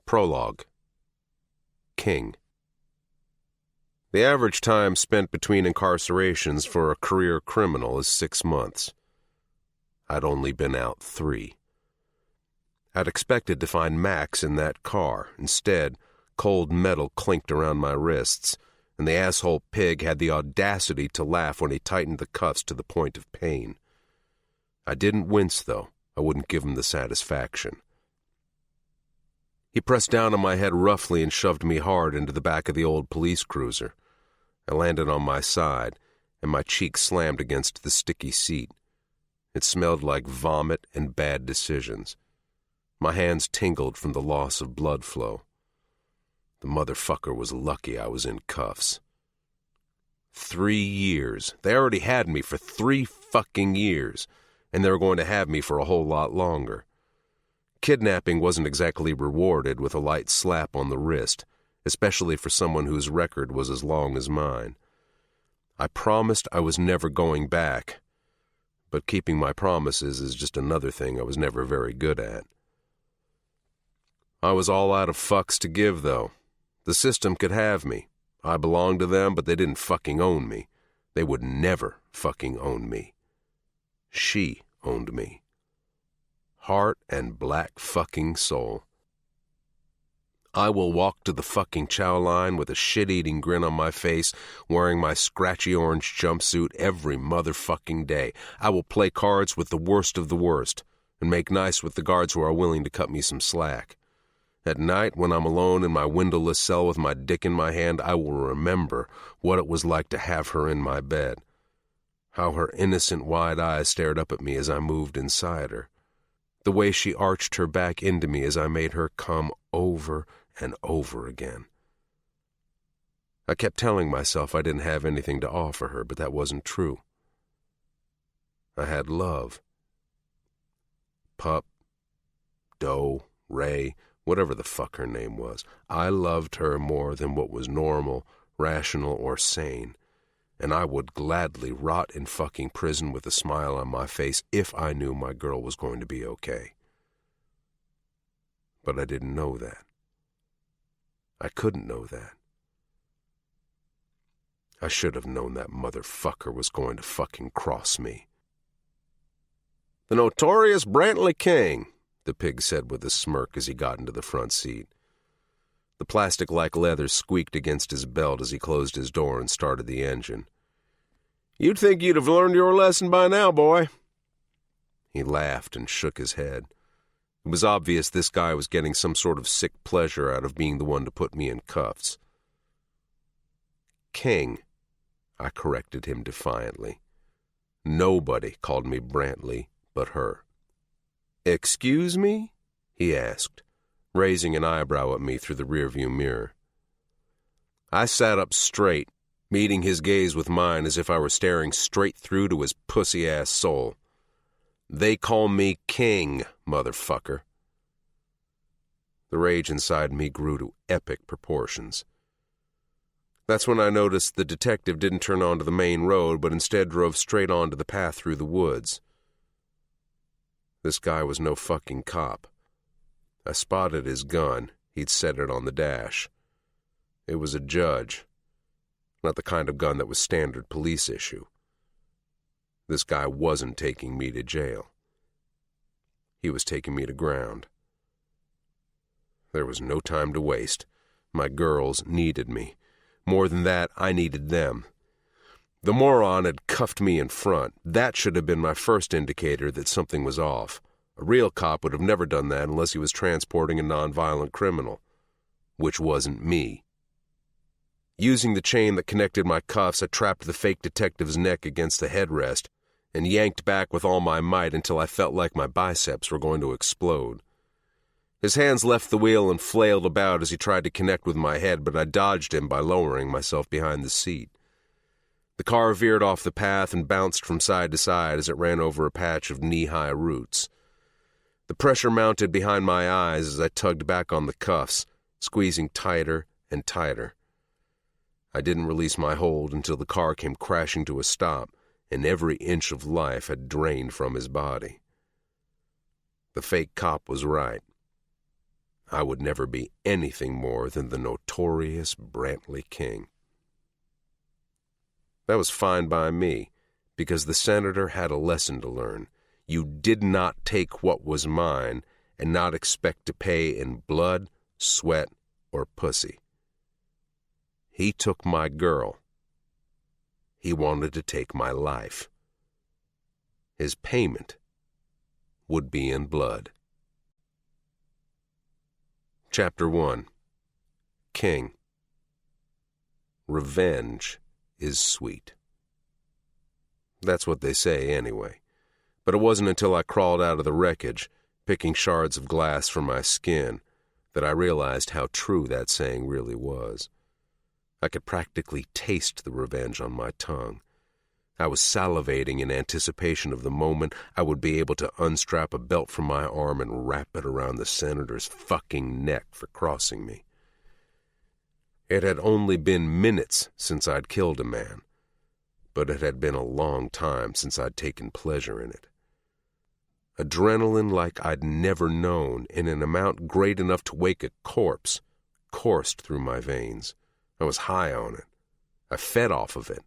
Prologue. King. The average time spent between incarcerations for a career criminal is 6 months. I'd only been out 3. I'd expected to find Max in that car. Instead, cold metal clinked around my wrists, and the asshole pig had the audacity to laugh when he tightened the cuffs to the point of pain. I didn't wince, though. I wouldn't give him the satisfaction. He pressed down on my head roughly and shoved me hard into the back of the old police cruiser. I landed on my side, and my cheek slammed against the sticky seat. It smelled like vomit and bad decisions. My hands tingled from the loss of blood flow. The motherfucker was lucky I was in cuffs. 3 years. They already had me for 3 fucking years, and they were going to have me for a whole lot longer. Kidnapping wasn't exactly rewarded with a light slap on the wrist, especially for someone whose record was as long as mine. I promised I was never going back, but keeping my promises is just another thing I was never very good at. I was all out of fucks to give, though. The system could have me. I belonged to them, but they didn't fucking own me. They would never fucking own me. She owned me. Heart and black fucking soul. I will walk to the fucking chow line with a shit-eating grin on my face, wearing my scratchy orange jumpsuit every motherfucking day. I will play cards with the worst of the worst, and make nice with the guards who are willing to cut me some slack. At night, when I'm alone in my windowless cell with my dick in my hand, I will remember what it was like to have her in my bed. How her innocent wide eyes stared up at me as I moved inside her. The way she arched her back into me as I made her come over and over again. I kept telling myself I didn't have anything to offer her, but that wasn't true. I had love. Pup, Doe, Ray, whatever the fuck her name was. I loved her more than what was normal, rational, or sane, and I would gladly rot in fucking prison with a smile on my face if I knew my girl was going to be okay. But I didn't know that. I couldn't know that. I should have known that motherfucker was going to fucking cross me. "The notorious Brantley King," the pig said with a smirk as he got into the front seat. The plastic-like leather squeaked against his belt as he closed his door and started the engine. "You'd think you'd have learned your lesson by now, boy." He laughed and shook his head. It was obvious this guy was getting some sort of sick pleasure out of being the one to put me in cuffs. "King," I corrected him defiantly. Nobody called me Brantley but her. "Excuse me?" he asked, raising an eyebrow at me through the rearview mirror. I sat up straight, meeting his gaze with mine as if I were staring straight through to his pussy-ass soul. "They call me King, motherfucker." The rage inside me grew to epic proportions. That's when I noticed the detective didn't turn onto the main road, but instead drove straight onto the path through the woods. This guy was no fucking cop. I spotted his gun. He'd set it on the dash. It was a judge. Not the kind of gun that was standard police issue. This guy wasn't taking me to jail. He was taking me to ground. There was no time to waste. My girls needed me. More than that, I needed them. The moron had cuffed me in front. That should have been my first indicator that something was off. A real cop would have never done that unless he was transporting a nonviolent criminal, which wasn't me. Using the chain that connected my cuffs, I trapped the fake detective's neck against the headrest and yanked back with all my might until I felt like my biceps were going to explode. His hands left the wheel and flailed about as he tried to connect with my head, but I dodged him by lowering myself behind the seat. The car veered off the path and bounced from side to side as it ran over a patch of knee-high roots. The pressure mounted behind my eyes as I tugged back on the cuffs, squeezing tighter and tighter. I didn't release my hold until the car came crashing to a stop, and every inch of life had drained from his body. The fake cop was right. I would never be anything more than the notorious Brantley King. That was fine by me, because the senator had a lesson to learn. You did not take what was mine and not expect to pay in blood, sweat, or pussy. He took my girl. He wanted to take my life. His payment would be in blood. Chapter 1. King. Revenge is sweet. That's what they say anyway. But it wasn't until I crawled out of the wreckage, picking shards of glass from my skin, that I realized how true that saying really was. I could practically taste the revenge on my tongue. I was salivating in anticipation of the moment I would be able to unstrap a belt from my arm and wrap it around the senator's fucking neck for crossing me. It had only been minutes since I'd killed a man, but it had been a long time since I'd taken pleasure in it. Adrenaline like I'd never known, in an amount great enough to wake a corpse, coursed through my veins. I was high on it. I fed off of it.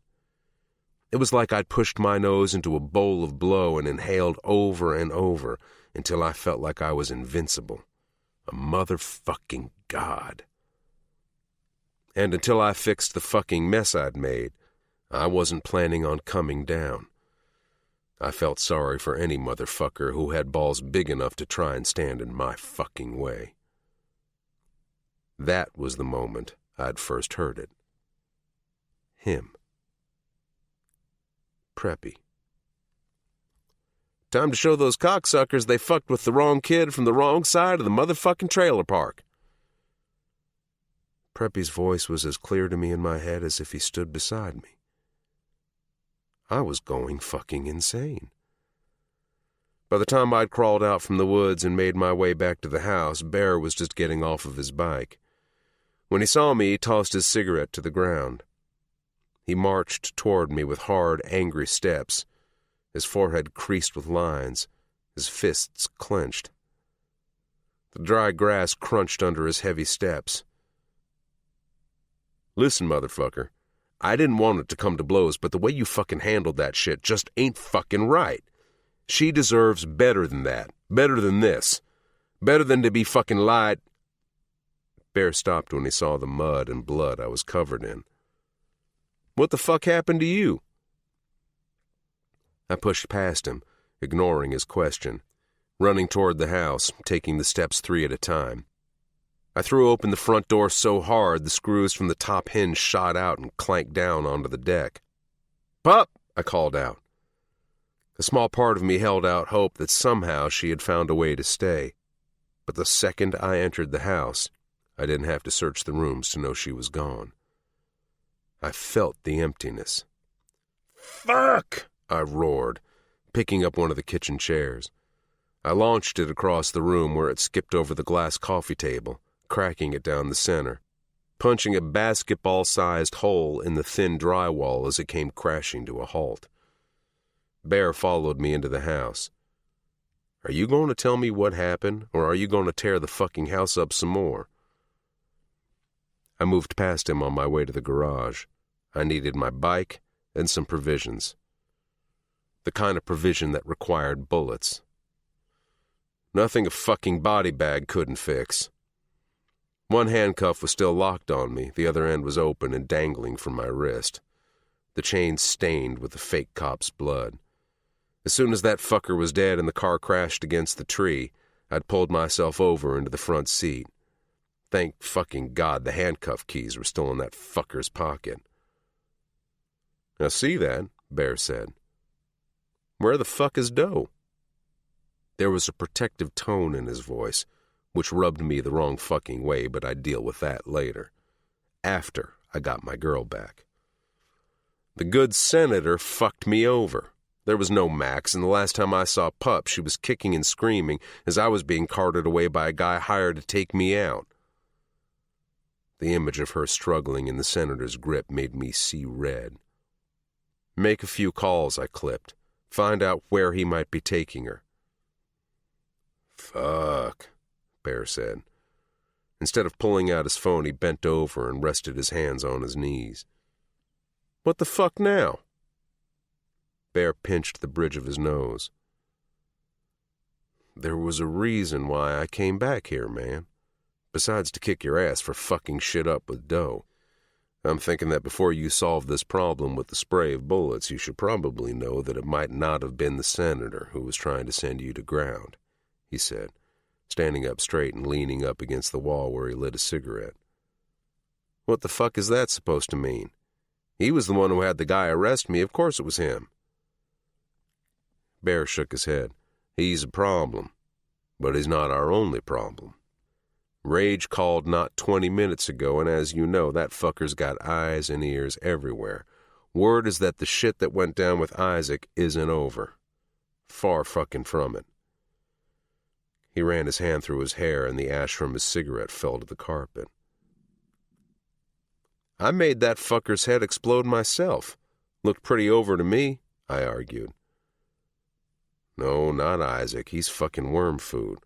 It was like I'd pushed my nose into a bowl of blow and inhaled over and over until I felt like I was invincible. A motherfucking god. And until I fixed the fucking mess I'd made, I wasn't planning on coming down. I felt sorry for any motherfucker who had balls big enough to try and stand in my fucking way. That was the moment I'd first heard it. Him. Preppy. Time to show those cocksuckers they fucked with the wrong kid from the wrong side of the motherfucking trailer park. Preppy's voice was as clear to me in my head as if he stood beside me. I was going fucking insane. By the time I'd crawled out from the woods and made my way back to the house, Bear was just getting off of his bike. When he saw me, he tossed his cigarette to the ground. He marched toward me with hard, angry steps, his forehead creased with lines, his fists clenched. The dry grass crunched under his heavy steps. Listen, motherfucker, I didn't want it to come to blows, but the way you fucking handled that shit just ain't fucking right. She deserves better than that, better than this, better than to be fucking lied. Bear stopped when he saw the mud and blood I was covered in. What the fuck happened to you? I pushed past him, ignoring his question, running toward the house, taking the steps 3 at a time. I threw open the front door so hard the screws from the top hinge shot out and clanked down onto the deck. Pup! I called out. A small part of me held out hope that somehow she had found a way to stay. But the second I entered the house, I didn't have to search the rooms to know she was gone. I felt the emptiness. Fuck! I roared, picking up one of the kitchen chairs. I launched it across the room where it skipped over the glass coffee table, cracking it down the center, punching a basketball-sized hole in the thin drywall as it came crashing to a halt. Bear followed me into the house. Are you going to tell me what happened, or are you going to tear the fucking house up some more? I moved past him on my way to the garage. I needed my bike and some provisions. The kind of provision that required bullets. Nothing a fucking body bag couldn't fix. One handcuff was still locked on me, the other end was open and dangling from my wrist. The chain stained with the fake cop's blood. As soon as that fucker was dead and the car crashed against the tree, I'd pulled myself over into the front seat. Thank fucking God the handcuff keys were still in that fucker's pocket. Now see that, Bear said. Where the fuck is Doe? There was a protective tone in his voice, which rubbed me the wrong fucking way, but I'd deal with that later. After I got my girl back. The good senator fucked me over. There was no Max, and the last time I saw Pup, she was kicking and screaming as I was being carted away by a guy hired to take me out. The image of her struggling in the senator's grip made me see red. Make a few calls, I clipped. Find out where he might be taking her. Fuck, Bear said. Instead of pulling out his phone, he bent over and rested his hands on his knees. "What the fuck now?" Bear pinched the bridge of his nose. "There was a reason why I came back here, man. Besides to kick your ass for fucking shit up with dough. I'm thinking that before you solve this problem with the spray of bullets, you should probably know that it might not have been the senator who was trying to send you to ground," he said, standing up straight and leaning up against the wall where he lit a cigarette. "What the fuck is that supposed to mean? He was the one who had the guy arrest me. Of course it was him." Bear shook his head. "He's a problem, but he's not our only problem. Rage called not 20 minutes ago, and as you know, that fucker's got eyes and ears everywhere. Word is that the shit that went down with Isaac isn't over. Far fucking from it." He ran his hand through his hair, and the ash from his cigarette fell to the carpet. "I made that fucker's head explode myself. Looked pretty over to me," I argued. "No, not Isaac. He's fucking worm food.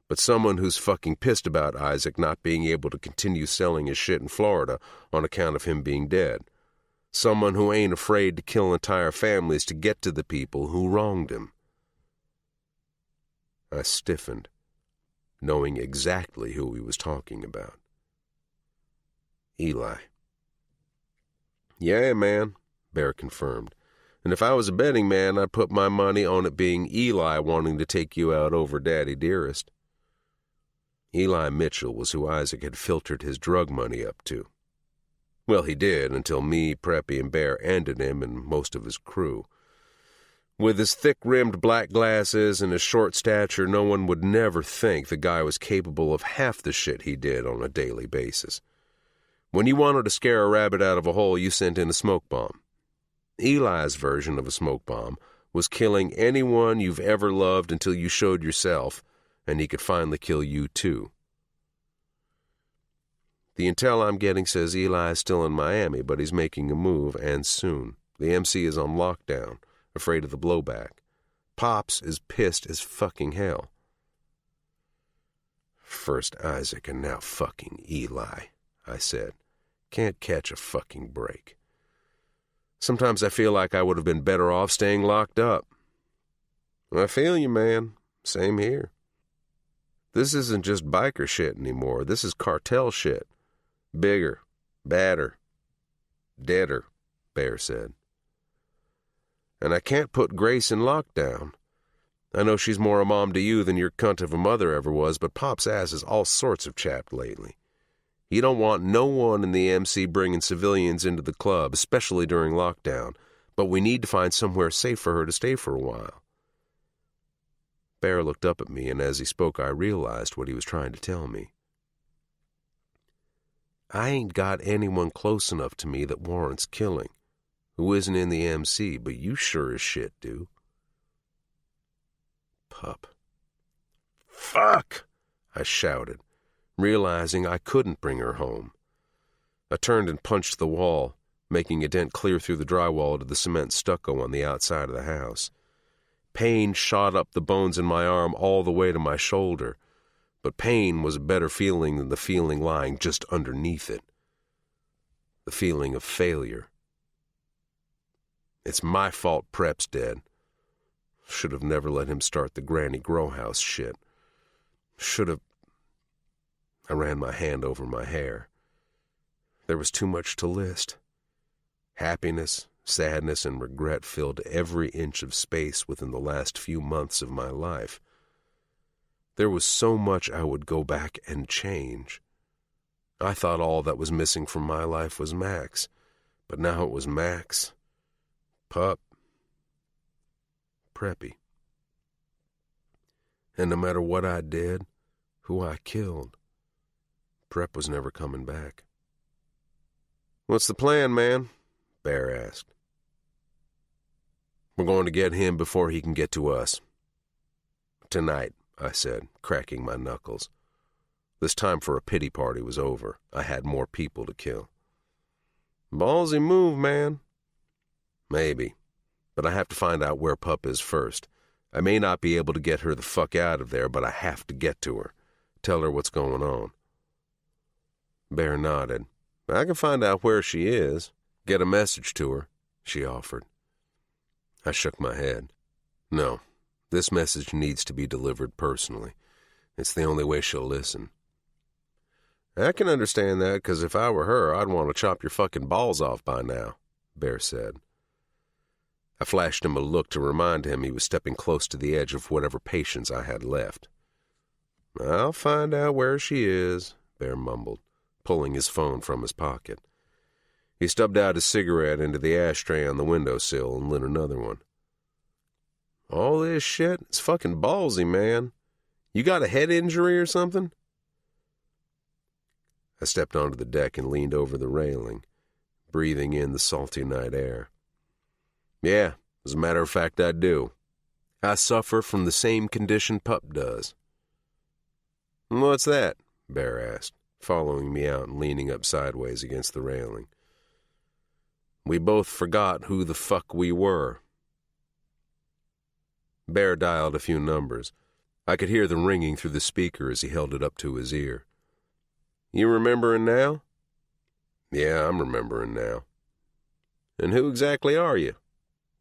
But someone who's fucking pissed about Isaac not being able to continue selling his shit in Florida on account of him being dead. Someone who ain't afraid to kill entire families to get to the people who wronged him." I stiffened, knowing exactly who he was talking about. "Eli." "Yeah, man," Bear confirmed. "And if I was a betting man, I'd put my money on it being Eli wanting to take you out over Daddy Dearest." Eli Mitchell was who Isaac had filtered his drug money up to. Well, he did, until me, Preppy, and Bear ended him and most of his crew. With his thick-rimmed black glasses and his short stature, no one would never think the guy was capable of half the shit he did on a daily basis. When you wanted to scare a rabbit out of a hole, you sent in a smoke bomb. Eli's version of a smoke bomb was killing anyone you've ever loved until you showed yourself, and he could finally kill you too. The intel I'm getting says Eli is still in Miami, but he's making a move, and soon. The MC is on lockdown, afraid of the blowback. Pops is pissed as fucking hell. "First Isaac and now fucking Eli," I said. "Can't catch a fucking break. Sometimes I feel like I would have been better off staying locked up." "I feel you, man. Same here. This isn't just biker shit anymore. This is cartel shit. Bigger, badder, deader," Bear said. "And I can't put Grace in lockdown. I know she's more a mom to you than your cunt of a mother ever was, but Pop's ass is all sorts of chapped lately. He don't want no one in the MC bringing civilians into the club, especially during lockdown, but we need to find somewhere safe for her to stay for a while." Bear looked up at me, and as he spoke, I realized what he was trying to tell me. "I ain't got anyone close enough to me that warrants killing, who isn't in the MC, but you sure as shit do." "Pup." "Fuck!" I shouted, realizing I couldn't bring her home. I turned and punched the wall, making a dent clear through the drywall to the cement stucco on the outside of the house. Pain shot up the bones in my arm all the way to my shoulder, but pain was a better feeling than the feeling lying just underneath it. The feeling of failure. It's my fault Prep's dead. Should have never let him start the Granny Growhouse shit. Should have... I ran my hand over my hair. There was too much to list. Happiness, sadness, and regret filled every inch of space within the last few months of my life. There was so much I would go back and change. I thought all that was missing from my life was Max, but now it was Max, Pup, Preppy. And no matter what I did, who I killed, Prep was never coming back. "What's the plan, man?" Bear asked. "We're going to get him before he can get to us." "Tonight," I said, cracking my knuckles. This time for a pity party was over. I had more people to kill. "Ballsy move, man." "Maybe, but I have to find out where Pup is first. I may not be able to get her the fuck out of there, but I have to get to her. Tell her what's going on." Bear nodded. I can find out where she is. Get a message to her, she offered. I shook my head. No, this message needs to be delivered personally. It's the only way she'll listen. I can understand that, because if I were her, I'd want to chop your fucking balls off by now, Bear said. I flashed him a look to remind him he was stepping close to the edge of whatever patience I had left. I'll find out where she is, Bear mumbled, pulling his phone from his pocket. He stubbed out his cigarette into the ashtray on the windowsill and lit another one. All this shit, it's fucking ballsy, man. You got a head injury or something? I stepped onto the deck and leaned over the railing, breathing in the salty night air. Yeah, as a matter of fact, I do. I suffer from the same condition Pup does. What's that? Bear asked, following me out and leaning up sideways against the railing. We both forgot who the fuck we were. Bear dialed a few numbers. I could hear them ringing through the speaker as he held it up to his ear. You remembering now? Yeah, I'm remembering now. And who exactly are you?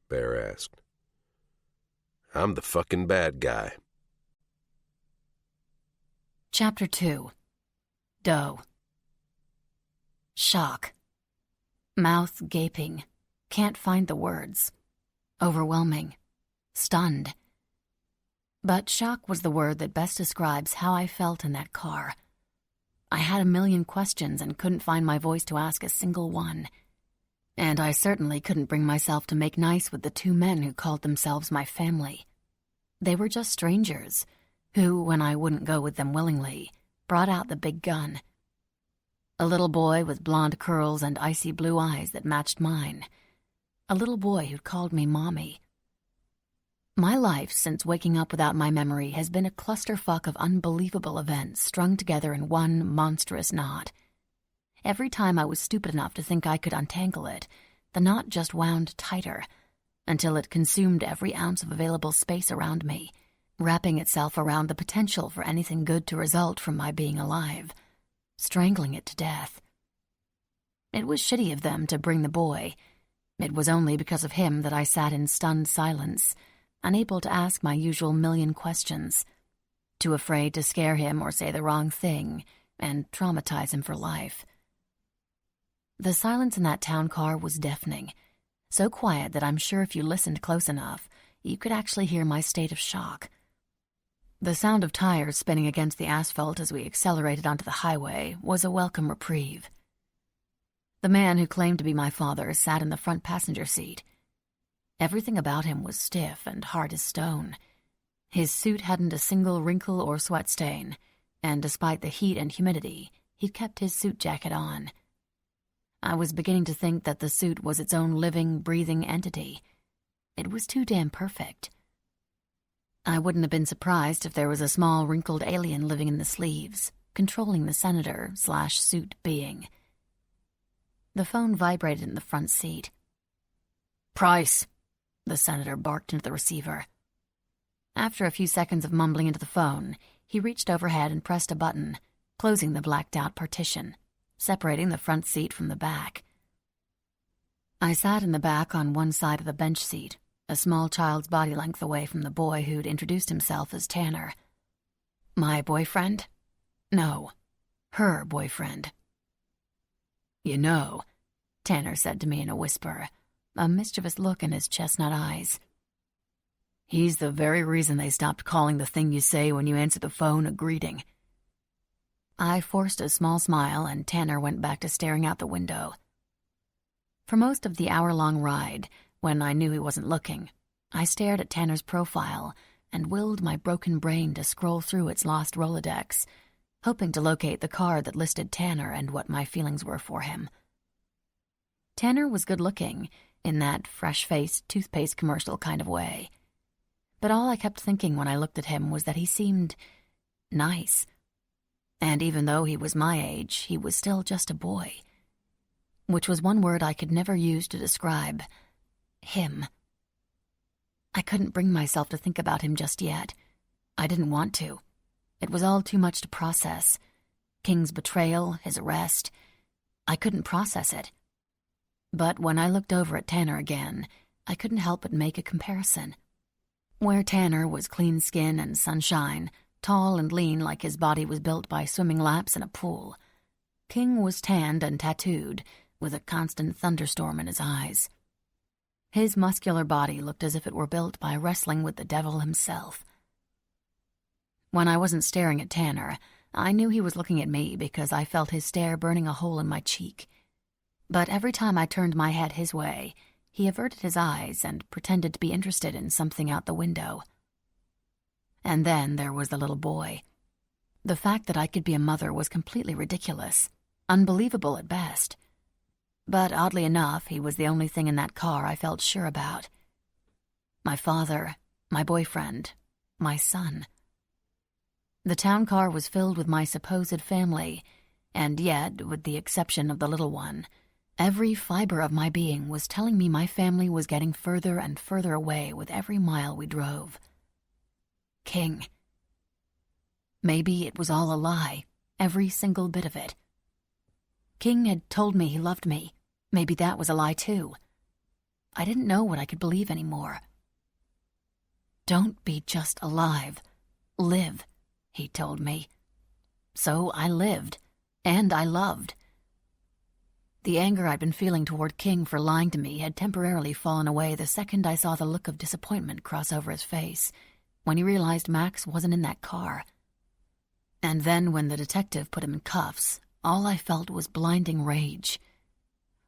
Bear asked. I'm the fucking bad guy. Chapter 2. Doe. Shock. Mouth gaping. Can't find the words. Overwhelming. Stunned. But shock was the word that best describes how I felt in that car. I had a million questions and couldn't find my voice to ask a single one. And I certainly couldn't bring myself to make nice with the two men who called themselves my family. They were just strangers, who, when I wouldn't go with them willingly, brought out the big gun. A little boy with blonde curls and icy blue eyes that matched mine. A little boy who'd called me Mommy. My life since waking up without my memory has been a clusterfuck of unbelievable events strung together in one monstrous knot. Every time I was stupid enough to think I could untangle it, the knot just wound tighter, until it consumed every ounce of available space around me, wrapping itself around the potential for anything good to result from my being alive, strangling it to death. It was shitty of them to bring the boy. It was only because of him that I sat in stunned silence, unable to ask my usual million questions, too afraid to scare him or say the wrong thing and traumatize him for life. The silence in that town car was deafening, so quiet that I'm sure if you listened close enough, you could actually hear my state of shock. The sound of tires spinning against the asphalt as we accelerated onto the highway was a welcome reprieve. The man who claimed to be my father sat in the front passenger seat. Everything about him was stiff and hard as stone. His suit hadn't a single wrinkle or sweat stain, and despite the heat and humidity, he'd kept his suit jacket on. I was beginning to think that the suit was its own living, breathing entity. It was too damn perfect. I wouldn't have been surprised if there was a small wrinkled alien living in the sleeves, controlling the senator/suit being. The phone vibrated in the front seat. "Price," the senator barked into the receiver. After a few seconds of mumbling into the phone, he reached overhead and pressed a button, closing the blacked-out partition, separating the front seat from the back. I sat in the back on one side of the bench seat, a small child's body length away from the boy who'd introduced himself as Tanner. My boyfriend? No, her boyfriend. "You know," Tanner said to me in a whisper, a mischievous look in his chestnut eyes. "He's the very reason they stopped calling the thing you say when you answer the phone a greeting." I forced a small smile, and Tanner went back to staring out the window. For most of the hour-long ride, when I knew he wasn't looking, I stared at Tanner's profile and willed my broken brain to scroll through its lost Rolodex, hoping to locate the card that listed Tanner and what my feelings were for him. Tanner was good-looking, in that fresh-faced toothpaste commercial kind of way. But all I kept thinking when I looked at him was that he seemed nice. And even though he was my age, he was still just a boy, which was one word I could never use to describe him. I couldn't bring myself to think about him just yet. I didn't want to. It was all too much to process. King's betrayal, his arrest. I couldn't process it. But when I looked over at Tanner again, I couldn't help but make a comparison. Where Tanner was clean skin and sunshine, tall and lean like his body was built by swimming laps in a pool, King was tanned and tattooed, with a constant thunderstorm in his eyes. His muscular body looked as if it were built by wrestling with the devil himself. When I wasn't staring at Tanner, I knew he was looking at me because I felt his stare burning a hole in my cheek. But every time I turned my head his way, he averted his eyes and pretended to be interested in something out the window. And then there was the little boy. The fact that I could be a mother was completely ridiculous, unbelievable at best. But oddly enough, he was the only thing in that car I felt sure about. My father, my boyfriend, my son. The town car was filled with my supposed family, and yet, with the exception of the little one, every fiber of my being was telling me my family was getting further and further away with every mile we drove. King. Maybe it was all a lie, every single bit of it. King had told me he loved me. Maybe that was a lie too. I didn't know what I could believe anymore. Don't be just alive. Live, he told me. So I lived, and I loved. The anger I'd been feeling toward King for lying to me had temporarily fallen away the second I saw the look of disappointment cross over his face when he realized Max wasn't in that car. And then when the detective put him in cuffs, all I felt was blinding rage.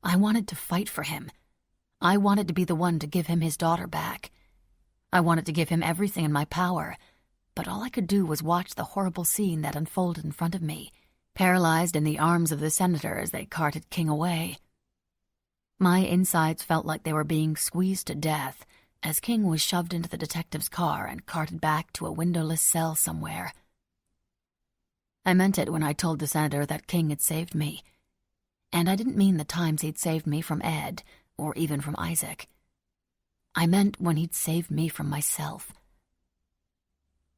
I wanted to fight for him. I wanted to be the one to give him his daughter back. I wanted to give him everything in my power, but all I could do was watch the horrible scene that unfolded in front of me, paralyzed in the arms of the senator as they carted King away. My insides felt like they were being squeezed to death as King was shoved into the detective's car and carted back to a windowless cell somewhere. I meant it when I told the senator that King had saved me. And I didn't mean the times he'd saved me from Ed, or even from Isaac. I meant when he'd saved me from myself.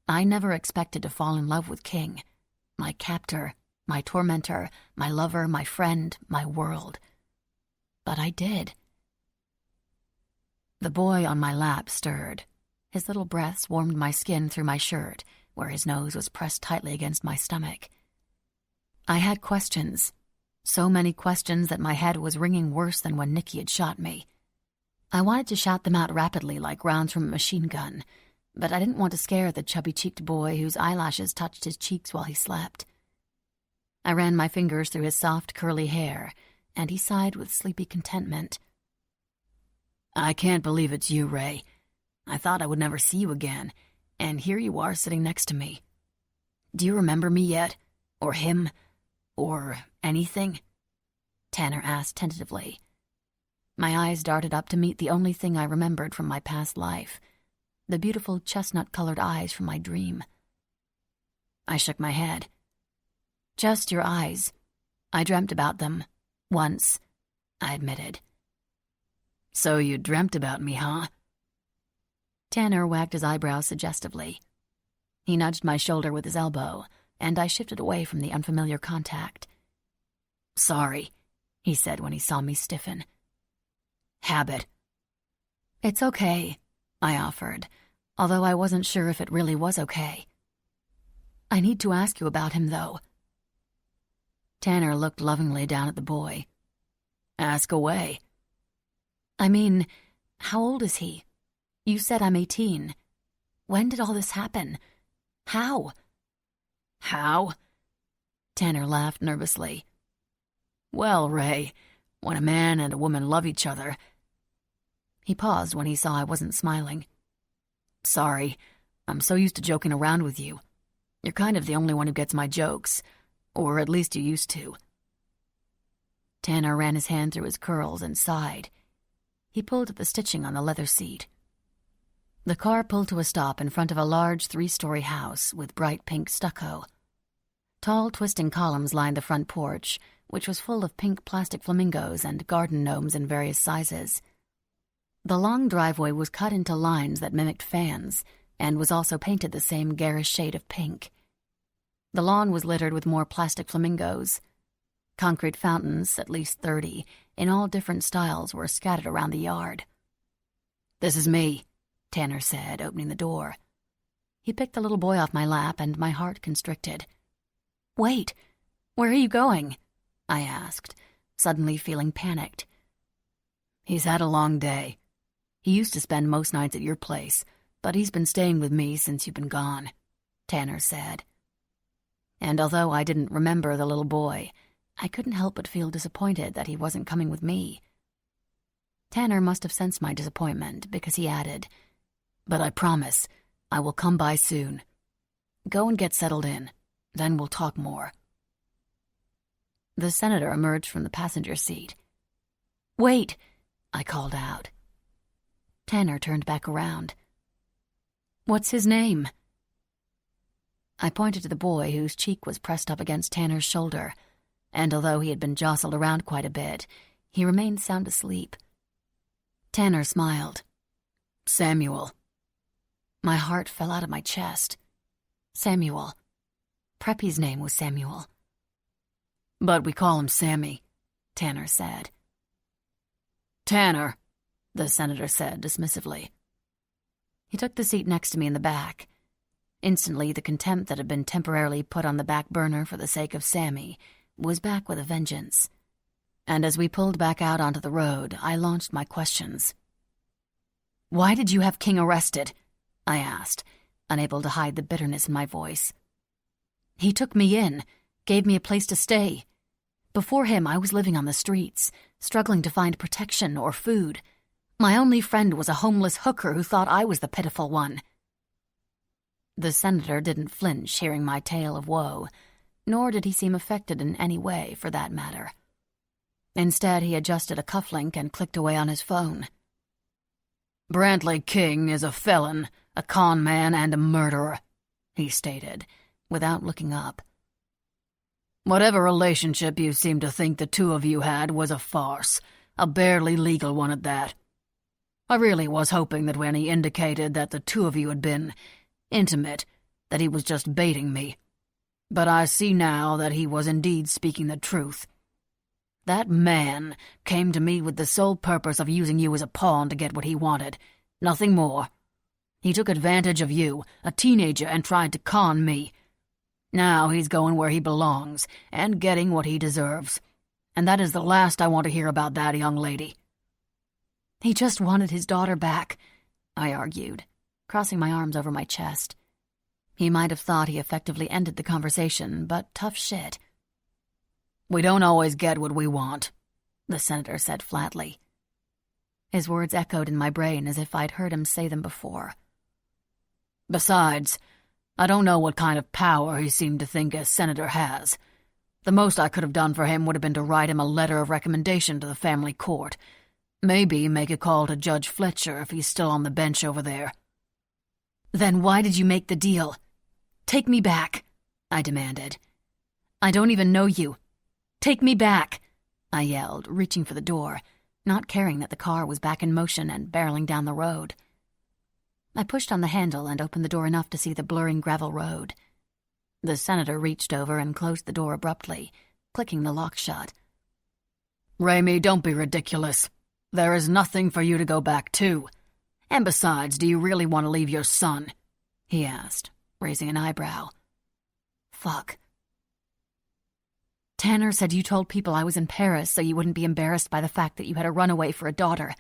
I never expected to fall in love with King, my captor, my tormentor, my lover, my friend, my world. But I did. The boy on my lap stirred. His little breaths warmed my skin through my shirt, where his nose was pressed tightly against my stomach. I had questions, so many questions that my head was ringing worse than when Nicky had shot me. I wanted to shout them out rapidly like rounds from a machine gun, but I didn't want to scare the chubby-cheeked boy whose eyelashes touched his cheeks while he slept. I ran my fingers through his soft, curly hair, and he sighed with sleepy contentment. I can't believe it's you, Ray. I thought I would never see you again, and here you are sitting next to me. Do you remember me yet? Or him? Or anything? Tanner asked tentatively. My eyes darted up to meet the only thing I remembered from my past life, the beautiful chestnut-colored eyes from my dream. I shook my head. Just your eyes. I dreamt about them. Once, I admitted. So you dreamt about me, huh? Tanner wagged his eyebrows suggestively. He nudged my shoulder with his elbow, and I shifted away from the unfamiliar contact. Sorry, he said when he saw me stiffen. Habit. It's okay, I offered, although I wasn't sure if it really was okay. I need to ask you about him, though. Tanner looked lovingly down at the boy. Ask away. I mean, how old is he? You said I'm 18. When did all this happen? How? How? Tanner laughed nervously. Well, Ray, when a man and a woman love each other... He paused when he saw I wasn't smiling. Sorry, I'm so used to joking around with you. You're kind of the only one who gets my jokes, or at least you used to. Tanner ran his hand through his curls and sighed. He pulled at the stitching on the leather seat. The car pulled to a stop in front of a large 3-story house with bright pink stucco. Tall, twisting columns lined the front porch, which was full of pink plastic flamingos and garden gnomes in various sizes. The long driveway was cut into lines that mimicked fans, and was also painted the same garish shade of pink. The lawn was littered with more plastic flamingos. Concrete fountains, at least 30, in all different styles, were scattered around the yard. "This is me," Tanner said, opening the door. He picked the little boy off my lap, and my heart constricted. "Wait, where are you going?" I asked, suddenly feeling panicked. "He's had a long day. He used to spend most nights at your place, but he's been staying with me since you've been gone," Tanner said. And although I didn't remember the little boy, I couldn't help but feel disappointed that he wasn't coming with me. Tanner must have sensed my disappointment, because he added, "But I promise I will come by soon. Go and get settled in, then we'll talk more." The senator emerged from the passenger seat. "Wait," I called out. Tanner turned back around. "What's his name?" I pointed to the boy whose cheek was pressed up against Tanner's shoulder, and although he had been jostled around quite a bit, he remained sound asleep. Tanner smiled. "Samuel." My heart fell out of my chest. Samuel. Preppy's name was Samuel. "But we call him Sammy," Tanner said. "Tanner," the senator said dismissively. He took the seat next to me in the back. Instantly, the contempt that had been temporarily put on the back burner for the sake of Sammy was back with a vengeance. And as we pulled back out onto the road, I launched my questions. "Why did you have King arrested?" I asked, unable to hide the bitterness in my voice. "He took me in, gave me a place to stay. Before him, I was living on the streets, struggling to find protection or food. My only friend was a homeless hooker who thought I was the pitiful one." The senator didn't flinch hearing my tale of woe, nor did he seem affected in any way, for that matter. Instead, he adjusted a cufflink and clicked away on his phone. "Brantley King is a felon, a con man, and a murderer," he stated, without looking up. "Whatever relationship you seem to think the two of you had was a farce, a barely legal one at that. I really was hoping that when he indicated that the two of you had been intimate, that he was just baiting me. But I see now that he was indeed speaking the truth. That man came to me with the sole purpose of using you as a pawn to get what he wanted, nothing more. He took advantage of you, a teenager, and tried to con me. Now he's going where he belongs, and getting what he deserves. And that is the last I want to hear about that young lady." "He just wanted his daughter back," I argued, crossing my arms over my chest. He might have thought he effectively ended the conversation, but tough shit. "We don't always get what we want," the senator said flatly. His words echoed in my brain as if I'd heard him say them before. "Besides, I don't know what kind of power he seemed to think a senator has. The most I could have done for him would have been to write him a letter of recommendation to the family court. Maybe make a call to Judge Fletcher if he's still on the bench over there." "Then why did you make the deal? Take me back," I demanded. "I don't even know you. Take me back," I yelled, reaching for the door, not caring that the car was back in motion and barreling down the road. I pushed on the handle and opened the door enough to see the blurring gravel road. The senator reached over and closed the door abruptly, clicking the lock shut. "Raimi, don't be ridiculous. There is nothing for you to go back to. And besides, do you really want to leave your son?" he asked, raising an eyebrow. "Fuck." "Tanner said you told people I was in Paris so you wouldn't be embarrassed by the fact that you had a runaway for a daughter.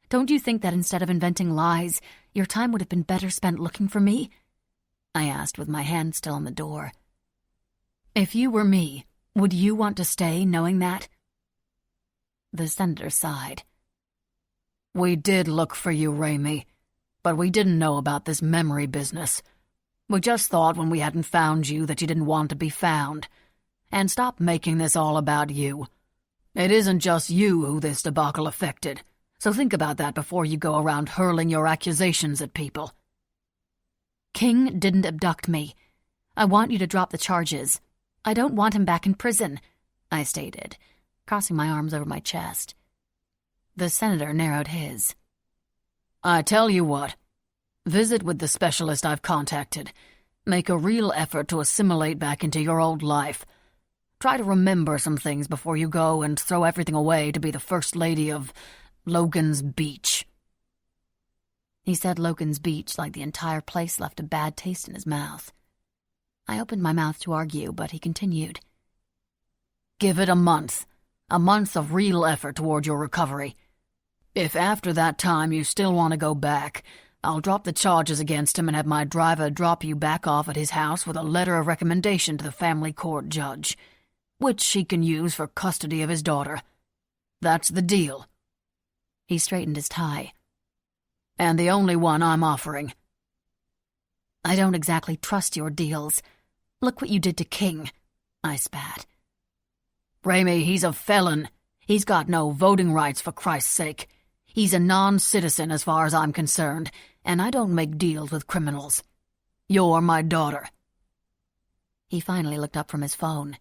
Don't you think that instead of inventing lies, your time would have been better spent looking for me?" I asked with my hand still on the door. "If you were me, would you want to stay knowing that?" The senator sighed. "We did look for you, Raimi, but we didn't know about this memory business. We just thought when we hadn't found you that you didn't want to be found. And stop making this all about you. It isn't just you who this debacle affected, so think about that before you go around hurling your accusations at people." "King didn't abduct me. I want you to drop the charges. I don't want him back in prison," I stated, crossing my arms over my chest. The senator narrowed his. "I tell you what. Visit with the specialist I've contacted. Make a real effort to assimilate back into your old life. Try to remember some things before you go and throw everything away to be the First Lady of Logan's Beach." He said Logan's Beach like the entire place left a bad taste in his mouth. I opened my mouth to argue, but he continued. "Give it a month of real effort toward your recovery. If after that time you still want to go back, I'll drop the charges against him and have my driver drop you back off at his house with a letter of recommendation to the family court judge, which he can use for custody of his daughter. That's the deal." He straightened his tie. "And the only one I'm offering." "I don't exactly trust your deals. Look what you did to King," I spat. "Ramey, he's a felon. He's got no voting rights, for Christ's sake. He's a non-citizen as far as I'm concerned, and I don't make deals with criminals. You're my daughter." He finally looked up from his phone.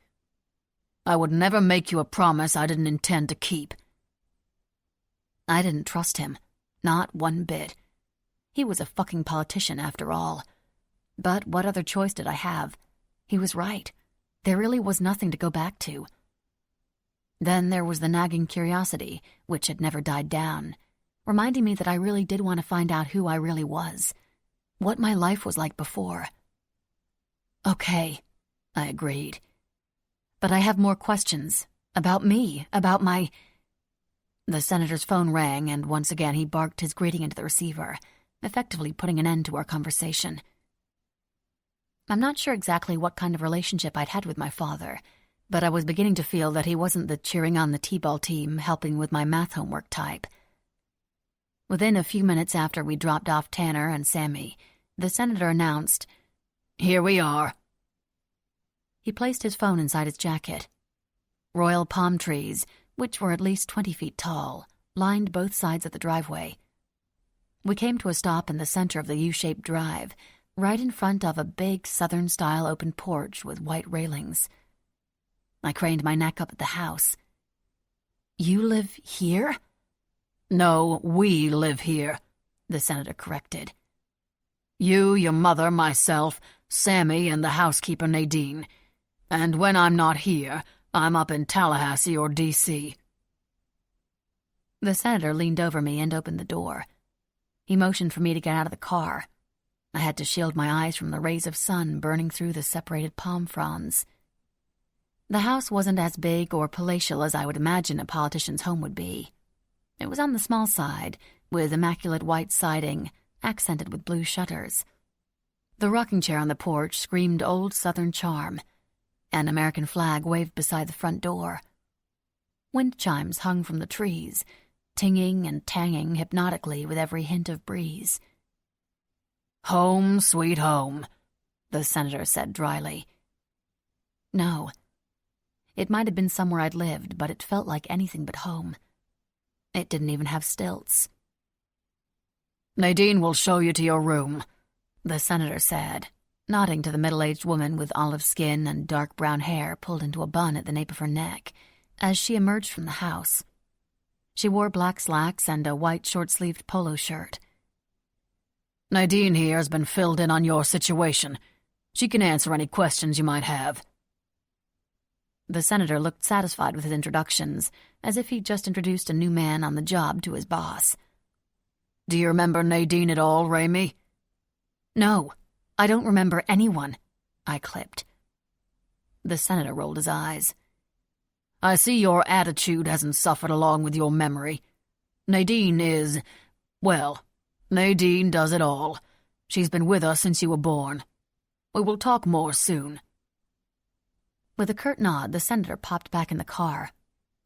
"I would never make you a promise I didn't intend to keep." I didn't trust him. Not one bit. He was a fucking politician after all. But what other choice did I have? He was right. There really was nothing to go back to. Then there was the nagging curiosity, which had never died down, reminding me that I really did want to find out who I really was, what my life was like before. "Okay," I agreed. "But I have more questions. About me, about my—" The senator's phone rang, and once again he barked his greeting into the receiver, effectively putting an end to our conversation. I'm not sure exactly what kind of relationship I'd had with my father, but I was beginning to feel that he wasn't the cheering on the t-ball team, helping with my math homework type. Within a few minutes after we dropped off Tanner and Sammy, the senator announced, "Here we are." He placed his phone inside his jacket. Royal palm trees, which were at least 20 feet tall, lined both sides of the driveway. We came to a stop in the center of the U-shaped drive, right in front of a big Southern-style open porch with white railings. I craned my neck up at the house. "You live here?" "No, we live here," the senator corrected. "You, your mother, myself, Sammy, and the housekeeper Nadine. And when I'm not here, I'm up in Tallahassee or D.C. The senator leaned over me and opened the door. He motioned for me to get out of the car. I had to shield my eyes from the rays of sun burning through the separated palm fronds. The house wasn't as big or palatial as I would imagine a politician's home would be. It was on the small side, with immaculate white siding, accented with blue shutters. The rocking chair on the porch screamed old Southern charm. An American flag waved beside the front door. Wind chimes hung from the trees, tinging and tanging hypnotically with every hint of breeze. "Home, sweet home," the senator said dryly. No. It might have been somewhere I'd lived, but it felt like anything but home. It didn't even have stilts. "Nadine will show you to your room," the senator said, nodding to the middle-aged woman with olive skin and dark brown hair pulled into a bun at the nape of her neck, as she emerged from the house. She wore black slacks and a white short-sleeved polo shirt. "Nadine here has been filled in on your situation. She can answer any questions you might have." The senator looked satisfied with his introductions, as if he'd just introduced a new man on the job to his boss. "Do you remember Nadine at all, Ramey?" "No. I don't remember anyone," I clipped. The senator rolled his eyes. "I see your attitude hasn't suffered along with your memory. Nadine is, well, Nadine does it all. She's been with us since you were born. We will talk more soon." With a curt nod, the senator popped back in the car.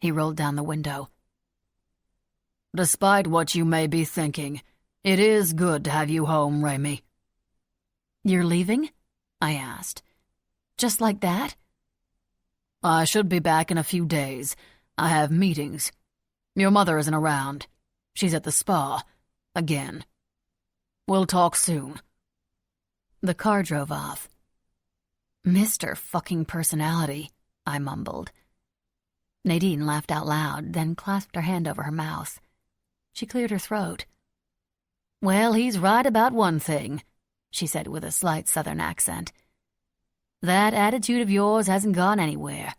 He rolled down the window. "Despite what you may be thinking, it is good to have you home, Ramey." "You're leaving?" I asked. "Just like that?" "I should be back in a few days. I have meetings. Your mother isn't around. She's at the spa. Again. We'll talk soon." The car drove off. "Mr. fucking Personality," I mumbled. Nadine laughed out loud, then clasped her hand over her mouth. She cleared her throat. "Well, he's right about one thing. she said with a slight southern accent. "That attitude of yours hasn't gone anywhere."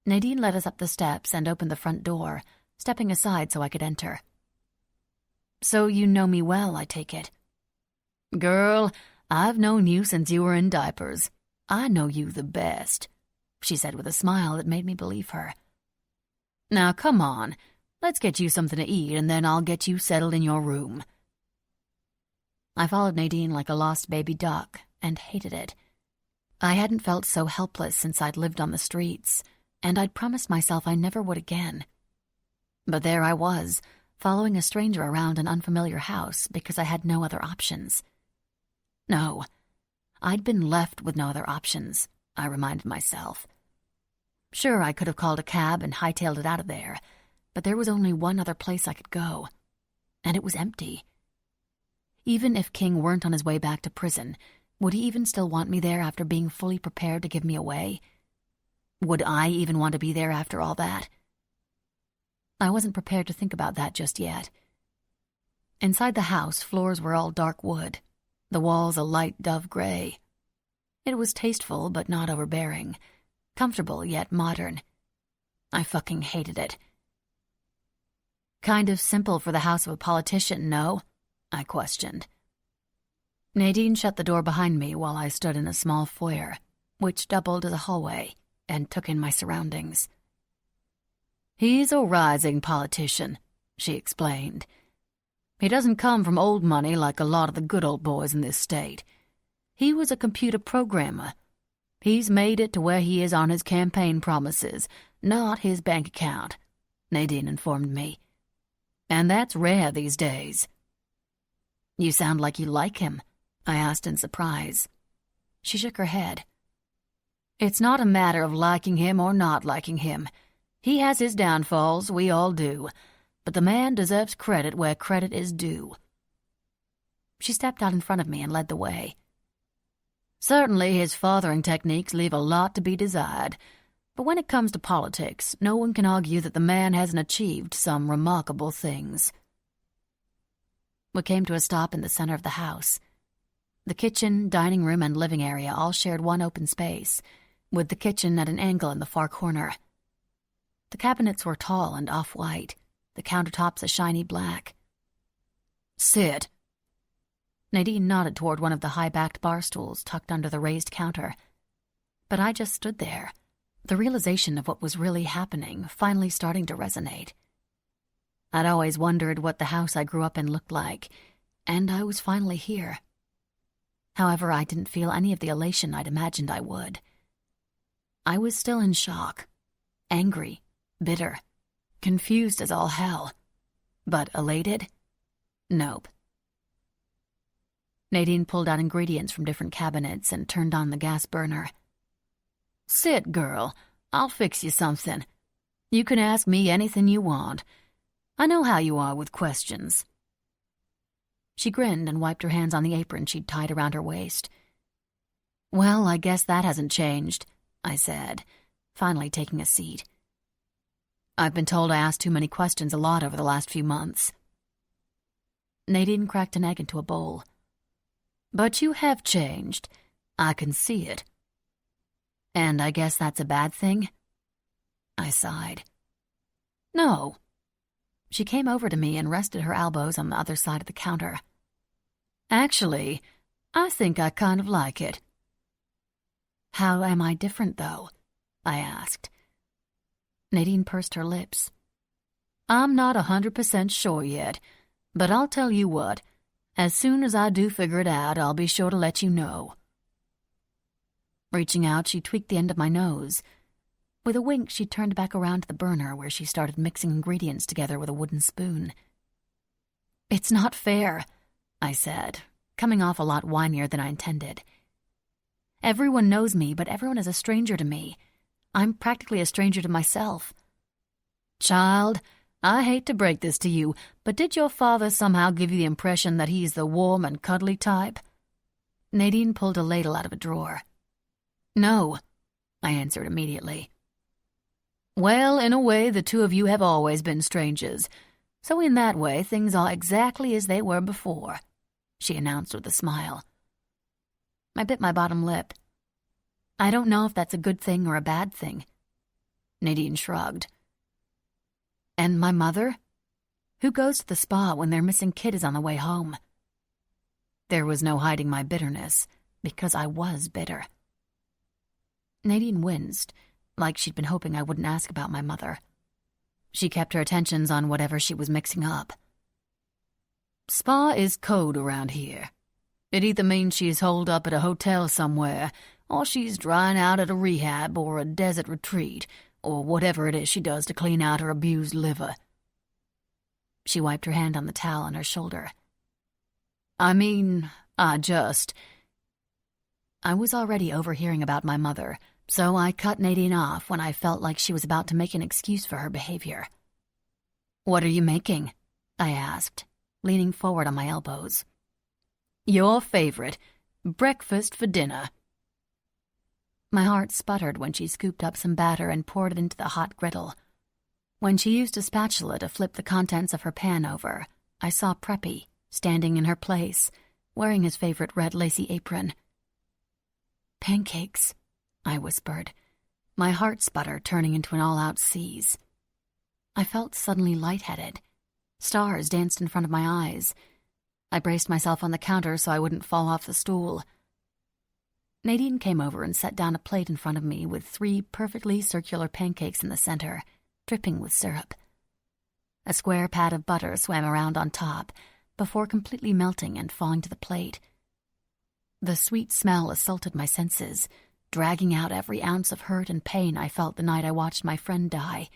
Nadine led us up the steps and opened the front door, stepping aside so I could enter. "So you know me well, I take it." "Girl, I've known you since you were in diapers. I know you the best," she said with a smile that made me believe her. "Now come on, let's get you something to eat and then I'll get you settled in your room." I followed Nadine like a lost baby duck and hated it. I hadn't felt so helpless since I'd lived on the streets, and I'd promised myself I never would again. But there I was, following a stranger around an unfamiliar house because I had no other options. No, I'd been left with no other options, I reminded myself. Sure, I could have called a cab and hightailed it out of there, but there was only one other place I could go, and it was empty. Even if King weren't on his way back to prison, would he even still want me there after being fully prepared to give me away? Would I even want to be there after all that? I wasn't prepared to think about that just yet. Inside the house, floors were all dark wood, the walls a light dove gray. It was tasteful but not overbearing, comfortable yet modern. I fucking hated it. "Kind of simple for the house of a politician, no?" I questioned. Nadine shut the door behind me while I stood in a small foyer, which doubled as a hallway, and took in my surroundings. "He's a rising politician," she explained. "He doesn't come from old money like a lot of the good old boys in this state. He was a computer programmer. He's made it to where he is on his campaign promises, not his bank account," Nadine informed me. "And that's rare these days." "You sound like you like him," I asked in surprise. She shook her head. "It's not a matter of liking him or not liking him. He has his downfalls, we all do, but the man deserves credit where credit is due." She stepped out in front of me and led the way. "Certainly his fathering techniques leave a lot to be desired, but when it comes to politics, no one can argue that the man hasn't achieved some remarkable things." We came to a stop in the center of the house. The kitchen, dining room, and living area all shared one open space, with the kitchen at an angle in the far corner. The cabinets were tall and off-white, the countertops a shiny black. "Sit." Nadine nodded toward one of the high-backed bar stools tucked under the raised counter. But I just stood there, the realization of what was really happening finally starting to resonate. I'd always wondered what the house I grew up in looked like, and I was finally here. However, I didn't feel any of the elation I'd imagined I would. I was still in shock, angry, bitter, confused as all hell. But elated? Nope. Nadine pulled out ingredients from different cabinets and turned on the gas burner. "Sit, girl. I'll fix you something. You can ask me anything you want. I know how you are with questions." She grinned and wiped her hands on the apron she'd tied around her waist. "Well, I guess that hasn't changed," I said, finally taking a seat. "I've been told I asked too many questions a lot over the last few months." Nadine cracked an egg into a bowl. "But you have changed. I can see it." "And I guess that's a bad thing?" I sighed. "No." She came over to me and rested her elbows on the other side of the counter. "Actually, I think I kind of like it." "How am I different, though?" I asked. Nadine pursed her lips. "I'm not 100% sure yet, but I'll tell you what. As soon as I do figure it out, I'll be sure to let you know." Reaching out, she tweaked the end of my nose. With a wink, she turned back around to the burner where she started mixing ingredients together with a wooden spoon. "It's not fair," I said, coming off a lot whinier than I intended. "Everyone knows me, but everyone is a stranger to me. I'm practically a stranger to myself." "Child, I hate to break this to you, but did your father somehow give you the impression that he's the warm and cuddly type?" Nadine pulled a ladle out of a drawer. "No," I answered immediately. "Well, in a way, the two of you have always been strangers, so in that way things are exactly as they were before," she announced with a smile. I bit my bottom lip. I don't know if that's a good thing or a bad thing. Nadine shrugged. And my mother? Who goes to the spa when their missing kid is on the way home? There was no hiding my bitterness, because I was bitter. Nadine winced, like she'd been hoping I wouldn't ask about my mother. She kept her attentions on whatever she was mixing up. Spa is code around here. It either means she's holed up at a hotel somewhere, or she's drying out at a rehab or a desert retreat, or whatever it is she does to clean out her abused liver. She wiped her hand on the towel on her shoulder. I was already overhearing about my mother, so I cut Nadine off when I felt like she was about to make an excuse for her behavior. What are you making? I asked, leaning forward on my elbows. Your favorite, breakfast for dinner. My heart sputtered when she scooped up some batter and poured it into the hot griddle. When she used a spatula to flip the contents of her pan over, I saw Preppy, standing in her place, wearing his favorite red lacy apron. Pancakes, I whispered, my heart sputter turning into an all-out seize. I felt suddenly lightheaded. Stars danced in front of my eyes. I braced myself on the counter so I wouldn't fall off the stool. Nadine came over and set down a plate in front of me with 3 perfectly circular pancakes in the center, dripping with syrup. A square pad of butter swam around on top, before completely melting and falling to the plate. The sweet smell assaulted my senses, dragging out every ounce of hurt and pain I felt the night I watched my friend die.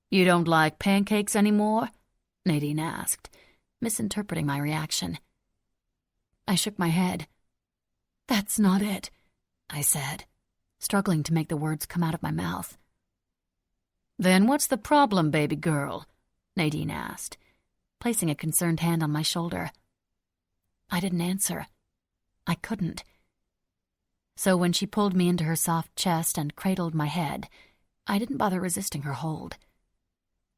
You don't like pancakes anymore? Nadine asked, misinterpreting my reaction. I shook my head. That's not it, I said, struggling to make the words come out of my mouth. Then what's the problem, baby girl? Nadine asked, placing a concerned hand on my shoulder. I didn't answer. I couldn't. So when she pulled me into her soft chest and cradled my head, I didn't bother resisting her hold.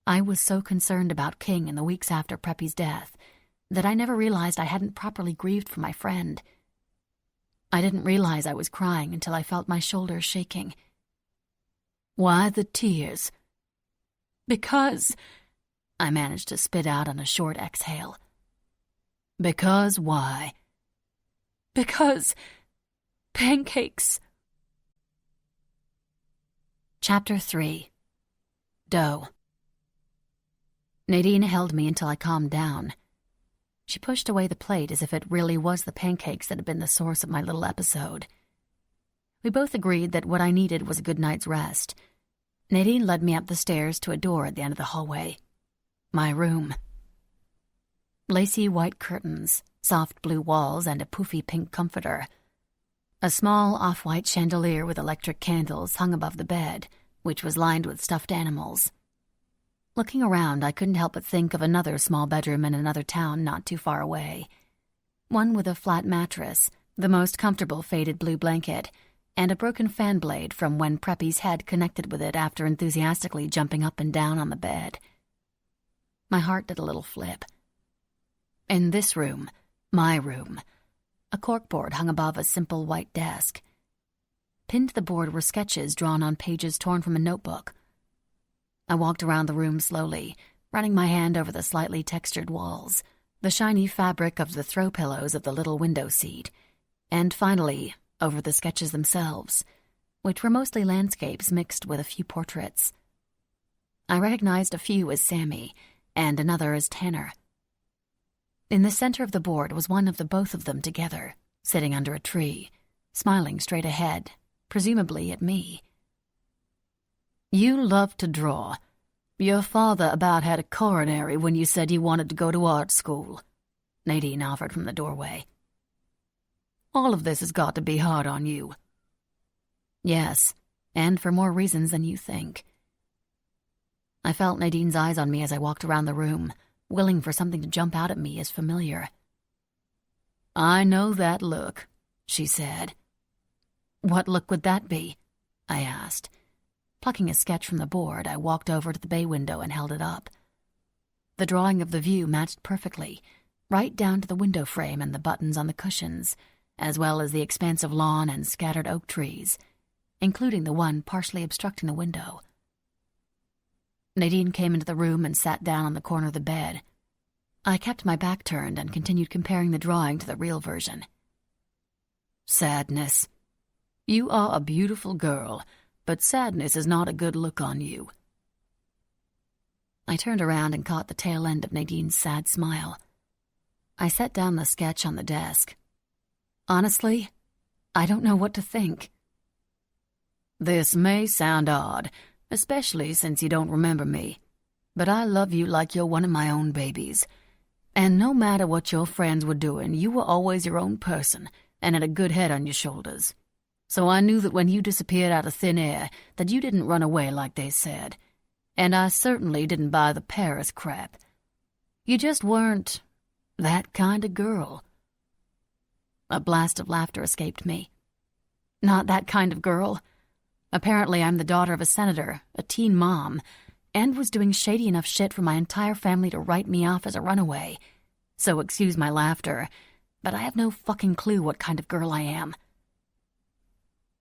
I was so concerned about King in the weeks after Preppy's death that I never realized I hadn't properly grieved for my friend. I didn't realize I was crying until I felt my shoulders shaking. Why the tears? Because, I managed to spit out on a short exhale. Because why? Because pancakes. Chapter 3. Dough. Nadine held me until I calmed down. She pushed away the plate as if it really was the pancakes that had been the source of my little episode. We both agreed that what I needed was a good night's rest. Nadine led me up the stairs to a door at the end of the hallway. My room. Lacy white curtains, soft blue walls, and a poofy pink comforter. A small off-white chandelier with electric candles hung above the bed, which was lined with stuffed animals. Looking around, I couldn't help but think of another small bedroom in another town not too far away. One with a flat mattress, the most comfortable faded blue blanket, and a broken fan blade from when Preppy's head connected with it after enthusiastically jumping up and down on the bed. My heart did a little flip. In this room, my room, a corkboard hung above a simple white desk. Pinned to the board were sketches drawn on pages torn from a notebook. I walked around the room slowly, running my hand over the slightly textured walls, the shiny fabric of the throw pillows of the little window seat, and finally over the sketches themselves, which were mostly landscapes mixed with a few portraits. I recognized a few as Sammy, and another as Tanner. In the center of the board was one of the both of them together, sitting under a tree, smiling straight ahead, presumably at me. You love to draw. Your father about had a coronary when you said you wanted to go to art school, Nadine offered from the doorway. All of this has got to be hard on you. Yes, and for more reasons than you think. I felt Nadine's eyes on me as I walked around the room, willing for something to jump out at me as familiar. I know that look, she said. What look would that be? I asked. Plucking a sketch from the board, I walked over to the bay window and held it up. The drawing of the view matched perfectly, right down to the window frame and the buttons on the cushions, as well as the expansive lawn and scattered oak trees, including the one partially obstructing the window. Nadine came into the room and sat down on the corner of the bed. I kept my back turned and continued comparing the drawing to the real version. "Sadness. You are a beautiful girl, but sadness is not a good look on you." I turned around and caught the tail end of Nadine's sad smile. I set down the sketch on the desk. "Honestly, I don't know what to think." "This may sound odd, especially since you don't remember me, but I love you like you're one of my own babies. And no matter what your friends were doing, you were always your own person and had a good head on your shoulders. So I knew that when you disappeared out of thin air, that you didn't run away like they said. And I certainly didn't buy the Paris crap. You just weren't that kind of girl." A blast of laughter escaped me. "Not that kind of girl? Apparently I'm the daughter of a senator, a teen mom, and was doing shady enough shit for my entire family to write me off as a runaway. So excuse my laughter, but I have no fucking clue what kind of girl I am."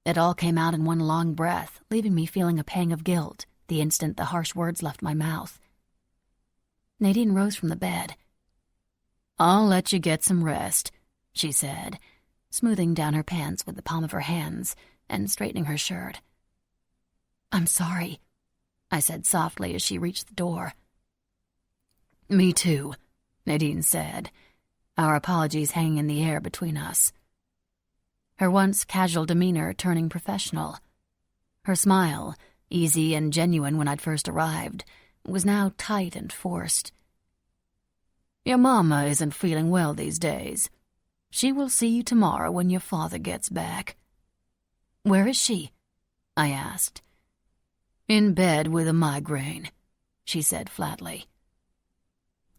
It all came out in one long breath, leaving me feeling a pang of guilt the instant the harsh words left my mouth. Nadine rose from the bed. "I'll let you get some rest," she said, smoothing down her pants with the palm of her hands and straightening her shirt. "I'm sorry," I said softly as she reached the door. "Me too," Nadine said, our apologies hanging in the air between us. Her once casual demeanor turning professional. Her smile, easy and genuine when I'd first arrived, was now tight and forced. "Your mama isn't feeling well these days. She will see you tomorrow when your father gets back." "Where is she?" I asked. "In bed with a migraine," she said flatly.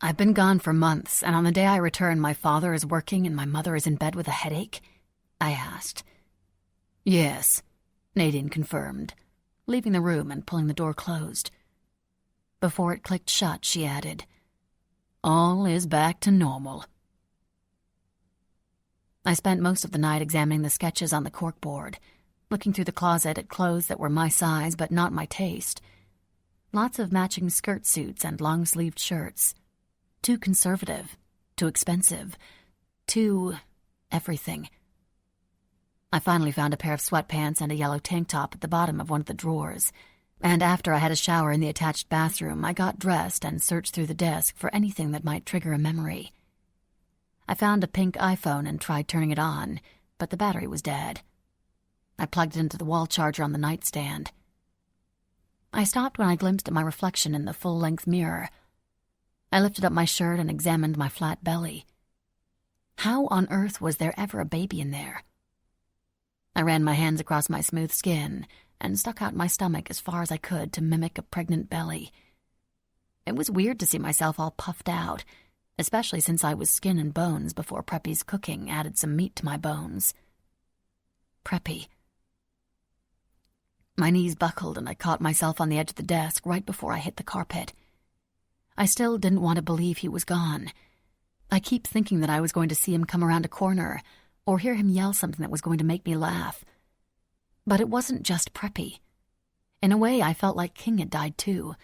"I've been gone for months, and on the day I return my father is working and my mother is in bed with a headache?" I asked. "Yes," Nadine confirmed, leaving the room and pulling the door closed. Before it clicked shut, she added, "All is back to normal." I spent most of the night examining the sketches on the corkboard, looking through the closet at clothes that were my size but not my taste. Lots of matching skirt suits and long-sleeved shirts. Too conservative, too expensive, too everything. I finally found a pair of sweatpants and a yellow tank top at the bottom of one of the drawers, and after I had a shower in the attached bathroom, I got dressed and searched through the desk for anything that might trigger a memory. I found a pink iPhone and tried turning it on, but the battery was dead. I plugged it into the wall charger on the nightstand. I stopped when I glimpsed at my reflection in the full-length mirror. I lifted up my shirt and examined my flat belly. How on earth was there ever a baby in there? I ran my hands across my smooth skin and stuck out my stomach as far as I could to mimic a pregnant belly. It was weird to see myself all puffed out, especially since I was skin and bones before Preppy's cooking added some meat to my bones. Preppy. My knees buckled and I caught myself on the edge of the desk right before I hit the carpet. I still didn't want to believe he was gone. I keep thinking that I was going to see him come around a corner or hear him yell something that was going to make me laugh. But it wasn't just Preppy. In a way, I felt like King had died too,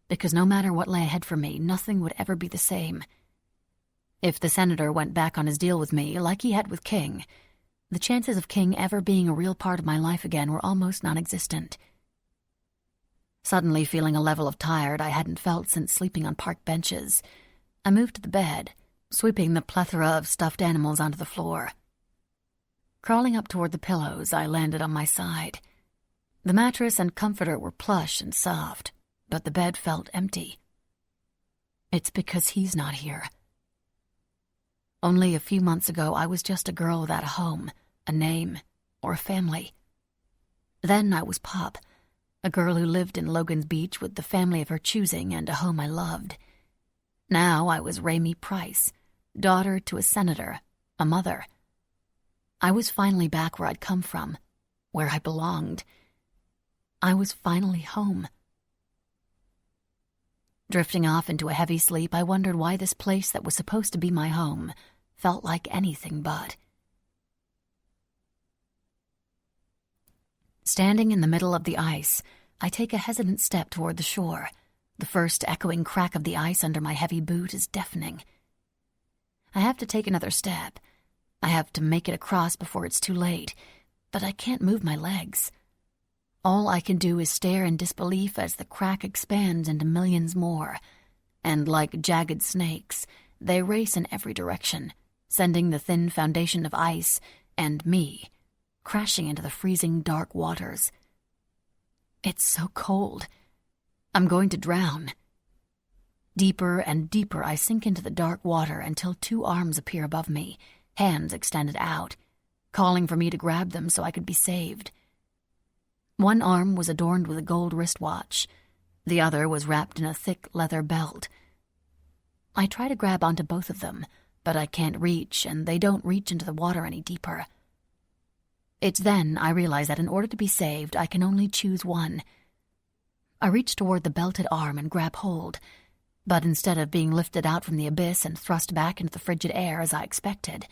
because no matter what lay ahead for me, nothing would ever be the same. If the senator went back on his deal with me, like he had with King, the chances of King ever being a real part of my life again were almost non-existent. Suddenly feeling a level of tired I hadn't felt since sleeping on park benches, I moved to the bed, sweeping the plethora of stuffed animals onto the floor. Crawling up toward the pillows, I landed on my side. The mattress and comforter were plush and soft, but the bed felt empty. It's because he's not here. Only a few months ago, I was just a girl without a home, a name, or a family. Then I was Pop, a girl who lived in Logan's Beach with the family of her choosing and a home I loved. Now I was Raimi Price, daughter to a senator, a mother. I was finally back where I'd come from, where I belonged. I was finally home. Drifting off into a heavy sleep, I wondered why this place that was supposed to be my home felt like anything but. Standing in the middle of the ice, I take a hesitant step toward the shore. The first echoing crack of the ice under my heavy boot is deafening. I have to take another step. I have to make it across before it's too late, but I can't move my legs. All I can do is stare in disbelief as the crack expands into millions more, and like jagged snakes, they race in every direction, sending the thin foundation of ice and me crashing into the freezing dark waters. It's so cold. I'm going to drown. Deeper and deeper I sink into the dark water until two arms appear above me, hands extended out, calling for me to grab them so I could be saved. One arm was adorned with a gold wristwatch. The other was wrapped in a thick leather belt. I try to grab onto both of them, but I can't reach, and they don't reach into the water any deeper. It's then I realize that in order to be saved, I can only choose one. I reach toward the belted arm and grab hold, but instead of being lifted out from the abyss and thrust back into the frigid air as I expected,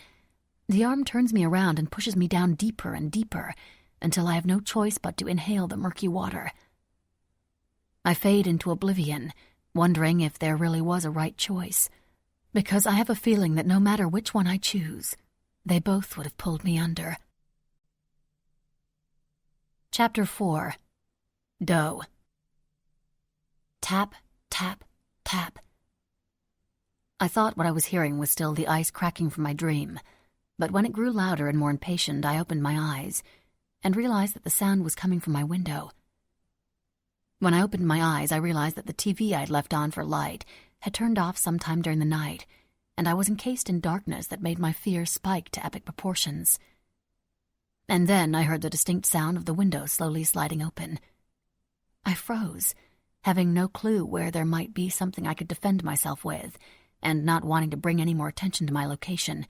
the arm turns me around and pushes me down deeper and deeper until I have no choice but to inhale the murky water. I fade into oblivion, wondering if there really was a right choice, because I have a feeling that no matter which one I choose, they both would have pulled me under. Chapter 4. Doe. Tap, tap, tap. I thought what I was hearing was still the ice cracking from my dream, but when it grew louder and more impatient, I opened my eyes and realized that the sound was coming from my window. When I opened my eyes, I realized that the TV I'd left on for light had turned off sometime during the night, and I was encased in darkness that made my fear spike to epic proportions. And then I heard the distinct sound of the window slowly sliding open. I froze, having no clue where there might be something I could defend myself with, and not wanting to bring any more attention to my location.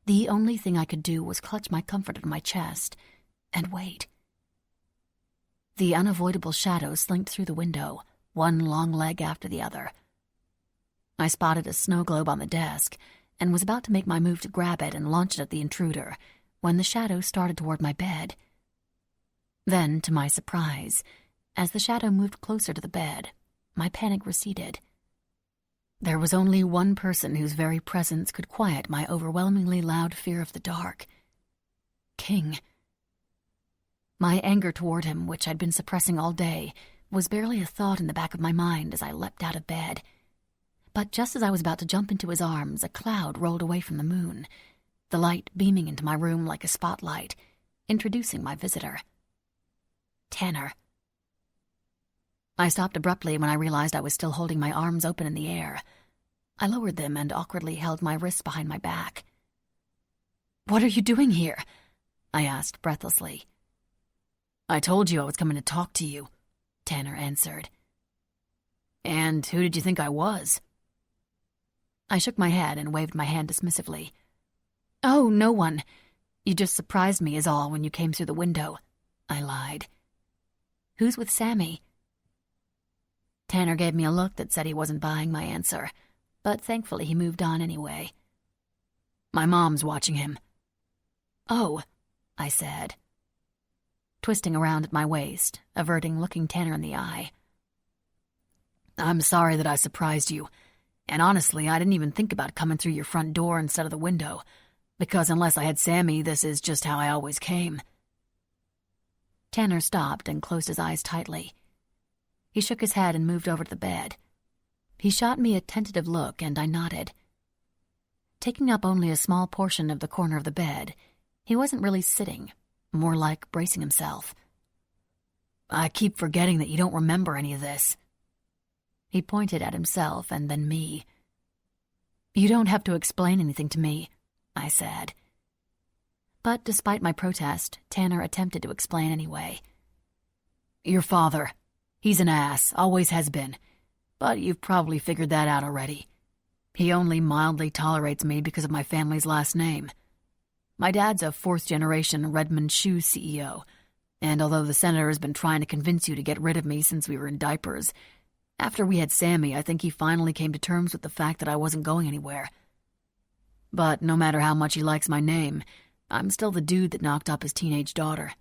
The only thing I could do was clutch my comforter to my chest and wait. The unavoidable shadows slinked through the window, one long leg after the other. I spotted a snow globe on the desk and was about to make my move to grab it and launch it at the intruder when the shadow started toward my bed. Then, to my surprise, as the shadow moved closer to the bed, my panic receded. There was only one person whose very presence could quiet my overwhelmingly loud fear of the dark. King. My anger toward him, which I'd been suppressing all day, was barely a thought in the back of my mind as I leapt out of bed. But just as I was about to jump into his arms, a cloud rolled away from the moon, the light beaming into my room like a spotlight, introducing my visitor. Tanner. I stopped abruptly when I realized I was still holding my arms open in the air. I lowered them and awkwardly held my wrists behind my back. "What are you doing here?" I asked breathlessly. "I told you I was coming to talk to you," Tanner answered. "And who did you think I was?" I shook my head and waved my hand dismissively. "Oh, no one. You just surprised me is all when you came through the window," I lied. "Who's with Sammy?" Tanner gave me a look that said he wasn't buying my answer, but thankfully he moved on anyway. "My mom's watching him." "Oh," I said, twisting around at my waist, averting looking Tanner in the eye. "I'm sorry that I surprised you, and honestly, I didn't even think about coming through your front door instead of the window, because unless I had Sammy, this is just how I always came." Tanner stopped and closed his eyes tightly. He shook his head and moved over to the bed. He shot me a tentative look, and I nodded. Taking up only a small portion of the corner of the bed, he wasn't really sitting, more like bracing himself. "I keep forgetting that you don't remember any of this." He pointed at himself and then me. "You don't have to explain anything to me," I said. But despite my protest, Tanner attempted to explain anyway. "Your father. He's an ass, always has been. But you've probably figured that out already. He only mildly tolerates me because of my family's last name. My dad's a fourth-generation Redmond Shoe CEO, and although the senator has been trying to convince you to get rid of me since we were in diapers, After we had Sammy, I think he finally came to terms with the fact that I wasn't going anywhere. But no matter how much he likes my name, I'm still the dude that knocked up his teenage daughter.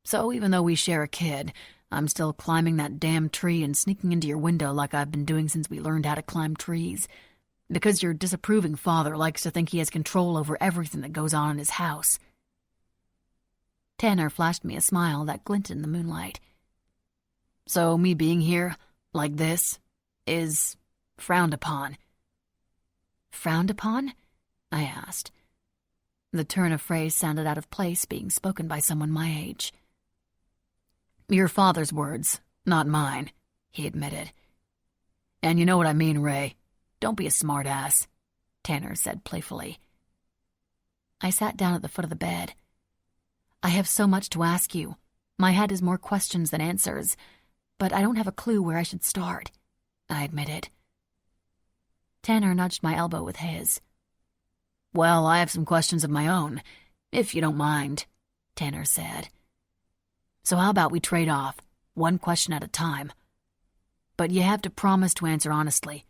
So even though we share a kid, I'm still climbing that damn tree and sneaking into your window like I've been doing since we learned how to climb trees. Because your disapproving father likes to think he has control over everything that goes on in his house. Tanner flashed me a smile that glinted in the moonlight. So me being here, like this, is frowned upon. Frowned upon? I asked. The turn of phrase sounded out of place being spoken by someone my age. Your father's words, not mine, he admitted. And you know what I mean, Ray. Don't be a smartass, Tanner said playfully. I sat down at the foot of the bed. I have so much to ask you. My head is more questions than answers, but I don't have a clue where I should start, I admitted. Tanner nudged my elbow with his. Well, I have some questions of my own, if you don't mind, Tanner said. So how about we trade off, one question at a time? But you have to promise to answer honestly.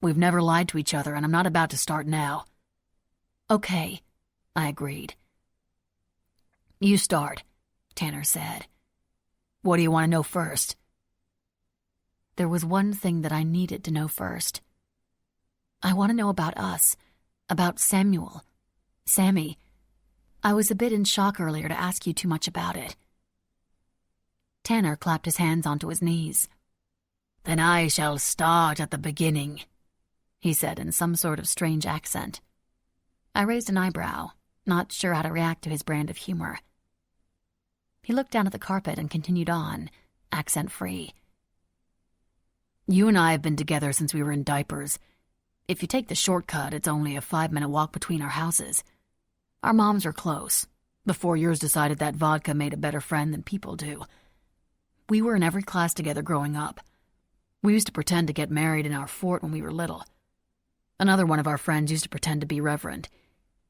We've never lied to each other, and I'm not about to start now. Okay, I agreed. You start, Tanner said. What do you want to know first? There was one thing that I needed to know first. I want to know about us, about Samuel, Sammy. I was a bit in shock earlier to ask you too much about it. Tanner clapped his hands onto his knees. Then I shall start at the beginning, he said in some sort of strange accent. I raised an eyebrow, not sure how to react to his brand of humor. He looked down at the carpet and continued on, accent-free. You and I have been together since we were in diapers. If you take the shortcut, it's only a 5-minute walk between our houses. Our moms are close, before yours decided that vodka made a better friend than people do. We were in every class together growing up. We used to pretend to get married in our fort when we were little. Another one of our friends used to pretend to be reverend.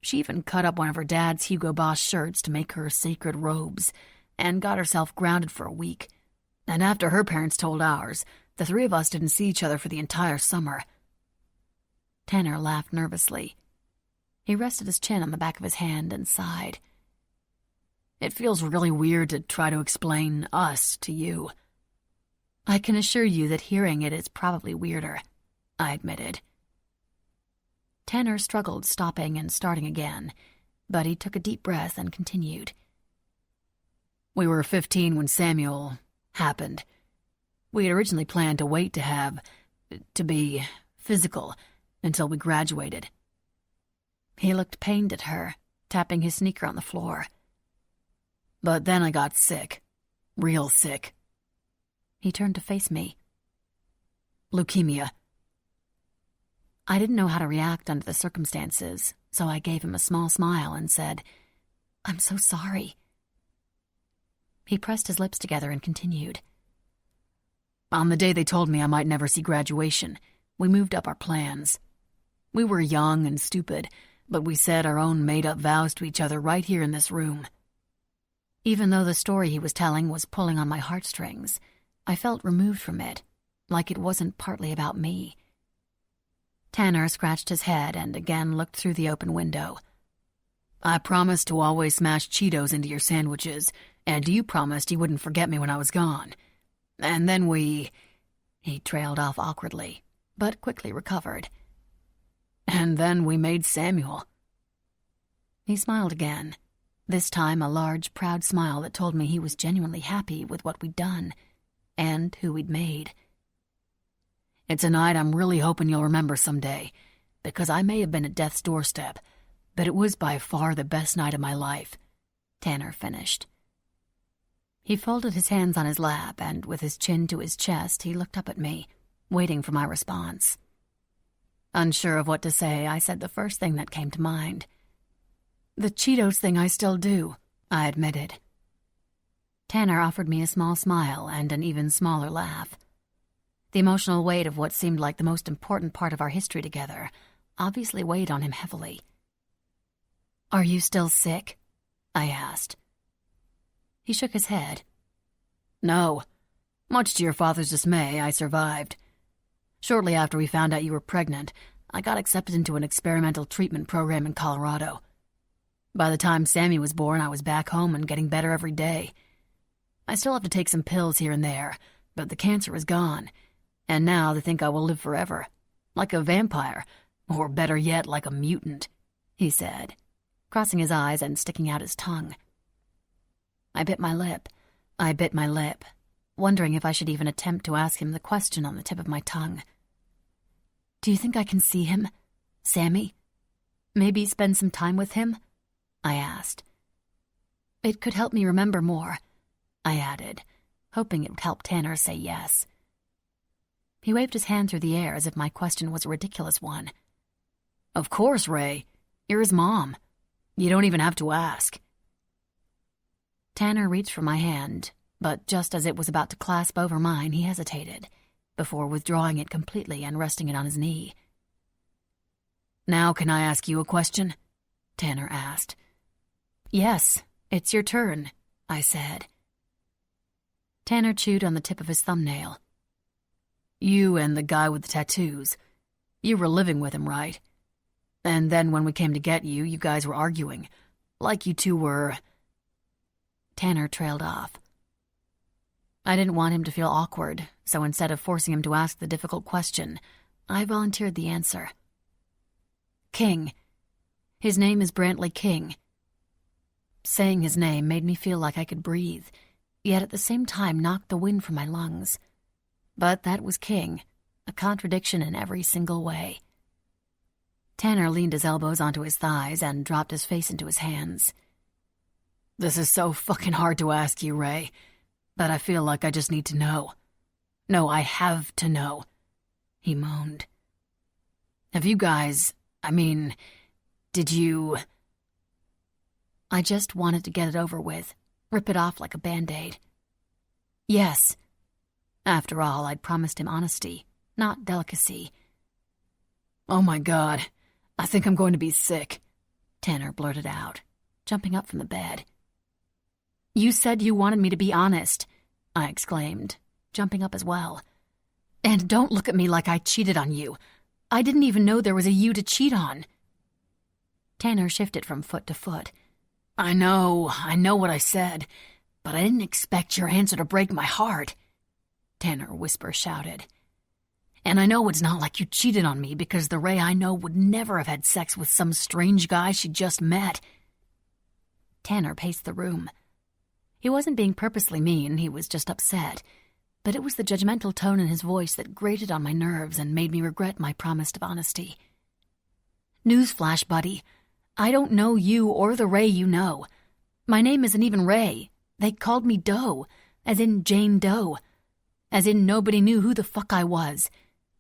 She even cut up one of her dad's Hugo Boss shirts to make her sacred robes, and got herself grounded for a week. And after her parents told ours, the three of us didn't see each other for the entire summer. Tanner laughed nervously. He rested his chin on the back of his hand and sighed. It feels really weird to try to explain us to you. I can assure you that hearing it is probably weirder, I admitted. Tanner struggled stopping and starting again, but he took a deep breath and continued. We were 15 when Samuel happened. We had originally planned to wait to be physical until we graduated. He looked pained at her, tapping his sneaker on the floor. But then I got sick. Real sick. He turned to face me. Leukemia. I didn't know how to react under the circumstances, so I gave him a small smile and said, I'm so sorry. He pressed his lips together and continued. On the day they told me I might never see graduation, we moved up our plans. We were young and stupid, but we said our own made-up vows to each other right here in this room. Even though the story he was telling was pulling on my heartstrings, I felt removed from it, like it wasn't partly about me. Tanner scratched his head and again looked through the open window. I promised to always smash Cheetos into your sandwiches, and you promised you wouldn't forget me when I was gone. And then we... He trailed off awkwardly, but quickly recovered. And then we made Samuel. He smiled again, this time a large, proud smile that told me he was genuinely happy with what we'd done, and who we'd made. It's a night I'm really hoping you'll remember someday, because I may have been at death's doorstep, but it was by far the best night of my life, Tanner finished. He folded his hands on his lap, and with his chin to his chest, he looked up at me, waiting for my response. Unsure of what to say, I said the first thing that came to mind. The Cheetos thing I still do, I admitted. Tanner offered me a small smile and an even smaller laugh. The emotional weight of what seemed like the most important part of our history together obviously weighed on him heavily. Are you still sick? I asked. He shook his head. No, Much to your father's dismay, I survived. Shortly after we found out you were pregnant, I got accepted into an experimental treatment program in Colorado. By the time Sammy was born, I was back home and getting better every day. I still have to take some pills here and there, but the cancer is gone, and now they think I will live forever, like a vampire, or better yet, like a mutant, he said, crossing his eyes and sticking out his tongue. I bit my lip, wondering if I should even attempt to ask him the question on the tip of my tongue. Do you think I can see him, Sammy? Maybe spend some time with him? I asked. It could help me remember more, I added, hoping it would help Tanner say yes. He waved his hand through the air as if my question was a ridiculous one. Of course, Ray. You're his mom. You don't even have to ask. Tanner reached for my hand, but just as it was about to clasp over mine, he hesitated, before withdrawing it completely and resting it on his knee. Now can I ask you a question? Tanner asked. Yes, it's your turn, I said. Tanner chewed on the tip of his thumbnail. You and the guy with the tattoos, you were living with him, right? And then when we came to get you, you guys were arguing, like you two were... Tanner trailed off. I didn't want him to feel awkward, so instead of forcing him to ask the difficult question, I volunteered the answer. King. His name is Brantley King. Saying his name made me feel like I could breathe, yet at the same time knocked the wind from my lungs. But that was King, a contradiction in every single way. Tanner leaned his elbows onto his thighs and dropped his face into his hands. This is so fucking hard to ask you, Ray, but I feel like I just need to know. No, I have to know, he moaned. Have you guys, did you... I just wanted to get it over with, rip it off like a Band-Aid. Yes. After all, I'd promised him honesty, not delicacy. Oh my God, I think I'm going to be sick, Tanner blurted out, jumping up from the bed. You said you wanted me to be honest, I exclaimed, jumping up as well. And don't look at me like I cheated on you. I didn't even know there was a you to cheat on. Tanner shifted from foot to foot. I know what I said, but I didn't expect your answer to break my heart, Tanner whisper shouted. And I know it's not like you cheated on me because the Ray I know would never have had sex with some strange guy she just met. Tanner paced the room. He wasn't being purposely mean, he was just upset, but it was the judgmental tone in his voice that grated on my nerves and made me regret my promise of honesty. Newsflash, buddy. I don't know you or the Ray you know. My name isn't even Ray. They called me Doe, as in Jane Doe. As in nobody knew who the fuck I was.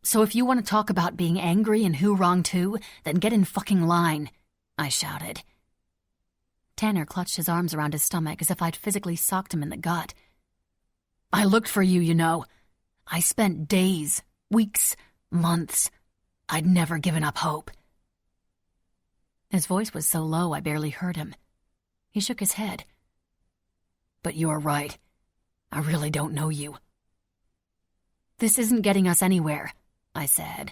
So if you want to talk about being angry and who wronged who, then get in fucking line, I shouted. Tanner clutched his arms around his stomach as if I'd physically socked him in the gut. I looked for you, you know. I spent days, weeks, months. I'd never given up hope. His voice was so low I barely heard him. He shook his head. But you're right. I really don't know you. This isn't getting us anywhere, I said.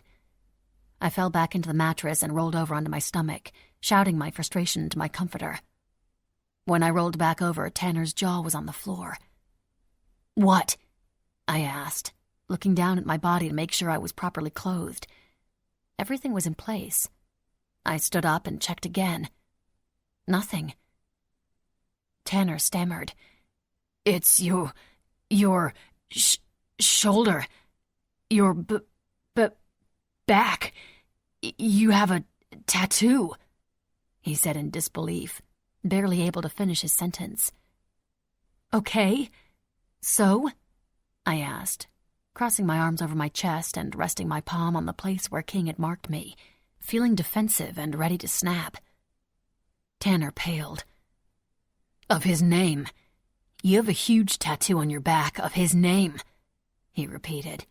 I fell back into the mattress and rolled over onto my stomach, shouting my frustration to my comforter. When I rolled back over, Tanner's jaw was on the floor. What? I asked, looking down at my body to make sure I was properly clothed. Everything was in place. I stood up and checked again. Nothing. Tanner stammered. It's your shoulder. Your back. You have a tattoo, he said in disbelief, barely able to finish his sentence. Okay, so? I asked, crossing my arms over my chest and resting my palm on the place where King had marked me, feeling defensive and ready to snap. Tanner paled. Of his name. You have a huge tattoo on your back of his name, he repeated.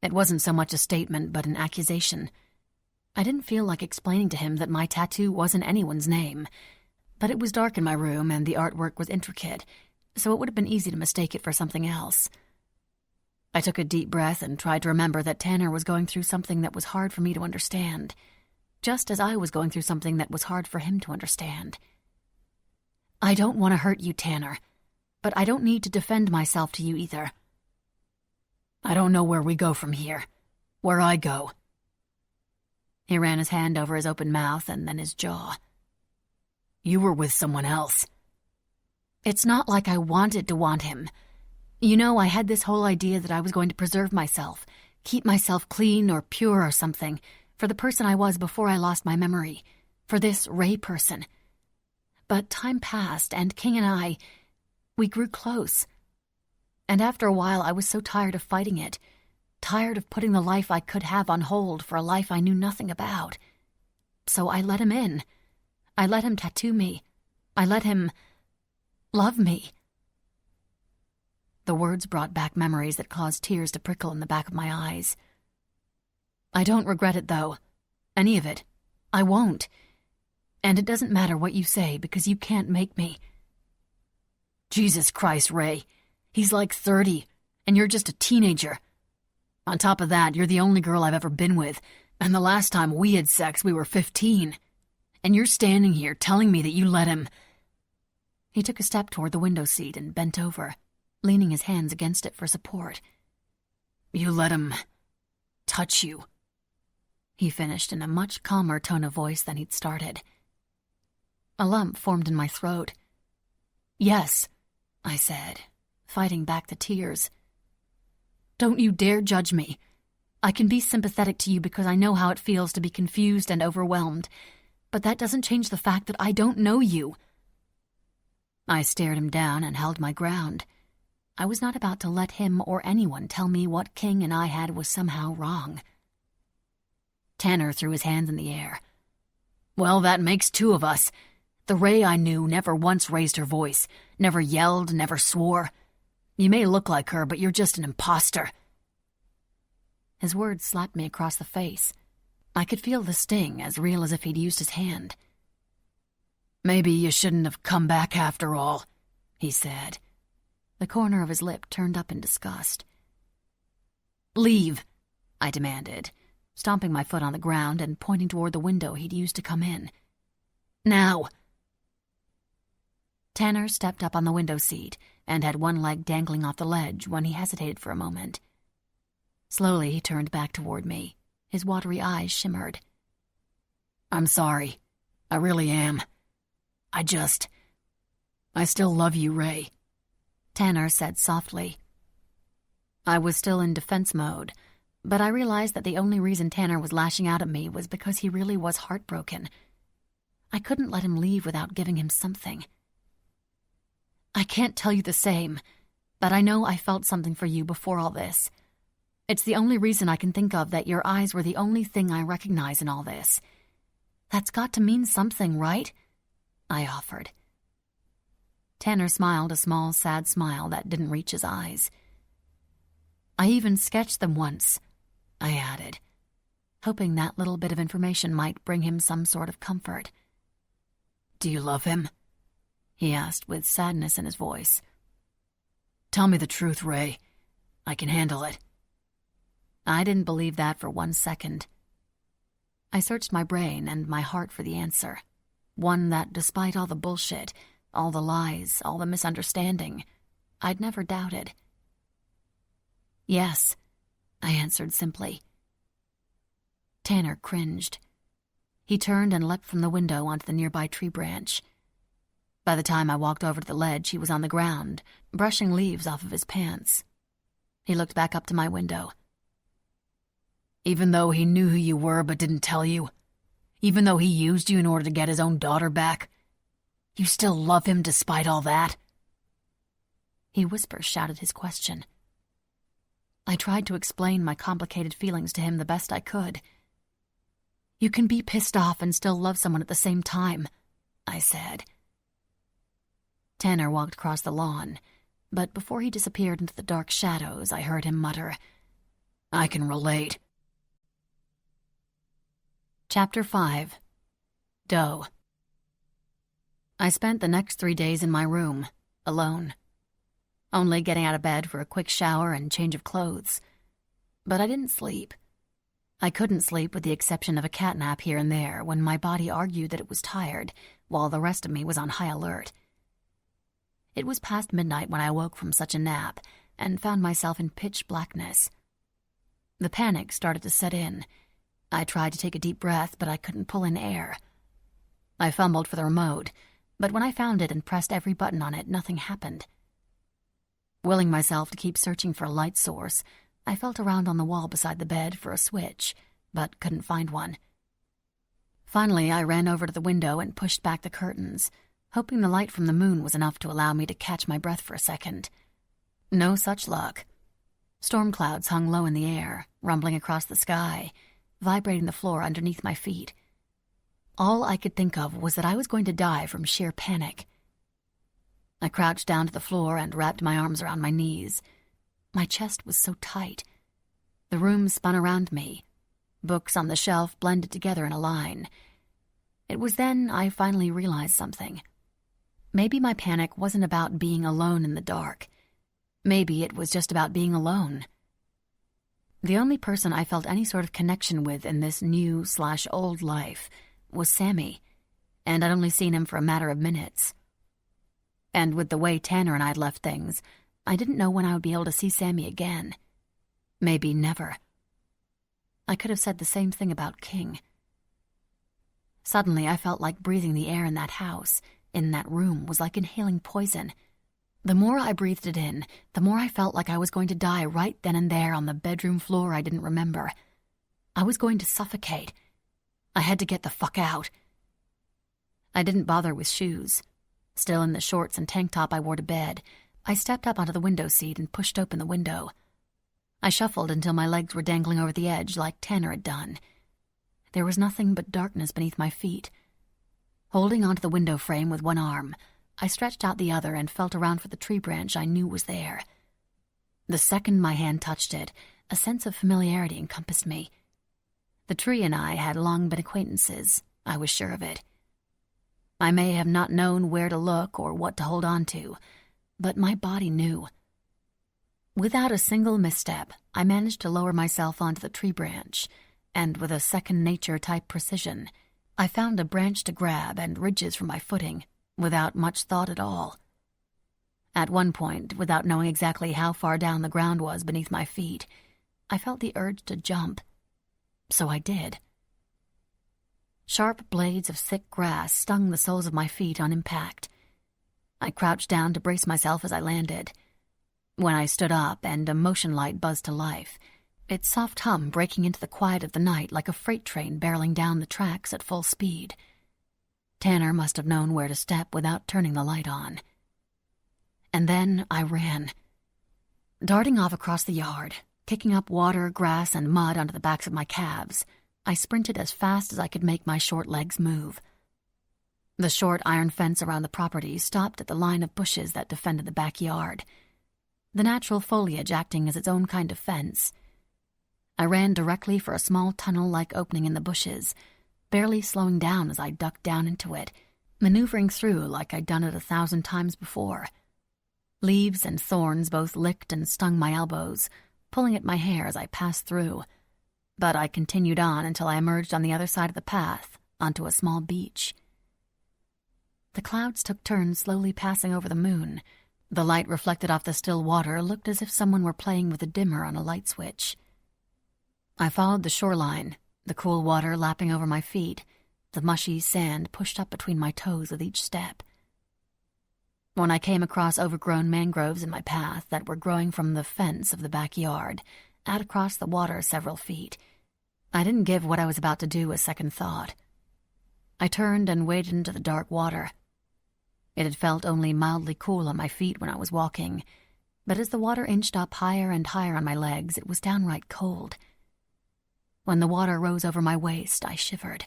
It wasn't so much a statement, but an accusation. I didn't feel like explaining to him that my tattoo wasn't anyone's name, but it was dark in my room and the artwork was intricate, so it would have been easy to mistake it for something else. I took a deep breath and tried to remember that Tanner was going through something that was hard for me to understand, just as I was going through something that was hard for him to understand. I don't want to hurt you, Tanner, but I don't need to defend myself to you either. I don't know where we go from here. Where I go. He ran his hand over his open mouth and then his jaw. You were with someone else. It's not like I wanted to want him. You know, I had this whole idea that I was going to preserve myself, keep myself clean or pure or something, for the person I was before I lost my memory, for this Ray person. But time passed, and King and we grew close. And after a while, I was so tired of fighting it, tired of putting the life I could have on hold for a life I knew nothing about. So I let him in. I let him tattoo me. I let him love me. The words brought back memories that caused tears to prickle in the back of my eyes. I don't regret it, though. Any of it. I won't. And it doesn't matter what you say, because you can't make me. Jesus Christ, Ray. He's like 30, and you're just a teenager. On top of that, you're the only girl I've ever been with, and the last time we had sex, we were 15. And you're standing here telling me that you let him. He took a step toward the window seat and bent over, leaning his hands against it for support. You let him touch you, he finished in a much calmer tone of voice than he'd started. A lump formed in my throat. Yes, I said, fighting back the tears. Don't you dare judge me. I can be sympathetic to you because I know how it feels to be confused and overwhelmed, but that doesn't change the fact that I don't know you. I stared him down and held my ground. I was not about to let him or anyone tell me what King and I had was somehow wrong. Tanner threw his hands in the air. Well, that makes two of us. The Ray I knew never once raised her voice, never yelled, never swore. You may look like her, but you're just an imposter. His words slapped me across the face. I could feel the sting, as real as if he'd used his hand. Maybe you shouldn't have come back after all, he said. The corner of his lip turned up in disgust. Leave, I demanded, stomping my foot on the ground and pointing toward the window he'd used to come in. Now. Tanner stepped up on the window seat and had one leg dangling off the ledge when he hesitated for a moment. Slowly he turned back toward me. His watery eyes shimmered. I'm sorry. I really am. I still love you, Ray, Tanner said softly. I was still in defense mode, but I realized that the only reason Tanner was lashing out at me was because he really was heartbroken. I couldn't let him leave without giving him something. I can't tell you the same, but I know I felt something for you before all this. It's the only reason I can think of that your eyes were the only thing I recognize in all this. That's got to mean something, right? I offered. Tanner smiled a small, sad smile that didn't reach his eyes. I even sketched them once, I added, hoping that little bit of information might bring him some sort of comfort. Do you love him? He asked with sadness in his voice. Tell me the truth, Ray. I can handle it. I didn't believe that for 1 second. I searched my brain and my heart for the answer, one that, despite all the bullshit, all the lies, all the misunderstanding, I'd never doubted. Yes, I answered simply. Tanner cringed. He turned and leapt from the window onto the nearby tree branch. By the time I walked over to the ledge, he was on the ground, brushing leaves off of his pants. He looked back up to my window. Even though he knew who you were but didn't tell you, even though he used you in order to get his own daughter back, you still love him despite all that? He whisper-shouted his question. I tried to explain my complicated feelings to him the best I could. You can be pissed off and still love someone at the same time, I said. Tanner walked across the lawn, but before he disappeared into the dark shadows, I heard him mutter, I can relate. Chapter 5. Doe. I spent the next 3 days in my room, alone. only getting out of bed for a quick shower and change of clothes. But I didn't sleep. I couldn't sleep with the exception of a cat nap here and there when my body argued that it was tired, while the rest of me was on high alert. It was past midnight when I woke from such a nap and found myself in pitch blackness. The panic started to set in. I tried to take a deep breath, but I couldn't pull in air. I fumbled for the remote, but when I found it and pressed every button on it, nothing happened. Willing myself to keep searching for a light source, I felt around on the wall beside the bed for a switch, but couldn't find one. Finally, I ran over to the window and pushed back the curtains, hoping the light from the moon was enough to allow me to catch my breath for a second. No such luck. Storm clouds hung low in the air, rumbling across the sky, vibrating the floor underneath my feet. All I could think of was that I was going to die from sheer panic. I crouched down to the floor and wrapped my arms around my knees. My chest was so tight. The room spun around me. Books on the shelf blended together in a line. It was then I finally realized something. Maybe my panic wasn't about being alone in the dark. Maybe it was just about being alone. The only person I felt any sort of connection with in this new/old life was Sammy, and I'd only seen him for a matter of minutes. And with the way Tanner and I'd left things, I didn't know when I would be able to see Sammy again. Maybe never. I could have said the same thing about King. Suddenly, I felt like breathing the air in that house, in that room, was like inhaling poison. The more I breathed it in, the more I felt like I was going to die right then and there on the bedroom floor I didn't remember. I was going to suffocate. I had to get the fuck out. I didn't bother with shoes. Still in the shorts and tank top I wore to bed, I stepped up onto the window seat and pushed open the window. I shuffled until my legs were dangling over the edge like Tanner had done. There was nothing but darkness beneath my feet. Holding onto the window frame with one arm, I stretched out the other and felt around for the tree branch I knew was there. The second my hand touched it, a sense of familiarity encompassed me. The tree and I had long been acquaintances, I was sure of it. I may have not known where to look or what to hold on to, but my body knew. Without a single misstep, I managed to lower myself onto the tree branch, and with a second-nature-type precision, I found a branch to grab and ridges for my footing, without much thought at all. At one point, without knowing exactly how far down the ground was beneath my feet, I felt the urge to jump. So I did. Sharp blades of thick grass stung the soles of my feet on impact. I crouched down to brace myself as I landed. When I stood up and a motion light buzzed to life, its soft hum breaking into the quiet of the night like a freight train barreling down the tracks at full speed. Tanner must have known where to step without turning the light on. And then I ran. Darting off across the yard, kicking up water, grass, and mud onto the backs of my calves, I sprinted as fast as I could make my short legs move. The short iron fence around the property stopped at the line of bushes that defended the backyard, the natural foliage acting as its own kind of fence. I ran directly for a small tunnel-like opening in the bushes, barely slowing down as I ducked down into it, maneuvering through like I'd done it 1,000 times before. Leaves and thorns both licked and stung my elbows, pulling at my hair as I passed through, but I continued on until I emerged on the other side of the path, onto a small beach. The clouds took turns slowly passing over the moon. The light reflected off the still water looked as if someone were playing with a dimmer on a light switch. I followed the shoreline, the cool water lapping over my feet, the mushy sand pushed up between my toes with each step. When I came across overgrown mangroves in my path that were growing from the fence of the backyard, out across the water several feet, I didn't give what I was about to do a second thought. I turned and waded into the dark water. It had felt only mildly cool on my feet when I was walking, but as the water inched up higher and higher on my legs, it was downright cold. When the water rose over my waist, I shivered.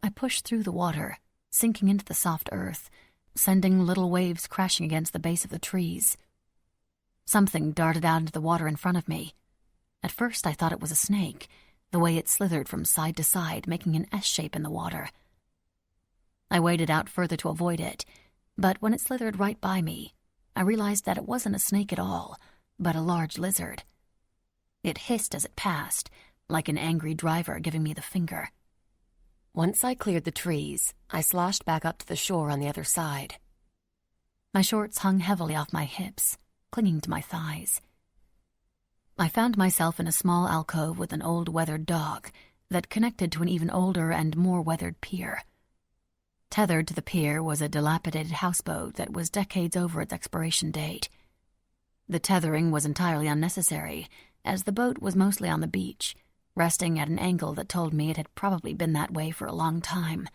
I pushed through the water, sinking into the soft earth, sending little waves crashing against the base of the trees. Something darted out into the water in front of me. At first I thought it was a snake, the way it slithered from side to side, making an S shape in the water. I waded out further to avoid it, but when it slithered right by me, I realized that it wasn't a snake at all, but a large lizard. It hissed as it passed, like an angry driver giving me the finger. Once I cleared the trees, I sloshed back up to the shore on the other side. My shorts hung heavily off my hips, clinging to my thighs. I found myself in a small alcove with an old weathered dock that connected to an even older and more weathered pier. Tethered to the pier was a dilapidated houseboat that was decades over its expiration date. The tethering was entirely unnecessary, as the boat was mostly on the beach, resting at an angle that told me it had probably been that way for a long time.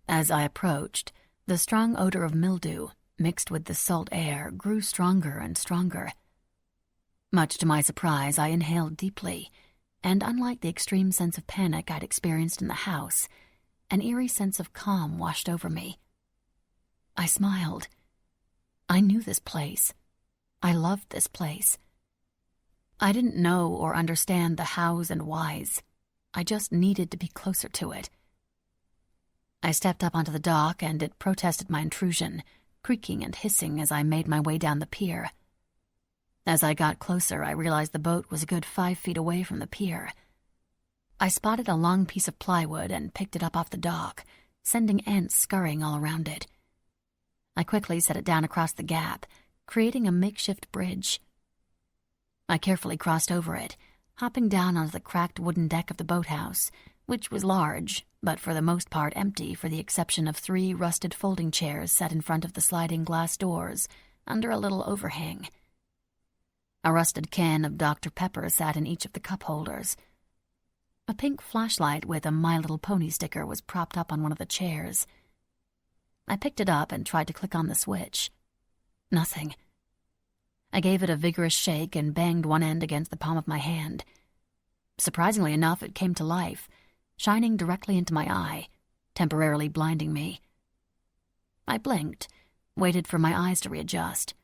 As I approached, the strong odor of mildew, mixed with the salt air, grew stronger and stronger. Much to my surprise, I inhaled deeply, and unlike the extreme sense of panic I'd experienced in the house, an eerie sense of calm washed over me. I smiled. I knew this place. I loved this place. I didn't know or understand the hows and whys. I just needed to be closer to it. I stepped up onto the dock, and it protested my intrusion, creaking and hissing as I made my way down the pier. As I got closer, I realized the boat was a good 5 feet away from the pier. I spotted a long piece of plywood and picked it up off the dock, sending ants scurrying all around it. I quickly set it down across the gap, creating a makeshift bridge. I carefully crossed over it, hopping down onto the cracked wooden deck of the boathouse, which was large, but for the most part empty for the exception of 3 rusted folding chairs set in front of the sliding glass doors, under a little overhang. A rusted can of Dr. Pepper sat in each of the cup holders. A pink flashlight with a My Little Pony sticker was propped up on one of the chairs. I picked it up and tried to click on the switch. Nothing. I gave it a vigorous shake and banged one end against the palm of my hand. Surprisingly enough, it came to life, shining directly into my eye, temporarily blinding me. I blinked, waited for my eyes to readjust.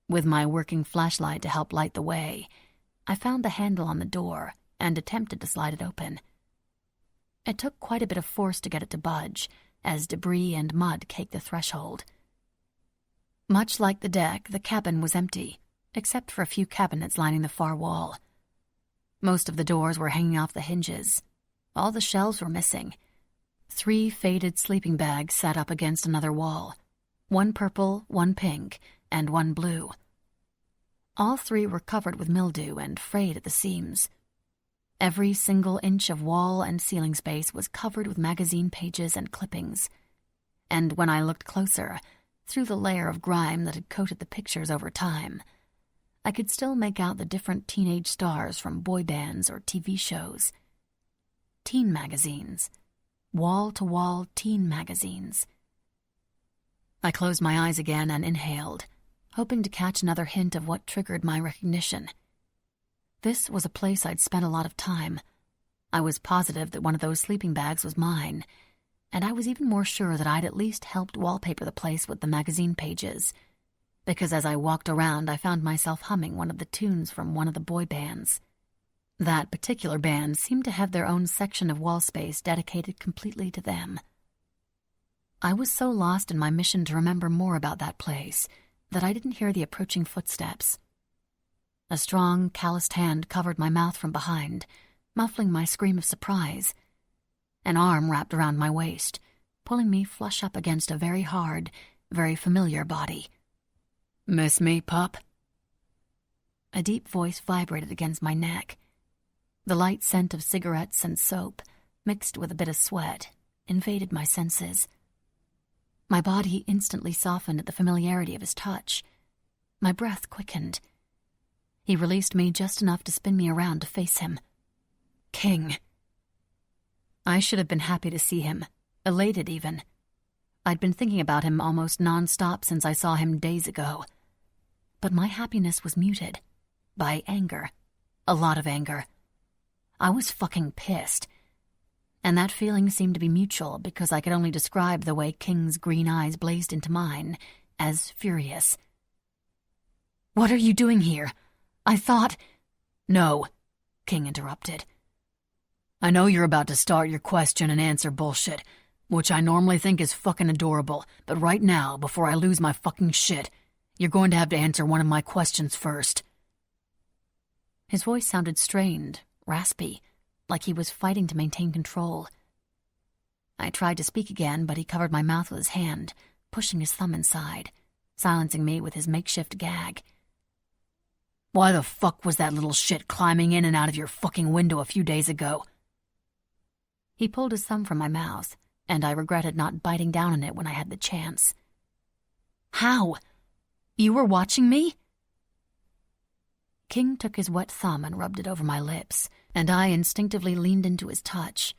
With my working flashlight to help light the way, I found the handle on the door and attempted to slide it open. It took quite a bit of force to get it to budge, as debris and mud caked the threshold. Much like the deck, the cabin was empty, except for a few cabinets lining the far wall. Most of the doors were hanging off the hinges. All the shelves were missing. 3 faded sleeping bags sat up against another wall, 1 purple, 1 pink, and 1 blue. All 3 were covered with mildew and frayed at the seams. Every single inch of wall and ceiling space was covered with magazine pages and clippings. And when I looked closer, through the layer of grime that had coated the pictures over time, I could still make out the different teenage stars from boy bands or TV shows. Teen magazines. Wall-to-wall teen magazines. I closed my eyes again and inhaled, hoping to catch another hint of what triggered my recognition. This was a place I'd spent a lot of time. I was positive that one of those sleeping bags was mine, and I was even more sure that I'd at least helped wallpaper the place with the magazine pages, because as I walked around I found myself humming one of the tunes from one of the boy bands. That particular band seemed to have their own section of wall space dedicated completely to them. I was so lost in my mission to remember more about that place that I didn't hear the approaching footsteps. A strong, calloused hand covered my mouth from behind, muffling my scream of surprise. An arm wrapped around my waist, pulling me flush up against a very hard, very familiar body. "Miss me, pup?" A deep voice vibrated against my neck. The light scent of cigarettes and soap, mixed with a bit of sweat, invaded my senses. My body instantly softened at the familiarity of his touch. My breath quickened. He released me just enough to spin me around to face him. King. I should have been happy to see him, elated even. I'd been thinking about him almost non-stop since I saw him days ago. But my happiness was muted by anger, a lot of anger. I was fucking pissed. And that feeling seemed to be mutual because I could only describe the way King's green eyes blazed into mine as furious. "What are you doing here? I thought—" "No," King interrupted. "I know you're about to start your question and answer bullshit, which I normally think is fucking adorable, but right now, before I lose my fucking shit, you're going to have to answer one of my questions first. His voice sounded strained, raspy, like he was fighting to maintain control. I tried to speak again, but he covered my mouth with his hand, pushing his thumb inside, silencing me with his makeshift gag. Why the fuck was that little shit climbing in and out of your fucking window a few days ago? He pulled his thumb from my mouth, and I regretted not biting down on it when I had the chance. How? You were watching me? King took his wet thumb and rubbed it over my lips, and I instinctively leaned into his touch.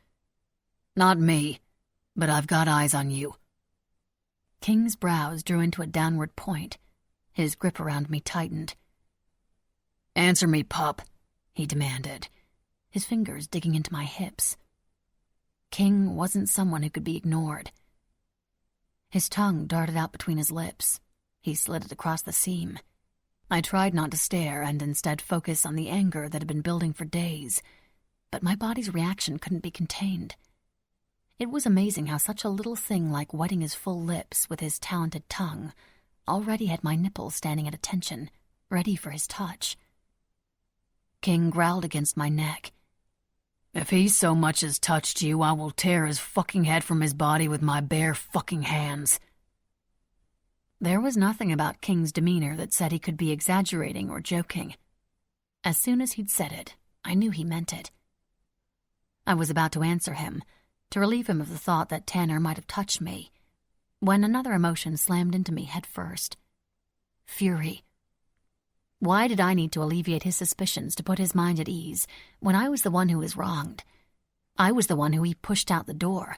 Not me, but I've got eyes on you. King's brows drew into a downward point. His grip around me tightened. Answer me, pup, he demanded, his fingers digging into my hips. King wasn't someone who could be ignored. His tongue darted out between his lips. He slid it across the seam. I tried not to stare and instead focus on the anger that had been building for days, but my body's reaction couldn't be contained. It was amazing how such a little thing like wetting his full lips with his talented tongue already had my nipples standing at attention, ready for his touch. King growled against my neck. If he so much as touched you, I will tear his fucking head from his body with my bare fucking hands. There was nothing about King's demeanor that said he could be exaggerating or joking. As soon as he'd said it, I knew he meant it. I was about to answer him, to relieve him of the thought that Tanner might have touched me, when another emotion slammed into me head first. Fury. Why did I need to alleviate his suspicions to put his mind at ease when I was the one who was wronged? I was the one who he pushed out the door.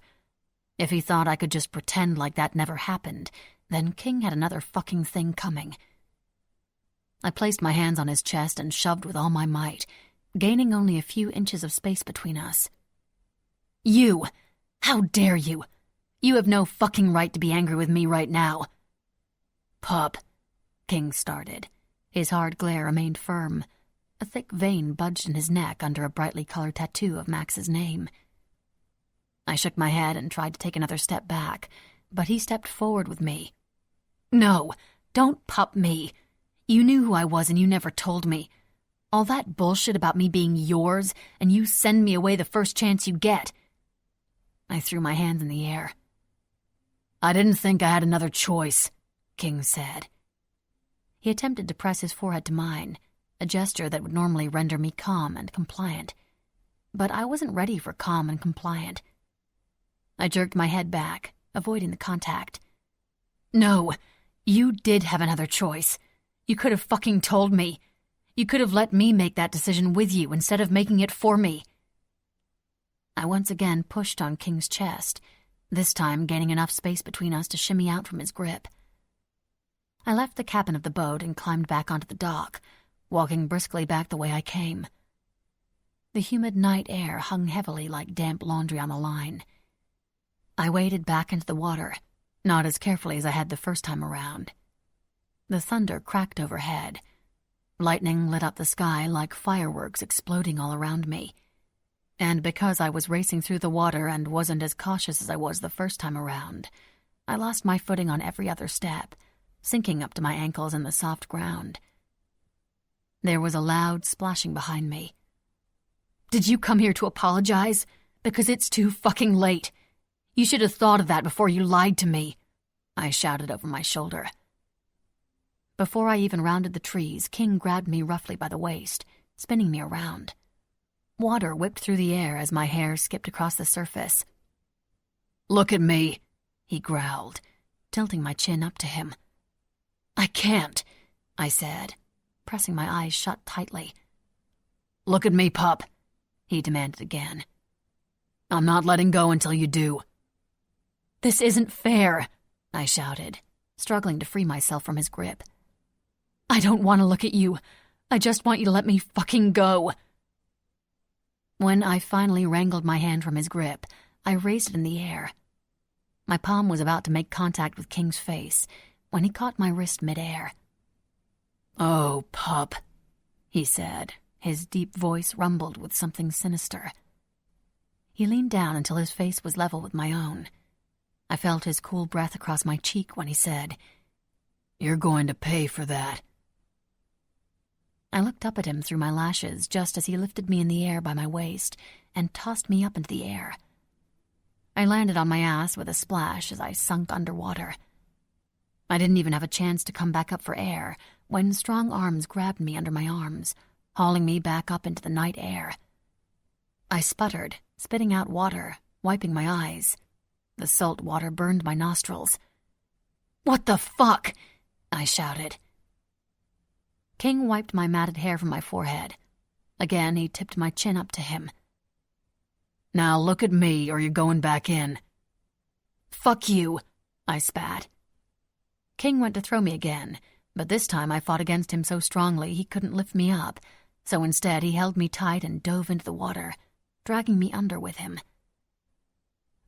If he thought I could just pretend like that never happened, then King had another fucking thing coming. I placed my hands on his chest and shoved with all my might, gaining only a few inches of space between us. You! How dare you! You have no fucking right to be angry with me right now. Pup, King started. His hard glare remained firm. A thick vein budged in his neck under a brightly colored tattoo of Max's name. I shook my head and tried to take another step back, but he stepped forward with me. No, don't pup me. You knew who I was and you never told me. All that bullshit about me being yours and you send me away the first chance you get. I threw my hands in the air. I didn't think I had another choice, King said. He attempted to press his forehead to mine, a gesture that would normally render me calm and compliant. But I wasn't ready for calm and compliant. I jerked my head back, avoiding the contact. No, you did have another choice. You could have fucking told me. You could have let me make that decision with you instead of making it for me. I once again pushed on King's chest, this time gaining enough space between us to shimmy out from his grip. I left the cabin of the boat and climbed back onto the dock, walking briskly back the way I came. The humid night air hung heavily like damp laundry on the line. I waded back into the water, not as carefully as I had the first time around. The thunder cracked overhead. Lightning lit up the sky like fireworks exploding all around me. And because I was racing through the water and wasn't as cautious as I was the first time around, I lost my footing on every other step, sinking up to my ankles in the soft ground. There was a loud splashing behind me. Did you come here to apologize? Because it's too fucking late. You should have thought of that before you lied to me, I shouted over my shoulder. Before I even rounded the trees, King grabbed me roughly by the waist, spinning me around. Water whipped through the air as my hair skipped across the surface. Look at me, he growled, tilting my chin up to him. I can't, I said, pressing my eyes shut tightly. Look at me, pup, he demanded again. I'm not letting go until you do. This isn't fair, I shouted, struggling to free myself from his grip. I don't want to look at you. I just want you to let me fucking go. When I finally wrangled my hand from his grip, I raised it in the air. My palm was about to make contact with King's face when he caught my wrist midair. Oh, pup, he said. His deep voice rumbled with something sinister. He leaned down until his face was level with my own, I felt his cool breath across my cheek when he said, "You're going to pay for that." I looked up at him through my lashes just as he lifted me in the air by my waist and tossed me up into the air. I landed on my ass with a splash as I sunk underwater. I didn't even have a chance to come back up for air when strong arms grabbed me under my arms, hauling me back up into the night air. I sputtered, spitting out water, wiping my eyes. The salt water burned my nostrils. "What the fuck?" I shouted. King wiped my matted hair from my forehead. Again, he tipped my chin up to him. "Now look at me, or you're going back in." "Fuck you," I spat. King went to throw me again, but this time I fought against him so strongly he couldn't lift me up, so instead he held me tight and dove into the water, dragging me under with him.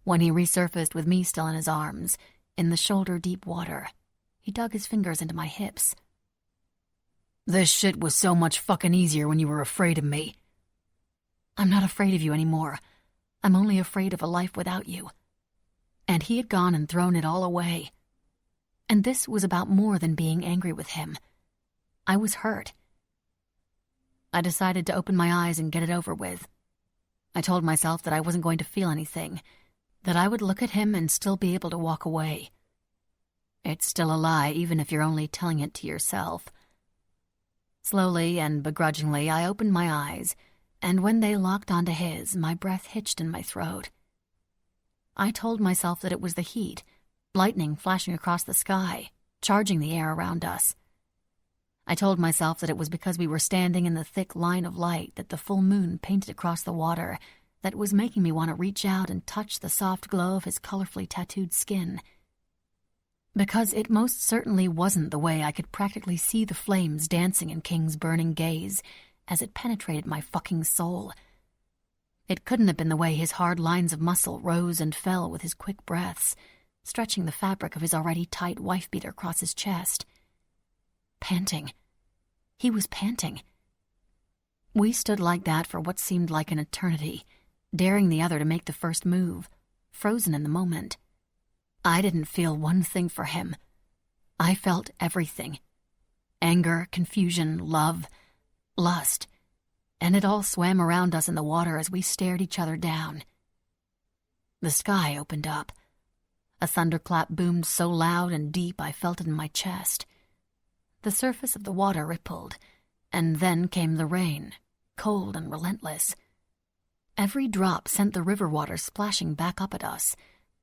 When he resurfaced with me still in his arms, in the shoulder-deep water, he dug his fingers into my hips. "This shit was so much fucking easier when you were afraid of me." "I'm not afraid of you anymore. I'm only afraid of a life without you." And he had gone and thrown it all away. And this was about more than being angry with him. I was hurt. I decided to open my eyes and get it over with. I told myself that I wasn't going to feel anything, that I would look at him and still be able to walk away. It's still a lie, even if you're only telling it to yourself. Slowly and begrudgingly, I opened my eyes, and when they locked onto his, my breath hitched in my throat. I told myself that it was the heat, lightning flashing across the sky, charging the air around us. I told myself that it was because we were standing in the thick line of light that the full moon painted across the water that was making me want to reach out and touch the soft glow of his colorfully tattooed skin. Because it most certainly wasn't the way I could practically see the flames dancing in King's burning gaze as it penetrated my fucking soul. It couldn't have been the way his hard lines of muscle rose and fell with his quick breaths, stretching the fabric of his already tight wife-beater across his chest. Panting. He was panting. We stood like that for what seemed like an eternity, daring the other to make the first move, frozen in the moment. I didn't feel one thing for him. I felt everything. Anger, confusion, love, lust, and it all swam around us in the water as we stared each other down. The sky opened up. A thunderclap boomed so loud and deep I felt it in my chest. The surface of the water rippled, and then came the rain, cold and relentless. Every drop sent the river water splashing back up at us,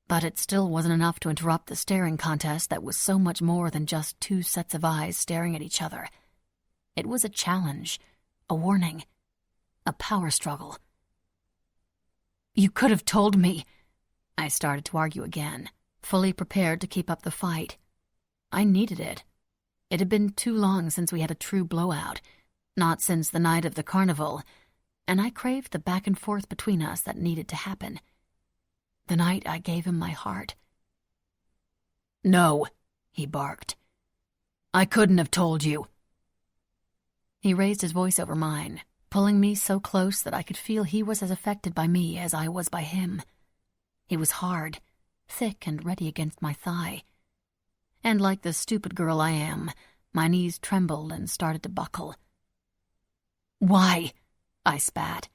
but it still wasn't enough to interrupt the staring contest that was so much more than just two sets of eyes staring at each other. It was a challenge, a warning, a power struggle. "You could have told me," I started to argue again, fully prepared to keep up the fight. I needed it. It had been too long since we had a true blowout, not since the night of the carnival, and I craved the back and forth between us that needed to happen. The night I gave him my heart. "No," he barked. "I couldn't have told you." He raised his voice over mine, pulling me so close that I could feel he was as affected by me as I was by him. He was hard, thick and ready against my thigh. And like the stupid girl I am, my knees trembled and started to buckle. "Why?" I spat.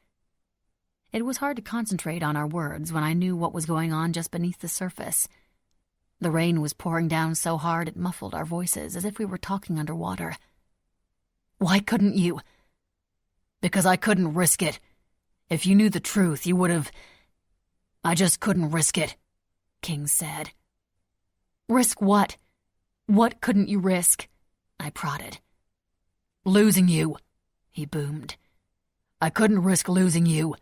It was hard to concentrate on our words when I knew what was going on just beneath the surface. The rain was pouring down so hard it muffled our voices as if we were talking underwater. "Why couldn't you?" "Because I couldn't risk it. If you knew the truth, you would have... I just couldn't risk it," King said. "Risk what? What couldn't you risk?" I prodded. "Losing you," he boomed. "I couldn't risk losing you."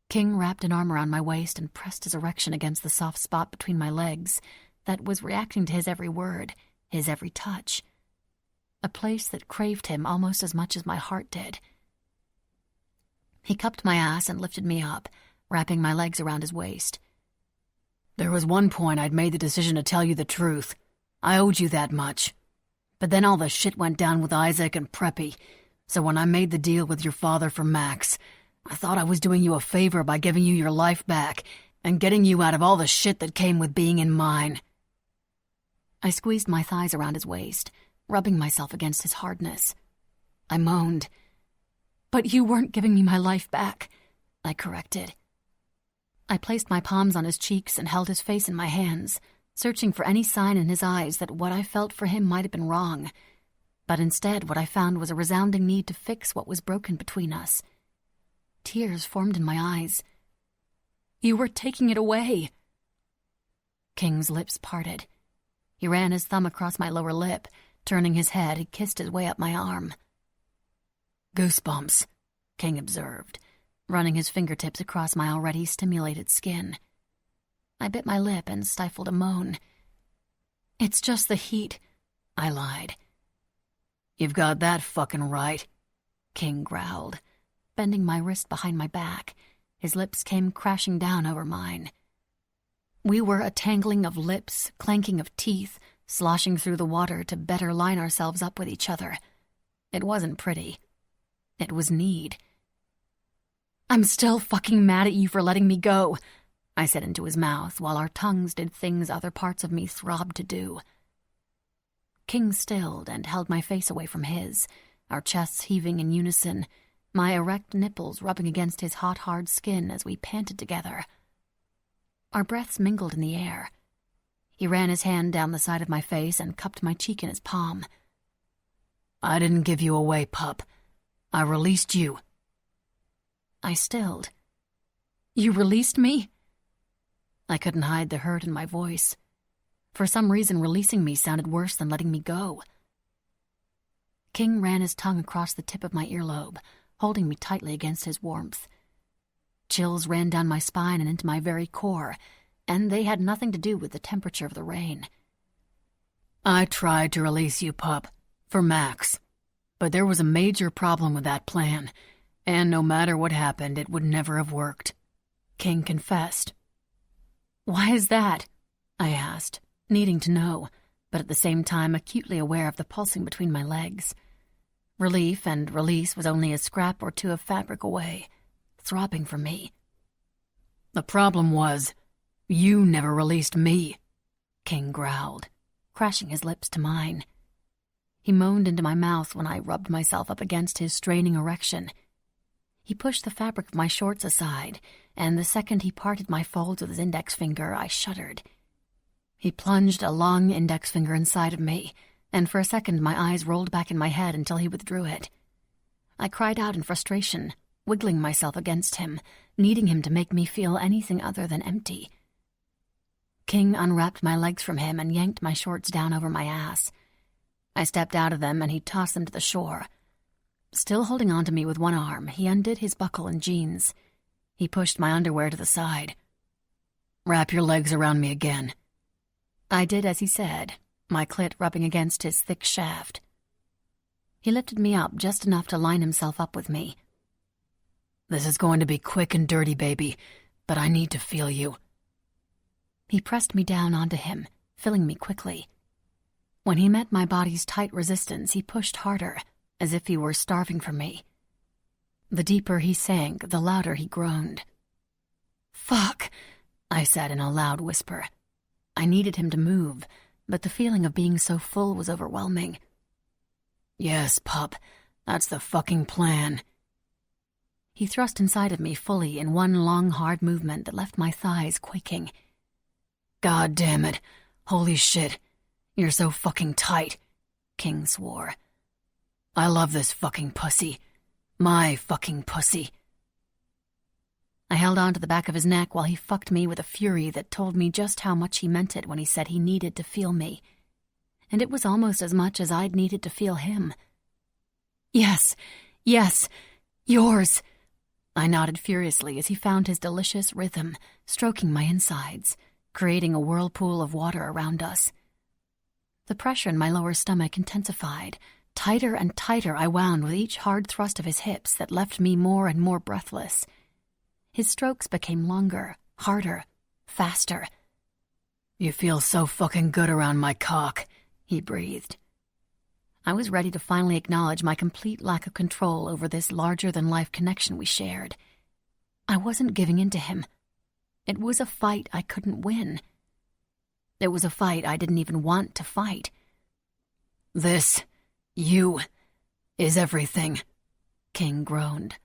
King wrapped an arm around my waist and pressed his erection against the soft spot between my legs that was reacting to his every word, his every touch. A place that craved him almost as much as my heart did. He cupped my ass and lifted me up, wrapping my legs around his waist. "There was one point I'd made the decision to tell you the truth. I owed you that much. But then all the shit went down with Isaac and Preppy, so when I made the deal with your father for Max, I thought I was doing you a favor by giving you your life back and getting you out of all the shit that came with being in mine." I squeezed my thighs around his waist, rubbing myself against his hardness. I moaned. "But you weren't giving me my life back," I corrected. I placed my palms on his cheeks and held his face in my hands, searching for any sign in his eyes that what I felt for him might have been wrong. But instead, what I found was a resounding need to fix what was broken between us. Tears formed in my eyes. "You were taking it away." King's lips parted. He ran his thumb across my lower lip. Turning his head, he kissed his way up my arm. "Goosebumps," King observed, running his fingertips across my already stimulated skin. I bit my lip and stifled a moan. "It's just the heat," I lied. "You've got that fucking right," King growled, bending my wrist behind my back. His lips came crashing down over mine. We were a tangling of lips, clanking of teeth, sloshing through the water to better line ourselves up with each other. It wasn't pretty. It was need. "I'm still fucking mad at you for letting me go," I said into his mouth while our tongues did things other parts of me throbbed to do. King stilled and held my face away from his, our chests heaving in unison, my erect nipples rubbing against his hot, hard skin as we panted together. Our breaths mingled in the air. He ran his hand down the side of my face and cupped my cheek in his palm. "I didn't give you away, pup. I released you." I stilled. "You released me?" I couldn't hide the hurt in my voice. For some reason, releasing me sounded worse than letting me go. King ran his tongue across the tip of my earlobe, holding me tightly against his warmth. Chills ran down my spine and into my very core, and they had nothing to do with the temperature of the rain. "I tried to release you, pup, for Max, but there was a major problem with that plan, and no matter what happened, it would never have worked," King confessed. "Why is that?" I asked, needing to know, but at the same time acutely aware of the pulsing between my legs. Relief and release was only a scrap or two of fabric away, throbbing for me. "The problem was, you never released me," King growled, crashing his lips to mine. He moaned into my mouth when I rubbed myself up against his straining erection. He pushed the fabric of my shorts aside, and the second he parted my folds with his index finger, I shuddered. He plunged a long index finger inside of me, and for a second my eyes rolled back in my head until he withdrew it. I cried out in frustration, wiggling myself against him, needing him to make me feel anything other than empty. King unwrapped my legs from him and yanked my shorts down over my ass. I stepped out of them and he tossed them to the shore. Still holding on to me with one arm, he undid his buckle and jeans. He pushed my underwear to the side. "Wrap your legs around me again." I did as he said, my clit rubbing against his thick shaft. He lifted me up just enough to line himself up with me. "This is going to be quick and dirty, baby, but I need to feel you." He pressed me down onto him, filling me quickly. When he met my body's tight resistance, he pushed harder, as if he were starving for me. The deeper he sank, the louder he groaned. "Fuck," I said in a loud whisper. I needed him to move, but the feeling of being so full was overwhelming. "Yes, pup, that's the fucking plan." He thrust inside of me fully in one long, hard movement that left my thighs quaking. "God damn it. Holy shit. You're so fucking tight," King swore. "I love this fucking pussy. My fucking pussy." I held on to the back of his neck while he fucked me with a fury that told me just how much he meant it when he said he needed to feel me. And it was almost as much as I'd needed to feel him. "Yes, yes, yours." I nodded furiously as he found his delicious rhythm, stroking my insides, creating a whirlpool of water around us. The pressure in my lower stomach intensified. Tighter and tighter I wound with each hard thrust of his hips that left me more and more breathless. His strokes became longer, harder, faster. "You feel so fucking good around my cock," he breathed. I was ready to finally acknowledge my complete lack of control over this larger-than-life connection we shared. I wasn't giving in to him. It was a fight I couldn't win. It was a fight I didn't even want to fight. "This, you, is everything," King groaned.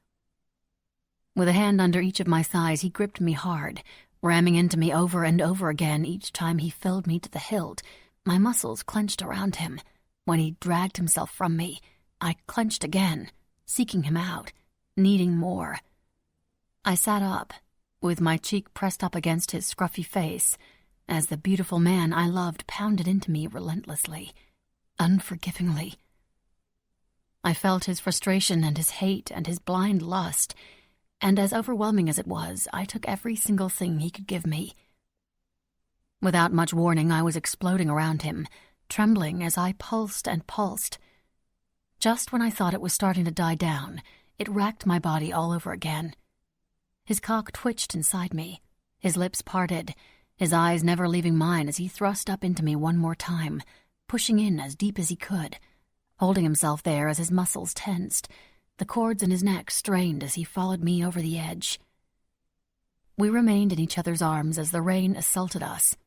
With a hand under each of my thighs, he gripped me hard, ramming into me over and over again each time he filled me to the hilt. My muscles clenched around him. When he dragged himself from me, I clenched again, seeking him out, needing more. I sat up, with my cheek pressed up against his scruffy face, as the beautiful man I loved pounded into me relentlessly, unforgivingly. I felt his frustration and his hate and his blind lust, and as overwhelming as it was, I took every single thing he could give me. Without much warning, I was exploding around him, trembling as I pulsed and pulsed. Just when I thought it was starting to die down, it racked my body all over again. His cock twitched inside me, his lips parted, his eyes never leaving mine as he thrust up into me one more time, pushing in as deep as he could, holding himself there as his muscles tensed, the cords in his neck strained as he followed me over the edge. We remained in each other's arms as the rain assaulted us.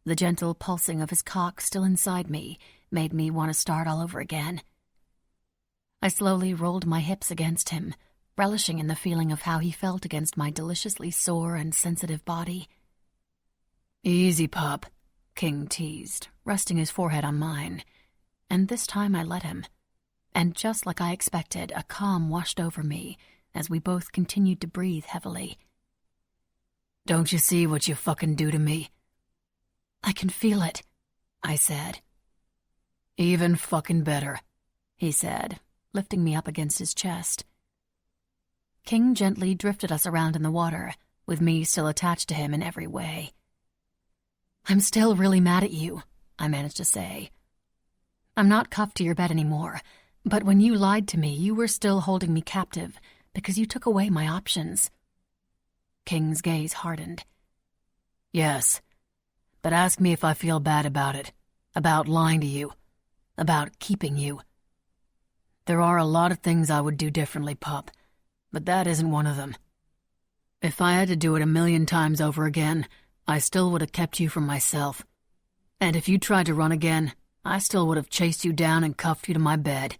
The gentle pulsing of his cock still inside me made me want to start all over again. I slowly rolled my hips against him, relishing in the feeling of how he felt against my deliciously sore and sensitive body. "Easy, pup," King teased, resting his forehead on mine. And this time I let him. And just like I expected, a calm washed over me as we both continued to breathe heavily. "Don't you see what you fucking do to me?" "I can feel it," I said. "Even fucking better," he said, lifting me up against his chest. King gently drifted us around in the water, with me still attached to him in every way. "I'm still really mad at you," I managed to say. "I'm not cuffed to your bed anymore, but when you lied to me, you were still holding me captive because you took away my options." King's gaze hardened. "Yes, but ask me if I feel bad about it, about lying to you, about keeping you. There are a lot of things I would do differently, pup, but that isn't one of them. If I had to do it 1,000,000 times over again, I still would have kept you from myself. And if you tried to run again, I still would have chased you down and cuffed you to my bed."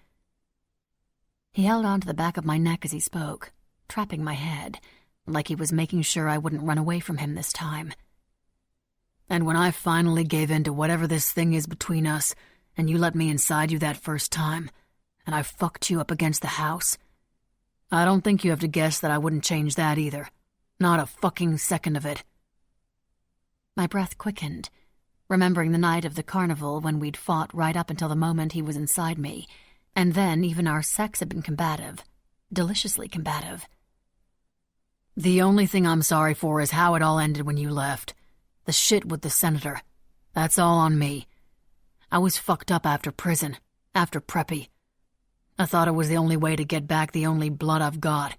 He held onto the back of my neck as he spoke, trapping my head, like he was making sure I wouldn't run away from him this time. "And when I finally gave in to whatever this thing is between us, and you let me inside you that first time, and I fucked you up against the house, I don't think you have to guess that I wouldn't change that either. Not a fucking second of it." My breath quickened, remembering the night of the carnival when we'd fought right up until the moment he was inside me, and then even our sex had been combative, deliciously combative. "The only thing I'm sorry for is how it all ended when you left. The shit with the senator. That's all on me. I was fucked up after prison, after preppy. I thought it was the only way to get back the only blood I've got."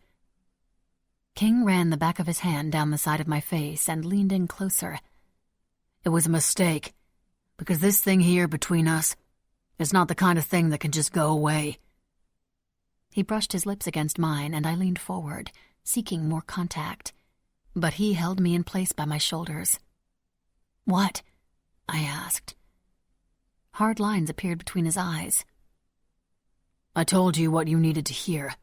King ran the back of his hand down the side of my face and leaned in closer. "It was a mistake, because this thing here between us is not the kind of thing that can just go away." He brushed his lips against mine, and I leaned forward, seeking more contact. But he held me in place by my shoulders. "What?" I asked. Hard lines appeared between his eyes. "I told you what you needed to hear,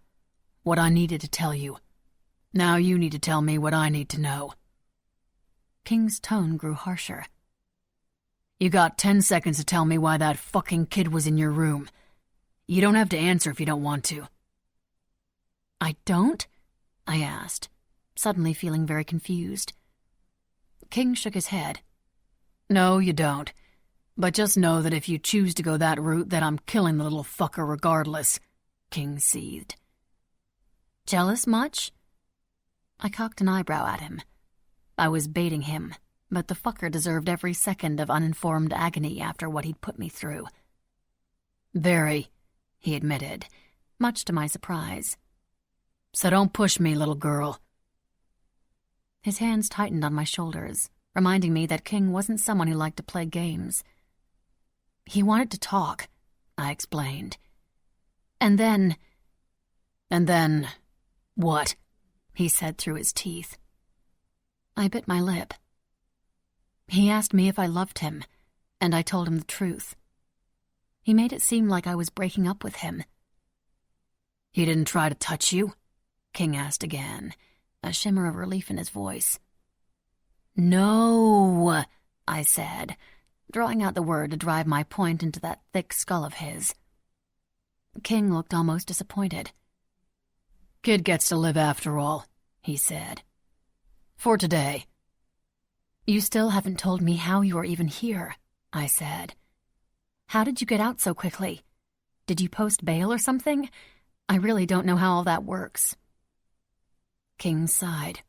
what I needed to tell you. Now you need to tell me what I need to know." King's tone grew harsher. "You got 10 seconds to tell me why that fucking kid was in your room. You don't have to answer if you don't want to." "I don't?" I asked, suddenly feeling very confused. King shook his head. "No, you don't. But just know that if you choose to go that route, that I'm killing the little fucker regardless," King seethed. "Jealous much?" I cocked an eyebrow at him. I was baiting him, but the fucker deserved every second of uninformed agony after what he'd put me through. "Very," he admitted, much to my surprise. "So don't push me, little girl." His hands tightened on my shoulders, reminding me that King wasn't someone who liked to play games. "He wanted to talk," I explained. And then, what?" he said through his teeth. I bit my lip. He asked me if I loved him, and I told him the truth. He made it seem like I was breaking up with him. He didn't try to touch you? King asked again, a shimmer of relief in his voice. No, I said, drawing out the word to drive my point into that thick skull of his. King looked almost disappointed. Kid gets to live after all, he said. For today. You still haven't told me how you are even here, I said. How did you get out so quickly? Did you post bail or something? I really don't know how all that works. King sighed.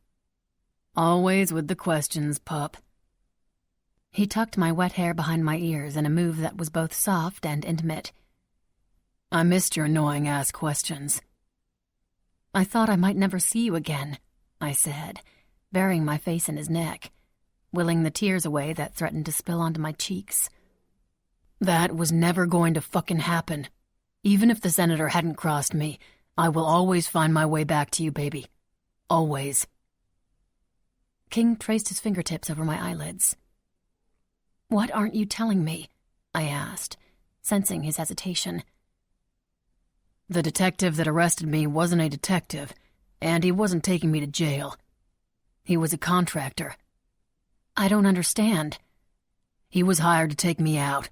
Always with the questions, pup. He tucked my wet hair behind my ears in a move that was both soft and intimate. I missed your annoying-ass questions. I thought I might never see you again, I said, burying my face in his neck, willing the tears away that threatened to spill onto my cheeks. That was never going to fucking happen. Even if the senator hadn't crossed me, I will always find my way back to you, baby. Always. King traced his fingertips over my eyelids. What aren't you telling me? I asked, sensing his hesitation. The detective that arrested me wasn't a detective, and he wasn't taking me to jail. He was a contractor. I don't understand. He was hired to take me out.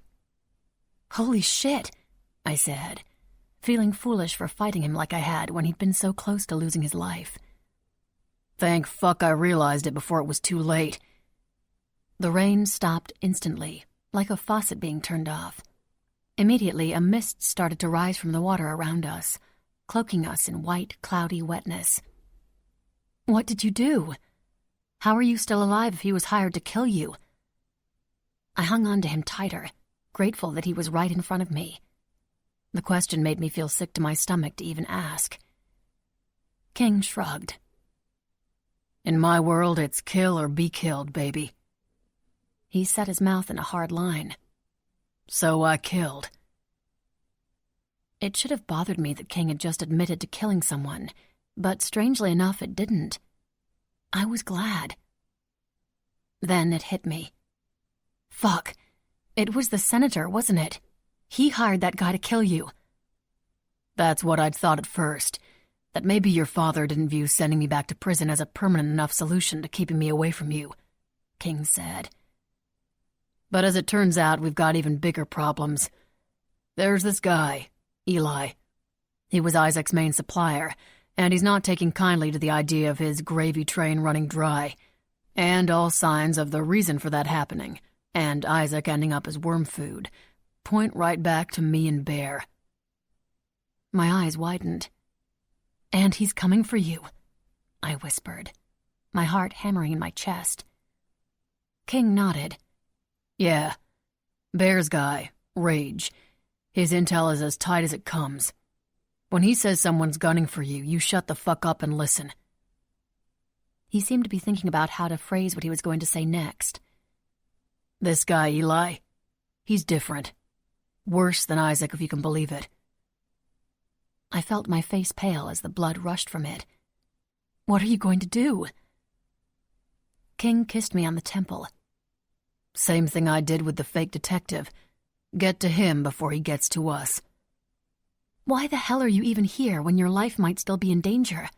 Holy shit, I said, feeling foolish for fighting him like I had when he'd been so close to losing his life. Thank fuck I realized it before it was too late. The rain stopped instantly, like a faucet being turned off. Immediately, a mist started to rise from the water around us, cloaking us in white, cloudy wetness. What did you do? How are you still alive if he was hired to kill you? I hung on to him tighter, grateful that he was right in front of me. The question made me feel sick to my stomach to even ask. King shrugged. In my world, it's kill or be killed, baby. He set his mouth in a hard line. So I killed. It should have bothered me that King had just admitted to killing someone, but strangely enough, it didn't. I was glad. Then it hit me. Fuck. It was the senator, wasn't it? He hired that guy to kill you. That's what I'd thought at first. That maybe your father didn't view sending me back to prison as a permanent enough solution to keeping me away from you, King said. But as it turns out, we've got even bigger problems. There's this guy, Eli. He was Isaac's main supplier, and he's not taking kindly to the idea of his gravy train running dry, and all signs of the reason for that happening, and Isaac ending up as worm food, point right back to me and Bear. My eyes widened. And he's coming for you, I whispered, my heart hammering in my chest. King nodded. Yeah. Bear's guy, Rage. His intel is as tight as it comes. When he says someone's gunning for you, you shut the fuck up and listen. He seemed to be thinking about how to phrase what he was going to say next. This guy, Eli, he's different. Worse than Isaac, if you can believe it. I felt my face pale as the blood rushed from it. What are you going to do? King kissed me on the temple. Same thing I did with the fake detective. Get to him before he gets to us. Why the hell are you even here when your life might still be in danger?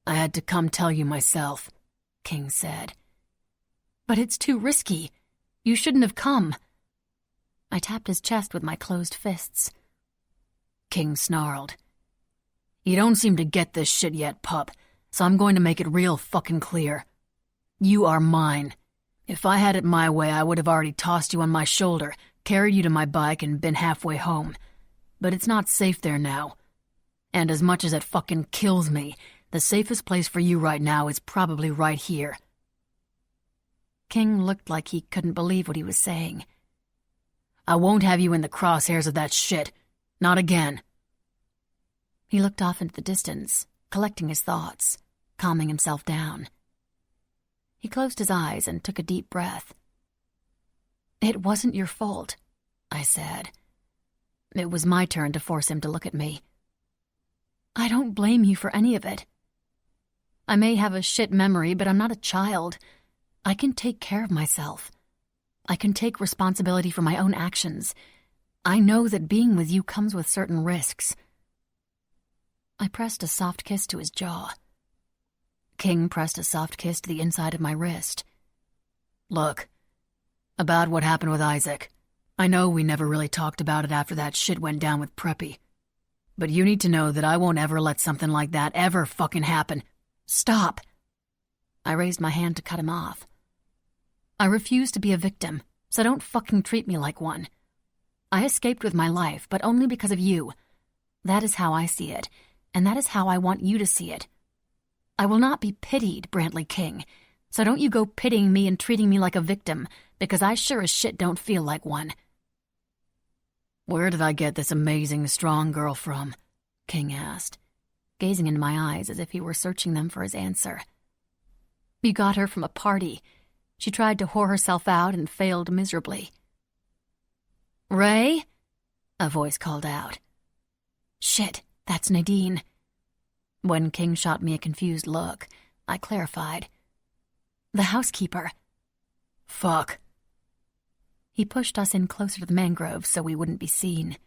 I had to come tell you myself, King said. But it's too risky. You shouldn't have come. I tapped his chest with my closed fists. King snarled. You don't seem to get this shit yet, pup, so I'm going to make it real fucking clear. You are mine. If I had it my way, I would have already tossed you on my shoulder, carried you to my bike, and been halfway home. But it's not safe there now. And as much as it fucking kills me, the safest place for you right now is probably right here. King looked like he couldn't believe what he was saying. I won't have you in the crosshairs of that shit. Not again. He looked off into the distance, collecting his thoughts, calming himself down. He closed his eyes and took a deep breath. It wasn't your fault, I said. It was my turn to force him to look at me. I don't blame you for any of it. I may have a shit memory, but I'm not a child. I can take care of myself. I can take responsibility for my own actions. I know that being with you comes with certain risks. I pressed a soft kiss to his jaw. King pressed a soft kiss to the inside of my wrist. Look, about what happened with Isaac. I know we never really talked about it after that shit went down with Preppy. But you need to know that I won't ever let something like that ever fucking happen. Stop. I raised my hand to cut him off. I refuse to be a victim, so don't fucking treat me like one. I escaped with my life, but only because of you. That is how I see it, and that is how I want you to see it. I will not be pitied, Brantley King, so don't you go pitying me and treating me like a victim, because I sure as shit don't feel like one. Where did I get this amazing, strong girl from? King asked, gazing into my eyes as if he were searching them for his answer. You got her from a party. She tried to whore herself out and failed miserably. Ray? A voice called out. Shit, that's Nadine. When King shot me a confused look, I clarified. The housekeeper. Fuck. He pushed us in closer to the mangroves so we wouldn't be seen.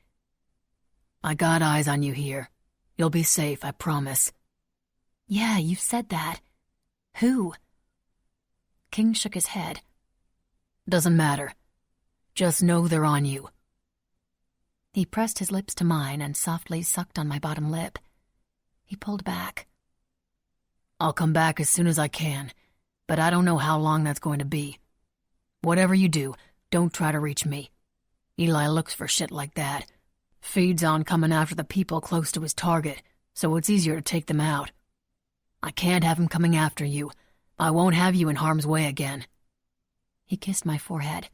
I got eyes on you here. You'll be safe, I promise. Yeah, you've said that. Who? King shook his head. Doesn't matter. Just know they're on you. He pressed his lips to mine and softly sucked on my bottom lip. He pulled back. I'll come back as soon as I can, but I don't know how long that's going to be. Whatever you do, don't try to reach me. Eli looks for shit like that. Feeds on coming after the people close to his target, so it's easier to take them out. I can't have him coming after you. I won't have you in harm's way again. He kissed my forehead.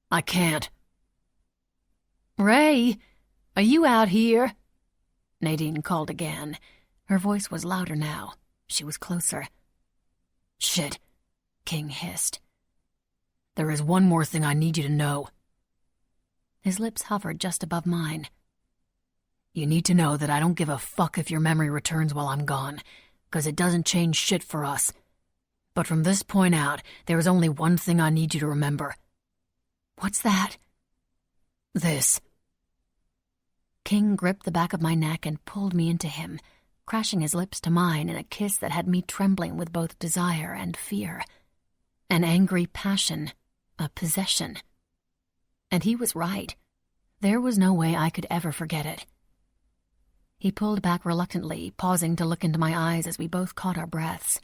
I can't. Ray, are you out here? Nadine called again. Her voice was louder now. She was closer. Shit, King hissed. There is one more thing I need you to know. His lips hovered just above mine. You need to know that I don't give a fuck if your memory returns while I'm gone, 'cause it doesn't change shit for us. But from this point out, there is only one thing I need you to remember. What's that? This. King gripped the back of my neck and pulled me into him, crashing his lips to mine in a kiss that had me trembling with both desire and fear. An angry passion, a possession. And he was right. There was no way I could ever forget it. He pulled back reluctantly, pausing to look into my eyes as we both caught our breaths.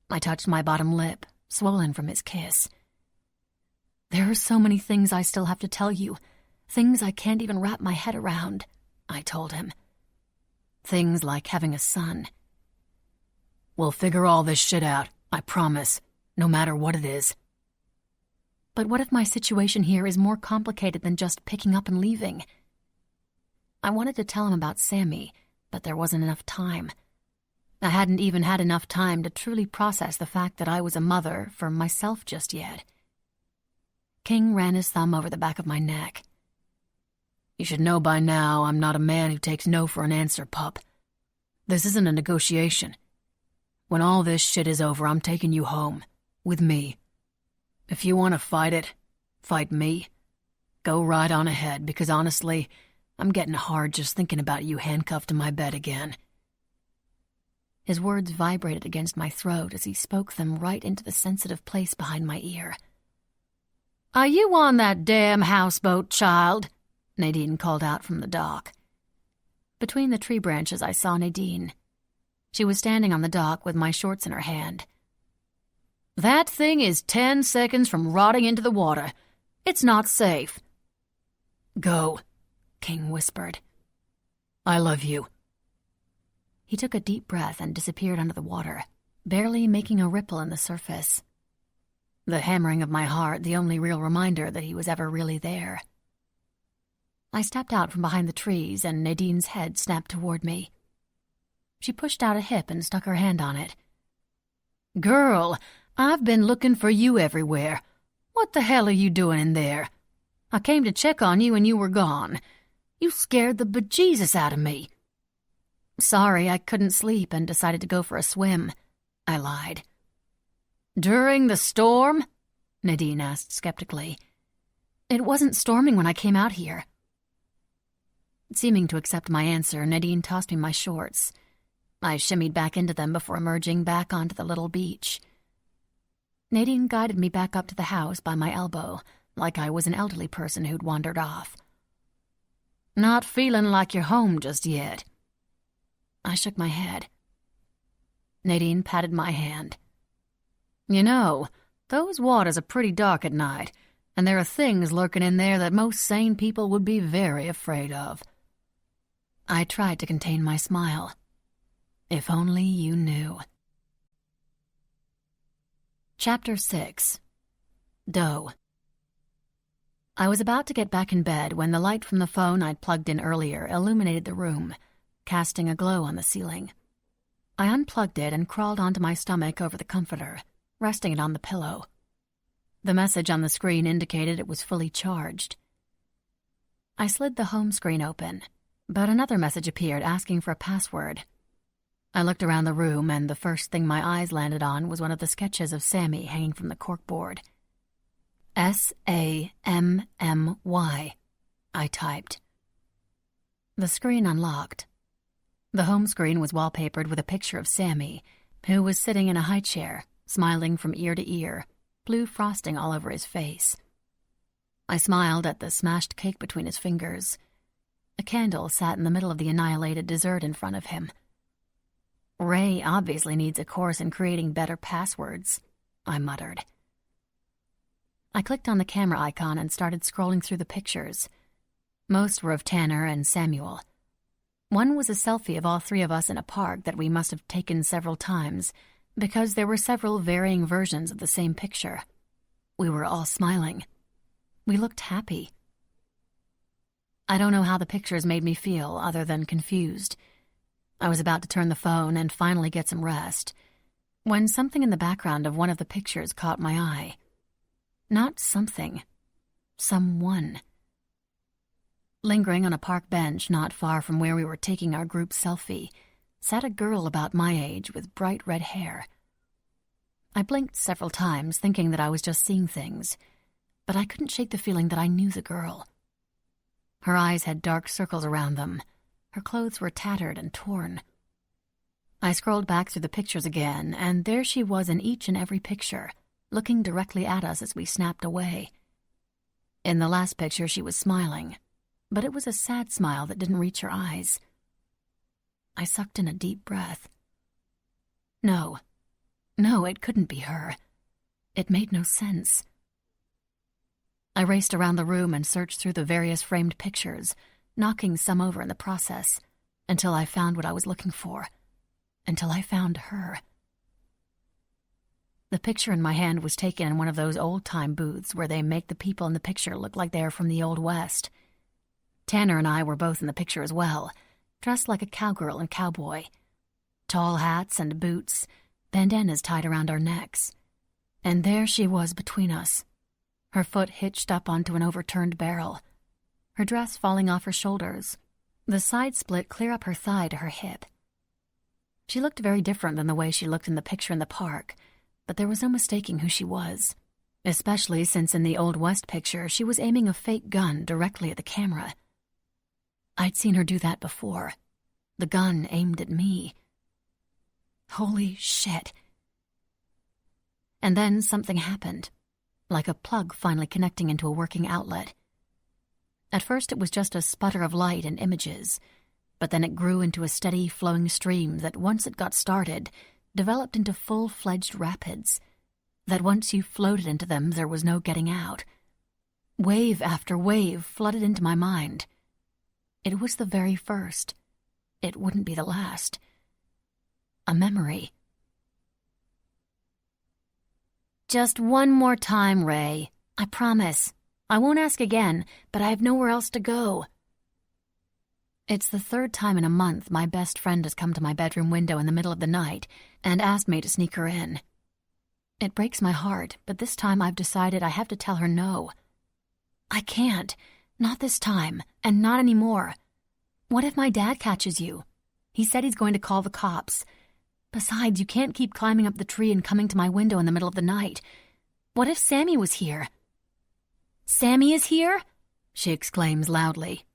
I touched my bottom lip, swollen from his kiss. There are so many things I still have to tell you, things I can't even wrap my head around, I told him. Things like having a son. We'll figure all this shit out, I promise, no matter what it is. But what if my situation here is more complicated than just picking up and leaving? I wanted to tell him about Sammy, but there wasn't enough time. I hadn't even had enough time to truly process the fact that I was a mother for myself just yet. King ran his thumb over the back of my neck. You should know by now I'm not a man who takes no for an answer, pup. This isn't a negotiation. When all this shit is over, I'm taking you home. With me. If you want to fight it, fight me. Go right on ahead, because honestly, I'm getting hard just thinking about you handcuffed to my bed again. His words vibrated against my throat as he spoke them right into the sensitive place behind my ear. Are you on that damn houseboat, child? Nadine called out from the dock. Between the tree branches, I saw Nadine. She was standing on the dock with my shorts in her hand. That thing is 10 seconds from rotting into the water. It's not safe. Go, King whispered. I love you. He took a deep breath and disappeared under the water, barely making a ripple in the surface. The hammering of my heart, the only real reminder that he was ever really there. I stepped out from behind the trees, and Nadine's head snapped toward me. She pushed out a hip and stuck her hand on it. Girl, I've been looking for you everywhere. What the hell are you doing in there? I came to check on you and you were gone. You scared the bejesus out of me. Sorry, I couldn't sleep and decided to go for a swim, I lied. During the storm? Nadine asked skeptically. It wasn't storming when I came out here. Seeming to accept my answer, Nadine tossed me my shorts. I shimmied back into them before emerging back onto the little beach. Nadine guided me back up to the house by my elbow, like I was an elderly person who'd wandered off. Not feeling like you're home just yet? I shook my head. Nadine patted my hand. You know, those waters are pretty dark at night, and there are things lurking in there that most sane people would be very afraid of. I tried to contain my smile. If only you knew. Chapter 6. Doe. I was about to get back in bed when the light from the phone I'd plugged in earlier illuminated the room, casting a glow on the ceiling. I unplugged it and crawled onto my stomach over the comforter, resting it on the pillow. The message on the screen indicated it was fully charged. I slid the home screen open, but another message appeared asking for a password. I looked around the room, and the first thing my eyes landed on was one of the sketches of Sammy hanging from the corkboard. SAMMY, I typed. The screen unlocked. The home screen was wallpapered with a picture of Sammy, who was sitting in a high chair, smiling from ear to ear, blue frosting all over his face. I smiled at the smashed cake between his fingers. A candle sat in the middle of the annihilated dessert in front of him. Ray obviously needs a course in creating better passwords, I muttered. I clicked on the camera icon and started scrolling through the pictures. Most were of Tanner and Samuel. One was a selfie of all three of us in a park that we must have taken several times, because there were several varying versions of the same picture. We were all smiling. We looked happy. I don't know how the pictures made me feel other than confused. I was about to turn the phone and finally get some rest, when something in the background of one of the pictures caught my eye. Not something. Someone. Lingering on a park bench not far from where we were taking our group selfie, sat a girl about my age with bright red hair. I blinked several times, thinking that I was just seeing things, but I couldn't shake the feeling that I knew the girl. Her eyes had dark circles around them. Her clothes were tattered and torn. I scrolled back through the pictures again, and there she was in each and every picture, looking directly at us as we snapped away. In the last picture, she was smiling, but it was a sad smile that didn't reach her eyes. I sucked in a deep breath. No, it couldn't be her. It made no sense. I raced around the room and searched through the various framed pictures, knocking some over in the process, until I found what I was looking for, until I found her. The picture in my hand was taken in one of those old-time booths where they make the people in the picture look like they are from the Old West. Tanner and I were both in the picture as well, dressed like a cowgirl and cowboy. Tall hats and boots, bandanas tied around our necks. And there she was between us, her foot hitched up onto an overturned barrel, her dress falling off her shoulders, the side split clear up her thigh to her hip. She looked very different than the way she looked in the picture in the park, but there was no mistaking who she was, especially since in the Old West picture she was aiming a fake gun directly at the camera. I'd seen her do that before. The gun aimed at me. Holy shit. And then something happened, like a plug finally connecting into a working outlet. At first it was just a sputter of light and images, but then it grew into a steady flowing stream that once it got started, developed into full-fledged rapids, that once you floated into them there was no getting out. Wave after wave flooded into my mind. It was the very first. It wouldn't be the last. A memory. Just one more time, Ray. I promise. I won't ask again, but I have nowhere else to go. It's the third time in a month my best friend has come to my bedroom window in the middle of the night and asked me to sneak her in. It breaks my heart, but this time I've decided I have to tell her no. I can't. Not this time, and not anymore. What if my dad catches you? He said he's going to call the cops. Besides, you can't keep climbing up the tree and coming to my window in the middle of the night. What if Sammy was here?" "Sammy is here?" she exclaims loudly.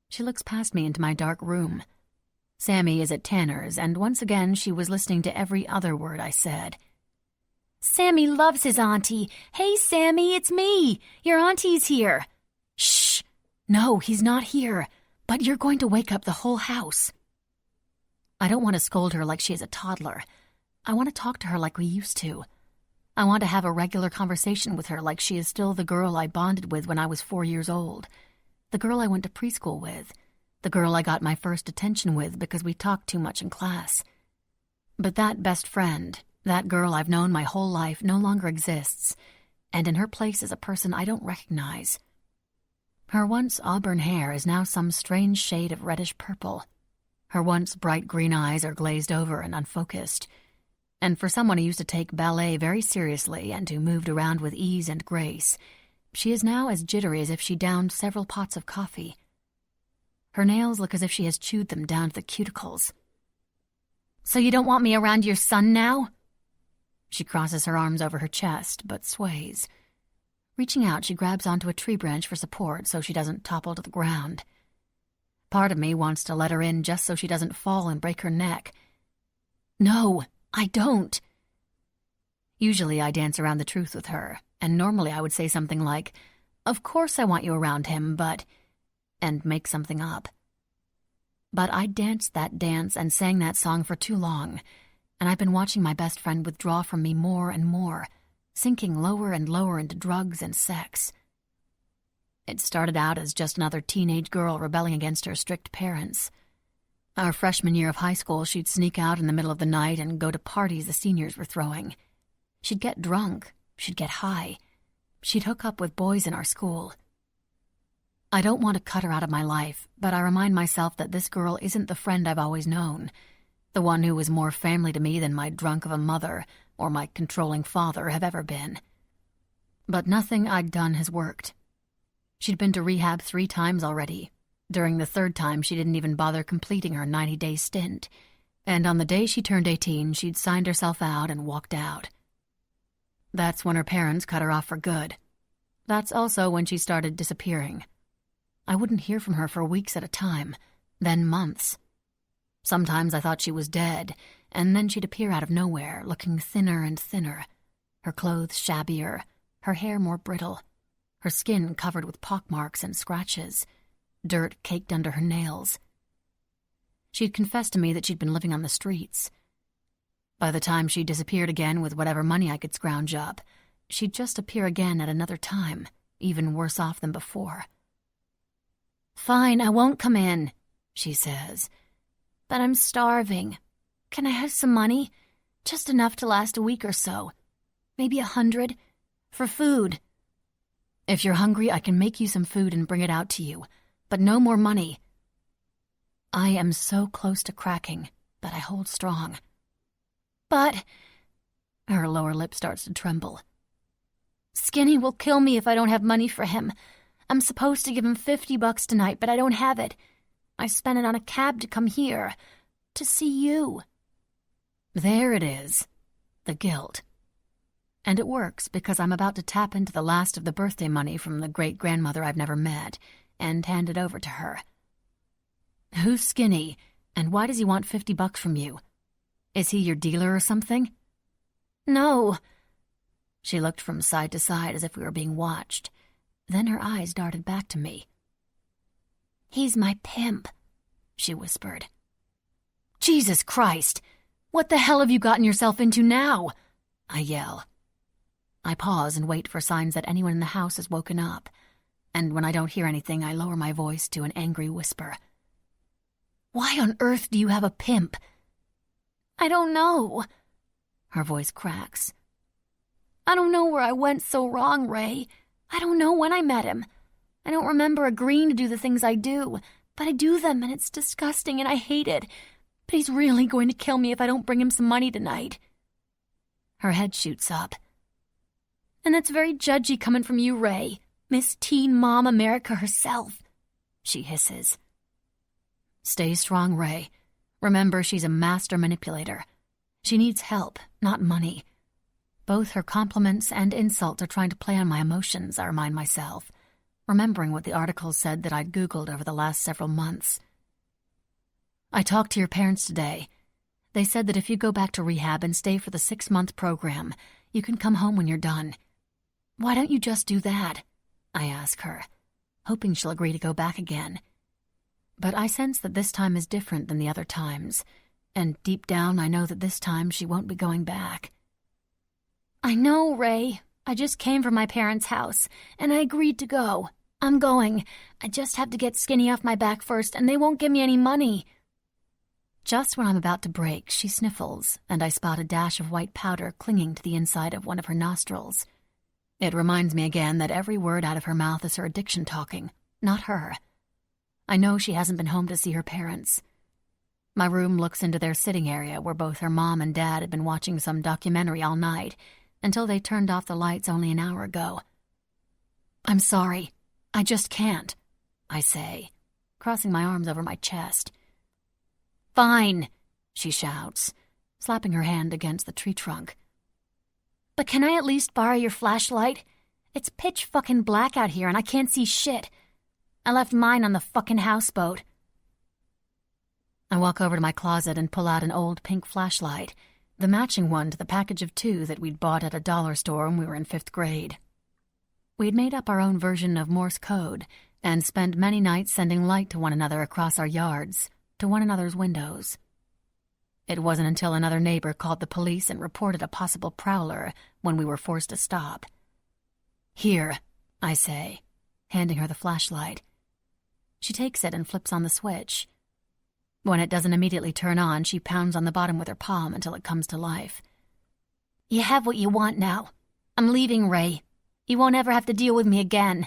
She looks past me into my dark room. Sammy is at Tanner's, and once again she was listening to every other word I said. "Sammy loves his auntie. Hey, Sammy, it's me. Your auntie's here." "Shh. No, he's not here. But you're going to wake up the whole house." I don't want to scold her like she is a toddler. I want to talk to her like we used to. I want to have a regular conversation with her like she is still the girl I bonded with when I was 4 years old. The girl I went to preschool with. The girl I got my first attention with because we talked too much in class. But that best friend, that girl I've known my whole life, no longer exists, and in her place is a person I don't recognize. Her once auburn hair is now some strange shade of reddish purple. Her once bright green eyes are glazed over and unfocused. And for someone who used to take ballet very seriously and who moved around with ease and grace, she is now as jittery as if she downed several pots of coffee. Her nails look as if she has chewed them down to the cuticles. "So you don't want me around your son now?" She crosses her arms over her chest, but sways. Reaching out, she grabs onto a tree branch for support so she doesn't topple to the ground. Part of me wants to let her in just so she doesn't fall and break her neck. No, I don't. Usually I dance around the truth with her, and normally I would say something like, "Of course I want you around him, but..." and make something up. But I danced that dance and sang that song for too long, and I've been watching my best friend withdraw from me more and more, sinking lower and lower into drugs and sex. It started out as just another teenage girl rebelling against her strict parents. Our freshman year of high school, she'd sneak out in the middle of the night and go to parties the seniors were throwing. She'd get drunk. She'd get high. She'd hook up with boys in our school. I don't want to cut her out of my life, but I remind myself that this girl isn't the friend I've always known, the one who was more family to me than my drunk of a mother or my controlling father have ever been. But nothing I'd done has worked. She'd been to rehab 3 times already. During the 3rd time, she didn't even bother completing her 90-day stint, and on the day she turned 18, she'd signed herself out and walked out. That's when her parents cut her off for good. That's also when she started disappearing. I wouldn't hear from her for weeks at a time, then months. Sometimes I thought she was dead, and then she'd appear out of nowhere, looking thinner and thinner, her clothes shabbier, her hair more brittle, her skin covered with pockmarks and scratches, dirt caked under her nails. She'd confessed to me that she'd been living on the streets. By the time she disappeared again with whatever money I could scrounge up, she'd just appear again at another time, even worse off than before. "Fine, I won't come in," she says. "But I'm starving. Can I have some money? Just enough to last a week or so. Maybe 100. For food. If you're hungry, I can make you some food and bring it out to you. But no more money." I am so close to cracking, but I hold strong. "But..." Her lower lip starts to tremble. "Skinny will kill me if I don't have money for him. I'm supposed to give him $50 tonight, but I don't have it. I spent it on a cab to come here. To see you." There it is. The guilt. And it works because I'm about to tap into the last of the birthday money from the great-grandmother I've never met and hand it over to her. "Who's Skinny, and why does he want $50 from you? Is he your dealer or something?" "No." She looked from side to side as if we were being watched. Then her eyes darted back to me. "He's my pimp," she whispered. "Jesus Christ! What the hell have you gotten yourself into now?" I yell. I pause and wait for signs that anyone in the house has woken up, and when I don't hear anything, I lower my voice to an angry whisper. "Why on earth do you have a pimp?" "I don't know." Her voice cracks. "I don't know where I went so wrong, Ray. I don't know when I met him. I don't remember agreeing to do the things I do, but I do them and it's disgusting and I hate it. But he's really going to kill me if I don't bring him some money tonight." Her head shoots up. "And that's very judgy coming from you, Ray. Miss Teen Mom America herself," she hisses. "Stay strong, Ray. Remember, she's a master manipulator. She needs help, not money. Both her compliments and insults are trying to play on my emotions, I remind myself, remembering what the articles said that I'd Googled over the last several months. I talked to your parents today. They said that if you go back to rehab and stay for the 6-month program, you can come home when you're done. Why don't you just do that? I ask her, hoping she'll agree to go back again. But I sense that this time is different than the other times, and deep down I know that this time she won't be going back. I know, Ray. I just came from my parents' house, and I agreed to go. I'm going. I just have to get Skinny off my back first, and they won't give me any money. Just when I'm about to break, she sniffles, and I spot a dash of white powder clinging to the inside of one of her nostrils. It reminds me again that every word out of her mouth is her addiction talking, not her. I know she hasn't been home to see her parents. My room looks into their sitting area where both her mom and dad had been watching some documentary all night until they turned off the lights only an hour ago. I'm sorry. I just can't, I say, crossing my arms over my chest. Fine, she shouts, slapping her hand against the tree trunk. But can I at least borrow your flashlight? It's pitch fucking black out here and I can't see shit. I left mine on the fucking houseboat. I walk over to my closet and pull out an old pink flashlight, the matching one to the package of 2 that we'd bought at a dollar store when we were in 5th grade. We'd made up our own version of Morse code and spent many nights sending light to one another across our yards, to one another's windows. It wasn't until another neighbor called the police and reported a possible prowler when we were forced to stop. Here, I say, handing her the flashlight. She takes it and flips on the switch. When it doesn't immediately turn on, she pounds on the bottom with her palm until it comes to life. You have what you want now. I'm leaving, Ray. You won't ever have to deal with me again.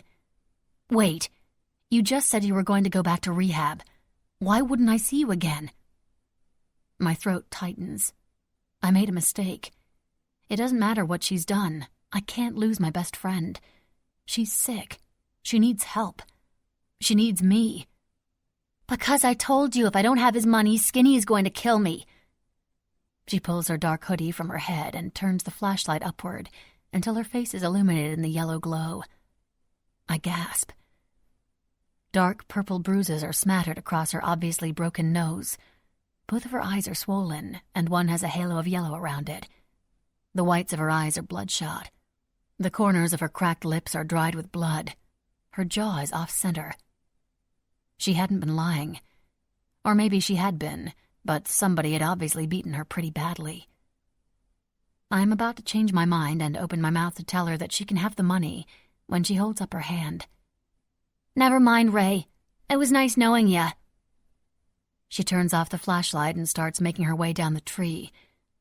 Wait, you just said you were going to go back to rehab. Why wouldn't I see you again? My throat tightens. I made a mistake. It doesn't matter what she's done. I can't lose my best friend. She's sick. She needs help. She needs me. Because I told you if I don't have his money, Skinny is going to kill me. She pulls her dark hoodie from her head and turns the flashlight upward until her face is illuminated in the yellow glow. I gasp. Dark purple bruises are smattered across her obviously broken nose. Both of her eyes are swollen, and one has a halo of yellow around it. The whites of her eyes are bloodshot. The corners of her cracked lips are dried with blood. Her jaw is off-center. She hadn't been lying. Or maybe she had been, but somebody had obviously beaten her pretty badly. I am about to change my mind and open my mouth to tell her that she can have the money when she holds up her hand. Never mind, Ray. It was nice knowing ya. She turns off the flashlight and starts making her way down the tree,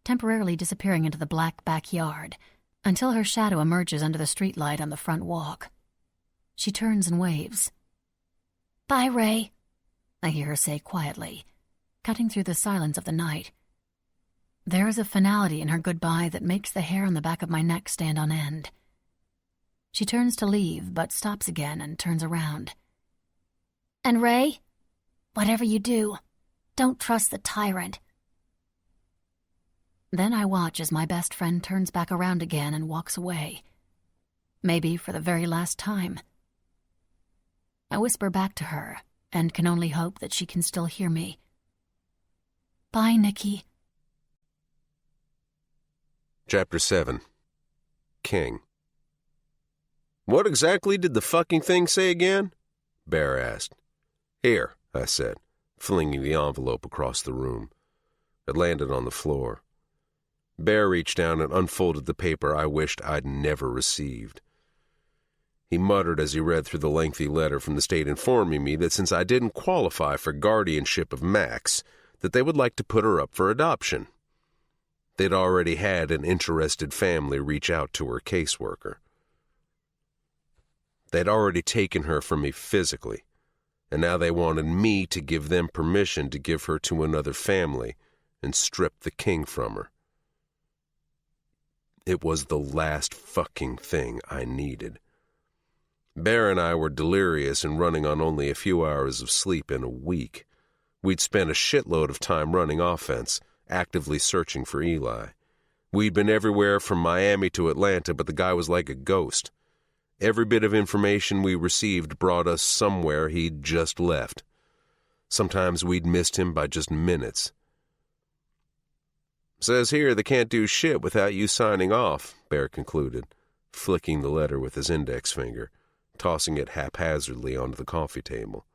temporarily disappearing into the black backyard, until her shadow emerges under the streetlight on the front walk. She turns and waves. Bye, Ray, I hear her say quietly, cutting through the silence of the night. There is a finality in her goodbye that makes the hair on the back of my neck stand on end. She turns to leave, but stops again and turns around. And Ray, whatever you do, don't trust the tyrant. Then I watch as my best friend turns back around again and walks away. Maybe for the very last time. I whisper back to her, and can only hope that she can still hear me. Bye, Nikki. Chapter 7. King. What exactly did the fucking thing say again? Bear asked. Here, I said, flinging the envelope across the room. It landed on the floor. Bear reached down and unfolded the paper I wished I'd never received. He muttered as he read through the lengthy letter from the state informing me that since I didn't qualify for guardianship of Max, that they would like to put her up for adoption. They'd already had an interested family reach out to her caseworker. They'd already taken her from me physically, and now they wanted me to give them permission to give her to another family and strip the king from her. It was the last fucking thing I needed. Bear and I were delirious and running on only a few hours of sleep in a week, We'd spent a shitload of time running offense, actively searching for Eli. We'd been everywhere from Miami to Atlanta, but the guy was like a ghost. Every bit of information we received brought us somewhere he'd just left. Sometimes we'd missed him by just minutes. "Says here they can't do shit without you signing off," Bear concluded, flicking the letter with his index finger, tossing it haphazardly onto the coffee table.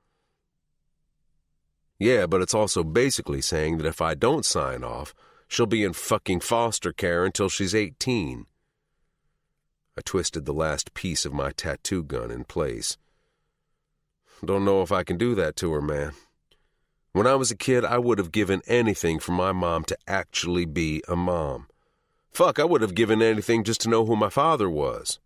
"Yeah, but it's also basically saying that if I don't sign off, she'll be in fucking foster care until she's 18. I twisted the last piece of my tattoo gun in place. "Don't know if I can do that to her, man. When I was a kid, I would have given anything for my mom to actually be a mom. Fuck, I would have given anything just to know who my father was."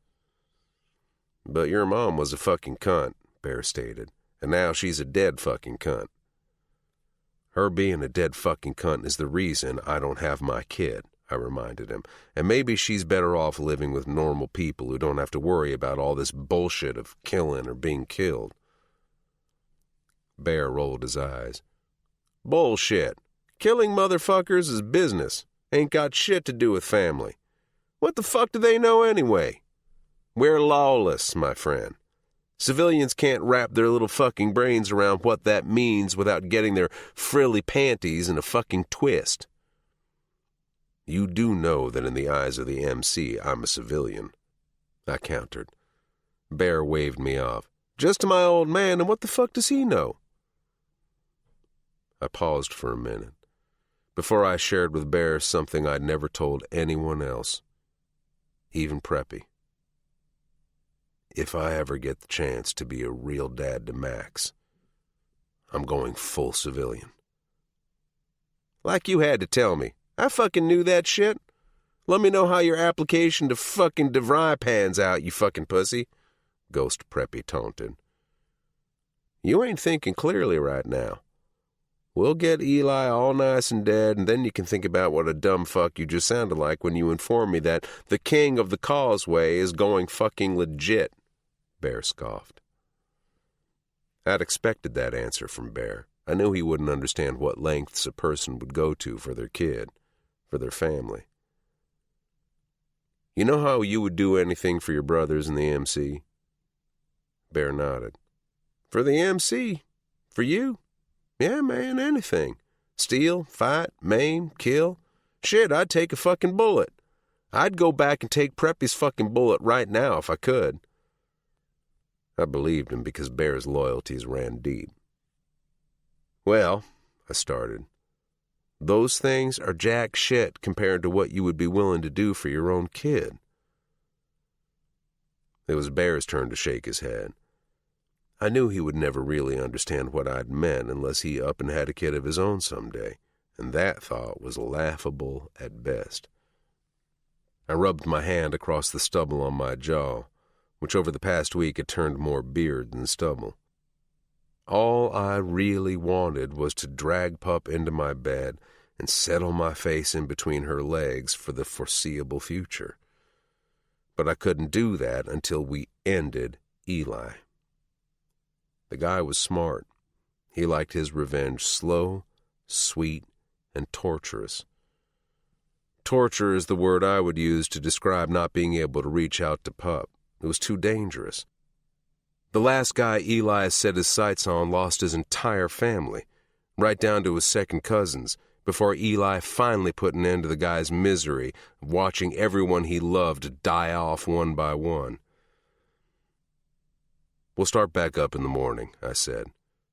"But your mom was a fucking cunt," Bear stated, "and now she's a dead fucking cunt." "Her being a dead fucking cunt is the reason I don't have my kid," I reminded him, "and maybe she's better off living with normal people who don't have to worry about all this bullshit of killing or being killed." Bear rolled his eyes. "Bullshit. Killing motherfuckers is business. Ain't got shit to do with family. What the fuck do they know anyway? We're lawless, my friend. Civilians can't wrap their little fucking brains around what that means without getting their frilly panties in a fucking twist." "You do know that in the eyes of the MC, I'm a civilian," I countered. Bear waved me off. "Just to my old man, and what the fuck does he know?" I paused for a minute, before I shared with Bear something I'd never told anyone else, even Preppy. If I ever get the chance to be a real dad to Max, I'm going full civilian. "Like you had to tell me. I fucking knew that shit. Let me know how your application to fucking DeVry pans out, you fucking pussy," Ghost Preppy taunted. "You ain't thinking clearly right now. We'll get Eli all nice and dead, and then you can think about what a dumb fuck you just sounded like when you informed me that the king of the causeway is going fucking legit," Bear scoffed. I'd expected that answer from Bear. I knew he wouldn't understand what lengths a person would go to for their kid, for their family. "You know how you would do anything for your brothers in the MC?" Bear nodded. "For the MC? For you? Yeah, man, anything. Steal, fight, maim, kill. Shit, I'd take a fucking bullet. I'd go back and take Preppy's fucking bullet right now if I could." I believed him because Bear's loyalties ran deep. "Well," I started, "those things are jack shit compared to what you would be willing to do for your own kid." It was Bear's turn to shake his head. I knew he would never really understand what I'd meant unless he up and had a kid of his own someday, and that thought was laughable at best. I rubbed my hand across the stubble on my jaw, which over the past week had turned more beard than stubble. All I really wanted was to drag Pup into my bed and settle my face in between her legs for the foreseeable future. But I couldn't do that until we ended Eli. The guy was smart. He liked his revenge slow, sweet, and torturous. Torture is the word I would use to describe not being able to reach out to Pup. It was too dangerous. The last guy Eli set his sights on lost his entire family, right down to his second cousins, before Eli finally put an end to the guy's misery of watching everyone he loved die off one by one. "We'll start back up in the morning," I said.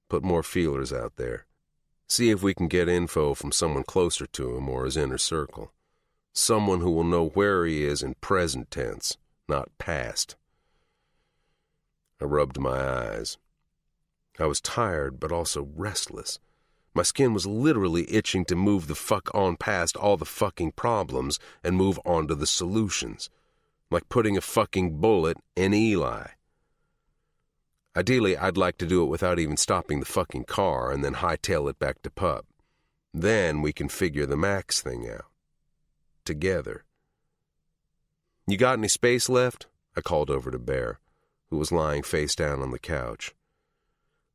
"Put more feelers out there. See if we can get info from someone closer to him or his inner circle. Someone who will know where he is in present tense, not past." I rubbed my eyes. I was tired, but also restless. My skin was literally itching to move the fuck on past all the fucking problems and move on to the solutions, like putting a fucking bullet in Eli. Ideally, I'd like to do it without even stopping the fucking car and then hightail it back to Pup. Then we can figure the Max thing out. Together. "You got any space left?" I called over to Bear, who was lying face down on the couch.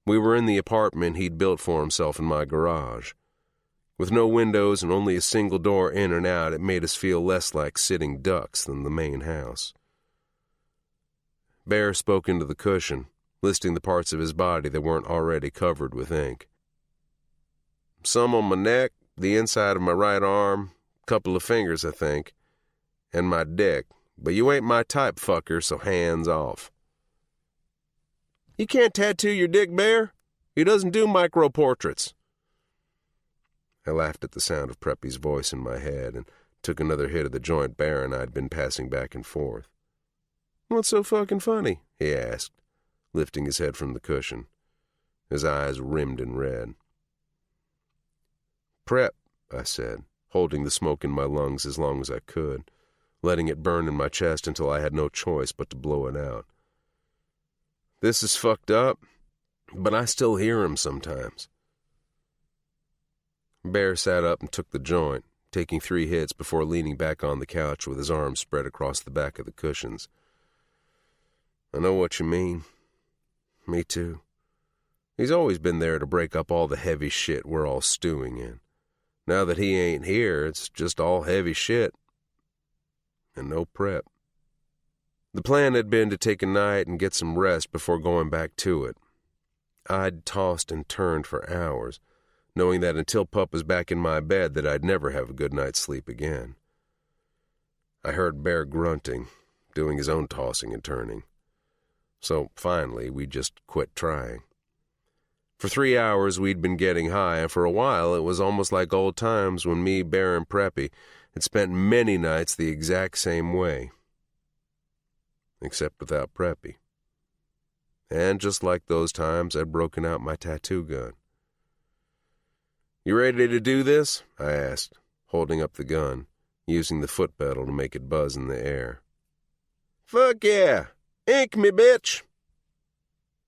We were in the apartment he'd built for himself in my garage. With no windows and only a single door in and out, it made us feel less like sitting ducks than the main house. Bear spoke into the cushion, listing the parts of his body that weren't already covered with ink. Some on my neck, the inside of my right arm, couple of fingers, I think, and my dick. But you ain't my type, fucker, so hands off. You can't tattoo your dick, Bear. He doesn't do micro-portraits. I laughed at the sound of Preppy's voice in my head and took another hit of the joint Bear and I'd been passing back and forth. What's so fucking funny? He asked, lifting his head from the cushion. His eyes rimmed in red. Prep, I said, holding the smoke in my lungs as long as I could, letting it burn in my chest until I had no choice but to blow it out. This is fucked up, but I still hear him sometimes. Bear sat up and took the joint, taking 3 hits before leaning back on the couch with his arms spread across the back of the cushions. I know what you mean. Me too. He's always been there to break up all the heavy shit we're all stewing in. Now that he ain't here, it's just all heavy shit. And no prep. The plan had been to take a night and get some rest before going back to it. I'd tossed and turned for hours, knowing that until Pup was back in my bed that I'd never have a good night's sleep again. I heard Bear grunting, doing his own tossing and turning. So finally, we just quit trying. For 3 hours, we'd been getting high, and for a while, it was almost like old times when me, Bear, and Preppy had spent many nights the exact same way. Except without Preppy. And just like those times, I'd broken out my tattoo gun. You ready to do this? I asked, holding up the gun, using the foot pedal to make it buzz in the air. Fuck yeah! Ink me, bitch!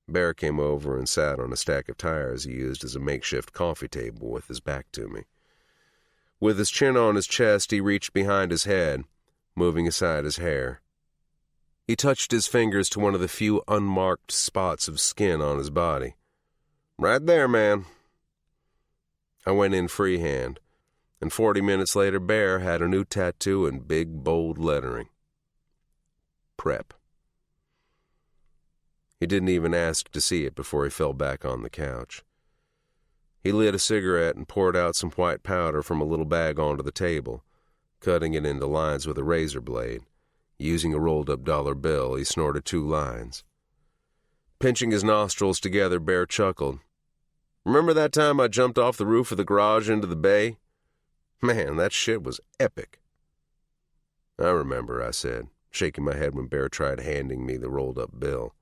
Bear came over and sat on a stack of tires he used as a makeshift coffee table with his back to me. With his chin on his chest, he reached behind his head, moving aside his hair. He touched his fingers to one of the few unmarked spots of skin on his body. Right there, man. I went in freehand, and 40 minutes later, Bear had a new tattoo in big, bold lettering. Prep. He didn't even ask to see it before he fell back on the couch. He lit a cigarette and poured out some white powder from a little bag onto the table, cutting it into lines with a razor blade. Using a rolled-up dollar bill, he snorted 2 lines. Pinching his nostrils together, Bear chuckled. Remember that time I jumped off the roof of the garage into the bay? Man, that shit was epic. I remember, I said, shaking my head when Bear tried handing me the rolled-up bill.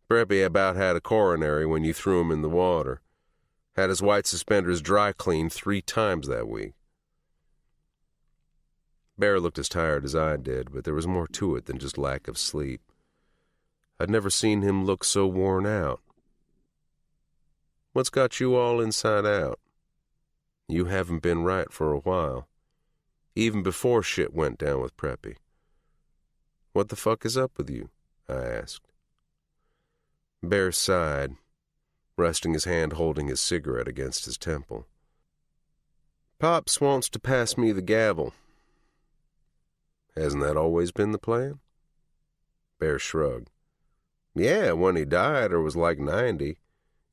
Preppy about had a coronary when you threw him in the water. Had his white suspenders dry cleaned 3 times that week. Bear looked as tired as I did, but there was more to it than just lack of sleep. I'd never seen him look so worn out. What's got you all inside out? You haven't been right for a while. Even before shit went down with Preppy. What the fuck is up with you? I asked. Bear sighed, resting his hand holding his cigarette against his temple. Pops wants to pass me the gavel. Hasn't that always been the plan? Bear shrugged. Yeah, when he died or was like 90.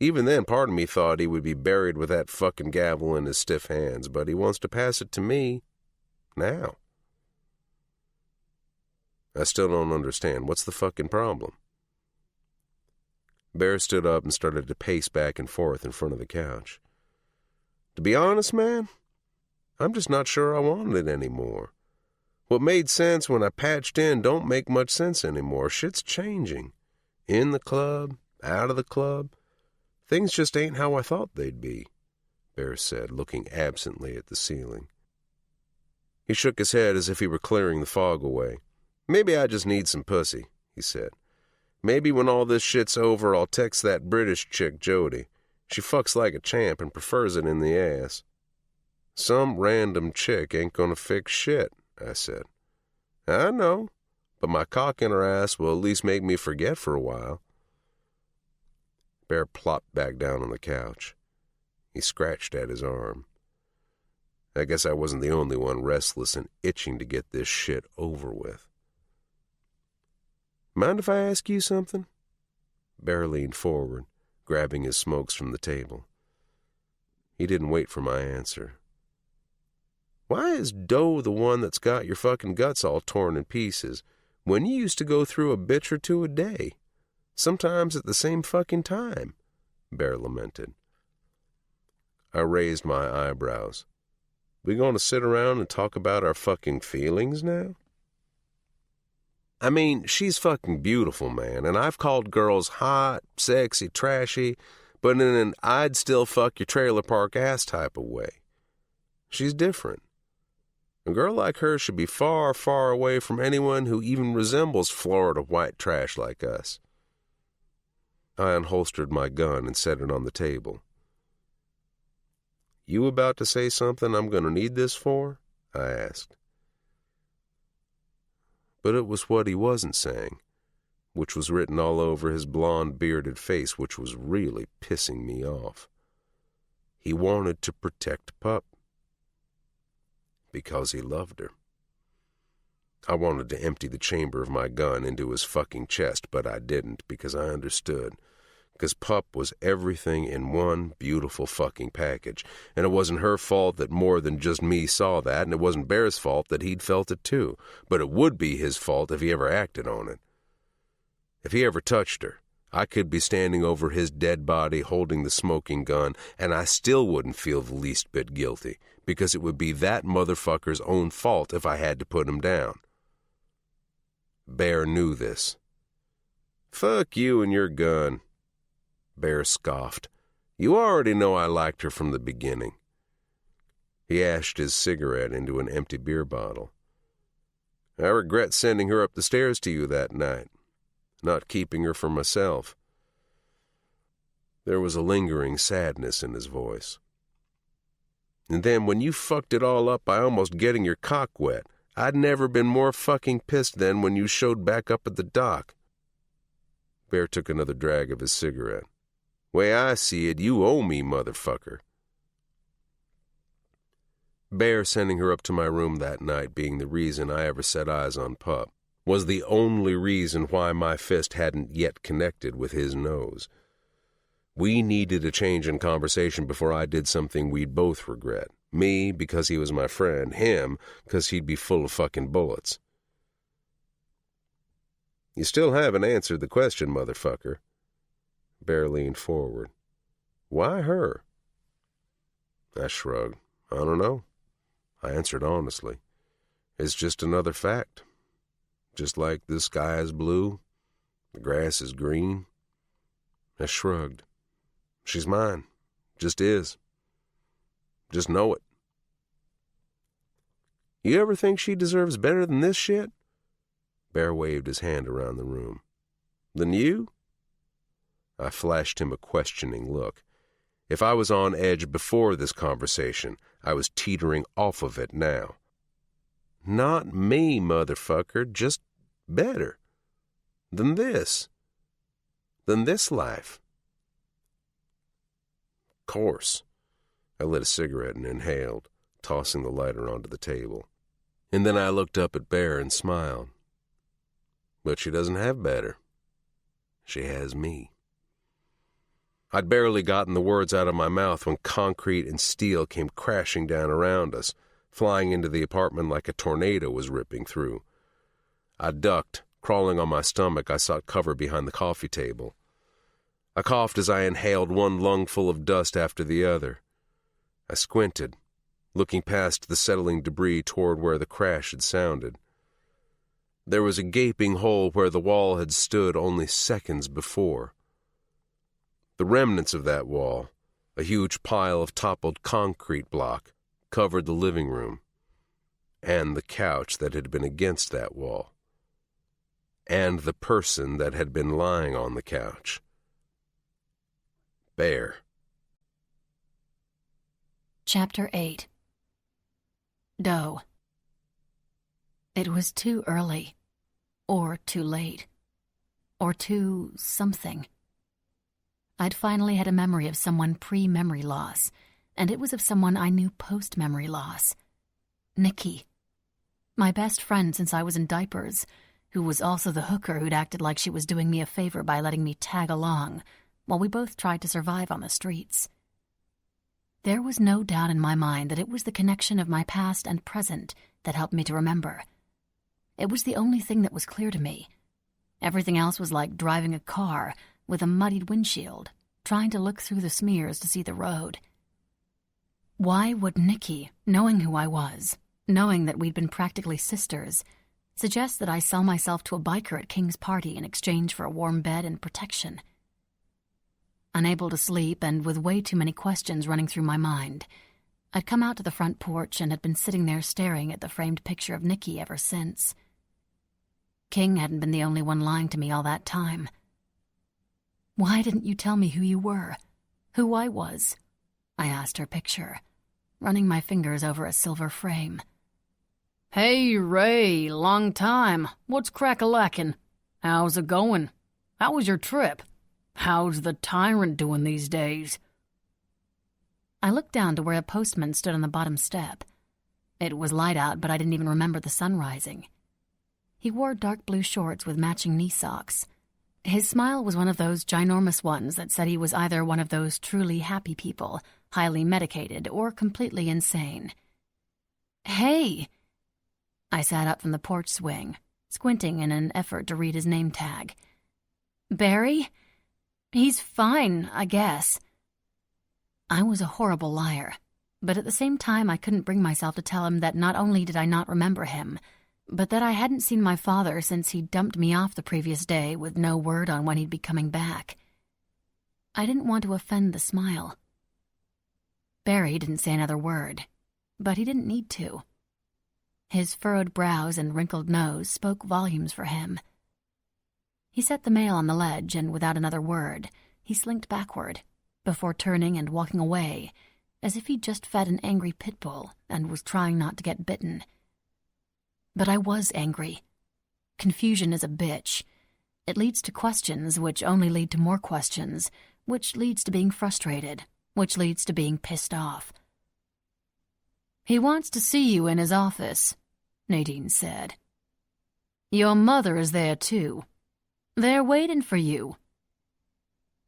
Even then, part of me thought he would be buried with that fucking gavel in his stiff hands, but he wants to pass it to me now. I still don't understand. What's the fucking problem? Bear stood up and started to pace back and forth in front of the couch. To be honest, man, I'm just not sure I want it anymore. What made sense when I patched in don't make much sense anymore. Shit's changing. In the club, out of the club. Things just ain't how I thought they'd be, Bear said, looking absently at the ceiling. He shook his head as if he were clearing the fog away. Maybe I just need some pussy, he said. Maybe when all this shit's over, I'll text that British chick, Jody. She fucks like a champ and prefers it in the ass. Some random chick ain't gonna fix shit, I said. I know, but my cock in her ass will at least make me forget for a while. Bear plopped back down on the couch. He scratched at his arm. I guess I wasn't the only one restless and itching to get this shit over with. Mind if I ask you something? Bear leaned forward, grabbing his smokes from the table. He didn't wait for my answer. Why is Doe the one that's got your fucking guts all torn in pieces when you used to go through a bitch or two a day? Sometimes at the same fucking time, Bear lamented. I raised my eyebrows. We gonna sit around and talk about our fucking feelings now? I mean, she's fucking beautiful, man, and I've called girls hot, sexy, trashy, but in an I'd still fuck your trailer park ass type of way. She's different. A girl like her should be far, far away from anyone who even resembles Florida white trash like us. I unholstered my gun and set it on the table. You about to say something I'm going to need this for? I asked. But it was what he wasn't saying, which was written all over his blonde, bearded face, which was really pissing me off. He wanted to protect Pup. Because he loved her. I wanted to empty the chamber of my gun into his fucking chest, but I didn't because I understood. Because Pup was everything in one beautiful fucking package, and it wasn't her fault that more than just me saw that, and it wasn't Bear's fault that he'd felt it too, but it would be his fault if he ever acted on it. If he ever touched her, I could be standing over his dead body holding the smoking gun, and I still wouldn't feel the least bit guilty, because it would be that motherfucker's own fault if I had to put him down. Bear knew this. Fuck you and your gun. Bear scoffed. You already know I liked her from the beginning. He ashed his cigarette into an empty beer bottle. I regret sending her up the stairs to you that night, not keeping her for myself. There was a lingering sadness in his voice. And then when you fucked it all up by almost getting your cock wet, I'd never been more fucking pissed than when you showed back up at the dock. Bear took another drag of his cigarette. Way I see it, you owe me, motherfucker. Bear sending her up to my room that night being the reason I ever set eyes on Pup was the only reason why my fist hadn't yet connected with his nose. We needed a change in conversation before I did something we'd both regret. Me, because he was my friend. Him, because he'd be full of fucking bullets. You still haven't answered the question, motherfucker. Bear leaned forward. Why her? I shrugged. I don't know. I answered honestly. It's just another fact. Just like the sky is blue, the grass is green. I shrugged. She's mine. Just is. Just know it. You ever think she deserves better than this shit? Bear waved his hand around the room. Than you? I flashed him a questioning look. If I was on edge before this conversation, I was teetering off of it now. Not me, motherfucker, just better. Than this. Than this life. Of course. I lit a cigarette and inhaled, tossing the lighter onto the table. And then I looked up at Bear and smiled. But she doesn't have better. She has me. I'd barely gotten the words out of my mouth when concrete and steel came crashing down around us, flying into the apartment like a tornado was ripping through. I ducked. Crawling on my stomach, I sought cover behind the coffee table. I coughed as I inhaled one lungful of dust after the other. I squinted, looking past the settling debris toward where the crash had sounded. There was a gaping hole where the wall had stood only seconds before. The remnants of that wall, a huge pile of toppled concrete block, covered the living room, and the couch that had been against that wall, and the person that had been lying on the couch. Bear. Chapter 8. Doe. It was too early, or too late, or too something. I'd finally had a memory of someone pre-memory loss, and it was of someone I knew post-memory loss. Nikki. My best friend since I was in diapers, who was also the hooker who'd acted like she was doing me a favor by letting me tag along while we both tried to survive on the streets. There was no doubt in my mind that it was the connection of my past and present that helped me to remember. It was the only thing that was clear to me. Everything else was like driving a car with a muddied windshield, trying to look through the smears to see the road. Why would Nikki, knowing who I was, knowing that we'd been practically sisters, suggest that I sell myself to a biker at King's party in exchange for a warm bed and protection? Unable to sleep and with way too many questions running through my mind, I'd come out to the front porch and had been sitting there staring at the framed picture of Nikki ever since. King hadn't been the only one lying to me all that time. Why didn't you tell me who you were, who I was? I asked her picture, running my fingers over a silver frame. Hey, Ray, long time. What's crack-a-lackin'? How's it going? How was your trip? How's the Tyrant doing these days? I looked down to where a postman stood on the bottom step. It was light out, but I didn't even remember the sun rising. He wore dark blue shorts with matching knee socks. His smile was one of those ginormous ones that said he was either one of those truly happy people, highly medicated, or completely insane. Hey! I sat up from the porch swing, squinting in an effort to read his name tag. Barry? He's fine, I guess. I was a horrible liar, but at the same time I couldn't bring myself to tell him that not only did I not remember him, but that I hadn't seen my father since he dumped me off the previous day with no word on when he'd be coming back. I didn't want to offend the smile. Barry didn't say another word, but he didn't need to. His furrowed brows and wrinkled nose spoke volumes for him. He set the mail on the ledge, and without another word, he slinked backward, before turning and walking away, as if he'd just fed an angry pit bull and was trying not to get bitten. But I was angry. Confusion is a bitch. It leads to questions, which only lead to more questions, which leads to being frustrated, which leads to being pissed off. He wants to see you in his office, Nadine said. Your mother is there, too. They're waiting for you.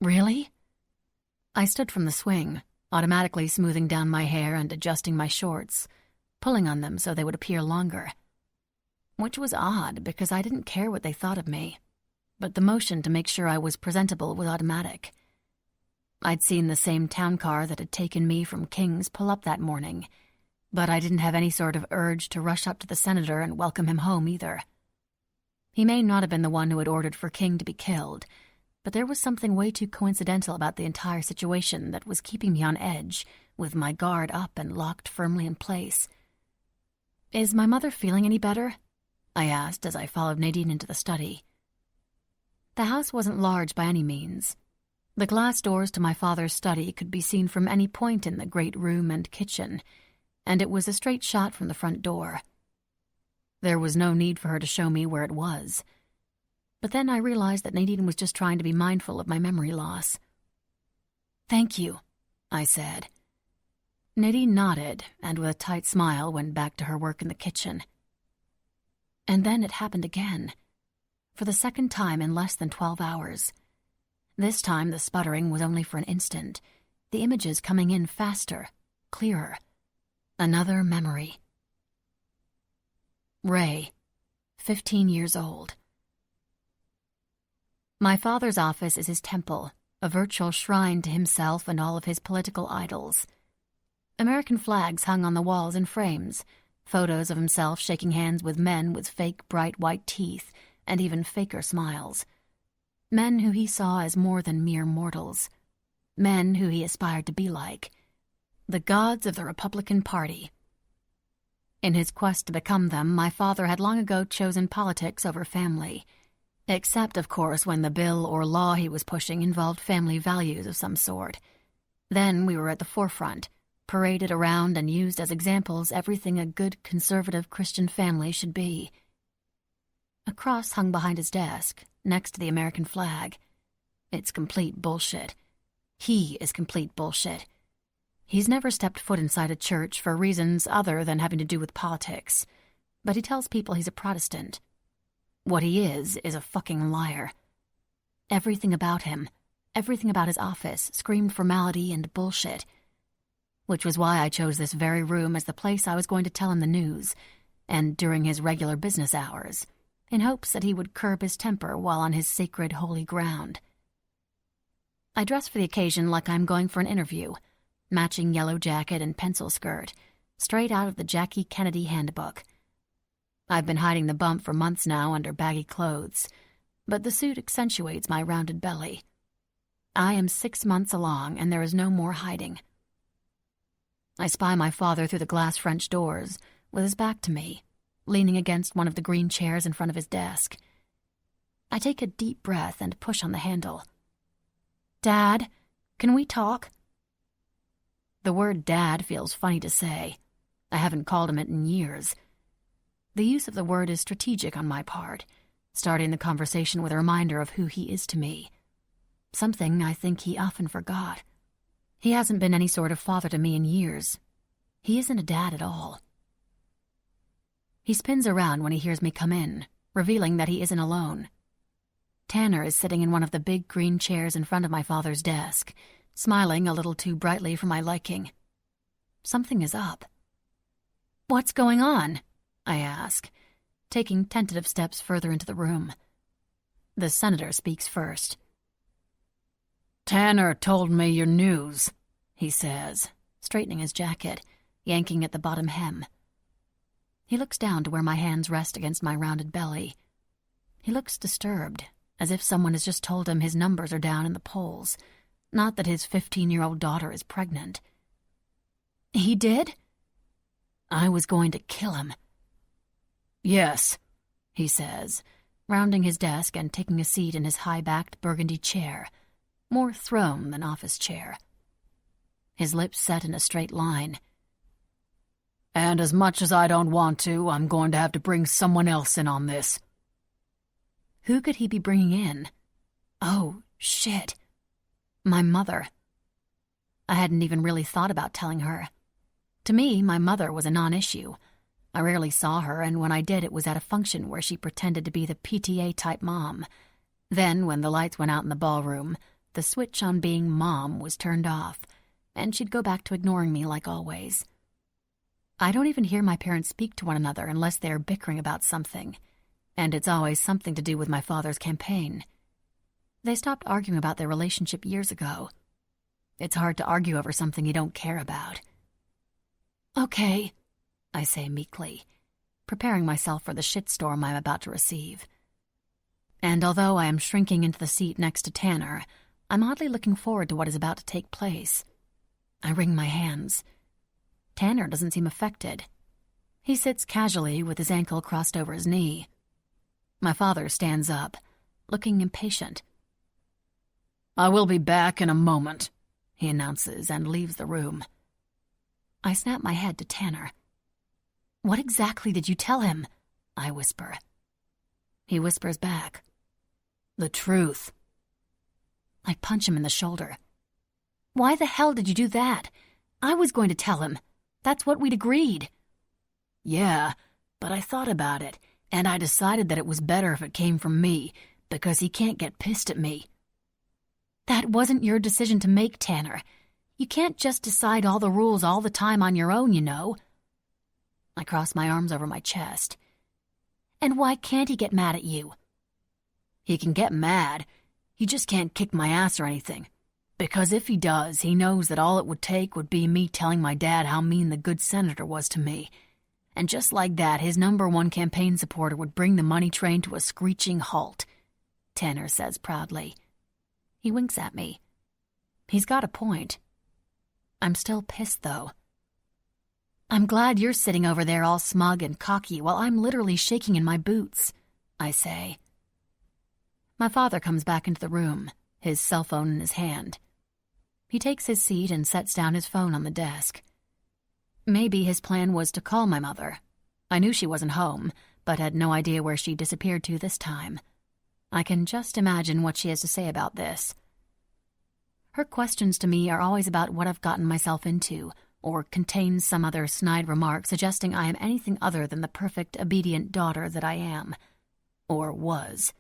Really? I stood from the swing, automatically smoothing down my hair and adjusting my shorts, pulling on them so they would appear longer. Which was odd, because I didn't care what they thought of me, but the motion to make sure I was presentable was automatic. I'd seen the same town car that had taken me from King's pull up that morning, but I didn't have any sort of urge to rush up to the senator and welcome him home either. He may not have been the one who had ordered for King to be killed, but there was something way too coincidental about the entire situation that was keeping me on edge, with my guard up and locked firmly in place. Is my mother feeling any better? I asked as I followed Nadine into the study. The house wasn't large by any means. The glass doors to my father's study could be seen from any point in the great room and kitchen, and it was a straight shot from the front door. There was no need for her to show me where it was. But then I realized that Nadine was just trying to be mindful of my memory loss. Thank you, I said. Nadine nodded, and with a tight smile went back to her work in the kitchen. And then it happened again, for the second time in less than 12 hours. This time the sputtering was only for an instant, the images coming in faster, clearer. Another memory. Ray, 15 years old. My father's office is his temple, a virtual shrine to himself and all of his political idols. American flags hung on the walls in frames, photos of himself shaking hands with men with fake bright white teeth and even faker smiles. Men who he saw as more than mere mortals. Men who he aspired to be like. The gods of the Republican Party. In his quest to become them, my father had long ago chosen politics over family. Except, of course, when the bill or law he was pushing involved family values of some sort. Then we were at the forefront, paraded around and used as examples everything a good conservative Christian family should be. A cross hung behind his desk, next to the American flag. It's complete bullshit. He is complete bullshit. He's never stepped foot inside a church for reasons other than having to do with politics, but he tells people he's a Protestant. What he is a fucking liar. Everything about him, everything about his office, screamed formality and bullshit, which was why I chose this very room as the place I was going to tell him the news, and during his regular business hours, in hopes that he would curb his temper while on his sacred holy ground. I dress for the occasion like I'm going for an interview, matching yellow jacket and pencil skirt, straight out of the Jackie Kennedy handbook. I've been hiding the bump for months now under baggy clothes, but the suit accentuates my rounded belly. I am 6 months along, and there is no more hiding. I spy my father through the glass French doors, with his back to me, leaning against one of the green chairs in front of his desk. I take a deep breath and push on the handle. "Dad, can we talk?" The word dad feels funny to say. I haven't called him it in years. The use of the word is strategic on my part, starting the conversation with a reminder of who he is to me. Something I think he often forgot. He hasn't been any sort of father to me in years. He isn't a dad at all. He spins around when he hears me come in, revealing that he isn't alone. Tanner is sitting in one of the big green chairs in front of my father's desk, smiling a little too brightly for my liking. Something is up. "What's going on?" I ask, taking tentative steps further into the room. The senator speaks first. "Tanner told me your news," he says, straightening his jacket, yanking at the bottom hem. He looks down to where my hands rest against my rounded belly. He looks disturbed, as if someone has just told him his numbers are down in the polls, not that his 15-year-old daughter is pregnant. "He did?" "I was going to kill him." "Yes," he says, rounding his desk and taking a seat in his high-backed burgundy chair, more throne than office chair. His lips set in a straight line. "And as much as I don't want to, I'm going to have to bring someone else in on this." Who could he be bringing in? Oh, shit. My mother. I hadn't even really thought about telling her. To me, my mother was a non-issue. I rarely saw her, and when I did, it was at a function where she pretended to be the PTA-type mom. Then, when the lights went out in the ballroom, the switch on being mom was turned off, and she'd go back to ignoring me like always. I don't even hear my parents speak to one another unless they're bickering about something, and it's always something to do with my father's campaign. They stopped arguing about their relationship years ago. It's hard to argue over something you don't care about. "Okay," I say meekly, preparing myself for the shitstorm I'm about to receive. And although I am shrinking into the seat next to Tanner, I'm oddly looking forward to what is about to take place. I wring my hands. Tanner doesn't seem affected. He sits casually with his ankle crossed over his knee. My father stands up, looking impatient. "I will be back in a moment," he announces and leaves the room. I snap my head to Tanner. "What exactly did you tell him?" I whisper. He whispers back. "The truth." I punch him in the shoulder. "Why the hell did you do that? I was going to tell him. That's what we'd agreed." "Yeah, but I thought about it, and I decided that it was better if it came from me, because he can't get pissed at me." "That wasn't your decision to make, Tanner. You can't just decide all the rules all the time on your own, you know." I cross my arms over my chest. "And why can't he get mad at you?" "He can get mad. He just can't kick my ass or anything. Because if he does, he knows that all it would take would be me telling my dad how mean the good senator was to me. And just like that, his #1 campaign supporter would bring the money train to a screeching halt," Tanner says proudly. He winks at me. He's got a point. I'm still pissed, though. "I'm glad you're sitting over there all smug and cocky while I'm literally shaking in my boots," I say. My father comes back into the room, his cell phone in his hand. He takes his seat and sets down his phone on the desk. Maybe his plan was to call my mother. I knew she wasn't home, but had no idea where she disappeared to this time. I can just imagine what she has to say about this. Her questions to me are always about what I've gotten myself into, or contain some other snide remark suggesting I am anything other than the perfect, obedient daughter that I am. Or was.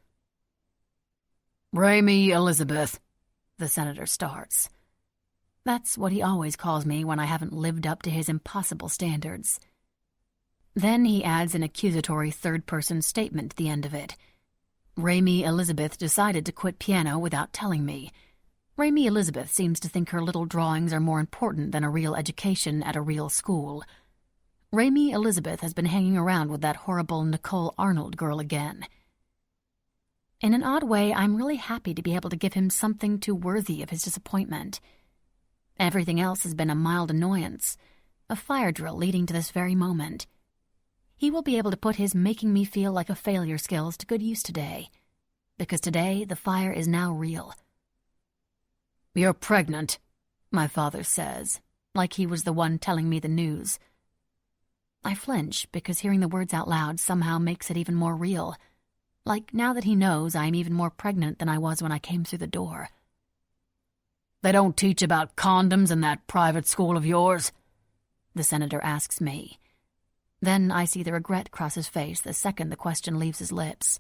"Raimi Elizabeth," the senator starts. That's what he always calls me when I haven't lived up to his impossible standards. Then he adds an accusatory third-person statement at the end of it. Raimi Elizabeth decided to quit piano without telling me. Raimi Elizabeth seems to think her little drawings are more important than a real education at a real school. Raimi Elizabeth has been hanging around with that horrible Nicole Arnold girl again. In an odd way, I'm really happy to be able to give him something too worthy of his disappointment. Everything else has been a mild annoyance, a fire drill leading to this very moment. He will be able to put his making me feel like a failure skills to good use today, because today the fire is now real. "You're pregnant," my father says, like he was the one telling me the news. I flinch because hearing the words out loud somehow makes it even more real, like now that he knows I am even more pregnant than I was when I came through the door. "They don't teach about condoms in that private school of yours?" the senator asks me. Then I see the regret cross his face the second the question leaves his lips,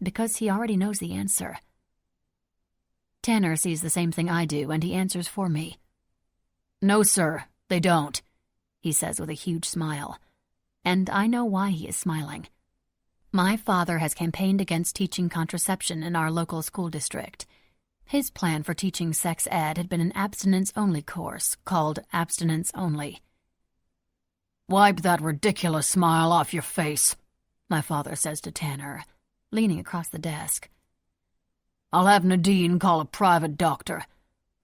because he already knows the answer. Tanner sees the same thing I do, and he answers for me. "No, sir, they don't," he says with a huge smile. And I know why he is smiling. My father has campaigned against teaching contraception in our local school district. His plan for teaching sex ed had been an abstinence-only course called Abstinence Only. "Wipe that ridiculous smile off your face," my father says to Tanner, leaning across the desk. "I'll have Nadine call a private doctor.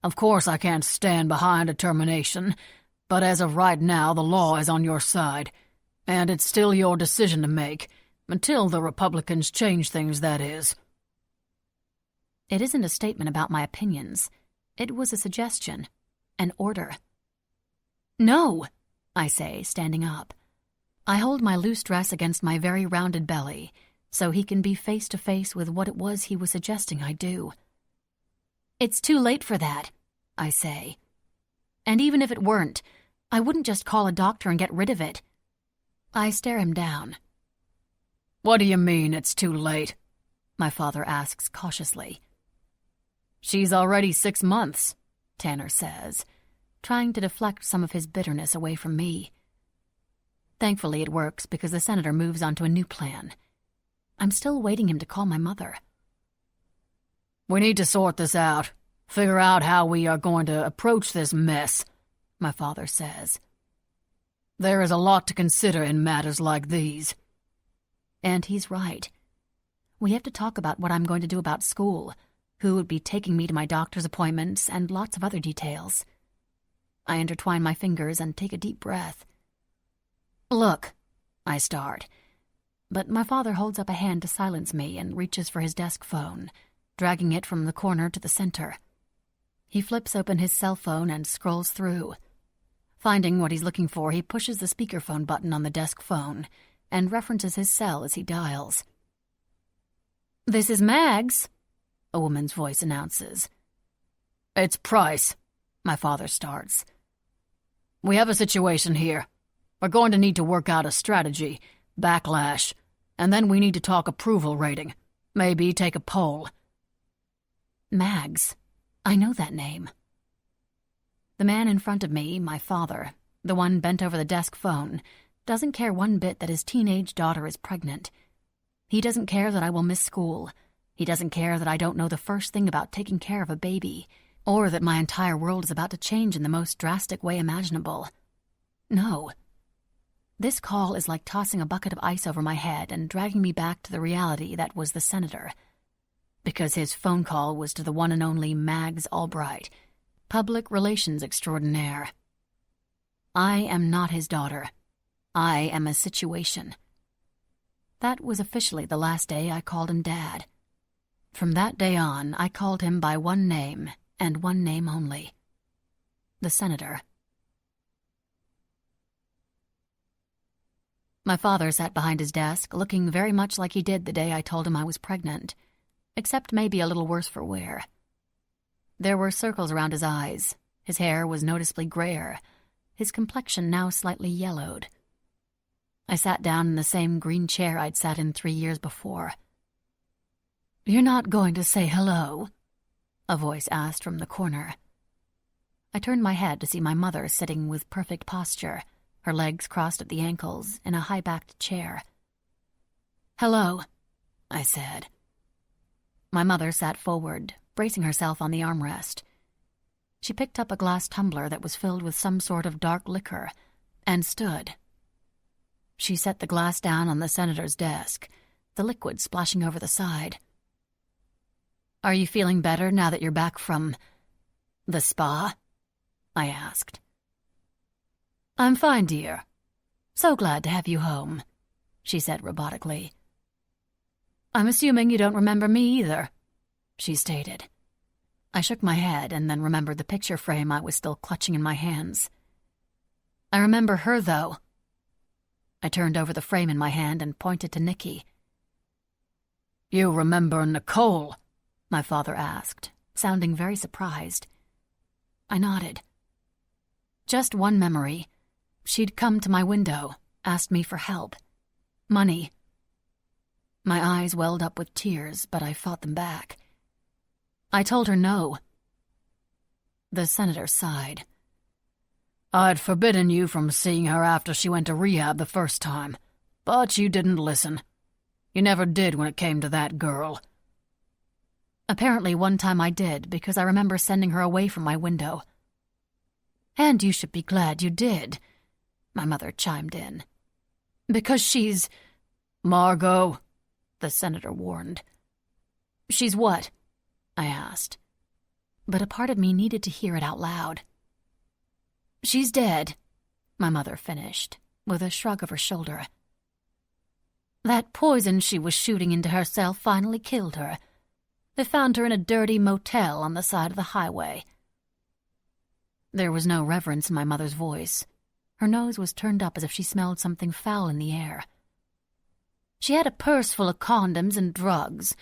Of course I can't stand behind a termination, but as of right now the law is on your side, and it's still your decision to make, until the Republicans change things, that is." It isn't a statement about my opinions. It was a suggestion, an order. "No!" I say, standing up. I hold my loose dress against my very rounded belly, so he can be face to face with what it was he was suggesting I do. "It's too late for that," I say. "And even if it weren't, I wouldn't just call a doctor and get rid of it." I stare him down. "What do you mean it's too late?" my father asks cautiously. "She's already 6 months, Tanner says, trying to deflect some of his bitterness away from me. Thankfully it works because the senator moves on to a new plan. I'm still waiting him to call my mother. "We need to sort this out, figure out how we are going to approach this mess," my father says. "There is a lot to consider in matters like these." And he's right. We have to talk about what I'm going to do about school, who would be taking me to my doctor's appointments, and lots of other details. I intertwine my fingers and take a deep breath. "Look," I start, but my father holds up a hand to silence me and reaches for his desk phone, dragging it from the corner to the center. He flips open his cell phone and scrolls through. Finding what he's looking for, he pushes the speakerphone button on the desk phone and references his cell as he dials. "This is Mags," a woman's voice announces. "It's Price," my father starts. "We have a situation here. We're going to need to work out a strategy, backlash, and then we need to talk approval rating. Maybe take a poll." Mags. I know that name. The man in front of me, my father, the one bent over the desk phone, doesn't care one bit that his teenage daughter is pregnant. He doesn't care that I will miss school. He doesn't care that I don't know the first thing about taking care of a baby, or that my entire world is about to change in the most drastic way imaginable. No. This call is like tossing a bucket of ice over my head and dragging me back to the reality that was the senator. Because his phone call was to the one and only Mags Albright, public relations extraordinaire. I am not his daughter. I am a situation. That was officially the last day I called him Dad. From that day on, I called him by one name, and one name only. The senator. My father sat behind his desk, looking very much like he did the day I told him I was pregnant, except maybe a little worse for wear. There were circles around his eyes. His hair was noticeably grayer, his complexion now slightly yellowed. I sat down in the same green chair I'd sat in 3 years before. "You're not going to say hello?" a voice asked from the corner. I turned my head to see my mother sitting with perfect posture, her legs crossed at the ankles, in a high-backed chair. "Hello," I said. My mother sat forward, bracing herself on the armrest. She picked up a glass tumbler that was filled with some sort of dark liquor, and stood. She set the glass down on the senator's desk, the liquid splashing over the side. "Are you feeling better now that you're back from the spa?" I asked. "I'm fine, dear. So glad to have you home," she said robotically. "I'm assuming you don't remember me either," she stated. I shook my head and then remembered the picture frame I was still clutching in my hands. "I remember her, though." I turned over the frame in my hand and pointed to Nikki. "You remember Nicole?" my father asked, sounding very surprised. I nodded. "Just one memory. She'd come to my window, asked me for help. Money." My eyes welled up with tears, but I fought them back. I told her no. The senator sighed. "I'd forbidden you from seeing her after she went to rehab the first time, but you didn't listen. You never did when it came to that girl." Apparently one time I did, because I remember sending her away from my window. "And you should be glad you did," my mother chimed in. "Because she's—" "Margot," the senator warned. "She's what?" I asked. But a part of me needed to hear it out loud. "She's dead," my mother finished, with a shrug of her shoulder. "That poison she was shooting into herself finally killed her. They found her in a dirty motel on the side of the highway." There was no reverence in my mother's voice. Her nose was turned up as if she smelled something foul in the air. "She had a purse full of condoms and drugs.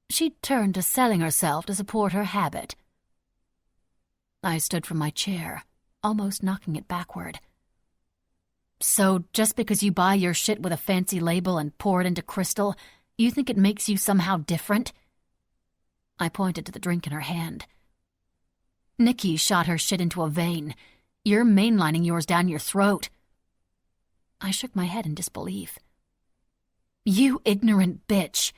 She'd turned to selling herself to support her habit." I stood from my chair, almost knocking it backward. "So just because you buy your shit with a fancy label and pour it into crystal, you think it makes you somehow different?" I pointed to the drink in her hand. "Nikki shot her shit into a vein. You're mainlining yours down your throat." I shook my head in disbelief. "You ignorant bitch.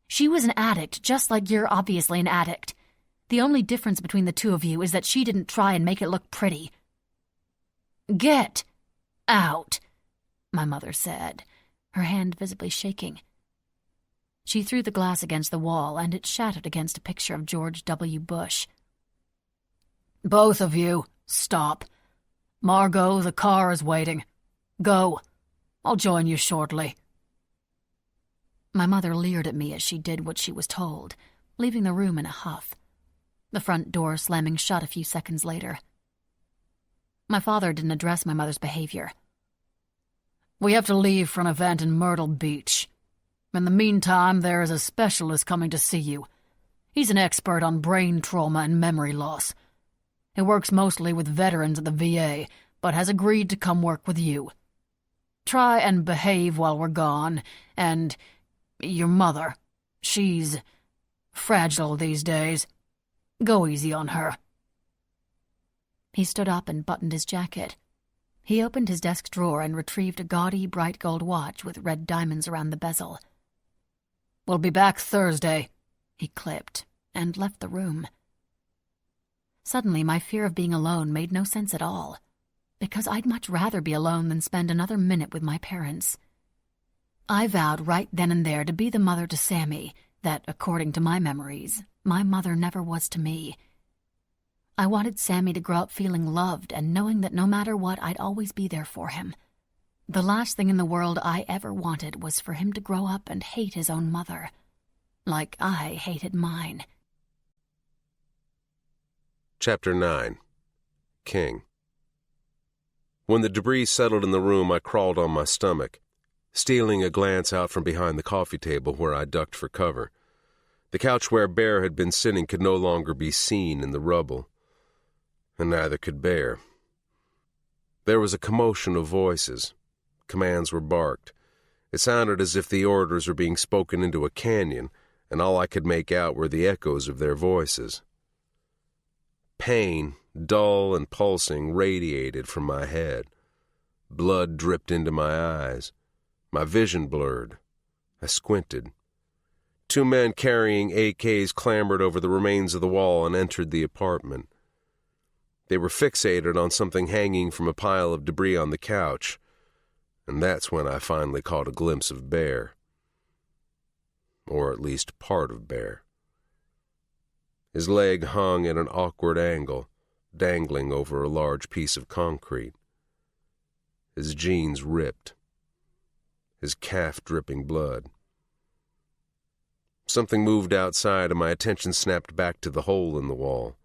She was an addict, just like you're obviously an addict. The only difference between the two of you is that she didn't try and make it look pretty." "Get out," my mother said, her hand visibly shaking. She threw the glass against the wall, and it shattered against a picture of George W. Bush. "Both of you, stop. Margot, the car is waiting. Go. I'll join you shortly." My mother leered at me as she did what she was told, leaving the room in a huff, the front door slamming shut a few seconds later. My father didn't address my mother's behavior. "We have to leave for an event in Myrtle Beach. In the meantime, there is a specialist coming to see you. He's an expert on brain trauma and memory loss. He works mostly with veterans at the VA, but has agreed to come work with you. Try and behave while we're gone, and your mother, she's fragile these days. Go easy on her." He stood up and buttoned his jacket. He opened his desk drawer and retrieved a gaudy, bright gold watch with red diamonds around the bezel. "We'll be back Thursday," he clipped, and left the room. Suddenly, my fear of being alone made no sense at all, because I'd much rather be alone than spend another minute with my parents. I vowed right then and there to be the mother to Sammy that, according to my memories, my mother never was to me. I wanted Sammy to grow up feeling loved and knowing that no matter what, I'd always be there for him. The last thing in the world I ever wanted was for him to grow up and hate his own mother, like I hated mine. Chapter 9. King. When the debris settled in the room, I crawled on my stomach, stealing a glance out from behind the coffee table where I ducked for cover. The couch where Bear had been sitting could no longer be seen in the rubble, and neither could Bear. There was a commotion of voices. Commands were barked. It sounded as if the orders were being spoken into a canyon, and all I could make out were the echoes of their voices. Pain, dull and pulsing, radiated from my head. Blood dripped into my eyes. My vision blurred. I squinted. 2 men carrying AKs clambered over the remains of the wall and entered the apartment. They were fixated on something hanging from a pile of debris on the couch, and that's when I finally caught a glimpse of Bear. Or at least part of Bear. His leg hung at an awkward angle, dangling over a large piece of concrete. His jeans ripped. His calf dripping blood. Something moved outside, and my attention snapped back to the hole in the wall.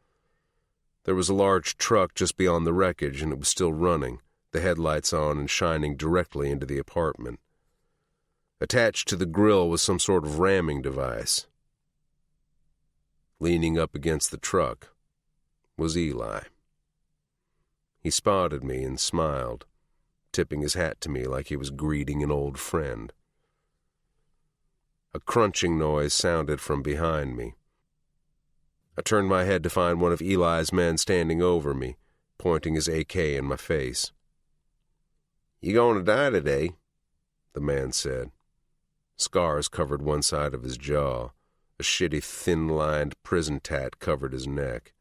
There was a large truck just beyond the wreckage, and it was still running, the headlights on and shining directly into the apartment. Attached to the grill was some sort of ramming device. Leaning up against the truck was Eli. He spotted me and smiled, tipping his hat to me like he was greeting an old friend. A crunching noise sounded from behind me. I turned my head to find one of Eli's men standing over me, pointing his AK in my face. "You going to die today?" the man said. Scars covered one side of his jaw. A shitty, thin-lined prison tat covered his neck.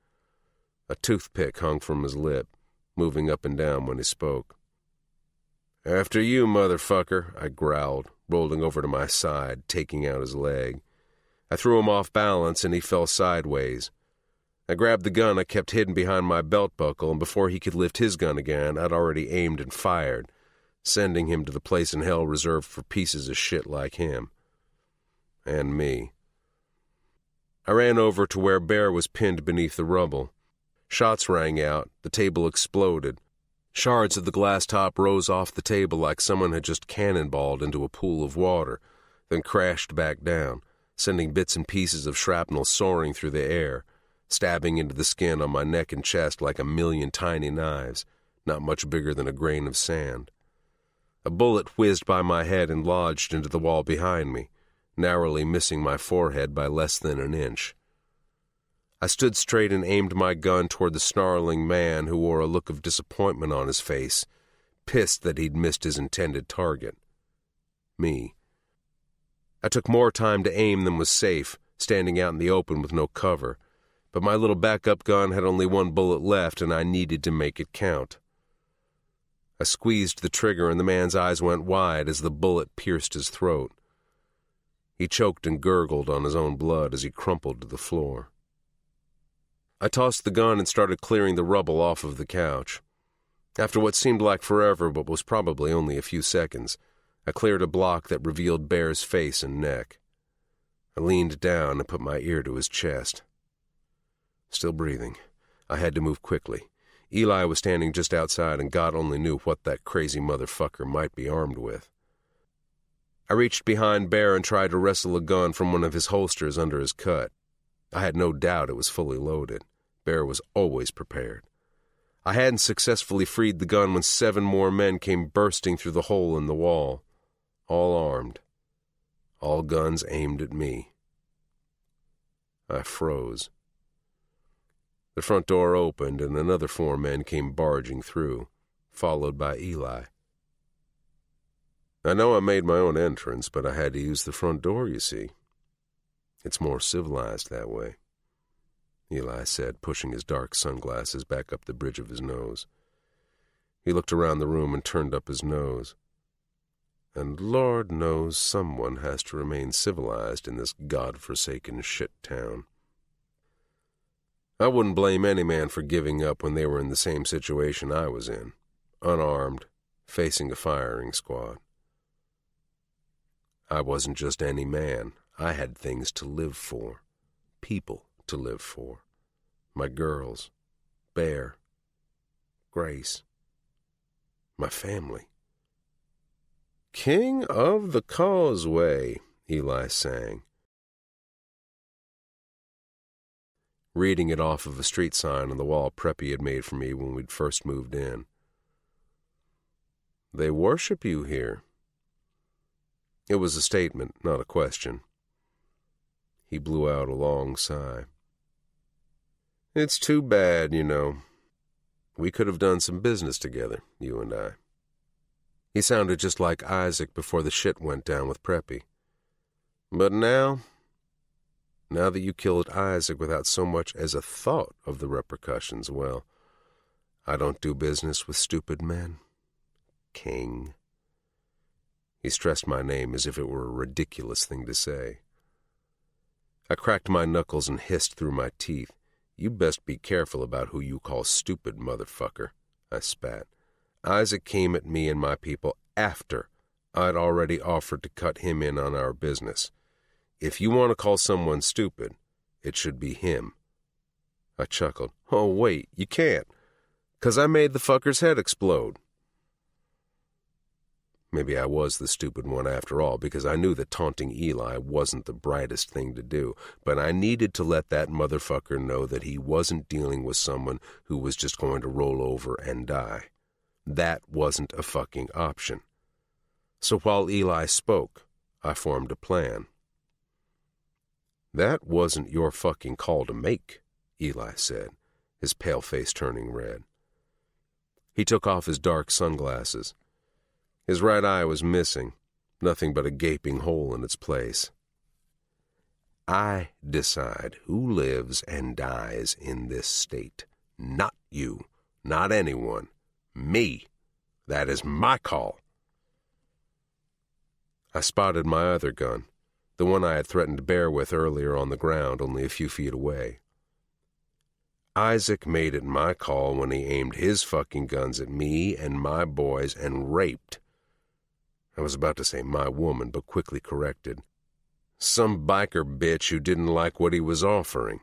A toothpick hung from his lip, moving up and down when he spoke. "After you, motherfucker," I growled, rolling over to my side, taking out his leg. I threw him off balance, and he fell sideways. I grabbed the gun I kept hidden behind my belt buckle, and before he could lift his gun again, I'd already aimed and fired, sending him to the place in hell reserved for pieces of shit like him. And me. I ran over to where Bear was pinned beneath the rubble. Shots rang out, the table exploded. Shards of the glass top rose off the table like someone had just cannonballed into a pool of water, then crashed back down, sending bits and pieces of shrapnel soaring through the air, stabbing into the skin on my neck and chest like a million tiny knives, not much bigger than a grain of sand. A bullet whizzed by my head and lodged into the wall behind me, narrowly missing my forehead by less than an inch. I stood straight and aimed my gun toward the snarling man who wore a look of disappointment on his face, pissed that he'd missed his intended target. Me. I took more time to aim than was safe, standing out in the open with no cover, but my little backup gun had only 1 bullet left, and I needed to make it count. I squeezed the trigger, and the man's eyes went wide as the bullet pierced his throat. He choked and gurgled on his own blood as he crumpled to the floor. I tossed the gun and started clearing the rubble off of the couch. After what seemed like forever but was probably only a few seconds, I cleared a block that revealed Bear's face and neck. I leaned down and put my ear to his chest. Still breathing. I had to move quickly. Eli was standing just outside, and God only knew what that crazy motherfucker might be armed with. I reached behind Bear and tried to wrestle a gun from one of his holsters under his cut. I had no doubt it was fully loaded. Bear was always prepared. I hadn't successfully freed the gun when 7 more men came bursting through the hole in the wall, all armed, all guns aimed at me. I froze. The front door opened, and another 4 men came barging through, followed by Eli. I know I made my own entrance, but I had to use the front door, you see. It's more civilized that way, Eli said, pushing his dark sunglasses back up the bridge of his nose. He looked around the room and turned up his nose. And Lord knows someone has to remain civilized in this God-forsaken shit town. I wouldn't blame any man for giving up when they were in the same situation I was in, unarmed, facing a firing squad. I wasn't just any man. I had things to live for, people to live for. My girls, Bear, Grace, my family. "King of the Causeway," Eli sang. reading it off of a street sign on the wall Preppy had made for me when we'd first moved in. "They worship you here." It was a statement, not a question. He blew out a long sigh. "It's too bad, you know. We could have done some business together, you and I." He sounded just like Isaac before the shit went down with Preppy. "But now that you killed Isaac without so much as a thought of the repercussions, well, I don't do business with stupid men. King." He stressed my name as if it were a ridiculous thing to say. I cracked my knuckles and hissed through my teeth. "You best be careful about who you call stupid, motherfucker," I spat. "Isaac came at me and my people after I'd already offered to cut him in on our business. If you want to call someone stupid, it should be him." I chuckled. "Oh, wait, you can't, 'cause I made the fucker's head explode." Maybe I was the stupid one after all, because I knew that taunting Eli wasn't the brightest thing to do, but I needed to let that motherfucker know that he wasn't dealing with someone who was just going to roll over and die. That wasn't a fucking option. So while Eli spoke, I formed a plan. "That wasn't your fucking call to make," Eli said, his pale face turning red. He took off his dark sunglasses. His right eye was missing, nothing but a gaping hole in its place. "I decide who lives and dies in this state. Not you, not anyone. Me. That is my call." I spotted my other gun, the one I had threatened to bear with earlier on the ground only a few feet away. Isaac made it my call when he aimed his fucking guns at me and my boys and raped. I was about to say my woman, but quickly corrected. Some biker bitch who didn't like what he was offering.